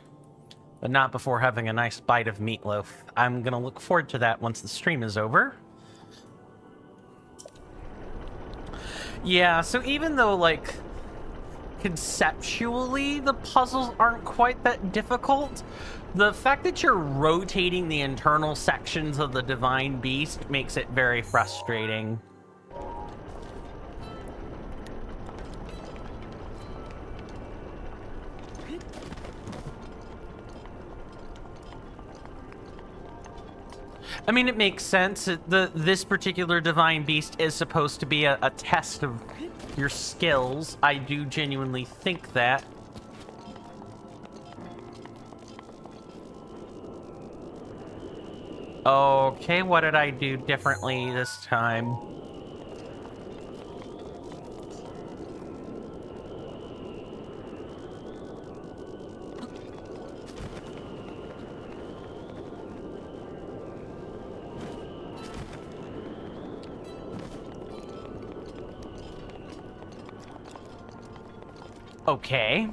Speaker 1: but not before having a nice bite of meatloaf. I'm gonna look forward to that once the stream is over. Yeah, so even though, like, conceptually the puzzles aren't quite that difficult, the fact that you're rotating the internal sections of the Divine Beast makes it very frustrating. I mean, it makes sense. This particular Divine Beast is supposed to be a test of your skills. I do genuinely think that. Okay, what did I do differently this time? Okay.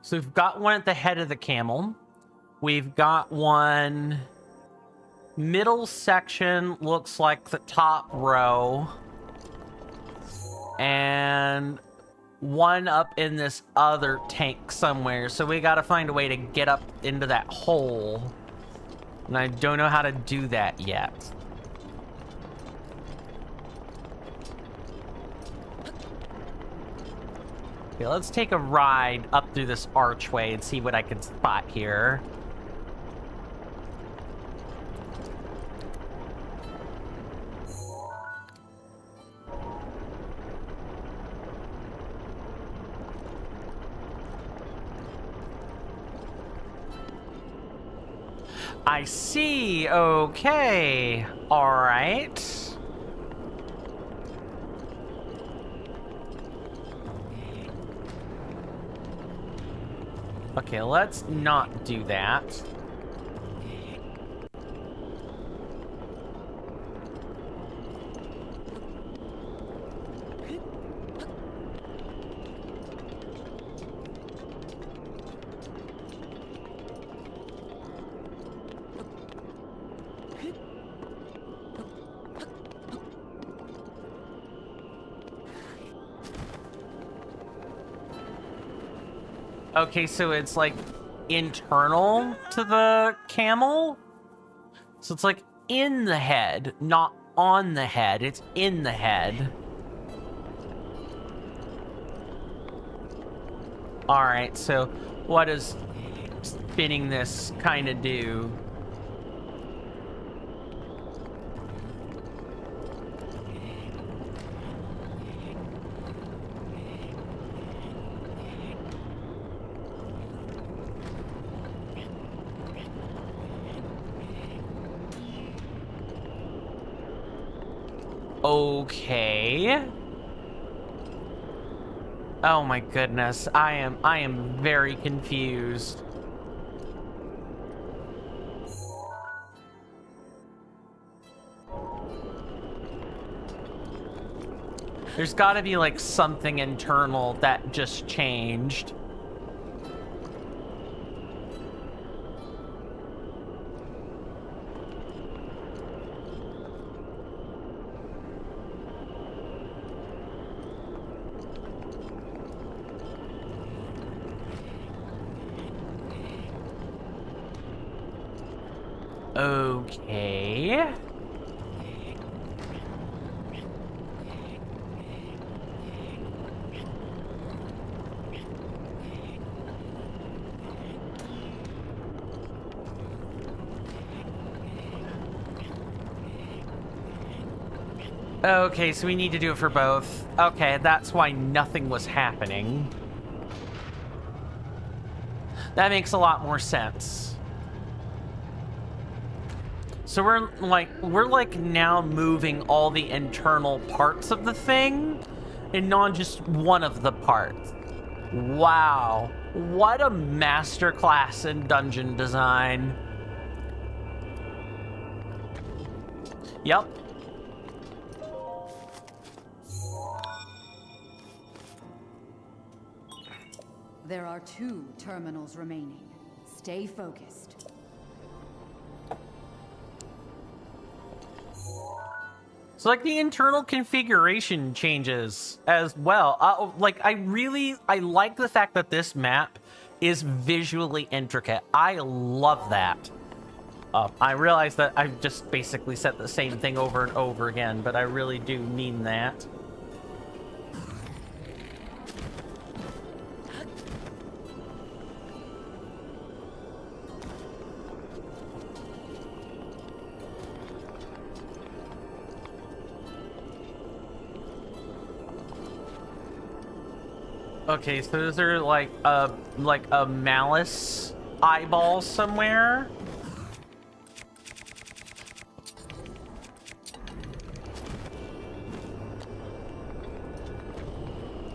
Speaker 1: So we've got one at the head of the camel. We've got one middle section, looks like the top row. And one up in this other tank somewhere. So we gotta find a way to get up into that hole. And I don't know how to do that yet. Okay, let's take a ride up through this archway and see what I can spot here. I see. Okay. All right. Okay, let's not do that. Okay, so it's like internal to the camel. So it's like in the head, not on the head. It's in the head. All right, so what does spinning this kind of do? Okay. Oh my goodness. I am very confused. There's got to be like something internal that just changed. Okay. Okay, so we need to do it for both. Okay, that's why nothing was happening. That makes a lot more sense. So we're like now moving all the internal parts of the thing and not just one of the parts. Wow. What a masterclass in dungeon design. Yep.
Speaker 8: There are 2 terminals remaining. Stay focused.
Speaker 1: So like the internal configuration changes as well. Like I like the fact that this map is visually intricate. I love that. I realize that I've just basically said the same thing over and over again, but I really do mean that. Okay, so is there like a malice eyeball somewhere?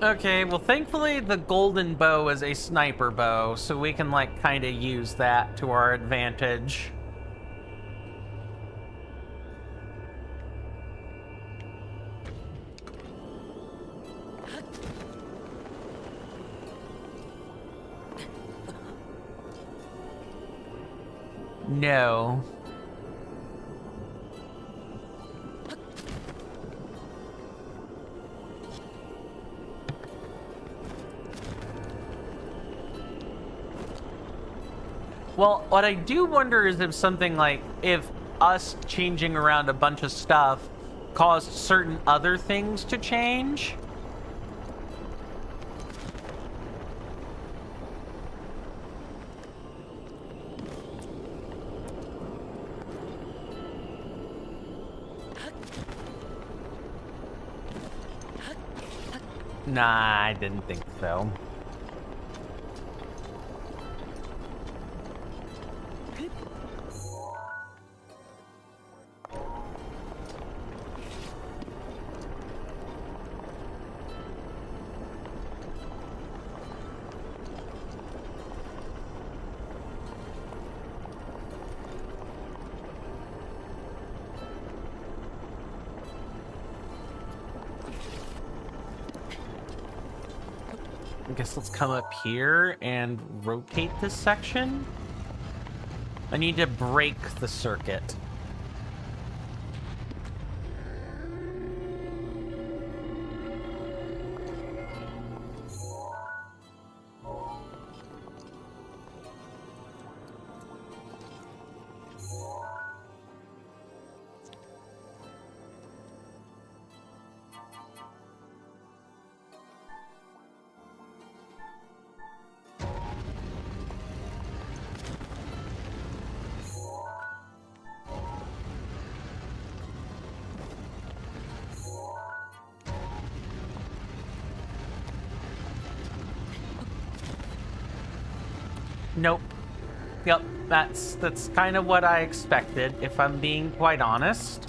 Speaker 1: Okay, well thankfully the golden bow is a sniper bow, so we can like kind of use that to our advantage. No. Well, what I do wonder is if something like, if us changing around a bunch of stuff caused certain other things to change. Nah, I didn't think so. I guess let's come up here and rotate this section. I need to break the circuit. Nope. Yep, that's kind of what I expected, if I'm being quite honest.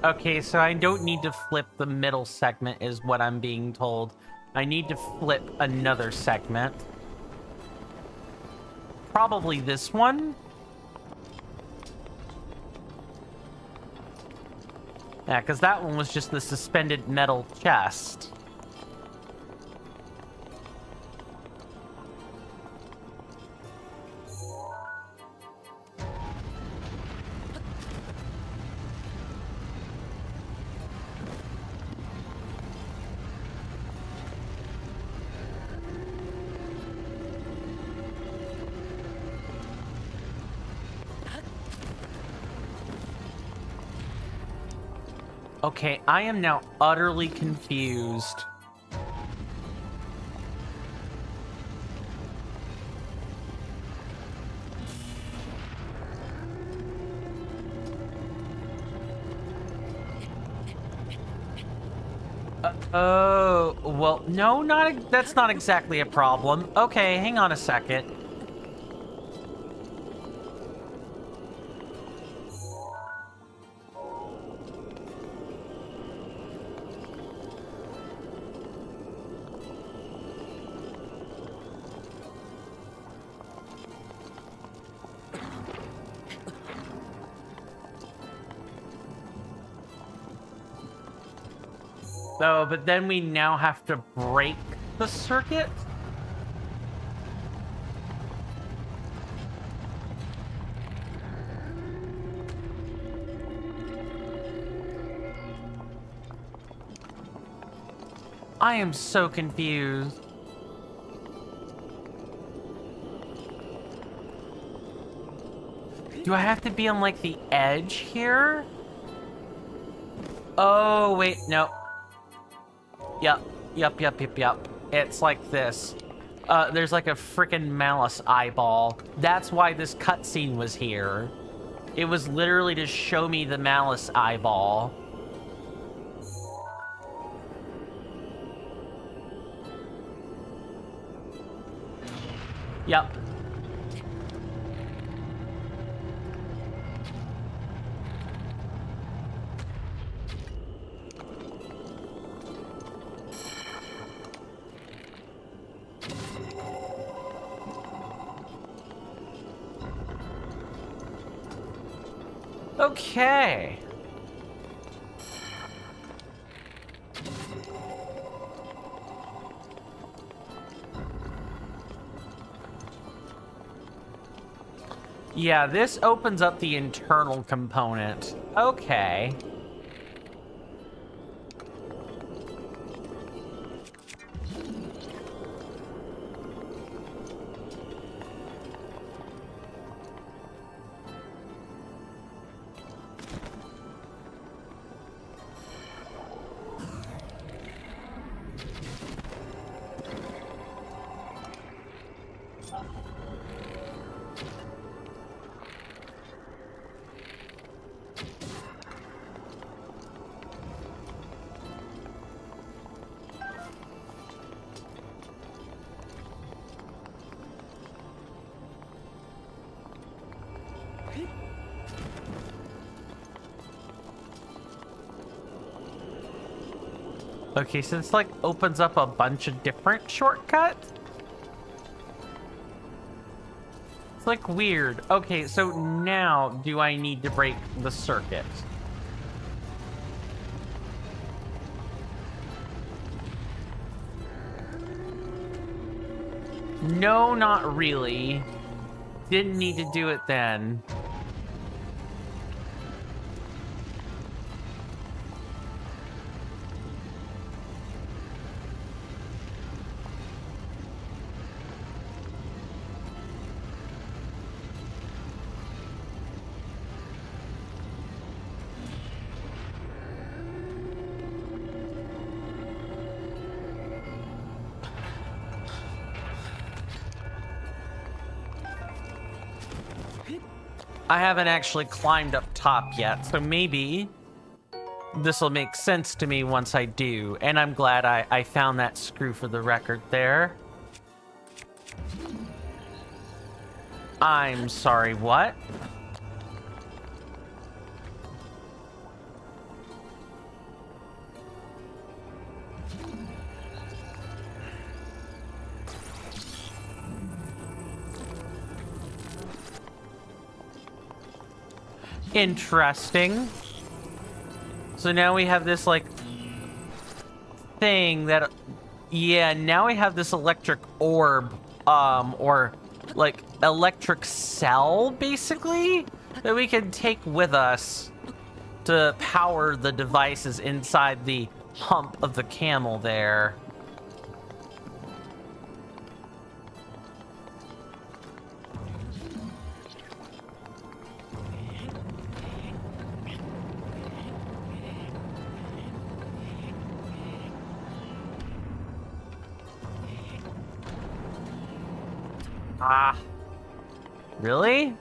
Speaker 1: Okay, so I don't need to flip the middle segment is what I'm being told. I need to flip another segment. Probably this one. Yeah, because that one was just the suspended metal chest. Okay, I am now utterly confused. Oh, well, no, that's not exactly a problem. Okay, hang on a second. So, but then we now have to break the circuit? I am so confused. Do I have to be on, like, the edge here? Oh, wait, no. Yep. It's like this. There's like a freaking malice eyeball. That's why this cutscene was here. It was literally to show me the malice eyeball. Yep. Okay. Yeah, this opens up the internal component. Okay. Okay, so this like opens up a bunch of different shortcuts. It's like weird. Okay, so now do I need to break the circuit? No, not really. Didn't need to do it then. I haven't actually climbed up top yet, so maybe this will make sense to me once I do. And I'm glad I found that screw for the record there. I'm sorry, what? Interesting. So now we have this, like, thing that... Yeah, now we have this electric orb, or, like, electric cell, basically, that we can take with us to power the devices inside the hump of the camel there. Ah. Really?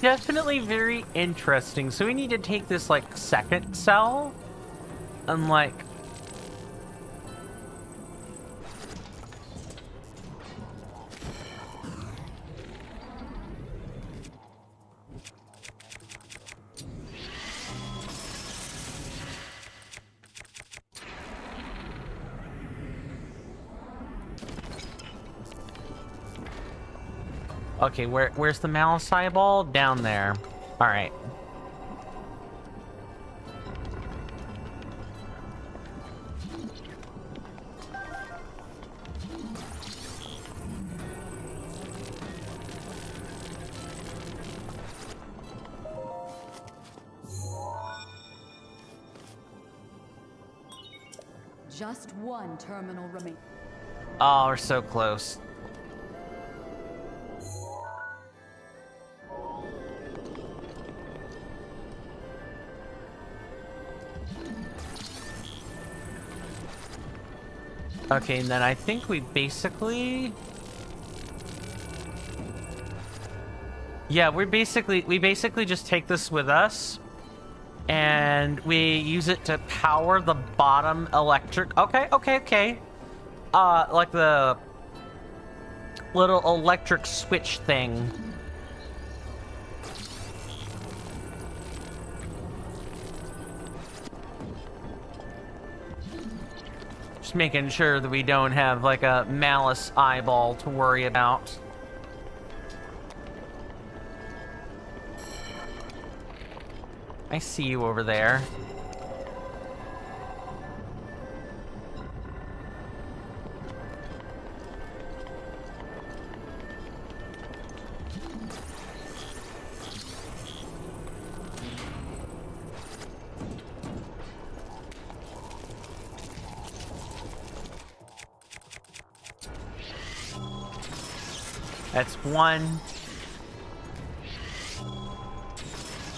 Speaker 1: Definitely very interesting. So we need to take this, like, second cell and, like... Okay, where's the mouse eyeball? Down there. All right.
Speaker 8: Just one terminal remains.
Speaker 1: Oh, we're so close. Okay, and then I think we basically... Yeah, we basically just take this with us, and we use it to power the bottom electric... Okay. Like the little electric switch thing. Just making sure that we don't have, like, a malice eyeball to worry about. I see you over there. That's one.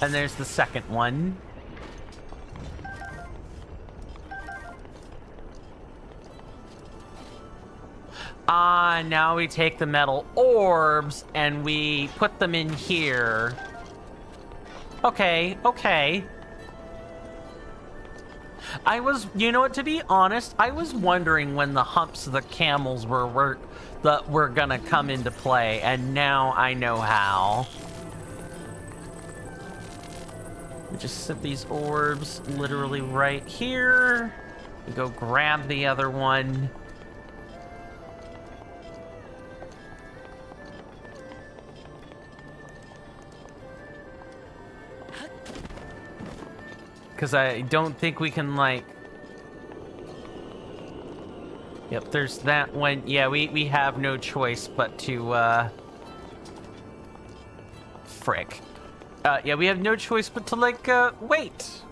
Speaker 1: And there's the second one. Ah, now we take the metal orbs and we put them in here. Okay. You know what, to be honest, I was wondering when the humps of the camels were gonna come into play, and now I know how. We just set these orbs literally right here. We go grab the other one. Because I don't think we can, like... Yep, there's that one. Yeah, we have no choice but to, frick. Yeah, we have no choice but to, like, wait.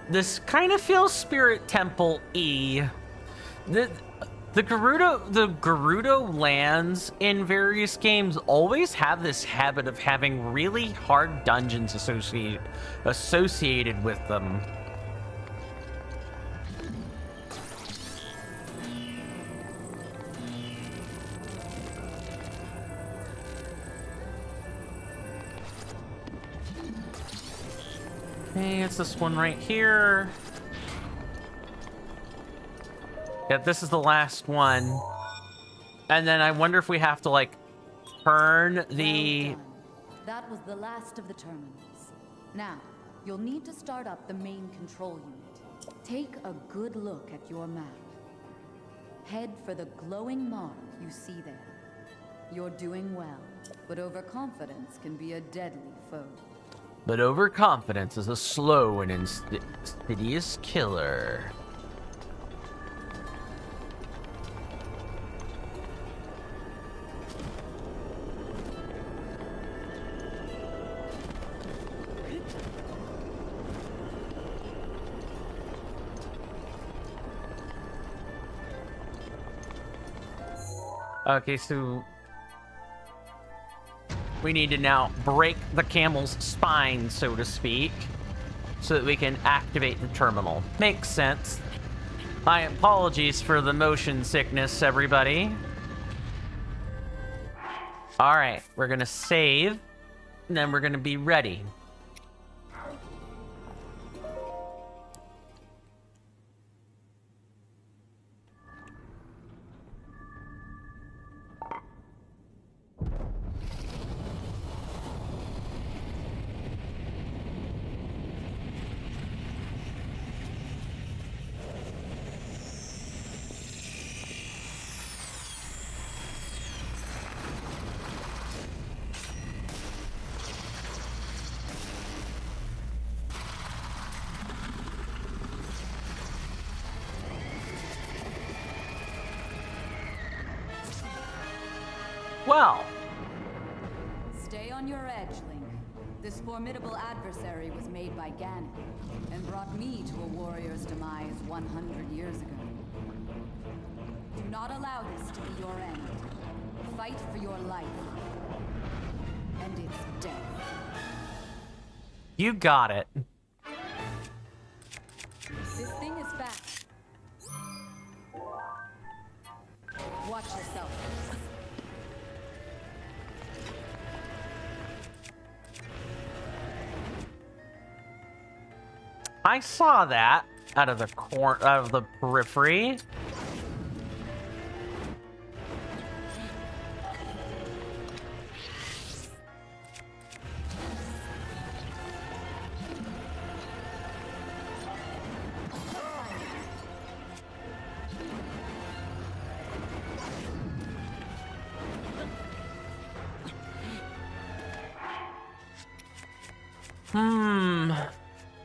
Speaker 1: This kind of feels Spirit Temple-y. The Gerudo lands in various games always have this habit of having really hard dungeons associated with them. Okay, it's this one right here. Yeah, this is the last one. And then I wonder if we have to, like, turn the...
Speaker 8: Well done. That was the last of the terminals. Now, you'll need to start up the main control unit. Take a good look at your map. Head for the glowing mark you see there. You're doing well, but overconfidence can be a deadly foe.
Speaker 1: But overconfidence is a slow and insidious killer. Okay, so we need to now break the camel's spine, so to speak, so that we can activate the terminal. Makes sense. My apologies for the motion sickness, everybody. All right, we're gonna save, and then we're gonna be ready. Well,
Speaker 8: Stay on your edge, Link. This formidable adversary was made by Ganon, and brought me to a warrior's demise 100 years ago. Do not allow this to be your end. Fight for your life. And its death.
Speaker 1: you got it.
Speaker 8: This thing is fast. Watch yourself.
Speaker 1: I saw that out of the out of the periphery.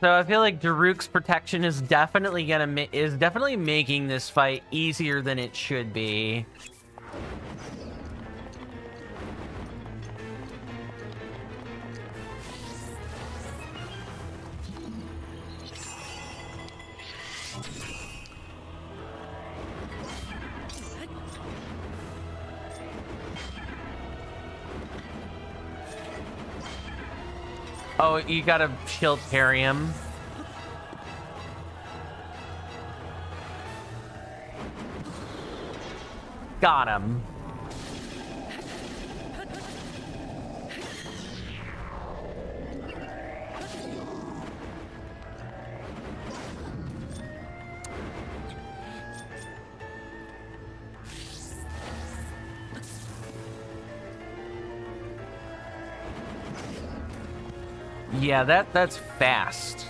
Speaker 1: So I feel like Daruk's protection is definitely definitely making this fight easier than it should be. Oh, you gotta shield carry him. Got him. Yeah, that's fast.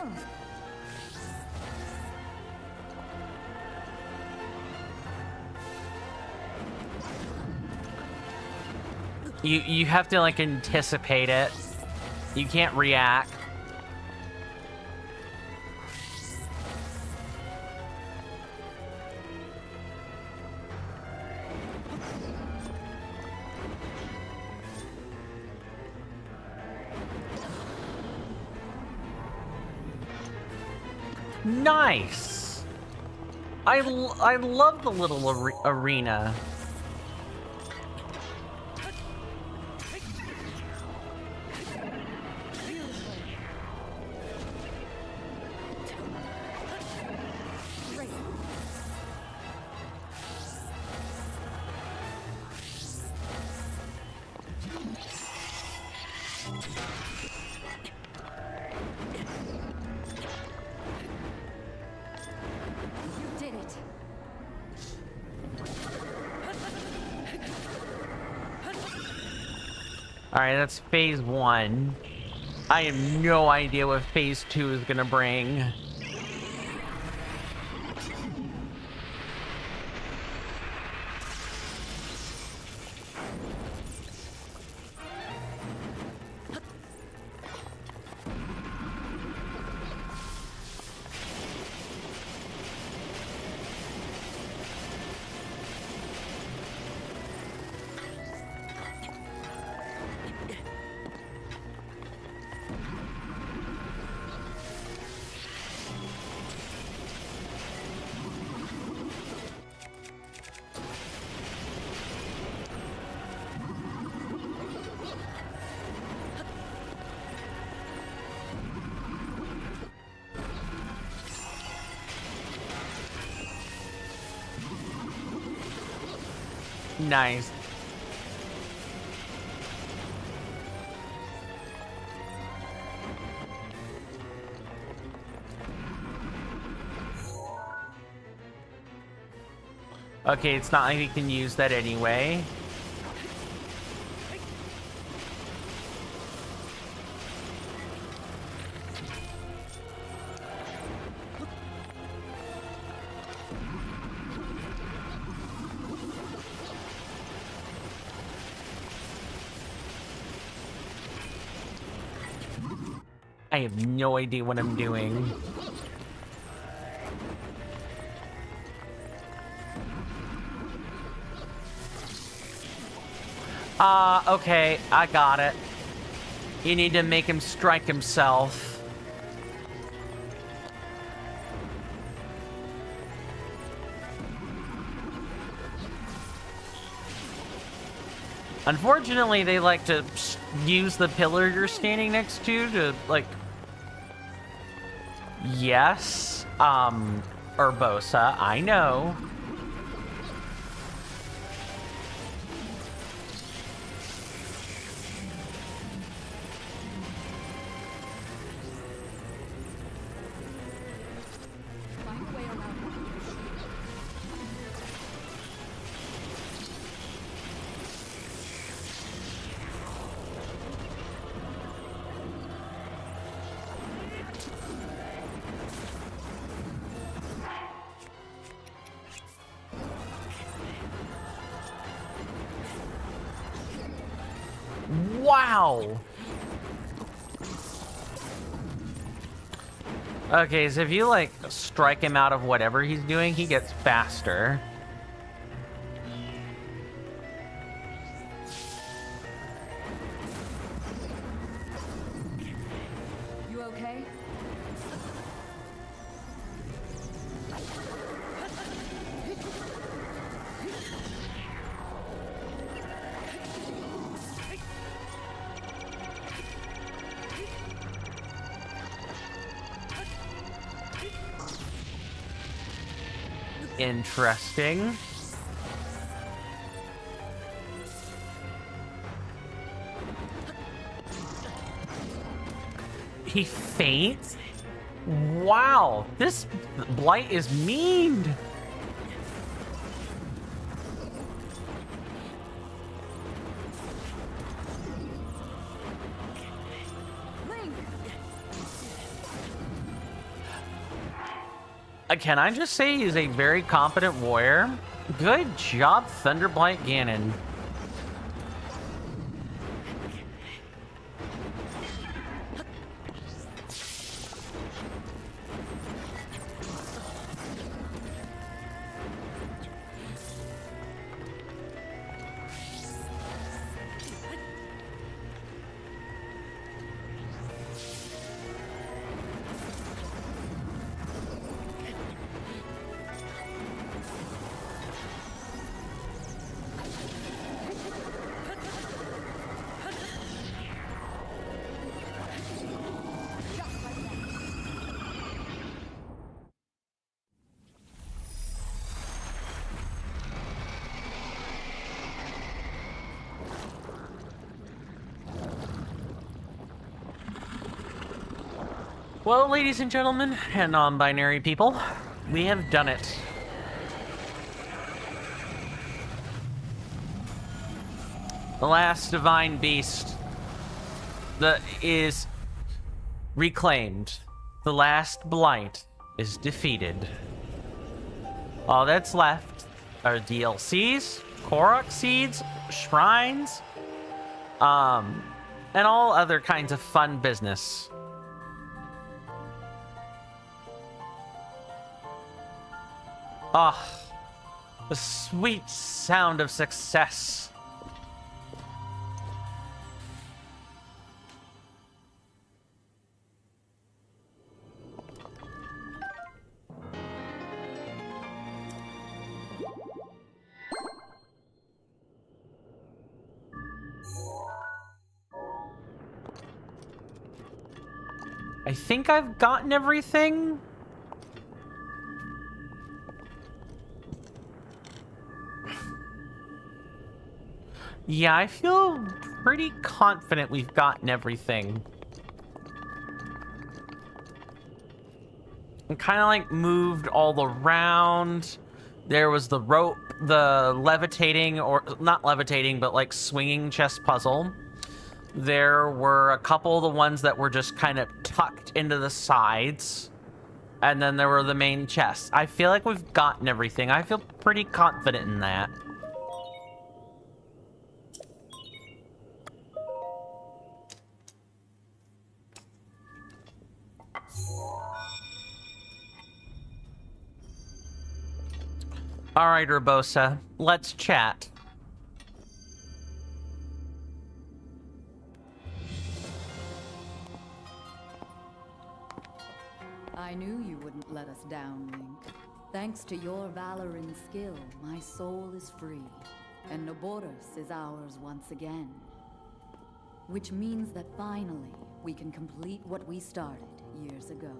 Speaker 1: You have to like anticipate it. You can't react. Nice. I love the little arena. Alright, that's phase 1. I have no idea what phase 2 is gonna bring. Nice. Okay, it's not like we can use that anyway. I have no idea what I'm doing. Okay, I got it. You need to make him strike himself. Unfortunately, they like to use the pillar you're standing next to, like... Yes, Urbosa, I know. Wow! Okay, so if you, like, strike him out of whatever he's doing, he gets faster.
Speaker 8: You okay?
Speaker 1: Interesting. He faints? Wow, this blight is mean. Can I just say he's a very competent warrior? Good job, Thunderblight Ganon. Well, ladies and gentlemen, and non-binary people, we have done it. The last divine beast that is reclaimed. The last blight is defeated. All that's left are DLCs, Korok seeds, shrines, and all other kinds of fun business. Ah, the sweet sound of success. I think I've gotten everything. Yeah, I feel pretty confident we've gotten everything. And kind of like moved all around. There was the rope, the levitating, or not levitating, but like swinging chest puzzle. There were a couple of the ones that were just kind of tucked into the sides. And then there were the main chests. I feel like we've gotten everything. I feel pretty confident in that. All right, Urbosa, let's chat.
Speaker 8: I knew you wouldn't let us down, Link. Thanks to your valor and skill, my soul is free, and Naboris is ours once again. Which means that finally, we can complete what we started years ago.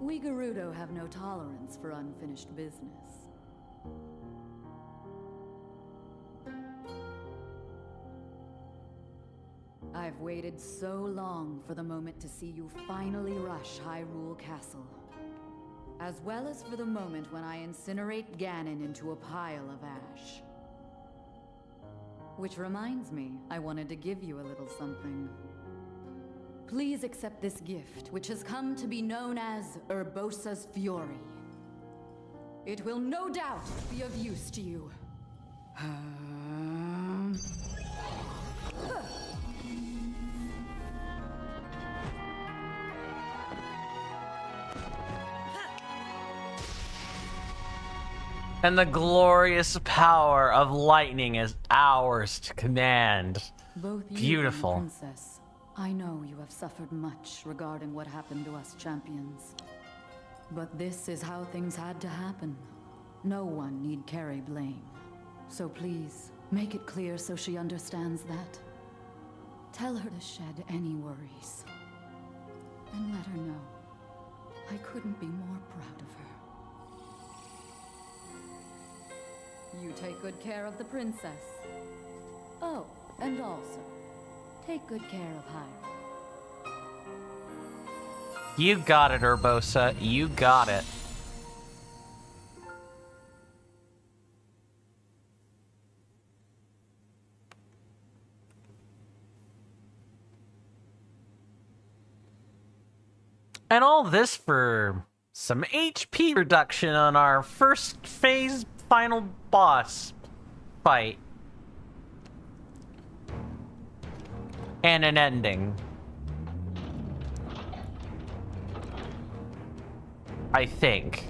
Speaker 8: We Gerudo have no tolerance for unfinished business. I've waited so long for the moment to see you finally rush Hyrule Castle. As well as for the moment when I incinerate Ganon into a pile of ash. Which reminds me, I wanted to give you a little something. Please accept this gift, which has come to be known as Urbosa's Fury. It will no doubt be of use to you.
Speaker 1: And the glorious power of lightning is ours to command.
Speaker 8: Both you
Speaker 1: Beautiful.
Speaker 8: and Princess, I know you have suffered much regarding what happened to us champions. But this is how things had to happen. No one need carry blame. So please, make it clear so she understands that. Tell her to shed any worries. And let her know I couldn't be more proud of her. You take good care of the princess. Oh, and also, take good care of Hyrule.
Speaker 1: You got it, Urbosa. You got it. And all this for some HP reduction on our first phase final boss fight. And an ending. I think.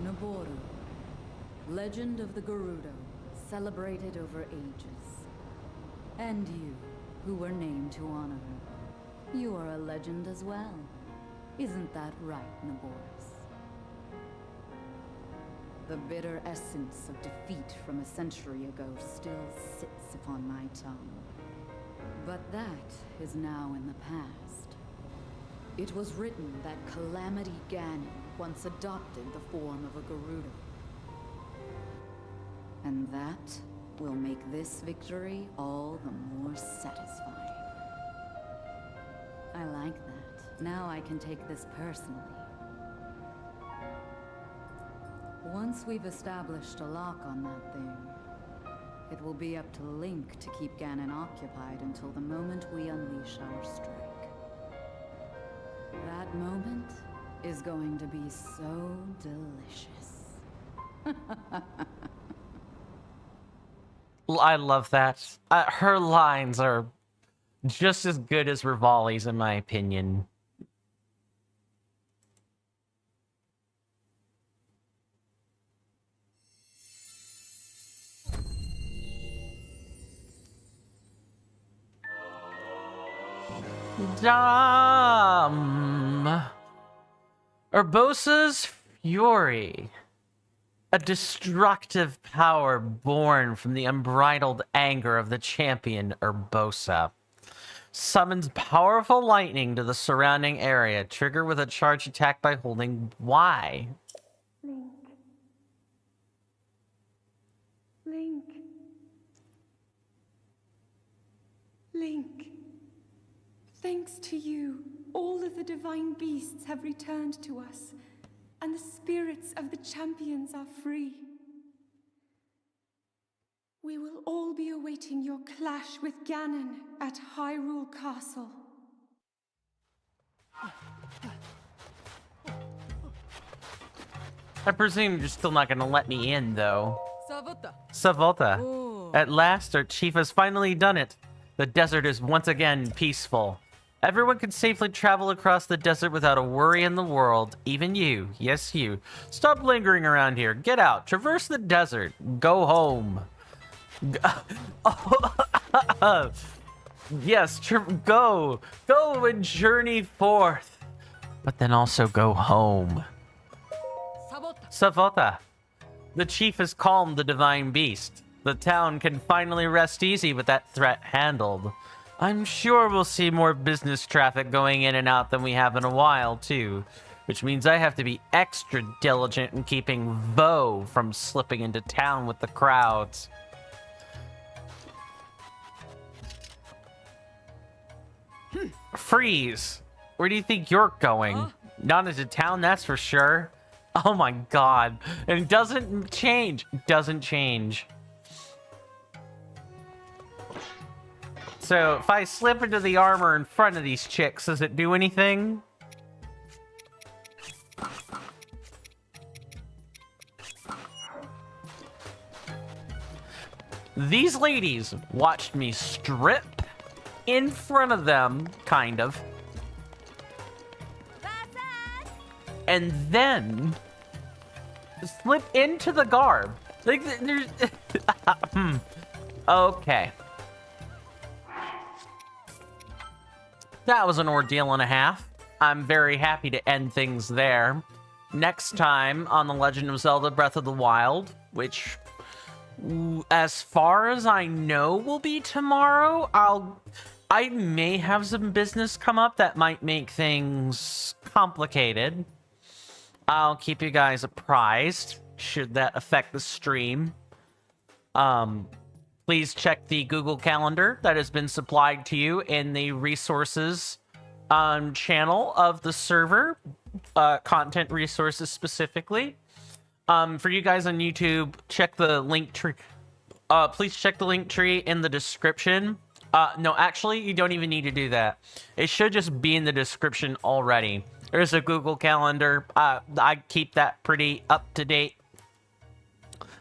Speaker 8: Naboris, legend of the Gerudo, celebrated over ages. And you, who were named to honor her. You are a legend as well. Isn't that right, Naboris? The bitter essence of defeat from a century ago still sits upon my tongue. But that is now in the past. It was written that Calamity Ganon once adopted the form of a Gerudo. And that will make this victory all the more satisfying. I like that. Now I can take this personally. Once we've established a lock on that thing, it will be up to Link to keep Ganon occupied until the moment we unleash our strike. That moment is going to be so delicious.
Speaker 1: I love that. Her lines are just as good as Rivali's, in my opinion. Urbosa's Fury. A destructive power born from the unbridled anger of the champion Urbosa. Summons powerful lightning to the surrounding area. Trigger with a charge attack by holding Y.
Speaker 10: Link. Link. Link. Thanks to you, all of the divine beasts have returned to us, and the spirits of the champions are free. We will all be awaiting your clash with Ganon at Hyrule Castle.
Speaker 1: I presume you're still not going to let me in, though.
Speaker 9: Savota.
Speaker 1: Savota.
Speaker 9: Oh.
Speaker 1: At last, our chief has finally done it. The desert is once again peaceful. Everyone can safely travel across the desert without a worry in the world. Even you. Yes, you. Stop lingering around here. Get out. Traverse the desert. Go home. Yes, go. Go and journey forth. But then also go home. Savota. The chief has calmed the divine beast. The town can finally rest easy with that threat handled. I'm sure we'll see more business traffic going in and out than we have in a while, too. Which means I have to be extra diligent in keeping Vo from slipping into town with the crowds. Freeze! Where do you think you're going? Huh? Not into town, that's for sure. Oh my god. And it doesn't change. It doesn't change. So, if I slip into the armor in front of these chicks, does it do anything? These ladies watched me strip in front of them, kind of. And then slip into the garb. Like, there's... Okay. That was an ordeal and a half. I'm very happy to end things there. Next time on The Legend of Zelda Breath of the Wild, which, as far as I know, will be tomorrow, I may have some business come up that might make things complicated. I'll keep you guys apprised, should that affect the stream. Please check the Google Calendar that has been supplied to you in the resources channel of the server, content resources specifically. For you guys on YouTube, check the link tree. Please check the link tree in the description. No, actually, you don't even need to do that. It should just be in the description already. There's a Google Calendar. I keep that pretty up to date.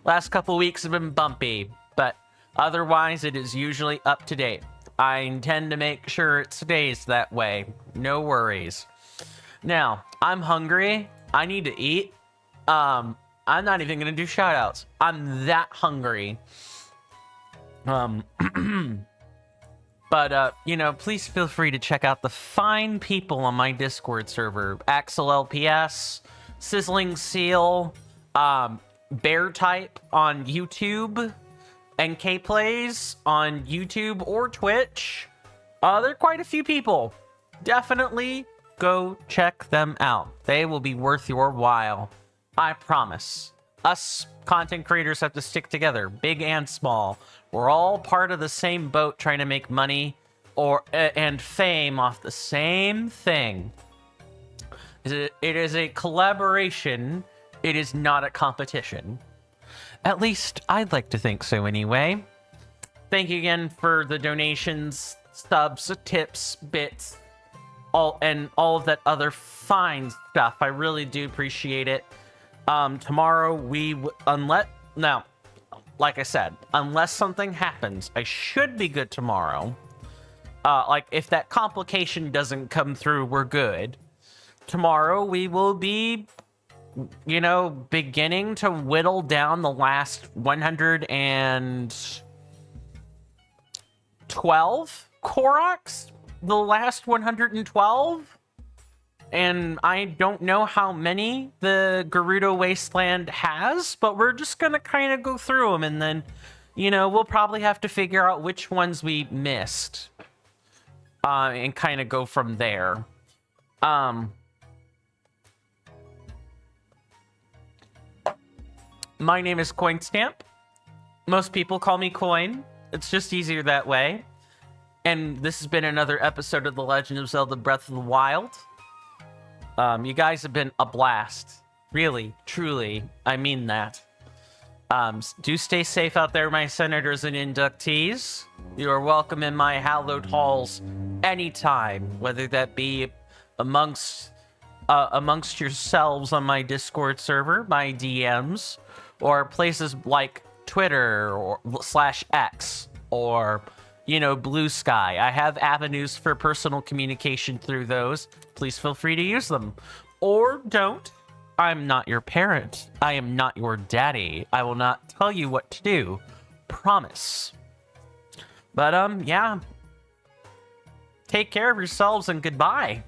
Speaker 1: Last couple weeks have been bumpy, but otherwise, it is usually up to date. I intend to make sure it stays that way. No worries. Now, I'm hungry. I need to eat. I'm not even going to do shoutouts. I'm that hungry. But, you know, please feel free to check out the fine people on my Discord server. Axel LPS, Sizzling Seal, Bear Type on YouTube, NK Plays on YouTube or Twitch. There are quite a few people. Definitely go check them out. They will be worth your while. I promise. us content creators have to stick together, big and small. We're all part of the same boat trying to make money and fame off the same thing. It is a collaboration. It is not a competition. At least I'd like to think so anyway. Thank you again for the donations, subs, tips, bits, all of that other fine stuff. I really do appreciate it. Tomorrow like I said, unless something happens, I should be good tomorrow. Like if that complication doesn't come through, we're good. Tomorrow we will be, beginning to whittle down the last 112 Koroks, the last 112. And I don't know how many the Gerudo Wasteland has, but we're just gonna kind of go through them, and then, we'll probably have to figure out which ones we missed, and kind of go from there. My name is CoinStamp. Most people call me Coin. It's just easier that way. And this has been another episode of The Legend of Zelda Breath of the Wild. You guys have been a blast. Really, truly, I mean that. Do stay safe out there, my senators and inductees. You are welcome in my hallowed halls anytime, whether that be amongst yourselves on my Discord server, my DMs, or places like Twitter or /X, or Blue Sky. I have avenues for personal communication through those. Please feel free to use them. Or don't. I'm not your parent. I am not your daddy. I will not tell you what to do. Promise. But, yeah. Take care of yourselves and goodbye.